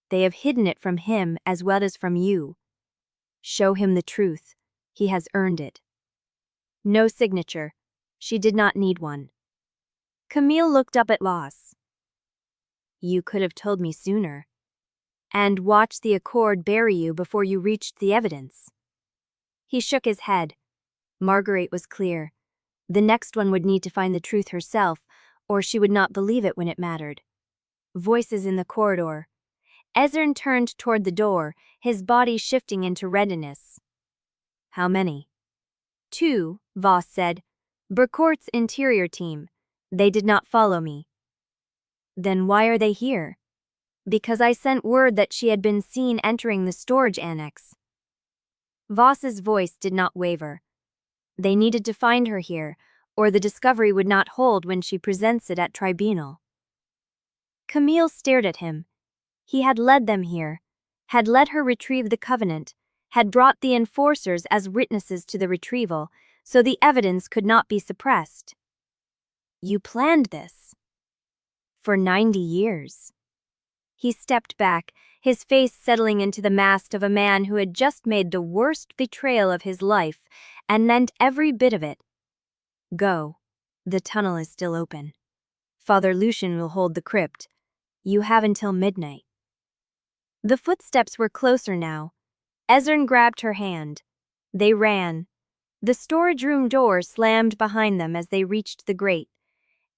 Speaker 1: They have hidden it from him as well as from you. Show him the truth. He has earned it." No signature. She did not need one. Camille looked up at Voss. "You could have told me sooner. And watched the accord bury you before you reached the evidence." He shook his head. Marguerite was clear. The next one would need to find the truth herself, or she would not believe it when it mattered. Voices in the corridor. Ezren turned toward the door, his body shifting into readiness. "How many?" "2, Voss said. Bracourt's interior team. They did not follow me." "Then why are they here?" "Because I sent word that she had been seen entering the storage annex." Voss's voice did not waver. "They needed to find her here, or the discovery would not hold when she presents it at tribunal." Camille stared at him. He had led them here, had let her retrieve the covenant, had brought the enforcers as witnesses to the retrieval, so the evidence could not be suppressed. "You planned this?" "For 90 years. He stepped back, his face settling into the mask of a man who had just made the worst betrayal of his life and meant every bit of it. "Go. The tunnel is still open. Father Lucian will hold the crypt. You have until midnight." The footsteps were closer now. Ezren grabbed her hand. They ran. The storage room door slammed behind them as they reached the grate.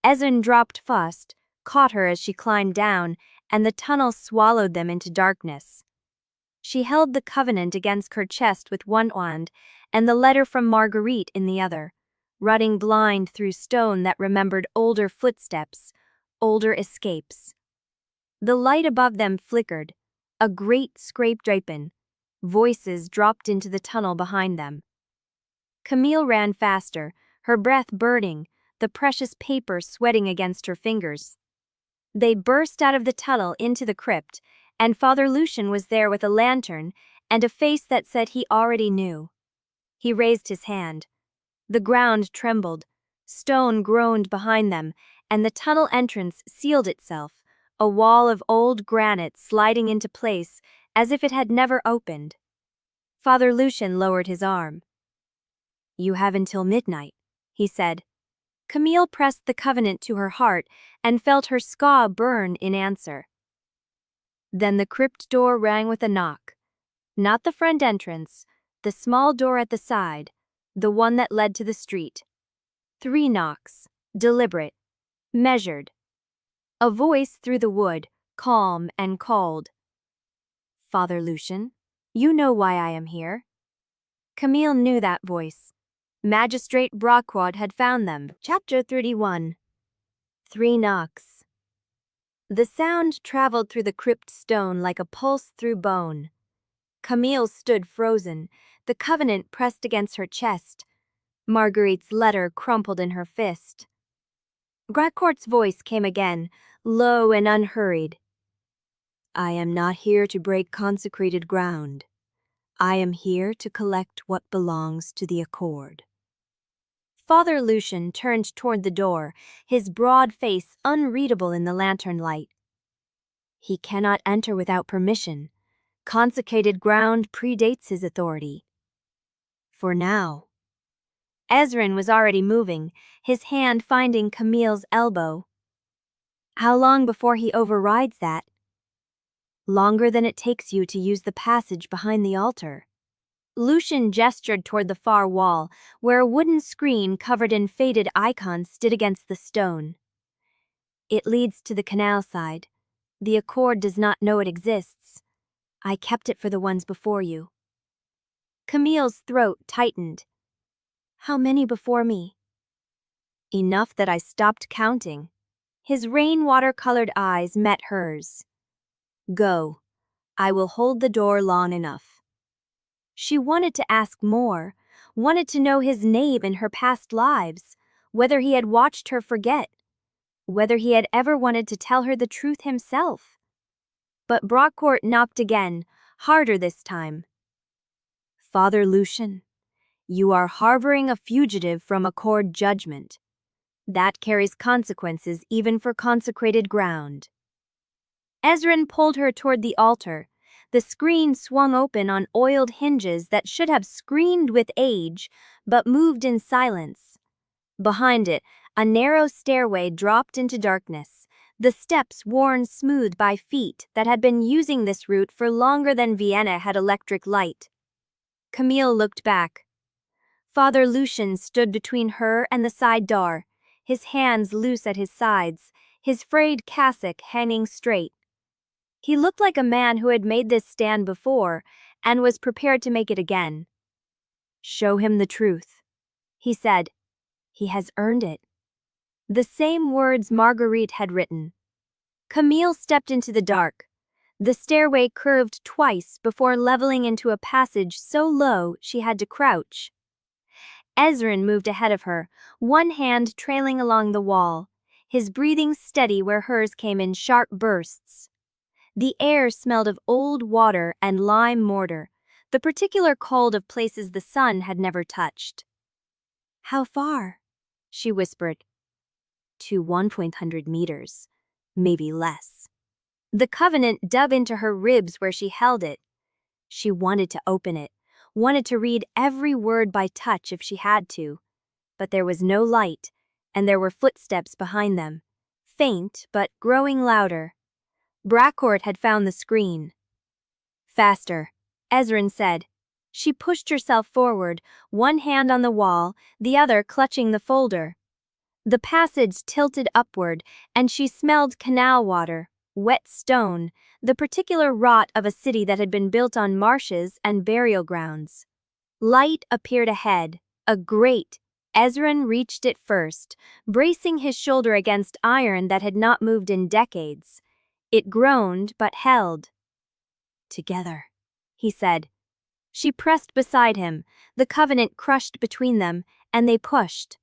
Speaker 1: Ezren dropped fast, caught her as she climbed down, and the tunnel swallowed them into darkness. She held the covenant against her chest with one hand and the letter from Marguerite in the other, running blind through stone that remembered older footsteps, older escapes. The light above them flickered, a great scrape open. Voices dropped into the tunnel behind them. Camille ran faster, her breath burning, the precious paper sweating against her fingers. They burst out of the tunnel into the crypt, and Father Lucian was there with a lantern and a face that said he already knew. He raised his hand. The ground trembled, stone groaned behind them, and the tunnel entrance sealed itself, a wall of old granite sliding into place as if it had never opened. Father Lucian lowered his arm. "You have until midnight," he said. Camille pressed the covenant to her heart and felt her scaw burn in answer. Then the crypt door rang with a knock. Not the front entrance, the small door at the side, the one that led to the street. 3 knocks, deliberate, measured. A voice through the wood, calm and cold. "Father Lucian, you know why I am here." Camille knew that voice. Magistrate Bracourt had found them. Chapter 31. 3 knocks. The sound traveled through the crypt stone like a pulse through bone. Camille stood frozen, the covenant pressed against her chest. Marguerite's letter crumpled in her fist. Bracourt's voice came again, low and unhurried. "I am not here to break consecrated ground. I am here to collect what belongs to the accord." Father Lucian turned toward the door, his broad face unreadable in the lantern light. "He cannot enter without permission. Consecrated ground predates his authority. For now." Ezren was already moving, his hand finding Camille's elbow. "How long before he overrides that?" "Longer than it takes you to use the passage behind the altar." Lucian gestured toward the far wall, where a wooden screen covered in faded icons stood against the stone. "It leads to the canal side. The accord does not know it exists. I kept it for the ones before you." Camille's throat tightened. "How many before me?" "Enough that I stopped counting." His rainwater-colored eyes met hers. "Go. I will hold the door long enough." She wanted to ask more, wanted to know his name in her past lives, whether he had watched her forget, whether he had ever wanted to tell her the truth himself. But Bracourt knocked again, harder this time. "Father Lucian, you are harboring a fugitive from a court judgment. That carries consequences even for consecrated ground." Ezren pulled her toward the altar. The screen swung open on oiled hinges that should have screamed with age, but moved in silence. Behind it, a narrow stairway dropped into darkness, the steps worn smooth by feet that had been using this route for longer than Vienna had electric light. Camille looked back. Father Lucian stood between her and the side door, his hands loose at his sides, his frayed cassock hanging straight. He looked like a man who had made this stand before and was prepared to make it again. "Show him the truth," he said. "He has earned it." The same words Marguerite had written. Camille stepped into the dark. The stairway curved twice before leveling into a passage so low she had to crouch. Ezren moved ahead of her, one hand trailing along the wall, his breathing steady where hers came in sharp bursts. The air smelled of old water and lime mortar, the particular cold of places the sun had never touched. "How far?" she whispered. "To 100 meters, maybe less." The covenant dug into her ribs where she held it. She wanted to open it, wanted to read every word by touch if she had to. But there was no light, and there were footsteps behind them, faint but growing louder. Bracourt had found the screen. "Faster," Ezren said. She pushed herself forward, one hand on the wall, the other clutching the folder. The passage tilted upward, and she smelled canal water, wet stone, the particular rot of a city that had been built on marshes and burial grounds. Light appeared ahead, a grate, Ezren reached it first, bracing his shoulder against iron that had not moved in decades. It groaned but held. "Together," he said. She pressed beside him, the covenant crushed between them, and they pushed.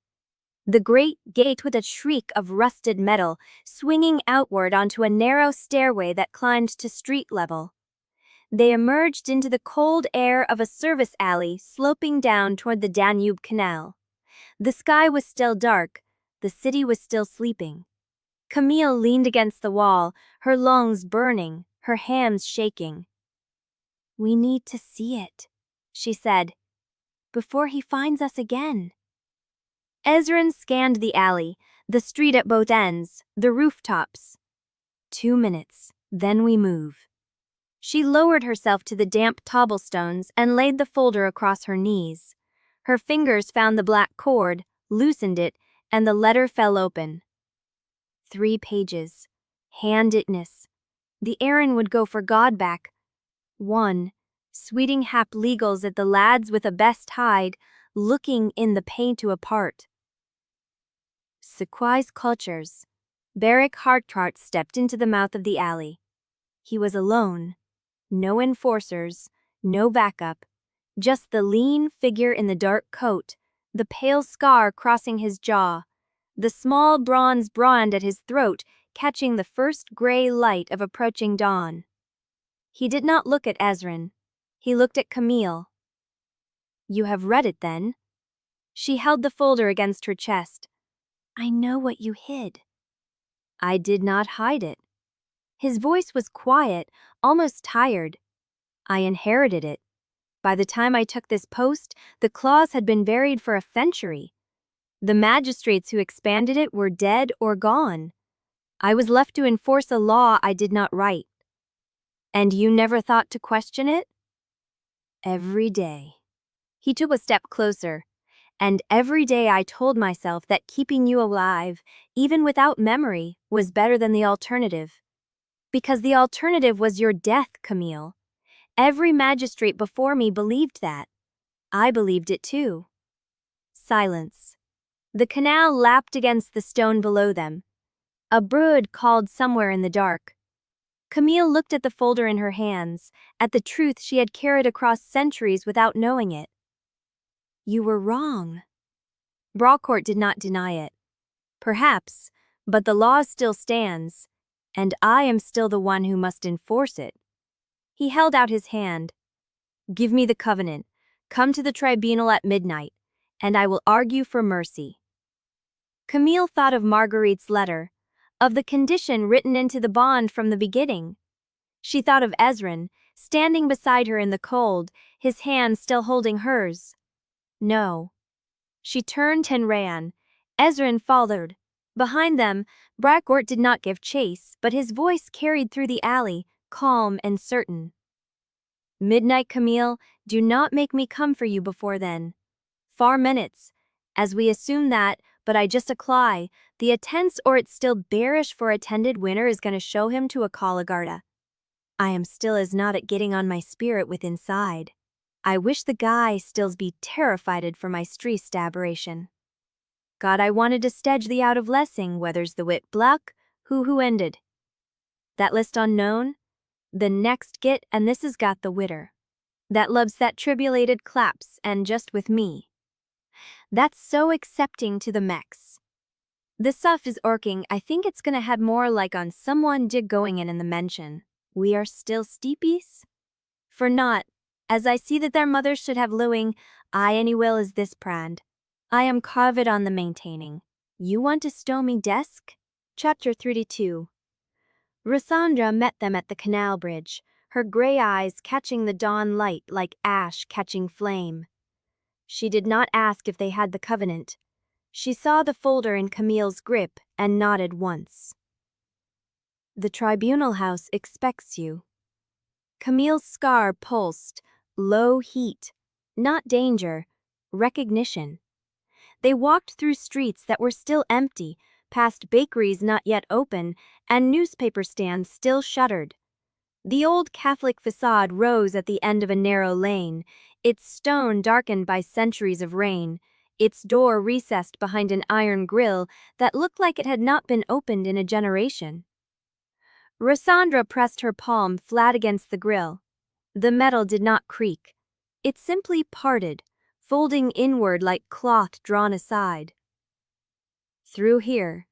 Speaker 1: The great gate with a shriek of rusted metal, swinging outward onto a narrow stairway that climbed to street level. They emerged into the cold air of a service alley sloping down toward the Danube Canal. The sky was still dark, the city was still sleeping. Camille leaned against the wall, her lungs burning, her hands shaking. "We need to see it," she said, "before he finds us again." Ezren scanned the alley, the street at both ends, the rooftops. 2 minutes, then we move. She lowered herself to the damp cobblestones and laid the folder across her knees. Her fingers found the black cord, loosened it, and the letter fell open. 3 pages. Handedness. The errand would go for God back. 1. Sweeting hap legals at the lads with a best hide, looking in the paint to apart. Sequoia's cultures. Barrack Hartcart stepped into the mouth of the alley. He was alone. No enforcers, no backup. Just the lean figure in the dark coat, the pale scar crossing his jaw, the small bronze brand at his throat catching the first gray light of approaching dawn. He did not look at Ezren. He looked at Camille. "You have read it, then?" She held the folder against her chest. "I know what you hid." "I did not hide it." His voice was quiet, almost tired. "I inherited it. By the time I took this post, the clause had been buried for a century. The magistrates who expanded it were dead or gone. I was left to enforce a law I did not write." "And you never thought to question it?" "Every day." He took a step closer. "And every day I told myself that keeping you alive, even without memory, was better than the alternative. Because the alternative was your death, Camille. Every magistrate before me believed that. I believed it too." Silence. The canal lapped against the stone below them. A bird called somewhere in the dark. Camille looked at the folder in her hands, at the truth she had carried across centuries without knowing it. "You were wrong." Bracourt did not deny it. "Perhaps, but the law still stands, and I am still the one who must enforce it." He held out his hand. "Give me the covenant. Come to the tribunal at midnight, and I will argue for mercy." Camille thought of Marguerite's letter, of the condition written into the bond from the beginning. She thought of Ezren, standing beside her in the cold, his hand still holding hers. No. She turned and ran. Ezren followed. Behind them, Bracourt did not give chase, but his voice carried through the alley, calm and certain. "Midnight, Camille, do not make me come for you before then. 4 minutes. As we assume that, but I just apply, the attends or it's still bearish for attended winner is gonna show him to a collegarda. I am still as not at getting on my spirit with inside. I wish the guy stills be terrified for my streest aberration. God, I wanted to stedge the out of lessing, whether's the wit bluck, who ended. That list unknown? The next git, and this has got the witter. That loves that tribulated claps, and just with me. That's so accepting to the mechs. The stuff is orking, I think it's gonna have more like on someone dig going in the mention. We are still steepies? For not, as I see that their mothers should have lewing, I any will is this brand. I am carved on the maintaining. You want a stony desk? Chapter 32. Rosandra met them at the canal bridge, her gray eyes catching the dawn light like ash catching flame. She did not ask if they had the covenant. She saw the folder in Camille's grip and nodded once. "The tribunal house expects you." Camille's scar pulsed, low heat, not danger, recognition. They walked through streets that were still empty, past bakeries not yet open, and newspaper stands still shuttered. The old Catholic facade rose at the end of a narrow lane, its stone darkened by centuries of rain, its door recessed behind an iron grill that looked like it had not been opened in a generation. Rosandra pressed her palm flat against the grill. The metal did not creak. It simply parted, folding inward like cloth drawn aside. "Through here.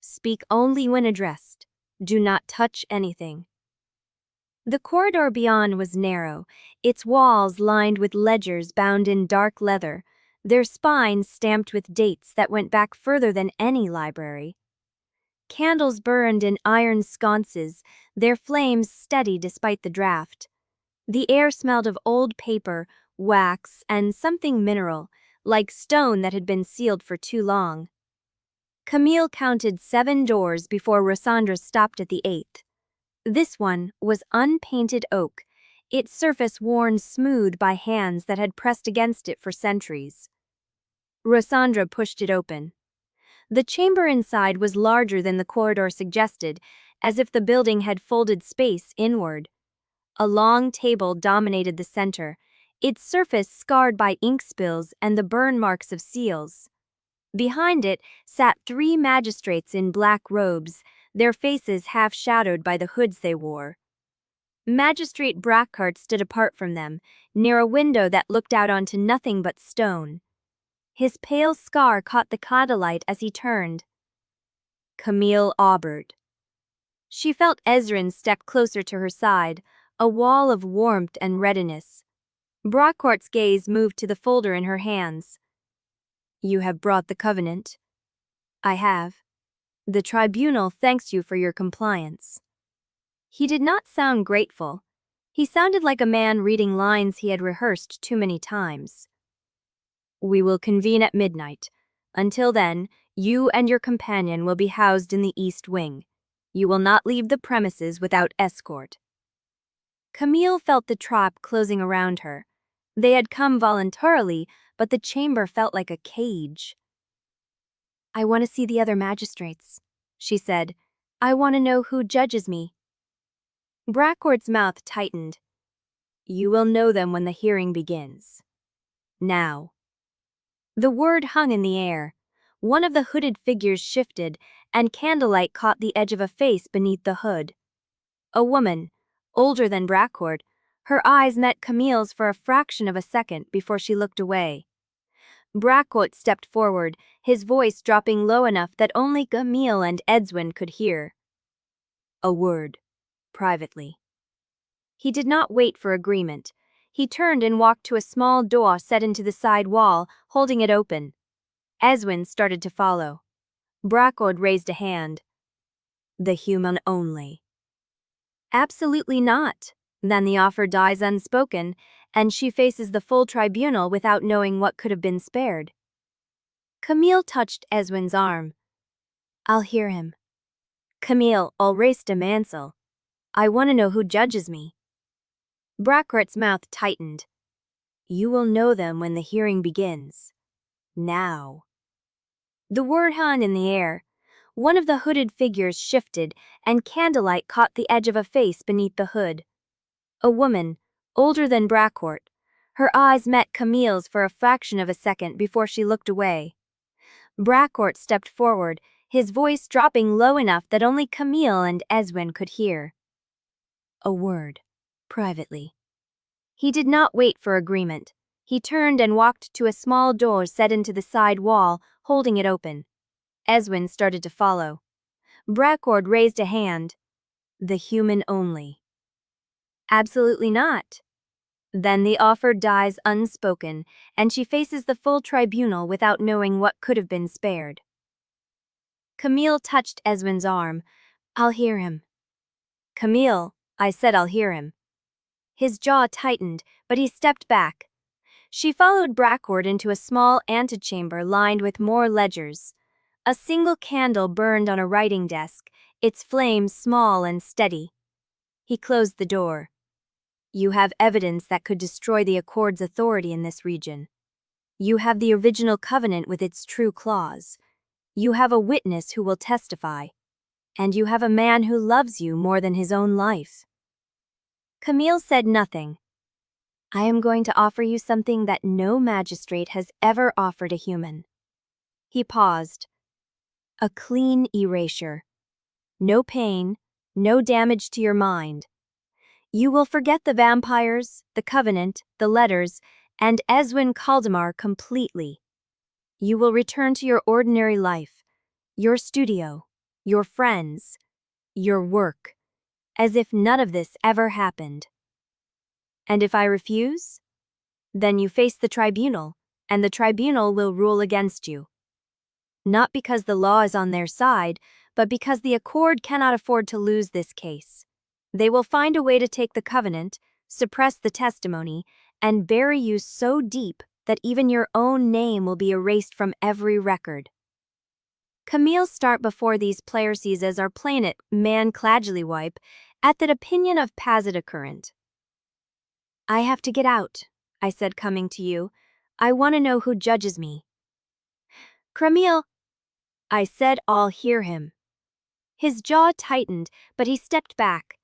Speaker 1: Speak only when addressed. Do not touch anything." The corridor beyond was narrow, its walls lined with ledgers bound in dark leather, their spines stamped with dates that went back further than any library. Candles burned in iron sconces, their flames steady despite the draft. The air smelled of old paper, wax, and something mineral, like stone that had been sealed for too long. Camille counted 7 doors before Rosandra stopped at the 8th. This one was unpainted oak, its surface worn smooth by hands that had pressed against it for centuries. Rosandra pushed it open. The chamber inside was larger than the corridor suggested, as if the building had folded space inward. A long table dominated the center, its surface scarred by ink spills and the burn marks of seals. Behind it sat 3 magistrates in black robes, their faces half shadowed by the hoods they wore. Magistrate Bracourt stood apart from them, near a window that looked out onto nothing but stone. His pale scar caught the candlelight as he turned. Camille Aubert. She felt Ezren step closer to her side, a wall of warmth and readiness. Bracourt's gaze moved to the folder in her hands. "You have brought the covenant." "I have. The tribunal thanks you for your compliance." He did not sound grateful. He sounded like a man reading lines he had rehearsed too many times. "We will convene at midnight. Until then, you and your companion will be housed in the East Wing. You will not leave the premises without escort." Camille felt the trap closing around her. They had come voluntarily, but the chamber felt like a cage. "I want to see the other magistrates," she said. "I want to know who judges me." Bracourt's mouth tightened. "You will know them when the hearing begins. Now." The word hung in the air. One of the hooded figures shifted, and candlelight caught the edge of a face beneath the hood. A woman, older than Bracourt, her eyes met Camille's for a fraction of a second before she looked away. Bracourt stepped forward, his voice dropping low enough that only Camille and Ezren could hear. "A word. Privately." He did not wait for agreement. He turned and walked to a small door set into the side wall, holding it open. Ezren started to follow. Bracourt raised a hand. "The human only." "Absolutely not." Then the offer dies unspoken, and she faces the full tribunal without knowing what could have been spared. Camille touched Ezren's arm. "I'll hear him." "Camille, I'll race to Mansell. I want to know who judges me." Bracourt's mouth tightened. "You will know them when the hearing begins. Now." The word hung in the air. One of the hooded figures shifted, and candlelight caught the edge of a face beneath the hood. A woman, older than Bracourt. Her eyes met Camille's for a fraction of a second before she looked away. Bracourt stepped forward, his voice dropping low enough that only Camille and Ezren could hear. "A word. Privately." He did not wait for agreement. He turned and walked to a small door set into the side wall, holding it open. Ezren started to follow. Bracourt raised a hand. "The human only." "Absolutely not." Then the offer dies unspoken, and she faces the full tribunal without knowing what could have been spared. Camille touched Ezren's arm. "I'll hear him." "Camille, I said I'll hear him." His jaw tightened, but he stepped back. She followed Bracourt into a small antechamber lined with more ledgers. A single candle burned on a writing desk, its flame small and steady. He closed the door. "You have evidence that could destroy the Accord's authority in this region. You have the original covenant with its true clause. You have a witness who will testify. And you have a man who loves you more than his own life." Camille said nothing. I am going to offer you something that no magistrate has ever offered a human. He paused. A clean erasure. No pain, no damage to your mind. You will forget the vampires, the covenant, the letters, and Ezren Caldemar completely. You will return to your ordinary life, your studio, your friends, your work, as if none of this ever happened. And if I refuse? Then you face the tribunal, and the tribunal will rule against you. Not because the law is on their side, but because the Accord cannot afford to lose this case. They will find a way to take the covenant, suppress the testimony, and bury you so deep that even your own name will be erased from every record. Camille start before these playerses are plain it man cladgely wipe at that opinion of pasit occurrent. I have to get out, I said coming to you. I want to know who judges me. Camille, I said I'll hear him. His jaw tightened, but he stepped back.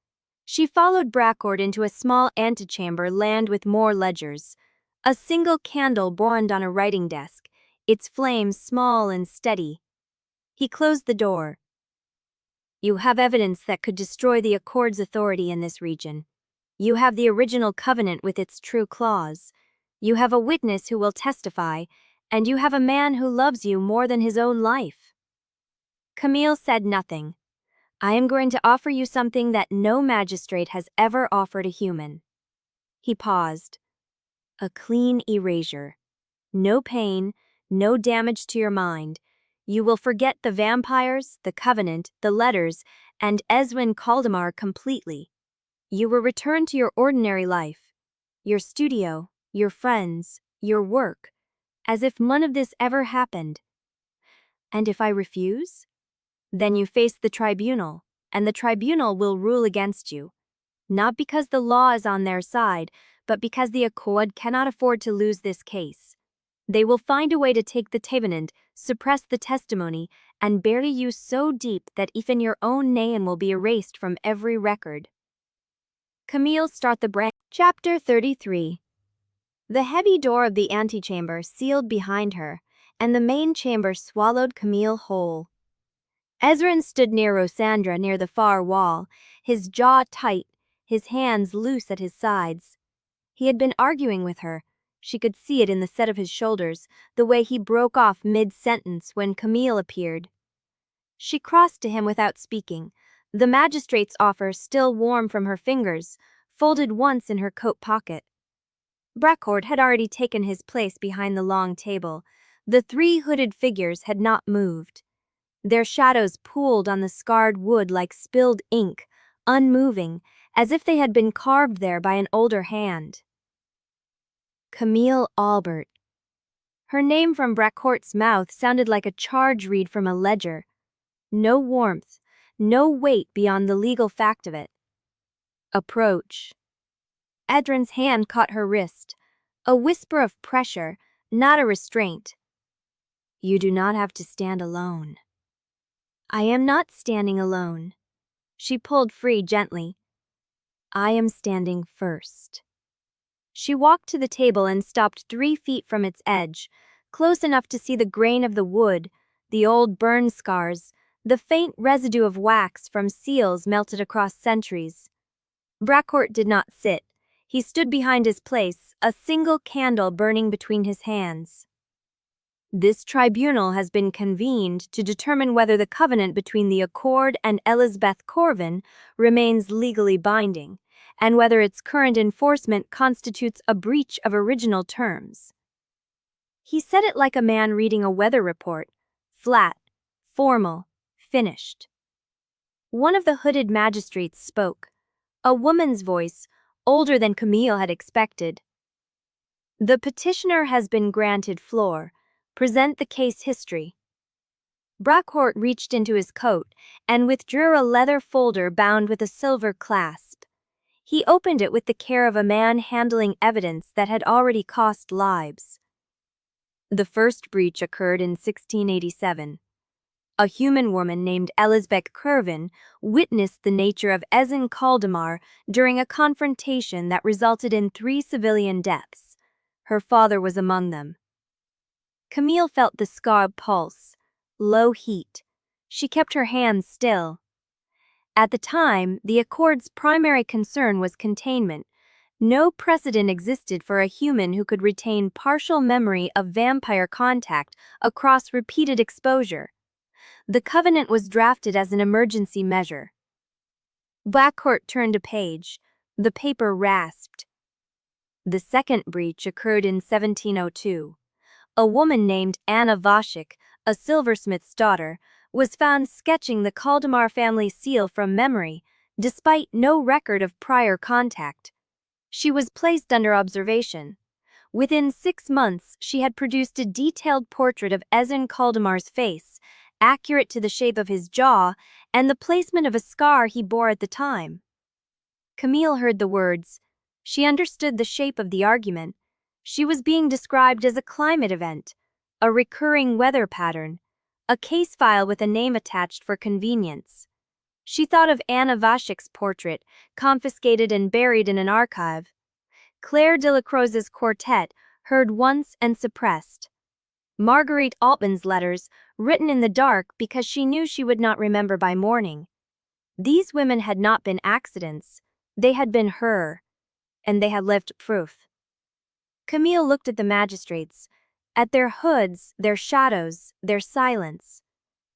Speaker 1: She followed Bracourt into a small antechamber lined with more ledgers. A single candle burned on a writing desk, its flame small and steady. He closed the door. You have evidence that could destroy the Accord's authority in this region. You have the original covenant with its true clause. You have a witness who will testify, and you have a man who loves you more than his own life. Camille said nothing. I am going to offer you something that no magistrate has ever offered a human. He paused. A clean erasure. No pain, no damage to your mind. You will forget the vampires, the covenant, the letters, and Ezren Caldemar completely. You will return to your ordinary life, your studio, your friends, your work, as if none of this ever happened. And if I refuse? Then you face the tribunal, and the tribunal will rule against you. Not because the law is on their side, but because the Accord cannot afford to lose this case. They will find a way to take the covenant, suppress the testimony, and bury you so deep that even your own name will be erased from every record. Camille start the branch. Chapter 33. The heavy door of the antechamber sealed behind her, and the main chamber swallowed Camille whole. Ezren stood near Rosandra near the far wall, his jaw tight, his hands loose at his sides. He had been arguing with her. She could see it in the set of his shoulders, the way he broke off mid-sentence when Camille appeared. She crossed to him without speaking, the magistrate's offer still warm from her fingers, folded once in her coat pocket. Bracourt had already taken his place behind the long table. The three hooded figures had not moved. Their shadows pooled on the scarred wood like spilled ink, unmoving, as if they had been carved there by an older hand. Camille Aubert. Her name from Bracourt's mouth sounded like a charge read from a ledger. No warmth, no weight beyond the legal fact of it. Approach. Ezren's hand caught her wrist. A whisper of pressure, not a restraint. You do not have to stand alone. I am not standing alone. She pulled free gently. I am standing first. She walked to the table and stopped 3 feet from its edge, close enough to see the grain of the wood, the old burn scars, the faint residue of wax from seals melted across centuries. Bracourt did not sit. He stood behind his place, a single candle burning between his hands. This tribunal has been convened to determine whether the covenant between the Accord and Elizabeth Corvin remains legally binding, and whether its current enforcement constitutes a breach of original terms. He said it like a man reading a weather report, flat, formal, finished. One of the hooded magistrates spoke, a woman's voice, older than Camille had expected. The petitioner has been granted floor. Present the case history. Bracourt reached into his coat and withdrew a leather folder bound with a silver clasp. He opened it with the care of a man handling evidence that had already cost lives. The first breach occurred in 1687. a human woman named Elizabeth Kervin witnessed the nature of Ezren Caldemar during a confrontation that resulted in 3 civilian deaths. Her father was among them. Camille felt the scar pulse. Low heat. She kept her hands still. At the time, the Accord's primary concern was containment. No precedent existed for a human who could retain partial memory of vampire contact across repeated exposure. The Covenant was drafted as an emergency measure. Bracourt turned a page. The paper rasped. The second breach occurred in 1702. A woman named Anna Voshik, a silversmith's daughter, was found sketching the Caldemar family seal from memory, despite no record of prior contact. She was placed under observation. Within 6 months, she had produced a detailed portrait of Ezren Caldemar's face, accurate to the shape of his jaw and the placement of a scar he bore at the time. Camille heard the words. She understood the shape of the argument. She was being described as a climate event, a recurring weather pattern, a case file with a name attached for convenience. She thought of Anna Voshik's portrait, confiscated and buried in an archive. Claire Delacroix's quartet, heard once and suppressed. Marguerite Altman's letters, written in the dark because she knew she would not remember by morning. These women had not been accidents. They had been her, and they had left proof. Camille looked at the magistrates, at their hoods, their shadows, their silence.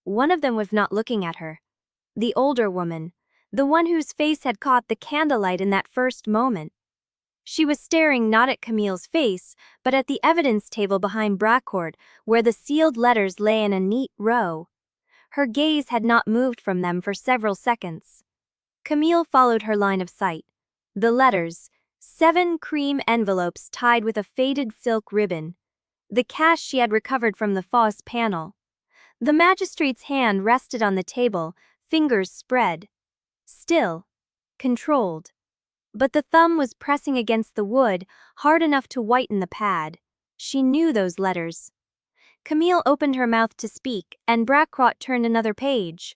Speaker 1: One of them was not looking at her. The older woman, the one whose face had caught the candlelight in that first moment. She was staring not at Camille's face, but at the evidence table behind Bracourt, where the sealed letters lay in a neat row. Her gaze had not moved from them for several seconds. Camille followed her line of sight. The letters, 7 cream envelopes tied with a faded silk ribbon. The cash she had recovered from the Fosse panel. The magistrate's hand rested on the table, fingers spread. Still. Controlled. But the thumb was pressing against the wood, hard enough to whiten the pad. She knew those letters. Camille opened her mouth to speak, and Bracourt turned another page.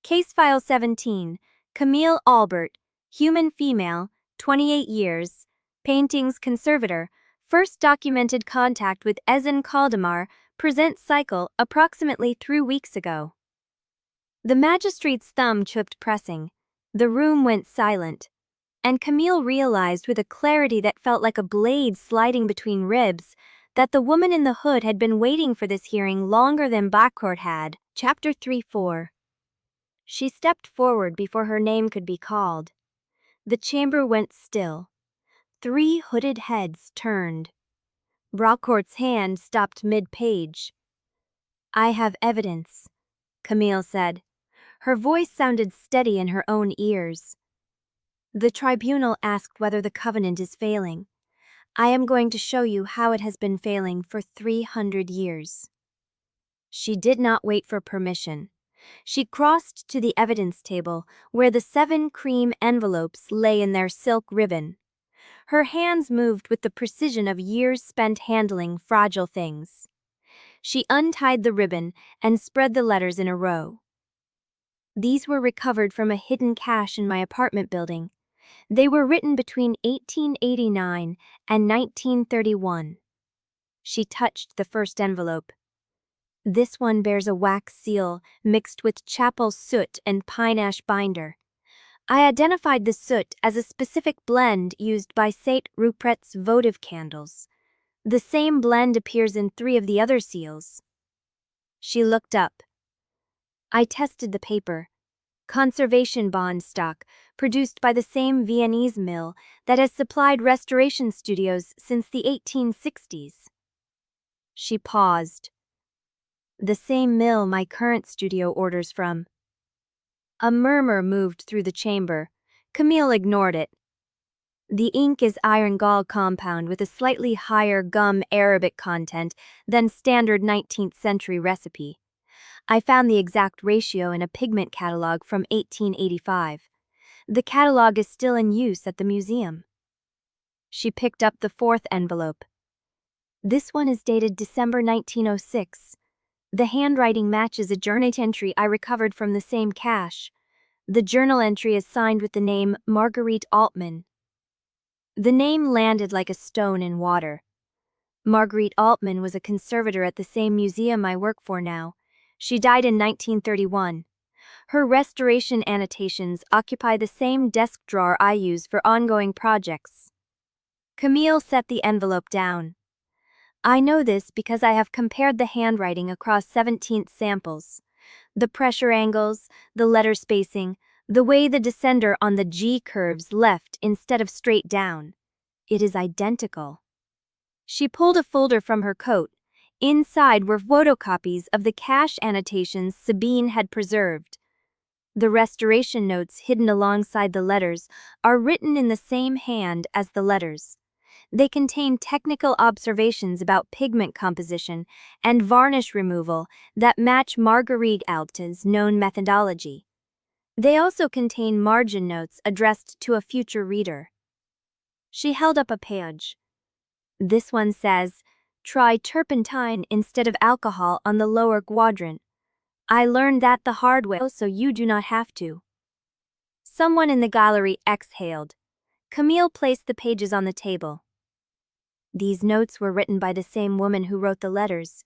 Speaker 1: Case File 17, Camille Aubert, human female, 28 years, paintings conservator, first documented contact with Ezren Caldemar, present cycle approximately 3 weeks ago. The magistrate's thumb chipped pressing. The room went silent. And Camille realized with a clarity that felt like a blade sliding between ribs that the woman in the hood had been waiting for this hearing longer than Bracourt had. Chapter 3-4. She stepped forward before her name could be called. The chamber went still. 3 hooded heads turned. Bracourt's hand stopped mid-page. "I have evidence," Camille said. Her voice sounded steady in her own ears. "The tribunal asked whether the Covenant is failing. I am going to show you how it has been failing for 300 years. She did not wait for permission. She crossed to the evidence table where the 7 cream envelopes lay in their silk ribbon. Her hands moved with the precision of years spent handling fragile things. She untied the ribbon and spread the letters in a row. "These were recovered from a hidden cache in my apartment building. They were written between 1889 and 1931. She touched the first envelope. "This one bears a wax seal mixed with chapel soot and pine ash binder. I identified the soot as a specific blend used by Saint Rupert's votive candles. The same blend appears in 3 of the other seals." She looked up. "I tested the paper. Conservation bond stock, produced by the same Viennese mill that has supplied restoration studios since the 1860s. She paused. "The same mill my current studio orders from." A murmur moved through the chamber. Camille ignored it. "The ink is iron gall compound with a slightly higher gum Arabic content than standard 19th century recipe. I found the exact ratio in a pigment catalog from 1885. The catalog is still in use at the museum." She picked up the 4th envelope. "This one is dated December 1906. The handwriting matches a journal entry I recovered from the same cache. The journal entry is signed with the name Marguerite Altman. The name landed like a stone in water. Marguerite Altman was a conservator at the same museum I work for now. She died in 1931. Her restoration annotations occupy the same desk drawer I use for ongoing projects. Camille set the envelope down. I know this because I have compared the handwriting across 17th samples. The pressure angles, the letter spacing, the way the descender on the G curves left instead of straight down. It is identical. She pulled a folder from her coat. Inside were photocopies of the cache annotations Sabine had preserved. The restoration notes hidden alongside the letters are written in the same hand as the letters. They contain technical observations about pigment composition and varnish removal that match Marguerite Altman's known methodology. They also contain margin notes addressed to a future reader. She held up a page. This one says, "Try turpentine instead of alcohol on the lower quadrant. I learned that the hard way so you do not have to." Someone in the gallery exhaled. Camille placed the pages on the table. These notes were written by the same woman who wrote the letters.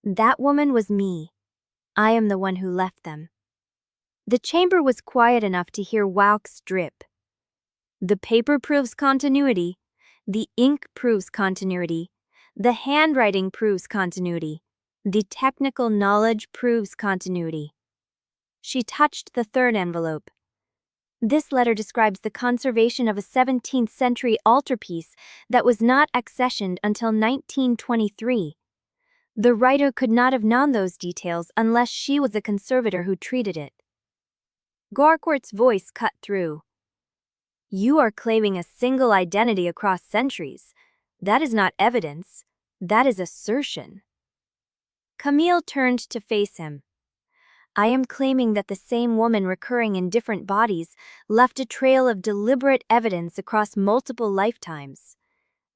Speaker 1: That woman was me. I am the one who left them. The chamber was quiet enough to hear wax drip. The paper proves continuity. The ink proves continuity. The handwriting proves continuity. The technical knowledge proves continuity. She touched the third envelope. This letter describes the conservation of a 17th century altarpiece that was not accessioned until 1923. The writer could not have known those details unless she was the conservator who treated it. Bracourt's voice cut through. You are claiming a single identity across centuries. That is not evidence. That is assertion. Camille turned to face him. I am claiming that the same woman recurring in different bodies left a trail of deliberate evidence across multiple lifetimes.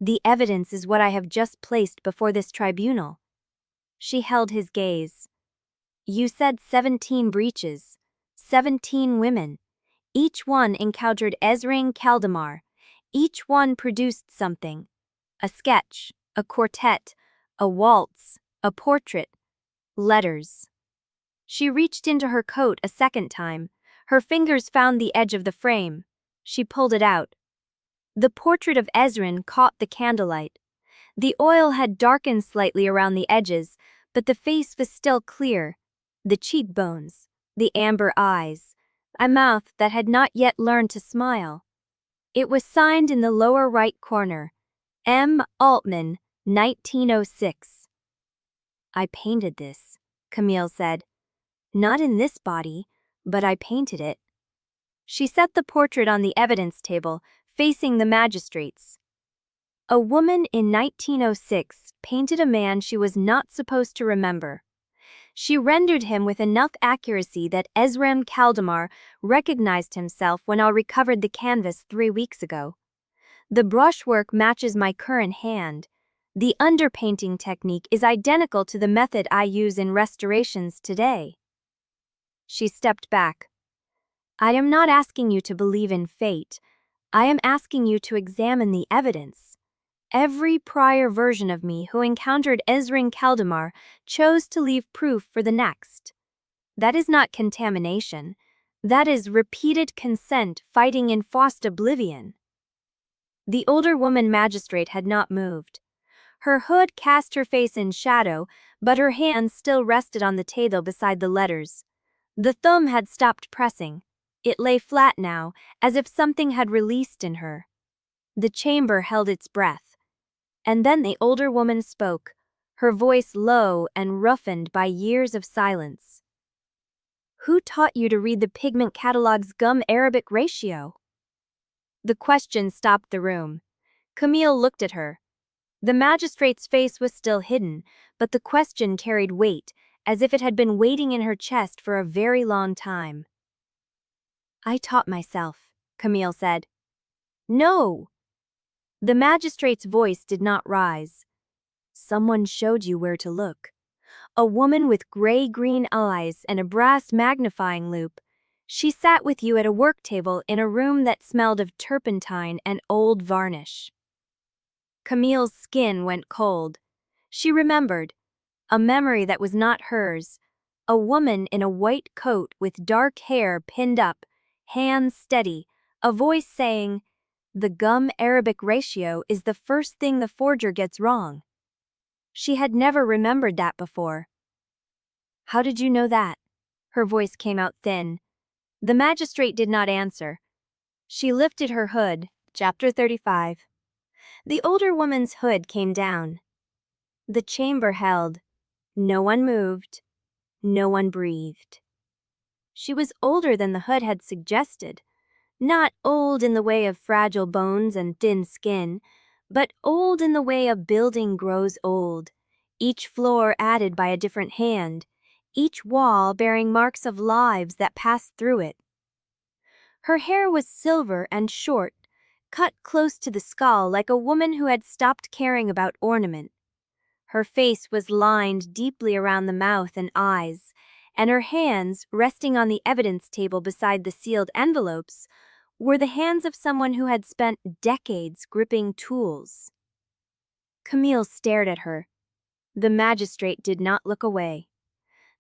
Speaker 1: The evidence is what I have just placed before this tribunal. She held his gaze. You said 17 breaches, 17 women. Each one encountered Ezren Caldemar. Each one produced something. A sketch, a quartet, a waltz, a portrait, letters. She reached into her coat a second time. Her fingers found the edge of the frame. She pulled it out. The portrait of Ezren caught the candlelight. The oil had darkened slightly around the edges, but the face was still clear. The cheekbones, the amber eyes, a mouth that had not yet learned to smile. It was signed in the lower right corner. M. Altman, 1906. I painted this, Camille said. Not in this body, but I painted it. She set the portrait on the evidence table, facing the magistrates. A woman in 1906 painted a man she was not supposed to remember. She rendered him with enough accuracy that Ezren Caldemar recognized himself when I recovered the canvas 3 weeks ago. The brushwork matches my current hand. The underpainting technique is identical to the method I use in restorations today. She stepped back. I am not asking you to believe in fate. I am asking you to examine the evidence. Every prior version of me who encountered Ezren Caldemar chose to leave proof for the next. That is not contamination. That is repeated consent fighting in forced oblivion. The older woman magistrate had not moved. Her hood cast her face in shadow, but her hands still rested on the table beside the letters. The thumb had stopped pressing. It lay flat now, as if something had released in her. The chamber held its breath. And then the older woman spoke, her voice low and roughened by years of silence. Who taught you to read the pigment catalog's gum-Arabic ratio? The question stopped the room. Camille looked at her. The magistrate's face was still hidden, but the question carried weight, as if it had been waiting in her chest for a very long time. I taught myself, Camille said. No! The magistrate's voice did not rise. Someone showed you where to look. a woman with gray-green eyes and a brass magnifying loupe. She sat with you at a work table in a room that smelled of turpentine and old varnish. Camille's skin went cold. She remembered, a memory that was not hers, a woman in a white coat with dark hair pinned up, hands steady, a voice saying, "The gum-Arabic ratio is the first thing the forger gets wrong." She had never remembered that before. "How did you know that?" Her voice came out thin. The magistrate did not answer. She lifted her hood. Chapter 35. The older woman's hood came down. The chamber held. No one moved. No one breathed. She was older than the hood had suggested. Not old in the way of fragile bones and thin skin, but old in the way a building grows old, each floor added by a different hand, each wall bearing marks of lives that passed through it. Her hair was silver and short, cut close to the skull like a woman who had stopped caring about ornament. Her face was lined deeply around the mouth and eyes, and her hands, resting on the evidence table beside the sealed envelopes, were the hands of someone who had spent decades gripping tools. Camille stared at her. The magistrate did not look away.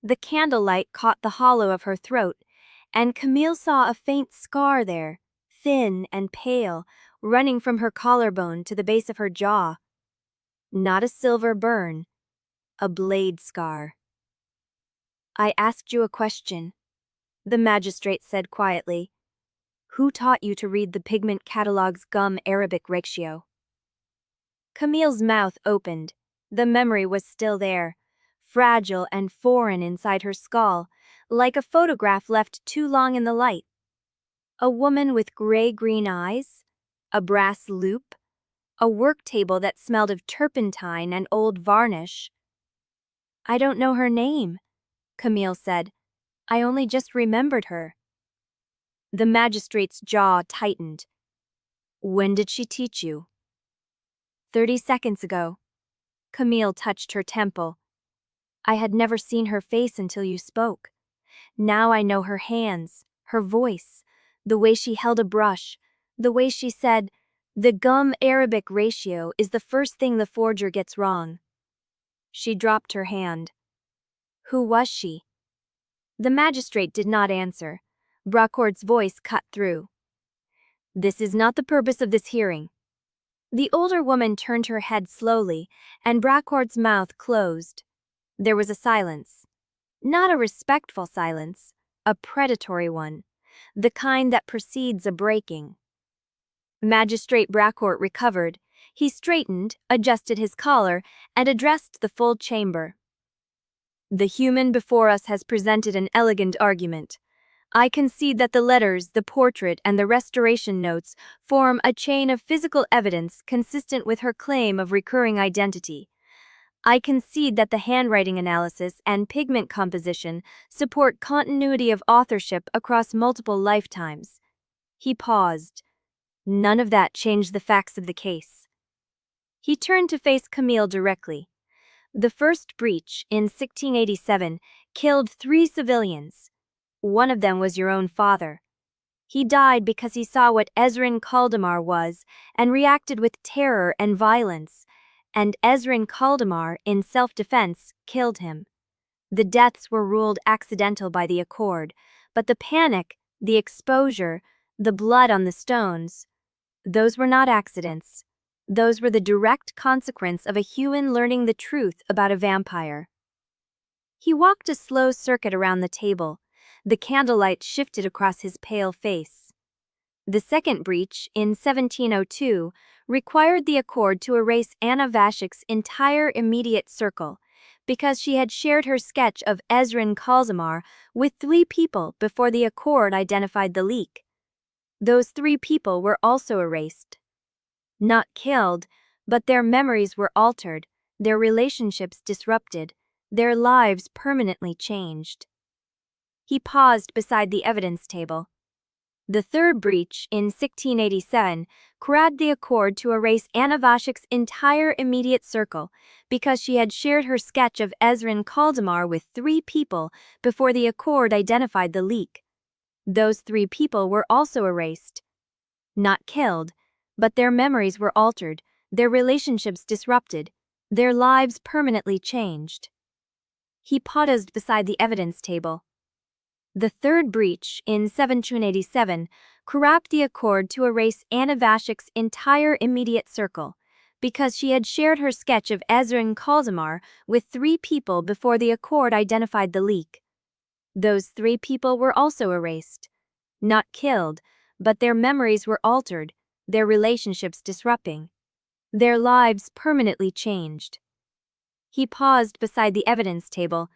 Speaker 1: The candlelight caught the hollow of her throat, and Camille saw a faint scar there, thin and pale, running from her collarbone to the base of her jaw. Not a silver burn, a blade scar. "I asked you a question," the magistrate said quietly. "Who taught you to read the pigment catalog's gum-Arabic ratio?" Camille's mouth opened. The memory was still there, fragile and foreign inside her skull, like a photograph left too long in the light. A woman with gray-green eyes, a brass loupe, a work table that smelled of turpentine and old varnish. "I don't know her name," Camille said. "I only just remembered her." The magistrate's jaw tightened. "When did she teach you?" 30 seconds ago." Camille touched her temple. "I had never seen her face until you spoke. Now I know her hands, her voice, the way she held a brush, the way she said, 'The gum-Arabic ratio is the first thing the forger gets wrong.'" She dropped her hand. "Who was she?" The magistrate did not answer. Bracourt's voice cut through. "This is not the purpose of this hearing." The older woman turned her head slowly, and Bracourt's mouth closed. There was a silence. Not a respectful silence, a predatory one, the kind that precedes a breaking. Magistrate Bracourt recovered. He straightened, adjusted his collar, and addressed the full chamber. "The human before us has presented an elegant argument. I concede that the letters, the portrait, and the restoration notes form a chain of physical evidence consistent with her claim of recurring identity. I concede that the handwriting analysis and pigment composition support continuity of authorship across multiple lifetimes." He paused. "None of that changed the facts of the case." He turned to face Camille directly. "The first breach, in 1687, killed 3 civilians. One of them was your own father. He died because he saw what Ezren Caldemar was and reacted with terror and violence, and Ezren Caldemar, in self-defense, killed him. The deaths were ruled accidental by the Accord, but the panic, the exposure, the blood on the stones, those were not accidents. Those were the direct consequence of a human learning the truth about a vampire." He walked a slow circuit around the table. The candlelight shifted across his pale face. "The second breach, in 1702, required the Accord to erase Anna Vashik's entire immediate circle, because she had shared her sketch of Ezren Caldemar with 3 people before the Accord identified the leak. Those 3 people were also erased. Not killed, but their memories were altered, their relationships disrupted, their lives permanently changed." He paused beside the evidence table. The third breach, in 1687, cracked the accord to erase Anna Vashek's entire immediate circle because she had shared her sketch of Ezren Caldemar with 3 people before the accord identified the leak. Those 3 people were also erased. Not killed, but their memories were altered, their relationships disrupted, their lives permanently changed. He paused beside the evidence table. The third breach, in 1787, cracked the accord to erase Anna Vashek's entire immediate circle because she had shared her sketch of Ezren Caldemar with 3 people before the accord identified the leak. Those 3 people were also erased. Not killed, but their memories were altered, their relationships disrupting, their lives permanently changed. He paused beside the evidence table.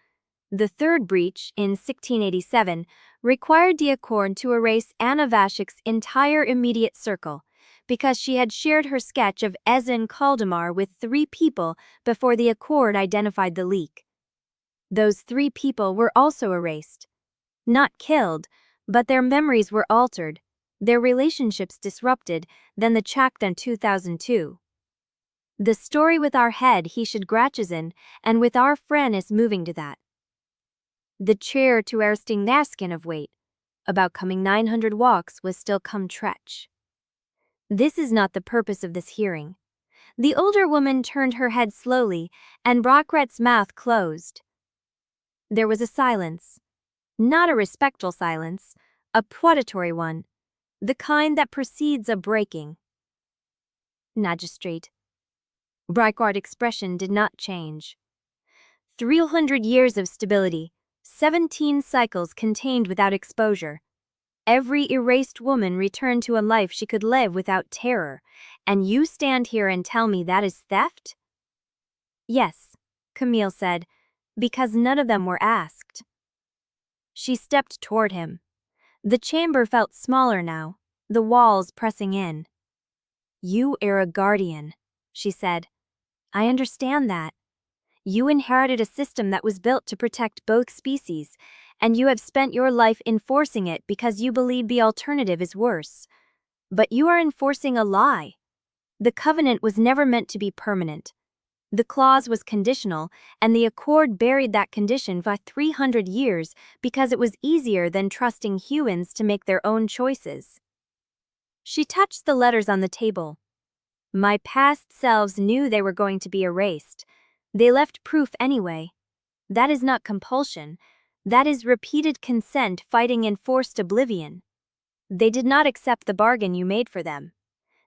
Speaker 1: The third breach, in 1687, required the accord to erase Anna Vashek's entire immediate circle because she had shared her sketch of Ezren Caldemar with 3 people before the accord identified the leak. Those 3 people were also erased. Not killed, but their memories were altered, their relationships disrupted, then the Chakdan 2002. The story with our head he should gratchen, and with our friend is moving to that. The chair to ersting naskin of weight, about coming 900 walks was still come tretch. This is not the purpose of this hearing. The older woman turned her head slowly, and Bracourt's mouth closed. There was a silence. Not a respectful silence, a plauditory one, the kind that precedes a breaking. Magistrate. Bracourt's expression did not change. 300 years of stability, 17 cycles contained without exposure. Every erased woman returned to a life she could live without terror, and you stand here and tell me that is theft? Yes, Camille said, because none of them were asked. She stepped toward him. The chamber felt smaller now, the walls pressing in. You are a guardian, she said. I understand that. You inherited a system that was built to protect both species, and you have spent your life enforcing it because you believe the alternative is worse. But you are enforcing a lie. The covenant was never meant to be permanent. The clause was conditional, and the accord buried that condition for 300 years because it was easier than trusting humans to make their own choices. She touched the letters on the table. My past selves knew they were going to be erased. They left proof anyway. That is not compulsion. That is repeated consent fighting enforced oblivion. They did not accept the bargain you made for them.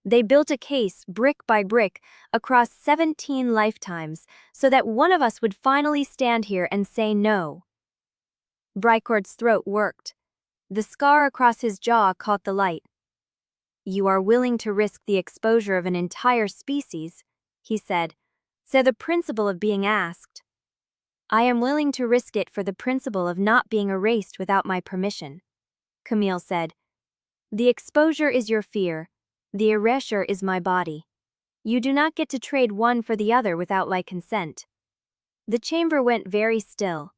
Speaker 1: They built a case, brick by brick, across 17 lifetimes, so that one of us would finally stand here and say no. Bracourt's throat worked. The scar across his jaw caught the light. You are willing to risk the exposure of an entire species, he said. So the principle of being asked. I am willing to risk it for the principle of not being erased without my permission, Camille said. The exposure is your fear. The erasure is my body. You do not get to trade one for the other without my consent. The chamber went very still.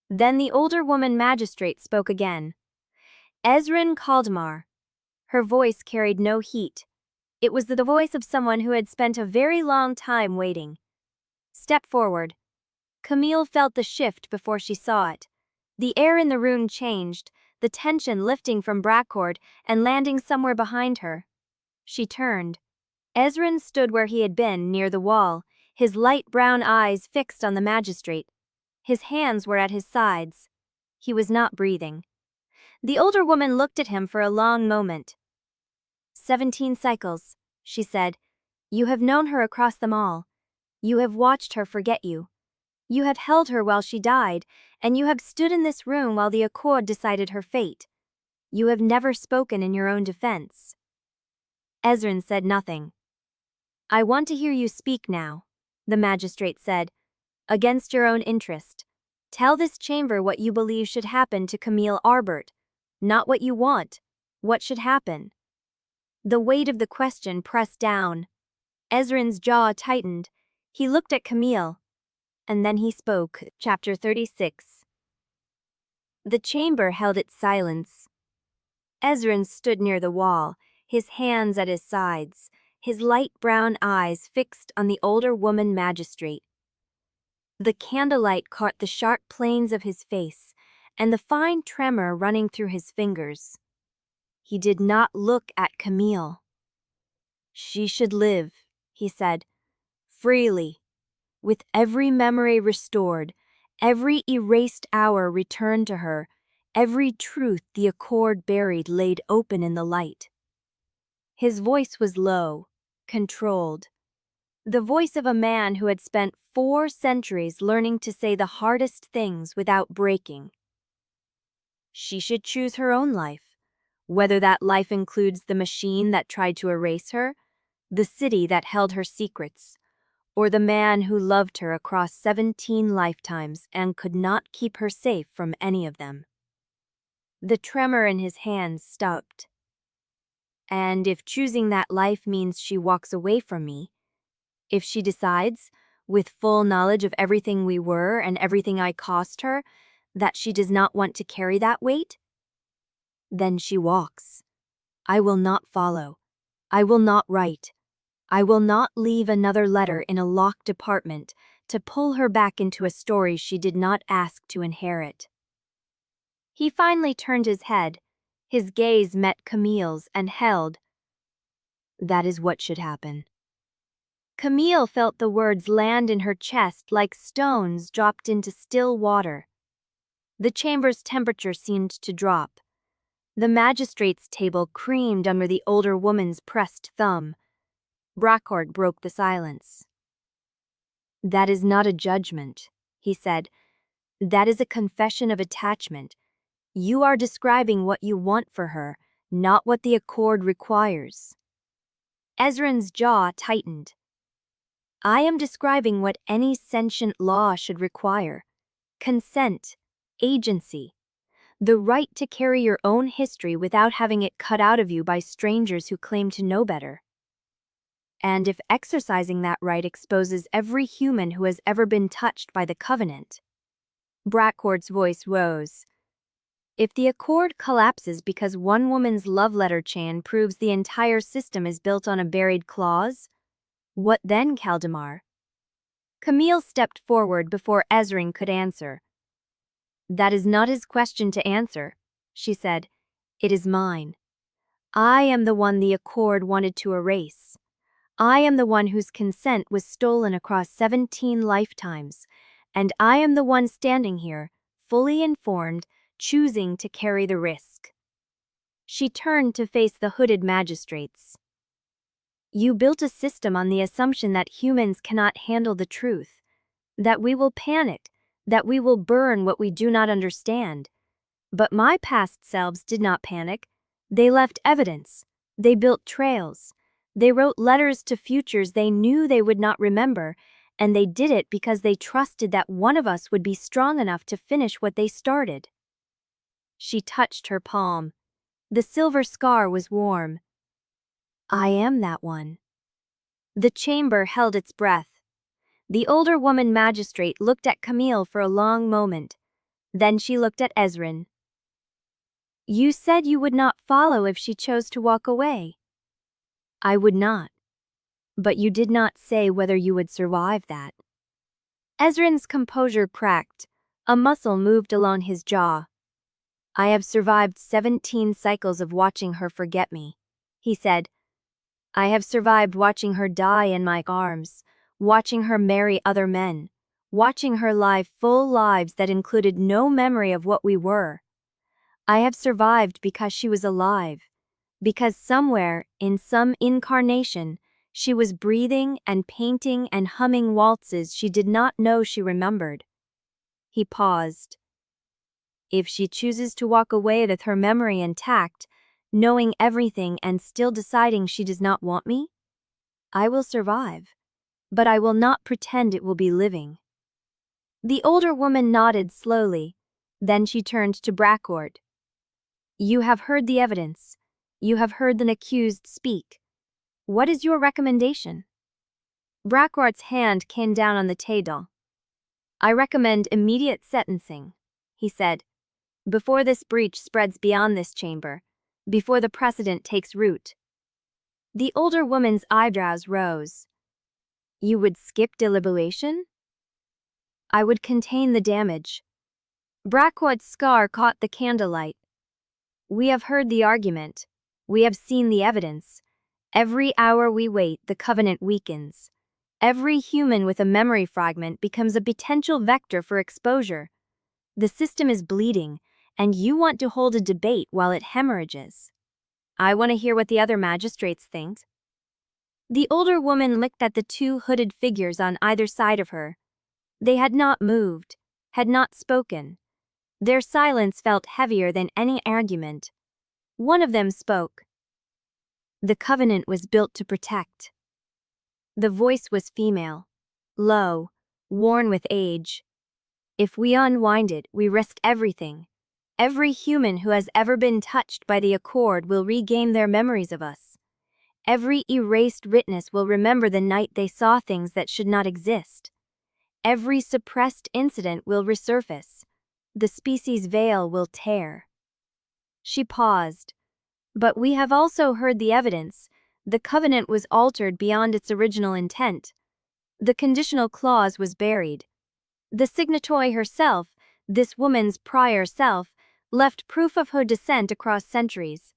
Speaker 1: Then the older woman magistrate spoke again. Ezren Caldemar. Her voice carried no heat. It was the voice of someone who had spent a very long time waiting. Step forward. Camille felt the shift before she saw it. The air in the room changed, the tension lifting from Bracourt and landing somewhere behind her. She turned. Ezren stood where he had been, near the wall, his light brown eyes fixed on the magistrate. His hands were at his sides. He was not breathing. The older woman looked at him for a long moment. 17 cycles, she said. You have known her across them all. You have watched her forget you. You have held her while she died, and you have stood in this room while the accord decided her fate. You have never spoken in your own defense. Ezren said nothing. I want to hear you speak now, the magistrate said. Against your own interest. Tell this chamber what you believe should happen to Camille Aubert. Not what you want. What should happen? The weight of the question pressed down. Ezren's jaw tightened. He looked at Camille. And then he spoke. Chapter 36. The chamber held its silence. Ezren stood near the wall, his hands at his sides, his light brown eyes fixed on the older woman magistrate. The candlelight caught the sharp planes of his face and the fine tremor running through his fingers. He did not look at Camille. "She should live," he said, "freely, with every memory restored, every erased hour returned to her, every truth the accord buried laid open in the light." His voice was low, controlled, the voice of a man who had spent 4 centuries learning to say the hardest things without breaking. She should choose her own life, whether that life includes the machine that tried to erase her, the city that held her secrets, or the man who loved her across 17 lifetimes and could not keep her safe from any of them. The tremor in his hands stopped. "And if choosing that life means she walks away from me, if she decides, with full knowledge of everything we were and everything I cost her, that she does not want to carry that weight, then she walks. I will not follow. I will not write. I will not leave another letter in a locked apartment to pull her back into a story she did not ask to inherit." He finally turned his head. His gaze met Camille's and held. "That is what should happen." Camille felt the words land in her chest like stones dropped into still water. The chamber's temperature seemed to drop. The magistrate's table creamed under the older woman's pressed thumb. Bracourt broke the silence. "That is not a judgment," he said. "That is a confession of attachment. You are describing what you want for her, not what the accord requires." Ezren's jaw tightened. "I am describing what any sentient law should require. Consent, agency, the right to carry your own history without having it cut out of you by strangers who claim to know better. And if exercising that right exposes every human who has ever been touched by the covenant." Bracourt's voice rose. "If the accord collapses because one woman's love letter chain proves the entire system is built on a buried clause, what then, Caldemar?" Camille stepped forward before Ezren could answer. "That is not his question to answer," she said. "It is mine. I am the one the accord wanted to erase. I am the one whose consent was stolen across 17 lifetimes, and I am the one standing here, fully informed, choosing to carry the risk." She turned to face the hooded magistrates. "You built a system on the assumption that humans cannot handle the truth, that we will panic, that we will burn what we do not understand. But my past selves did not panic. They left evidence. They built trails. They wrote letters to futures they knew they would not remember, and they did it because they trusted that one of us would be strong enough to finish what they started." She touched her palm. The silver scar was warm. "I am that one." The chamber held its breath. The older woman magistrate looked at Camille for a long moment. Then she looked at Ezren. "You said you would not follow if she chose to walk away." "I would not. But you did not say whether you would survive that." Ezren's composure cracked. A muscle moved along his jaw. "I have survived 17 cycles of watching her forget me," he said. "I have survived watching her die in my arms, watching her marry other men, watching her live full lives that included no memory of what we were. I have survived because she was alive, because somewhere, in some incarnation, she was breathing and painting and humming waltzes she did not know she remembered." He paused. "If she chooses to walk away with her memory intact, knowing everything and still deciding she does not want me, I will survive, but I will not pretend it will be living." The older woman nodded slowly. Then she turned to Bracourt. "You have heard the evidence. You have heard the accused speak. What is your recommendation?" Bracourt's hand came down on the table. "I recommend immediate sentencing," he said, "before this breach spreads beyond this chamber. before the precedent takes root. The older woman's eyebrows rose. You would skip deliberation? I would contain the damage. Bracourt's scar caught the candlelight. We have heard the argument. We have seen the evidence. Every hour we wait, the covenant weakens. Every human with a memory fragment becomes a potential vector for exposure. The system is bleeding, and you want to hold a debate while it hemorrhages. I want to hear what the other magistrates think. The older woman looked at the two hooded figures on either side of her. They had not moved, had not spoken. Their silence felt heavier than any argument. One of them spoke. The covenant was built to protect. The voice was female, low, worn with age. If we unwind it, we risk everything. Every human who has ever been touched by the accord will regain their memories of us. Every erased witness will remember the night they saw things that should not exist. Every suppressed incident will resurface. The species' veil will tear. She paused. But we have also heard the evidence. The covenant was altered beyond its original intent. The conditional clause was buried. The signatory herself, this woman's prior self, left proof of her descent across centuries.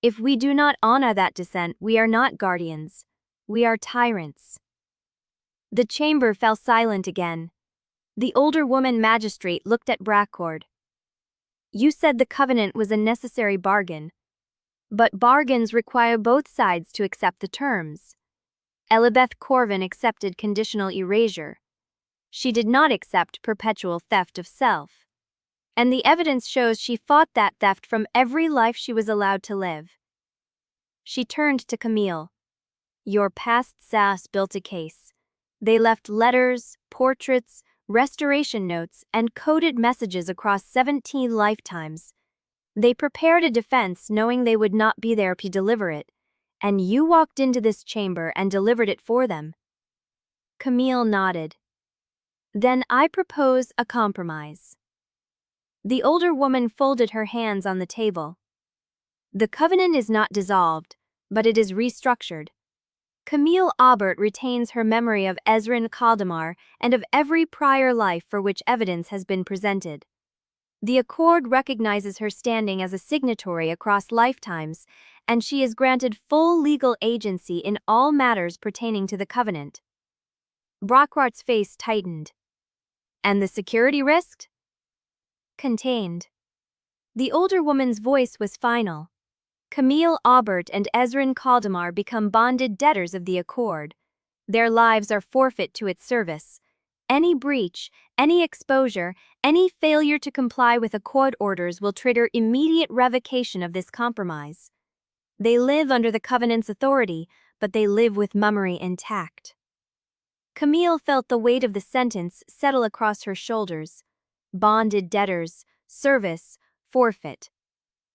Speaker 1: If we do not honor that descent, we are not guardians. We are tyrants. The chamber fell silent again. The older woman magistrate looked at Bracourt. You said the covenant was a necessary bargain. But bargains require both sides to accept the terms. Elizabeth Corvin accepted conditional erasure. She did not accept perpetual theft of self. And the evidence shows she fought that theft from every life she was allowed to live. She turned to Camille. Your past selves built a case. They left letters, portraits, restoration notes, and coded messages across 17 lifetimes. They prepared a defense knowing they would not be there to deliver it, and you walked into this chamber and delivered it for them. Camille nodded. Then I propose a compromise. The older woman folded her hands on the table. The covenant is not dissolved, but it is restructured. Camille Aubert retains her memory of Ezren Caldemar and of every prior life for which evidence has been presented. The accord recognizes her standing as a signatory across lifetimes, and she is granted full legal agency in all matters pertaining to the covenant. Bracourt's face tightened. And the security risked? Contained. The older woman's voice was final. Camille Aubert and Ezren Caldemar become bonded debtors of the accord. Their lives are forfeit to its service. Any breach, any exposure, any failure to comply with accord orders will trigger immediate revocation of this compromise. They live under the covenant's authority, but they live with memory intact. Camille felt the weight of the sentence settle across her shoulders. Bonded debtors, service, forfeit.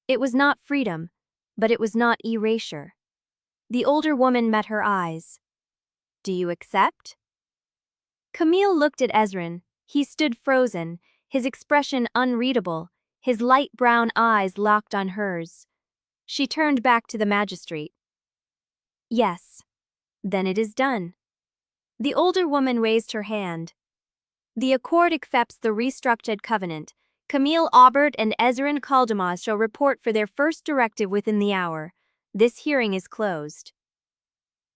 Speaker 1: It was not freedom, but it was not erasure. The older woman met her eyes. Do you accept? Camille looked at Ezren. He stood frozen, his expression unreadable, his light brown eyes locked on hers. She turned back to the magistrate. Yes. Then it is done. The older woman raised her hand. The accord accepts the restructured covenant. Camille Aubert and Ezren Caldemar shall report for their first directive within the hour. This hearing is closed.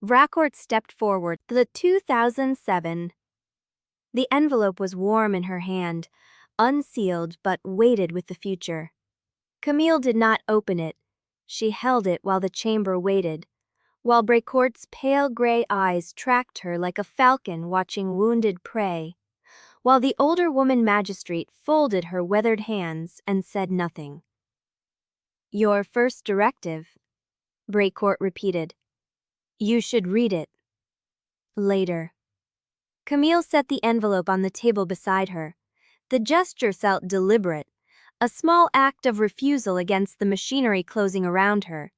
Speaker 1: Bracourt stepped forward. The 2007. The envelope was warm in her hand, unsealed but weighted with the future. Camille did not open it. She held it while the chamber waited, while Bracourt's pale gray eyes tracked her like a falcon watching wounded prey, while the older woman magistrate folded her weathered hands and said nothing. Your first directive, Bracourt repeated. You should read it. Later. Camille set the envelope on the table beside her. The gesture felt deliberate, a small act of refusal against the machinery closing around her.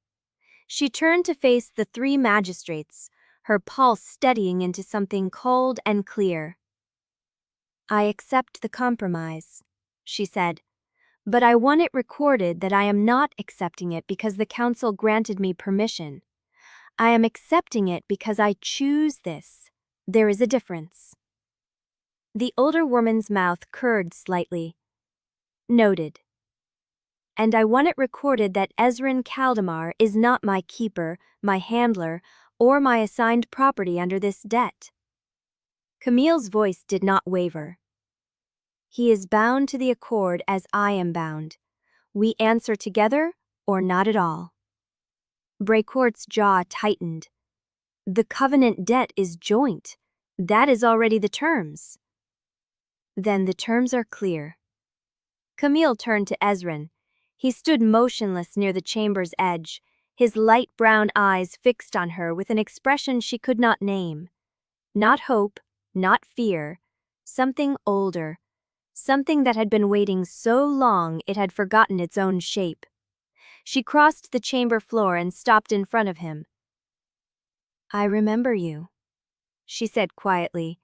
Speaker 1: She turned to face the three magistrates, her pulse steadying into something cold and clear. I accept the compromise, she said, But I want it recorded that I am not accepting it because the council granted me permission. I am accepting it because I choose this. There is a difference." The older woman's mouth curved slightly. "Noted. And I want it recorded that Ezren Caldemar is not my keeper, my handler, or my assigned property under this debt." Camille's voice did not waver. "He is bound to the accord as I am bound. We answer together or not at all." Bracourt's jaw tightened. "The covenant debt is joint. That is already the terms." "Then the terms are clear." Camille turned to Ezren. He stood motionless near the chamber's edge, his light brown eyes fixed on her with an expression she could not name. Not hope, not fear, something older, something that had been waiting so long it had forgotten its own shape. She crossed the chamber floor and stopped in front of him. "I remember you," she said quietly.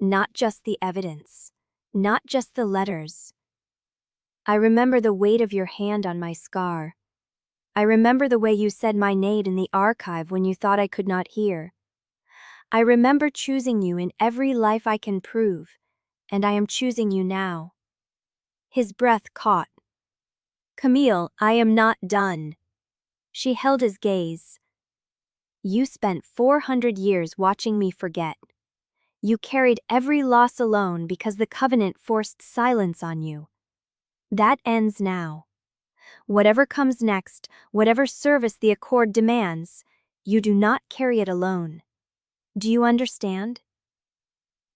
Speaker 1: "Not just the evidence, not just the letters. I remember the weight of your hand on my scar. I remember the way you said my name in the archive when you thought I could not hear. I remember choosing you in every life I can prove, and I am choosing you now." His breath caught. "Camille, I am not done." She held his gaze. "You spent 400 years watching me forget. You carried every loss alone because the covenant forced silence on you. That ends now. Whatever comes next, whatever service the accord demands, you do not carry it alone. Do you understand?"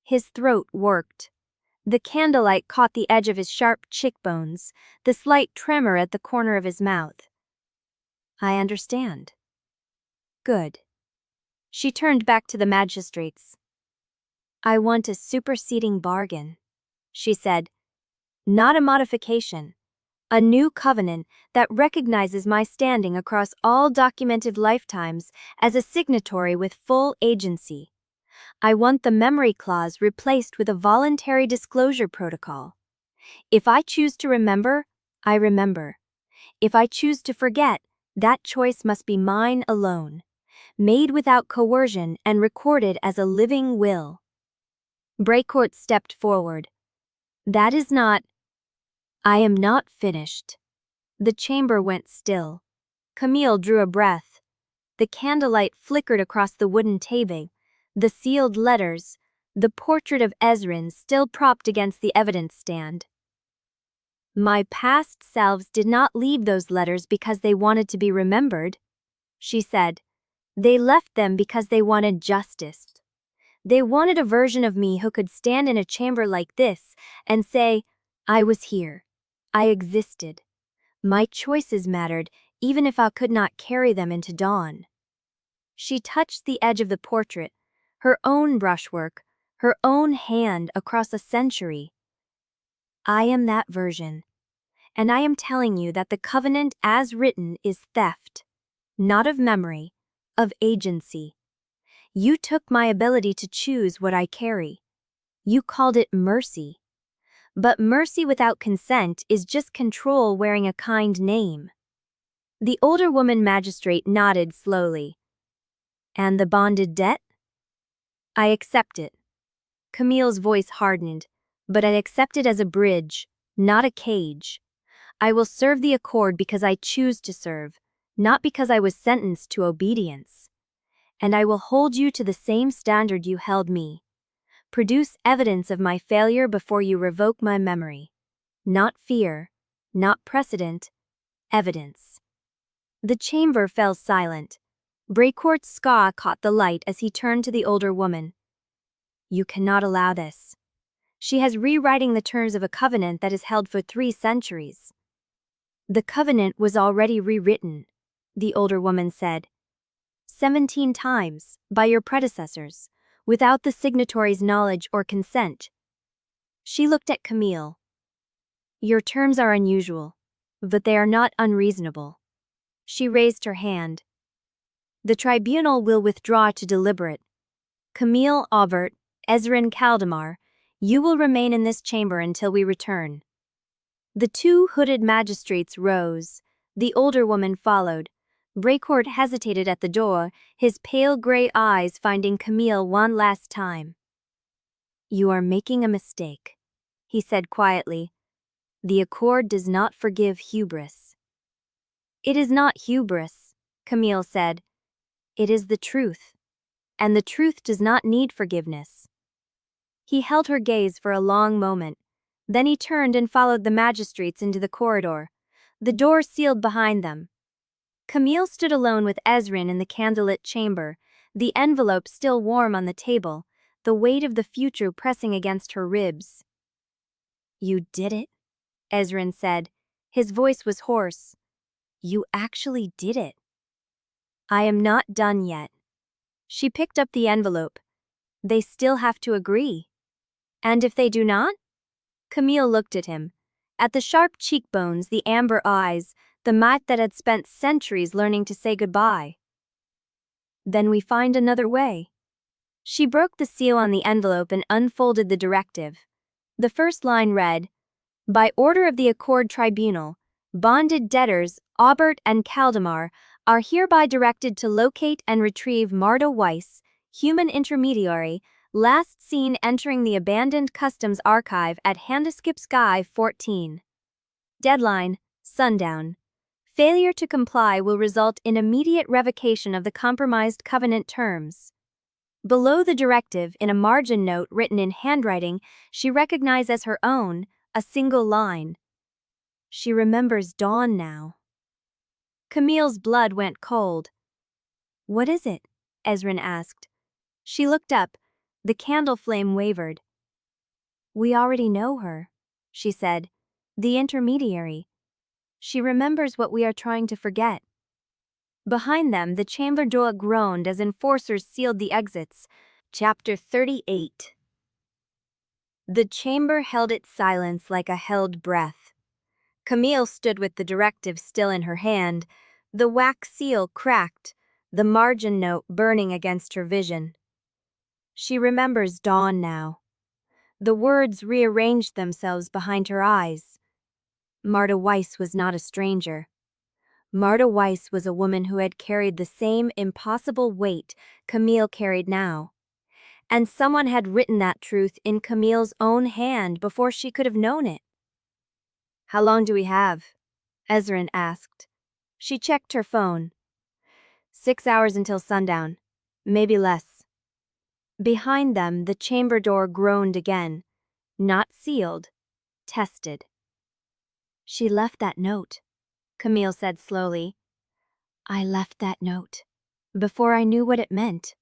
Speaker 1: His throat worked. The candlelight caught the edge of his sharp cheekbones, the slight tremor at the corner of his mouth. "I understand." "Good." She turned back to the magistrates. "I want a superseding bargain," she said. "Not a modification. A new covenant that recognizes my standing across all documented lifetimes as a signatory with full agency. I want the memory clause replaced with a voluntary disclosure protocol. If I choose to remember, I remember. If I choose to forget, that choice must be mine alone, made without coercion and recorded as a living will." Bracourt stepped forward. "That is not—" "I am not finished." The chamber went still. Camille drew a breath. The candlelight flickered across the wooden table, the sealed letters, the portrait of Ezren still propped against the evidence stand. "My past selves did not leave those letters because they wanted to be remembered," she said. "They left them because they wanted justice. They wanted a version of me who could stand in a chamber like this and say, 'I was here. I existed. My choices mattered, even if I could not carry them into dawn.'" She touched the edge of the portrait, her own brushwork, her own hand across a century. "I am that version. And I am telling you that the covenant as written is theft, not of memory, of agency. You took my ability to choose what I carry. You called it mercy. But mercy without consent is just control wearing a kind name." The older woman magistrate nodded slowly. "And the bonded debt?" "I accept it." Camille's voice hardened. "But I accept it as a bridge, not a cage. I will serve the accord because I choose to serve, not because I was sentenced to obedience. And I will hold you to the same standard you held me. Produce evidence of my failure before you revoke my memory. Not fear, not precedent, evidence." The chamber fell silent. Bracourt's scar caught the light as he turned to the older woman. "You cannot allow this. She has rewriting the terms of a covenant that is held for 3 centuries. "The covenant was already rewritten," the older woman said. 17 times, by your predecessors, without the signatory's knowledge or consent. She looked at Camille. "Your terms are unusual, but they are not unreasonable." She raised her hand. "The tribunal will withdraw to deliberate. Camille Aubert, Ezren Caldemar, you will remain in this chamber until we return." The two hooded magistrates rose. The older woman followed. Bracourt hesitated at the door, his pale gray eyes finding Camille one last time. "You are making a mistake," he said quietly. "The Accord does not forgive hubris." "It is not hubris," Camille said. "It is the truth. And the truth does not need forgiveness." He held her gaze for a long moment. Then he turned and followed the magistrates into the corridor. The door sealed behind them. Camille stood alone with Ezren in the candlelit chamber, the envelope still warm on the table, the weight of the future pressing against her ribs. "You did it," Ezren said. His voice was hoarse. "You actually did it." "I am not done yet." She picked up the envelope. "They still have to agree." "And if they do not?" Camille looked at him. At the sharp cheekbones, the amber eyes, the mat that had spent centuries learning to say goodbye. "Then we find another way." She broke the seal on the envelope and unfolded the directive. The first line read, "By order of the Accord Tribunal, bonded debtors Aubert and Caldemar are hereby directed to locate and retrieve Marta Weiss, human intermediary, last seen entering the abandoned customs archive at Handeskipsky 14. Deadline, sundown. Failure to comply will result in immediate revocation of the compromised covenant terms." Below the directive, in a margin note written in handwriting she recognized as her own, a single line. "She remembers Dawn now." Camille's blood went cold. "What is it?" Ezren asked. She looked up. The candle flame wavered. "We already know her," she said. "The intermediary. She remembers what we are trying to forget." Behind them, the chamber door groaned as enforcers sealed the exits. Chapter 38. The chamber held its silence like a held breath. Camille stood with the directive still in her hand, the wax seal cracked, the margin note burning against her vision. She remembers Dawn now. The words rearranged themselves behind her eyes. Marta Weiss was not a stranger. Marta Weiss was a woman who had carried the same impossible weight Camille carried now. And someone had written that truth in Camille's own hand before she could have known it. "How long do we have?" Ezren asked. She checked her phone. 6 hours until sundown. Maybe less." Behind them, the chamber door groaned again. Not sealed, tested. "She left that note," Camille said slowly. "I left that note. Before I knew what it meant.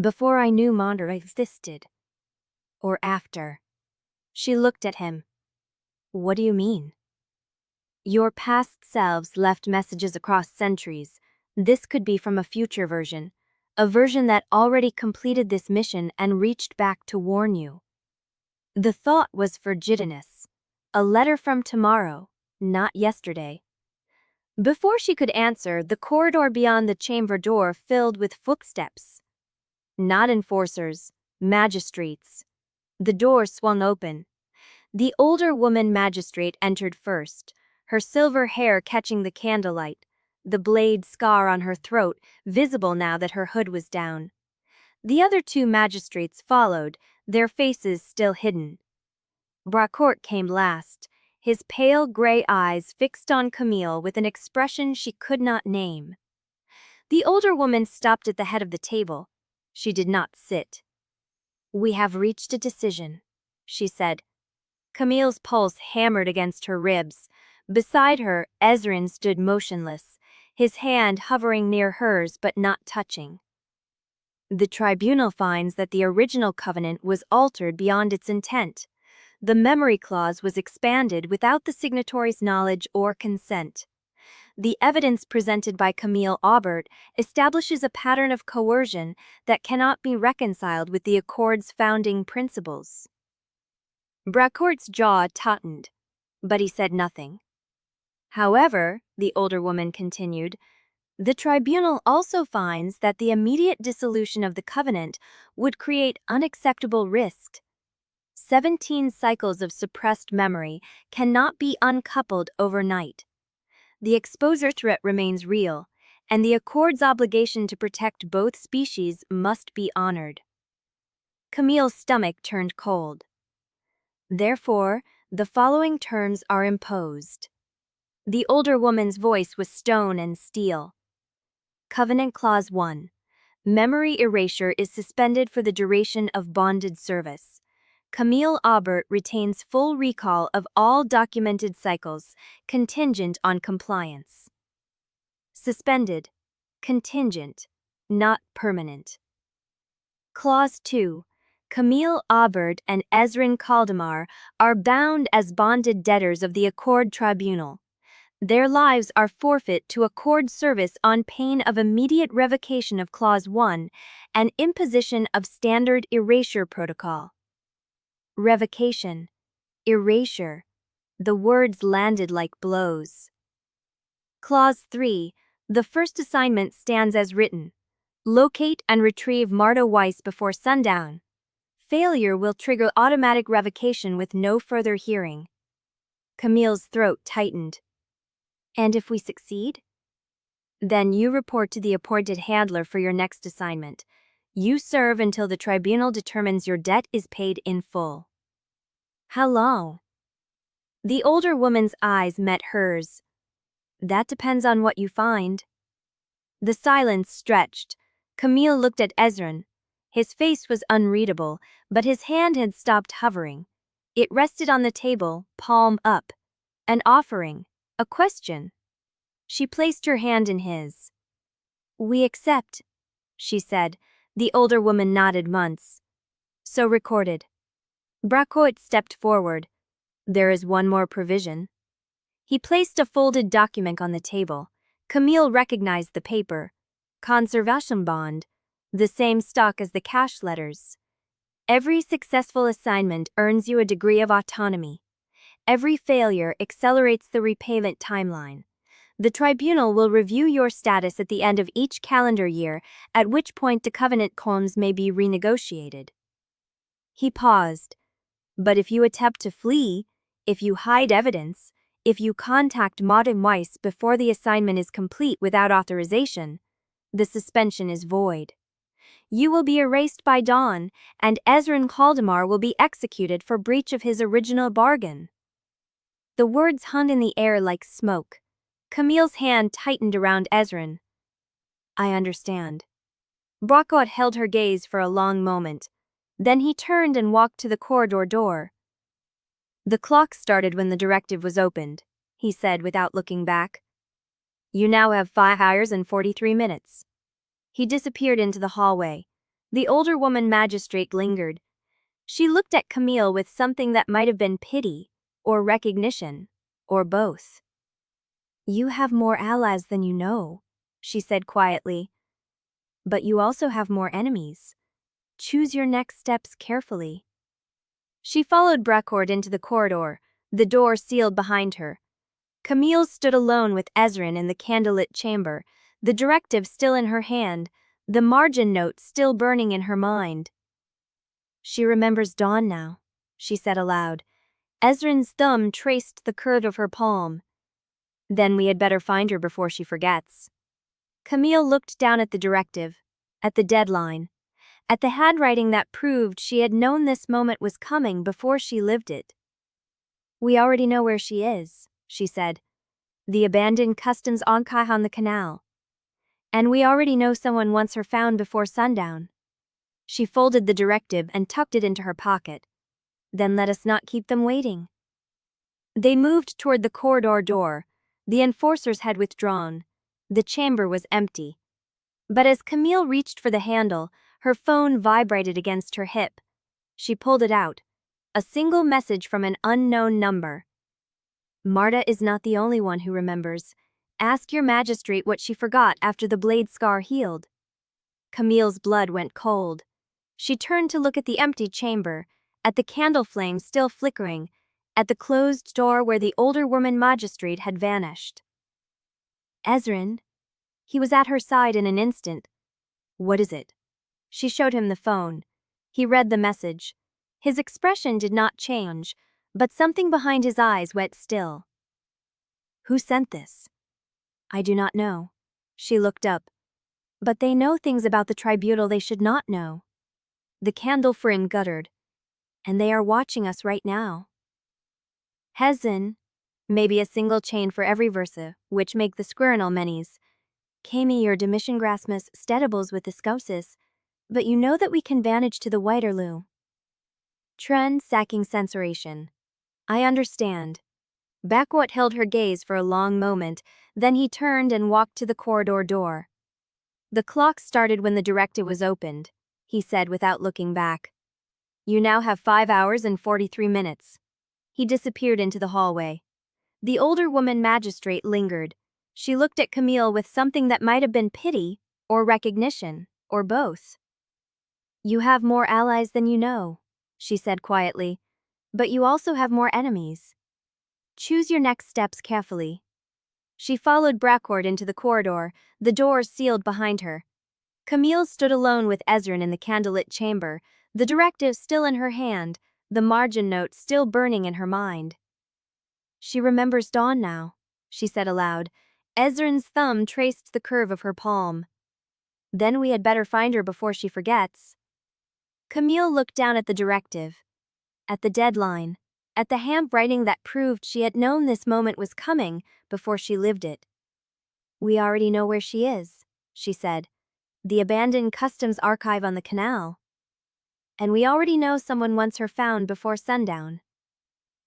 Speaker 1: Before I knew Marta existed. Or after." She looked at him. "What do you mean?" "Your past selves left messages across centuries. This could be from a future version. A version that already completed this mission and reached back to warn you." The thought was vertiginous. A letter from tomorrow, not yesterday. Before she could answer, the corridor beyond the chamber door filled with footsteps. Not enforcers, magistrates. The door swung open. The older woman magistrate entered first, her silver hair catching the candlelight, the blade scar on her throat visible now that her hood was down. The other two magistrates followed, their faces still hidden. Bracourt came last, his pale gray eyes fixed on Camille with an expression she could not name. The older woman stopped at the head of the table. She did not sit. "We have reached a decision," she said. Camille's pulse hammered against her ribs. Beside her, Ezren stood motionless, his hand hovering near hers but not touching. "The tribunal finds that the original covenant was altered beyond its intent. The memory clause was expanded without the signatory's knowledge or consent. The evidence presented by Camille Aubert establishes a pattern of coercion that cannot be reconciled with the Accord's founding principles." Bracourt's jaw tautened, but he said nothing. "However," the older woman continued, "the tribunal also finds that the immediate dissolution of the covenant would create unacceptable risk. 17 cycles of suppressed memory cannot be uncoupled overnight. The exposure threat remains real, and the Accord's obligation to protect both species must be honored. Camille's stomach turned cold. Therefore, the following terms are imposed. The older woman's voice was stone and steel. Covenant Clause 1. Memory erasure is suspended for the duration of bonded service. Camille Aubert retains full recall of all documented cycles, contingent on compliance. Suspended. Contingent. Not permanent. Clause 2. Camille Aubert and Ezren Caldemar are bound as bonded debtors of the Accord Tribunal. Their lives are forfeit to Accord service on pain of immediate revocation of Clause 1 and imposition of standard erasure protocol. Revocation. Erasure. The words landed like blows. Clause 3. The first assignment stands as written. Locate and retrieve Marta Weiss before sundown. Failure will trigger automatic revocation with no further hearing. Camille's throat tightened. And if we succeed? Then you report to the appointed handler for your next assignment. You serve until the tribunal determines your debt is paid in full. How long? The older woman's eyes met hers. That depends on what you find. The silence stretched. Camille looked at Ezren. His face was unreadable, but his hand had stopped hovering. It rested on the table, palm up. An offering. A question. She placed her hand in his. We accept, she said. The older woman nodded once. So recorded. Bracourt stepped forward. There is one more provision. He placed a folded document on the table. Camille recognized the paper. Conservation bond. The same stock as the cash letters. Every successful assignment earns you a degree of autonomy. Every failure accelerates the repayment timeline. The tribunal will review your status at the end of each calendar year, at which point the covenant terms may be renegotiated. He paused. But if you attempt to flee, if you hide evidence, if you contact Marta Weiss before the assignment is complete without authorization, the suspension is void. You will be erased by dawn, and Ezren Caldemar will be executed for breach of his original bargain. The words hung in the air like smoke. Camille's hand tightened around Ezren. I understand. Bracourt held her gaze for a long moment. Then he turned and walked to the corridor door. The clock started when the directive was opened, he said without looking back. You now have 5 hours and 43 minutes. He disappeared into the hallway. The older woman magistrate lingered. She looked at Camille with something that might have been pity, or recognition, or both. You have more allies than you know, she said quietly. But you also have more enemies. Choose your next steps carefully. She followed Bracourt into the corridor, the door sealed behind her. Camille stood alone with Ezren in the candlelit chamber, the directive still in her hand, the margin note still burning in her mind. She remembers dawn now, she said aloud. Ezren's thumb traced the curve of her palm. Then we had better find her before she forgets. Camille looked down at the directive, at the deadline, at the handwriting that proved she had known this moment was coming before she lived it. We already know where she is, she said. The abandoned customs enclave on the canal. And we already know someone wants her found before sundown. She folded the directive and tucked it into her pocket. Then let us not keep them waiting. They moved toward the corridor door. The enforcers had withdrawn. The chamber was empty. But as Camille reached for the handle, her phone vibrated against her hip. She pulled it out. A single message from an unknown number. Marta is not the only one who remembers. Ask your magistrate what she forgot after the blade scar healed. Camille's blood went cold. She turned to look at the empty chamber, at the candle flame still flickering, at the closed door where the older woman magistrate had vanished. Ezren. He was at her side in an instant. What is it? She showed him the phone. He read the message. His expression did not change, but something behind his eyes went still. Who sent this? I do not know. She looked up. But they know things about the tribunal they should not know. The candle frame guttered. And they are watching us right now. Hezin, maybe a single chain for every versa, which make the squirinal many's. Camille your demission grasmus stedibles with the scousis, but you know that we can vantage to the Whiterloo. Trend sacking censoration. I understand. Bracourt held her gaze for a long moment, then he turned and walked to the corridor door. The clock started when the directive was opened, he said without looking back. You now have 5 hours and 43 minutes. He disappeared into the hallway. The older woman magistrate lingered. She looked at Camille with something that might have been pity, or recognition, or both. You have more allies than you know, she said quietly, but you also have more enemies. Choose your next steps carefully. She followed Bracourt into the corridor, the doors sealed behind her. Camille stood alone with Ezren in the candlelit chamber, the directive still in her hand, the margin note still burning in her mind. She remembers Dawn now, she said aloud. Ezren's thumb traced the curve of her palm. Then we had better find her before she forgets. Camille looked down at the directive, at the deadline, at the handwriting that proved she had known this moment was coming before she lived it. We already know where she is, she said. The abandoned customs archive on the canal. And we already know someone wants her found before sundown.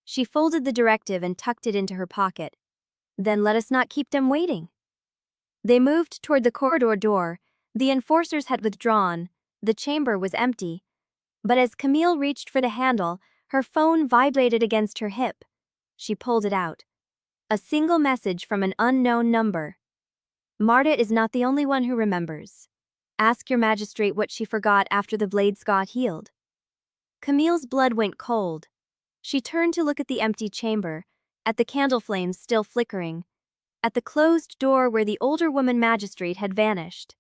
Speaker 1: She folded the directive and tucked it into her pocket. Then let us not keep them waiting. They moved toward the corridor door. The enforcers had withdrawn. The chamber was empty. But as Camille reached for the handle, her phone vibrated against her hip. She pulled it out. A single message from an unknown number. Marta is not the only one who remembers. Ask your magistrate what she forgot after the blades got healed. Camille's blood went cold. She turned to look at the empty chamber, at the candle flames still flickering, at the closed door where the older woman magistrate had vanished.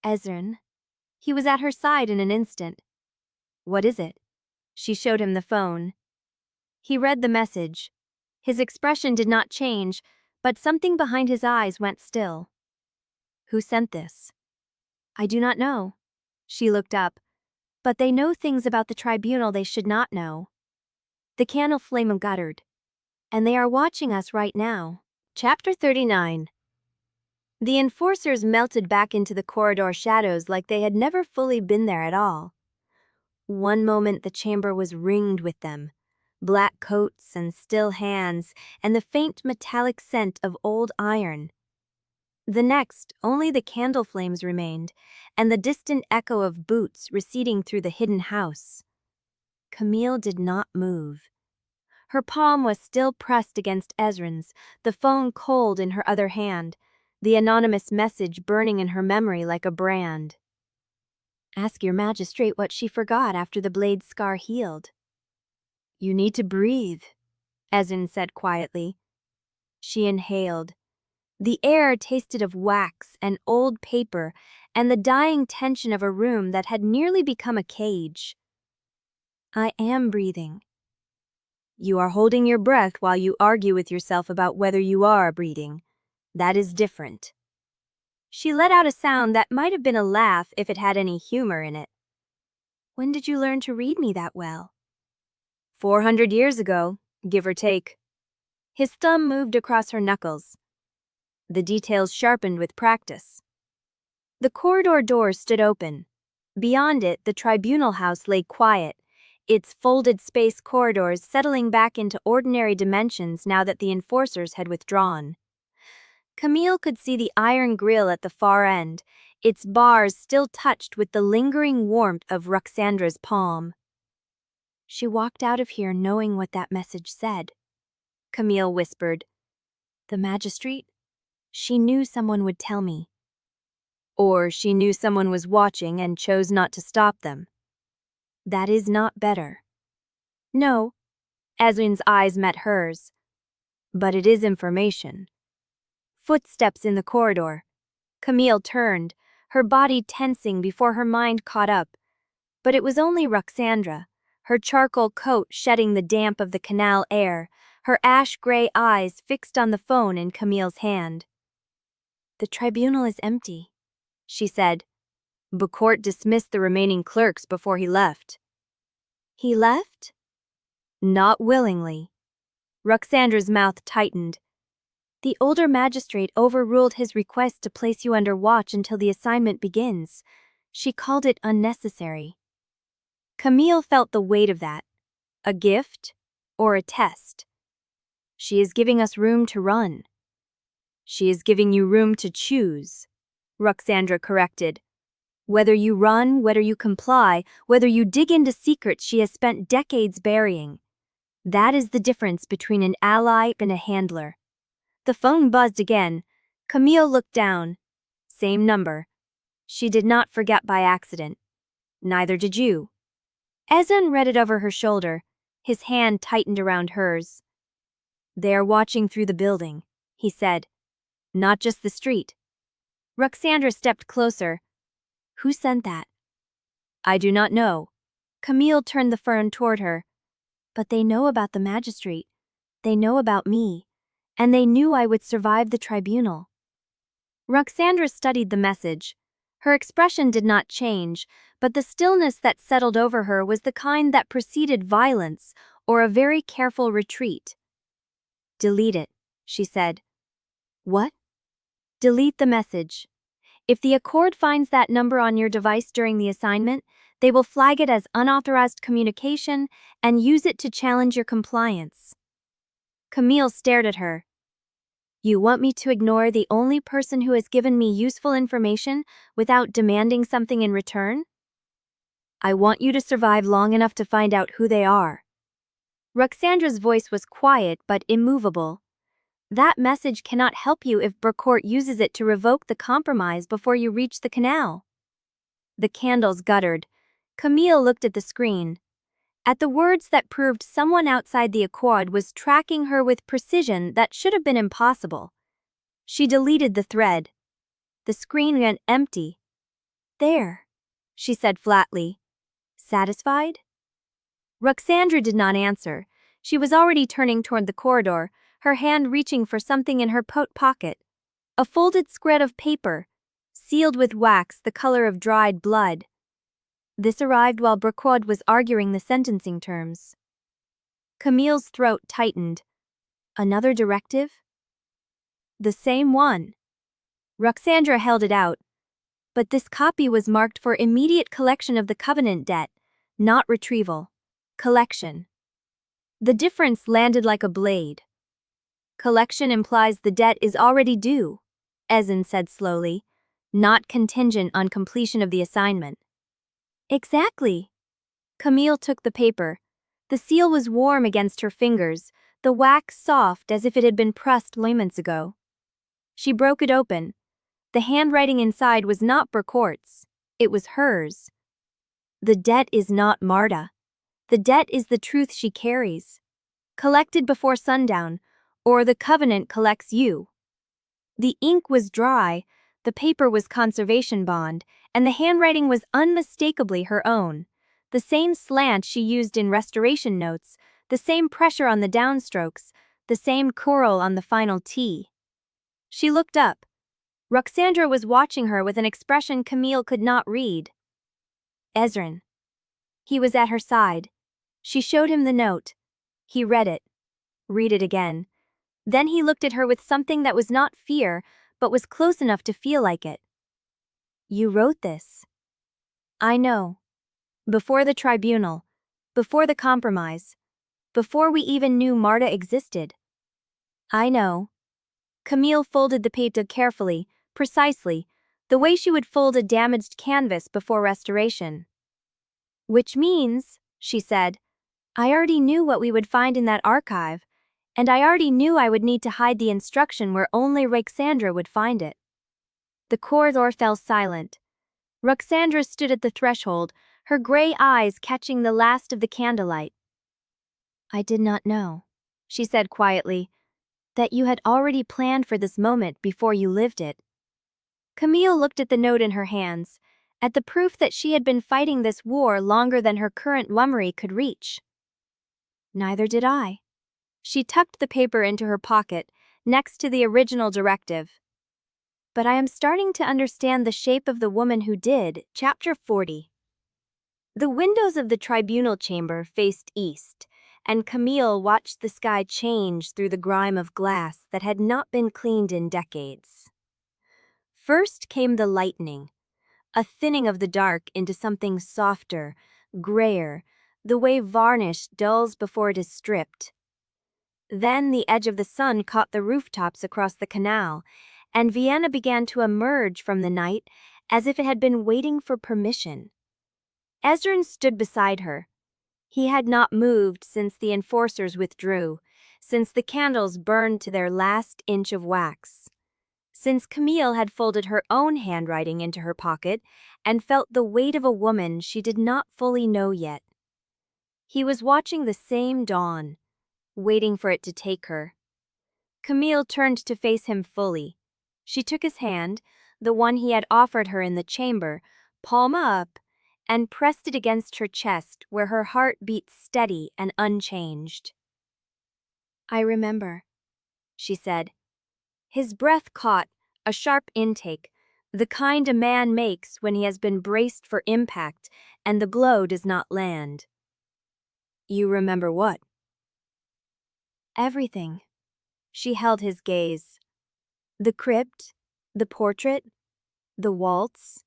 Speaker 1: Ezren. He was at her side in an instant. What is it? She showed him the phone. He read the message. His expression did not change, but something behind his eyes went still. Who sent this? I do not know. She looked up. But they know things about the tribunal they should not know. The candle flame guttered. And they are watching us right now. Chapter 39. The enforcers melted back into the corridor shadows like they had never fully been there at all. One moment the chamber was ringed with them. Black coats and still hands, and the faint metallic scent of old iron. The next, only the candle flames remained, and the distant echo of boots receding through the hidden house. Camille did not move. Her palm was still pressed against Ezren's, the phone cold in her other hand, the anonymous message burning in her memory like a brand. Ask your magistrate what she forgot after the blade scar healed. You need to breathe, Ezren said quietly. She inhaled. The air tasted of wax and old paper and the dying tension of a room that had nearly become a cage. I am breathing. You are holding your breath while you argue with yourself about whether you are breathing. That is different. She let out a sound that might have been a laugh if it had any humor in it. When did you learn to read me that well? 400 years ago, give or take. His thumb moved across her knuckles. The details sharpened with practice. The corridor door stood open. Beyond it, the tribunal house lay quiet, its folded space corridors settling back into ordinary dimensions now that the enforcers had withdrawn. Camille could see the iron grille at the far end, its bars still touched with the lingering warmth of Roxandra's palm. She walked out of here knowing what that message said. Camille whispered. The magistrate? She knew someone would tell me. Or she knew someone was watching and chose not to stop them. That is not better. No. Ezren's eyes met hers. But it is information. Footsteps in the corridor. Camille turned, her body tensing before her mind caught up. But it was only Roxandra, her charcoal coat shedding the damp of the canal air, her ash-gray eyes fixed on the phone in Camille's hand. "The tribunal is empty," she said. "Bracourt dismissed the remaining clerks before he left." "He left?" "Not willingly." Roxandra's mouth tightened. "The older magistrate overruled his request to place you under watch until the assignment begins. She called it unnecessary." Camille felt the weight of that. A gift or a test? "She is giving us room to run." "She is giving you room to choose," Roxandra corrected. "Whether you run, whether you comply, whether you dig into secrets she has spent decades burying. That is the difference between an ally and a handler." The phone buzzed again. Camille looked down. Same number. She did not forget by accident. Neither did you. Ezren read it over her shoulder. His hand tightened around hers. "They are watching through the building," he said. "Not just the street." Roxandra stepped closer. "Who sent that?" "I do not know." Camille turned the phone toward her. "But they know about the magistrate. They know about me. And they knew I would survive the tribunal." Roxandra studied the message. Her expression did not change, but the stillness that settled over her was the kind that preceded violence or a very careful retreat. "Delete it," she said. "What?" "Delete the message. If the Accord finds that number on your device during the assignment, they will flag it as unauthorized communication and use it to challenge your compliance." Camille stared at her. "You want me to ignore the only person who has given me useful information without demanding something in return?" "I want you to survive long enough to find out who they are." Roxandra's voice was quiet but immovable. "That message cannot help you if Bracourt uses it to revoke the compromise before you reach the canal." The candles guttered. Camille looked at the screen. At the words that proved someone outside the Accord was tracking her with precision that should have been impossible. She deleted the thread. The screen went empty. "There," she said flatly. "Satisfied?" Roxandra did not answer. She was already turning toward the corridor, her hand reaching for something in her pocket. A folded scrap of paper, sealed with wax the color of dried blood. This arrived while Bracourt was arguing the sentencing terms. Camille's throat tightened. "Another directive?" "The same one." Roxandra held it out. "But this copy was marked for immediate collection of the covenant debt, not retrieval. Collection." The difference landed like a blade. "Collection implies the debt is already due," Ezren said slowly, "not contingent on completion of the assignment." "Exactly." Camille took the paper. The seal was warm against her fingers, the wax soft as if it had been pressed moments ago. She broke it open. The handwriting inside was not Bracourt's. It was hers. "The debt is not Marta. The debt is the truth she carries. Collected before sundown, or the covenant collects you." The ink was dry, the paper was conservation bond, and the handwriting was unmistakably her own. The same slant she used in restoration notes, the same pressure on the downstrokes, the same curl on the final T. She looked up. Roxandra was watching her with an expression Camille could not read. "Ezren." He was at her side. She showed him the note. He read it. Read it again. Then he looked at her with something that was not fear, but was close enough to feel like it. "You wrote this." "I know. Before the tribunal. Before the compromise. Before we even knew Marta existed." "I know." Camille folded the paper carefully, precisely, the way she would fold a damaged canvas before restoration. "Which means," she said, "I already knew what we would find in that archive, and I already knew I would need to hide the instruction where only Roxandra would find it." The corridor fell silent. Roxandra stood at the threshold, her gray eyes catching the last of the candlelight. "I did not know," she said quietly, "that you had already planned for this moment before you lived it." Camille looked at the note in her hands. at the proof that she had been fighting this war longer than her current mummery could reach. Neither did I. She tucked the paper into her pocket, next to the original directive. But I am starting to understand the shape of the woman who did. Chapter 40. The windows of the tribunal chamber faced east, and Camille watched the sky change through the grime of glass that had not been cleaned in decades. First came the lightning, a thinning of the dark into something softer, grayer, the way varnish dulls before it is stripped. Then the edge of the sun caught the rooftops across the canal, and Vienna began to emerge from the night as if it had been waiting for permission. Ezren stood beside her. He had not moved since the enforcers withdrew, since the candles burned to their last inch of wax, since Camille had folded her own handwriting into her pocket and felt the weight of a woman she did not fully know yet. He was watching the same dawn, waiting for it to take her. Camille turned to face him fully. She took his hand, the one he had offered her in the chamber, palm up, and pressed it against her chest where her heart beat steady and unchanged. "I remember," she said. His breath caught, a sharp intake, the kind a man makes when he has been braced for impact and the blow does not land. "You remember what?" "Everything." She held his gaze. "The crypt, the portrait, the waltz,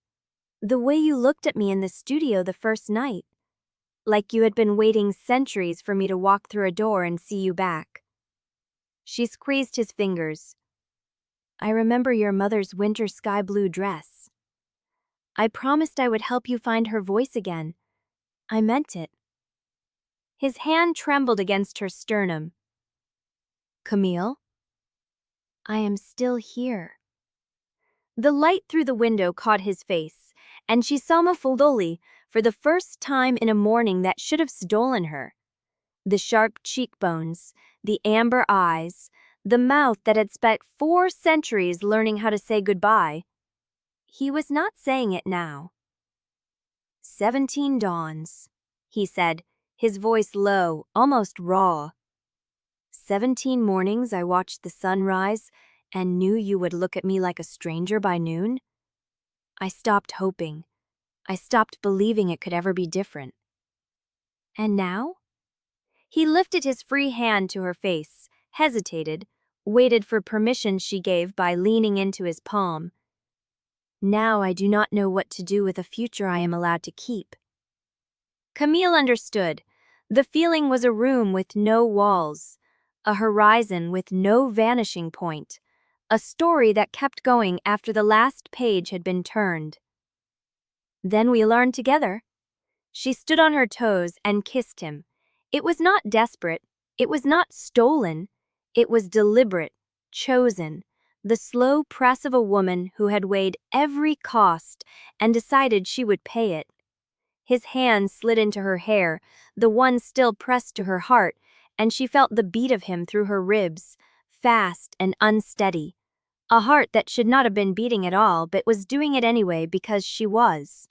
Speaker 1: the way you looked at me in the studio the first night, like you had been waiting centuries for me to walk through a door and see you back." She squeezed his fingers. "I remember your mother's winter sky blue dress. I promised I would help you find her voice again. I meant it." His hand trembled against her sternum. "Camille?" "I am still here." The light through the window caught his face, and she saw Mafudoli for the first time in a morning that should have stolen her. The sharp cheekbones, the amber eyes, the mouth that had spent 4 centuries learning how to say goodbye. He was not saying it now. 17 dawns, he said, his voice low, almost raw. 17 mornings I watched the sun rise and knew you would look at me like a stranger by noon. I stopped hoping. I stopped believing it could ever be different. And now? He lifted his free hand to her face, hesitated, waited for permission she gave by leaning into his palm. Now I do not know what to do with a future I am allowed to keep. Camille understood. The feeling was a room with no walls, a horizon with no vanishing point, a story that kept going after the last page had been turned. "Then we learned together." She stood on her toes and kissed him. It was not desperate, it was not stolen, it was deliberate, chosen, the slow press of a woman who had weighed every cost and decided she would pay it. His hand slid into her hair, the one still pressed to her heart, and she felt the beat of him through her ribs, fast and unsteady. A heart that should not have been beating at all but was doing it anyway because she was.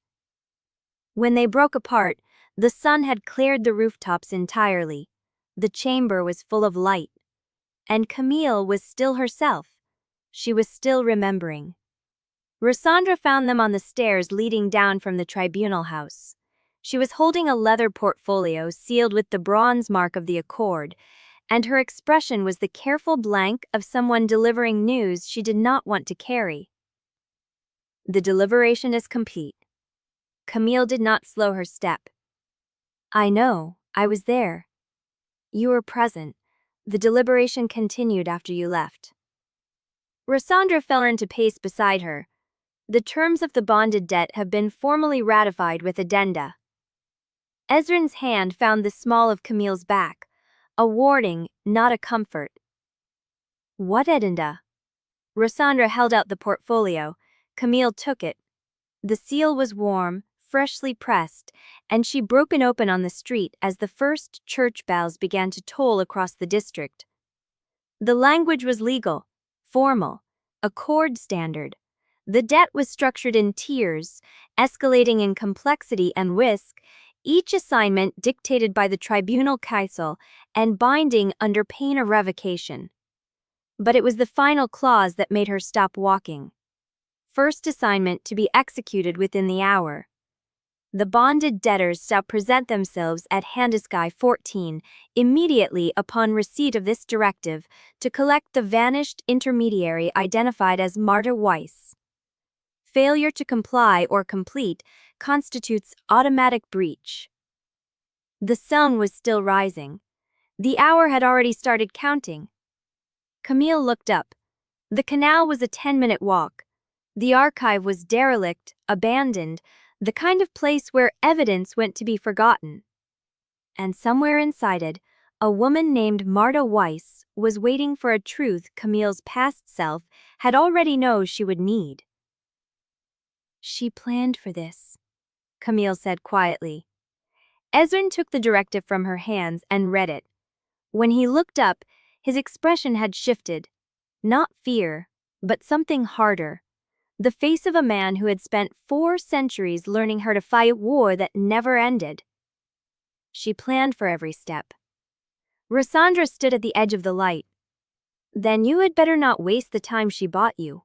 Speaker 1: When they broke apart, the sun had cleared the rooftops entirely. The chamber was full of light. And Camille was still herself. She was still remembering. Rosandra found them on the stairs leading down from the tribunal house. She was holding a leather portfolio sealed with the bronze mark of the accord, and her expression was the careful blank of someone delivering news she did not want to carry. "The deliberation is complete." Camille did not slow her step. "I know, I was there. You were present. The deliberation continued after you left." Rosandra fell into pace beside her. "The terms of the bonded debt have been formally ratified with addenda." Ezren's hand found the small of Camille's back, a warning, not a comfort. "What addenda?" Rosandra held out the portfolio. Camille took it. The seal was warm, freshly pressed, and she broke it open on the street as the first church bells began to toll across the district. The language was legal, formal, accord standard. The debt was structured in tiers, escalating in complexity and risk, each assignment dictated by the tribunal council and binding under pain of revocation. But it was the final clause that made her stop walking. First assignment to be executed within the hour. The bonded debtors shall present themselves at Handesky 14 immediately upon receipt of this directive to collect the vanished intermediary identified as Marta Weiss. Failure to comply or complete constitutes automatic breach. The sun was still rising. The hour had already started counting. Camille looked up. The canal was a 10-minute walk. The archive was derelict, abandoned, the kind of place where evidence went to be forgotten. And somewhere inside it, a woman named Marta Weiss was waiting for a truth Camille's past self had already known she would need. She planned for this, Camille said quietly. Ezren took the directive from her hands and read it. When he looked up, his expression had shifted. Not fear, but something harder. The face of a man who had spent 4 centuries learning how to fight a war that never ended. She planned for every step. Rosandra stood at the edge of the light. Then you had better not waste the time she bought you.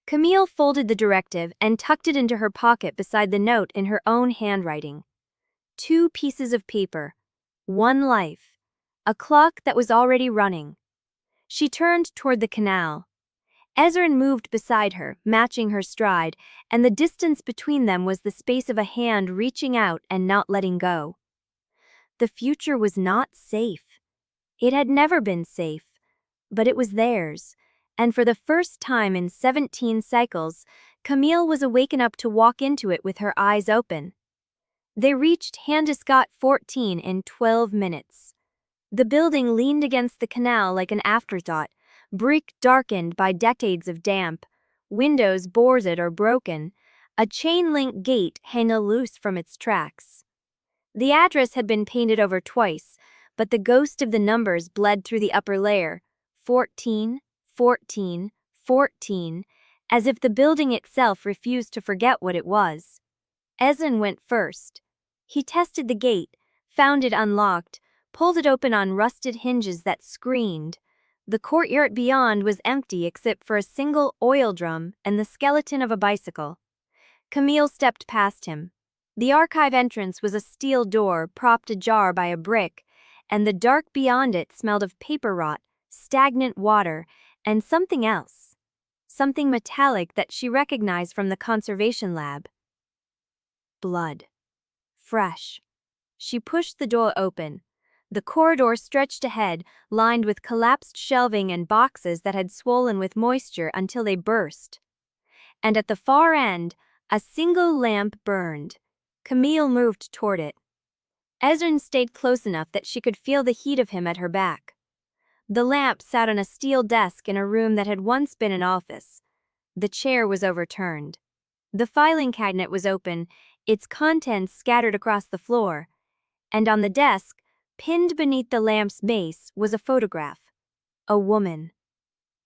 Speaker 1: Camille folded the directive and tucked it into her pocket beside the note in her own handwriting. 2 pieces of paper. 1 life. A clock that was already running. She turned toward the canal. Ezren moved beside her, matching her stride, and the distance between them was the space of a hand reaching out and not letting go. The future was not safe. It had never been safe, but it was theirs, and for the first time in 17 cycles, Camille was awakened up to walk into it with her eyes open. They reached Handesky 14 in 12 minutes. The building leaned against the canal like an afterthought, brick darkened by decades of damp, windows boarded or broken, a chain-link gate hanging loose from its tracks. The address had been painted over twice, but the ghost of the numbers bled through the upper layer, 14, 14, 14, as if the building itself refused to forget what it was. Ezren went first. He tested the gate, found it unlocked, pulled it open on rusted hinges that screamed. The courtyard beyond was empty except for a single oil drum and the skeleton of a bicycle. Camille stepped past him. The archive entrance was a steel door propped ajar by a brick, and the dark beyond it smelled of paper rot, stagnant water, and something else. Something metallic that she recognized from the conservation lab. Blood. Fresh. She pushed the door open. The corridor stretched ahead, lined with collapsed shelving and boxes that had swollen with moisture until they burst. And at the far end, a single lamp burned. Camille moved toward it. Ezren stayed close enough that she could feel the heat of him at her back. The lamp sat on a steel desk in a room that had once been an office. The chair was overturned. The filing cabinet was open, its contents scattered across the floor. And on the desk, pinned beneath the lamp's base, was a photograph. A woman.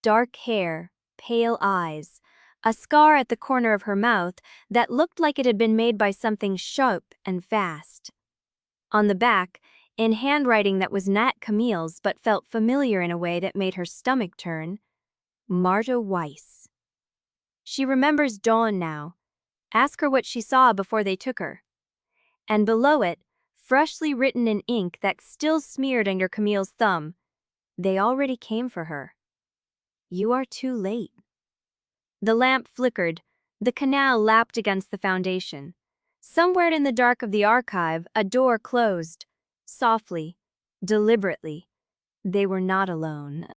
Speaker 1: Dark hair, pale eyes, a scar at the corner of her mouth that looked like it had been made by something sharp and fast. On the back, in handwriting that was not Camille's but felt familiar in a way that made her stomach turn, Marta Weiss. She remembers Dawn now. Ask her what she saw before they took her. And below it, freshly written in ink that still smeared under Camille's thumb, they already came for her. You are too late. The lamp flickered. The canal lapped against the foundation. Somewhere in the dark of the archive, a door closed. Softly, deliberately. They were not alone.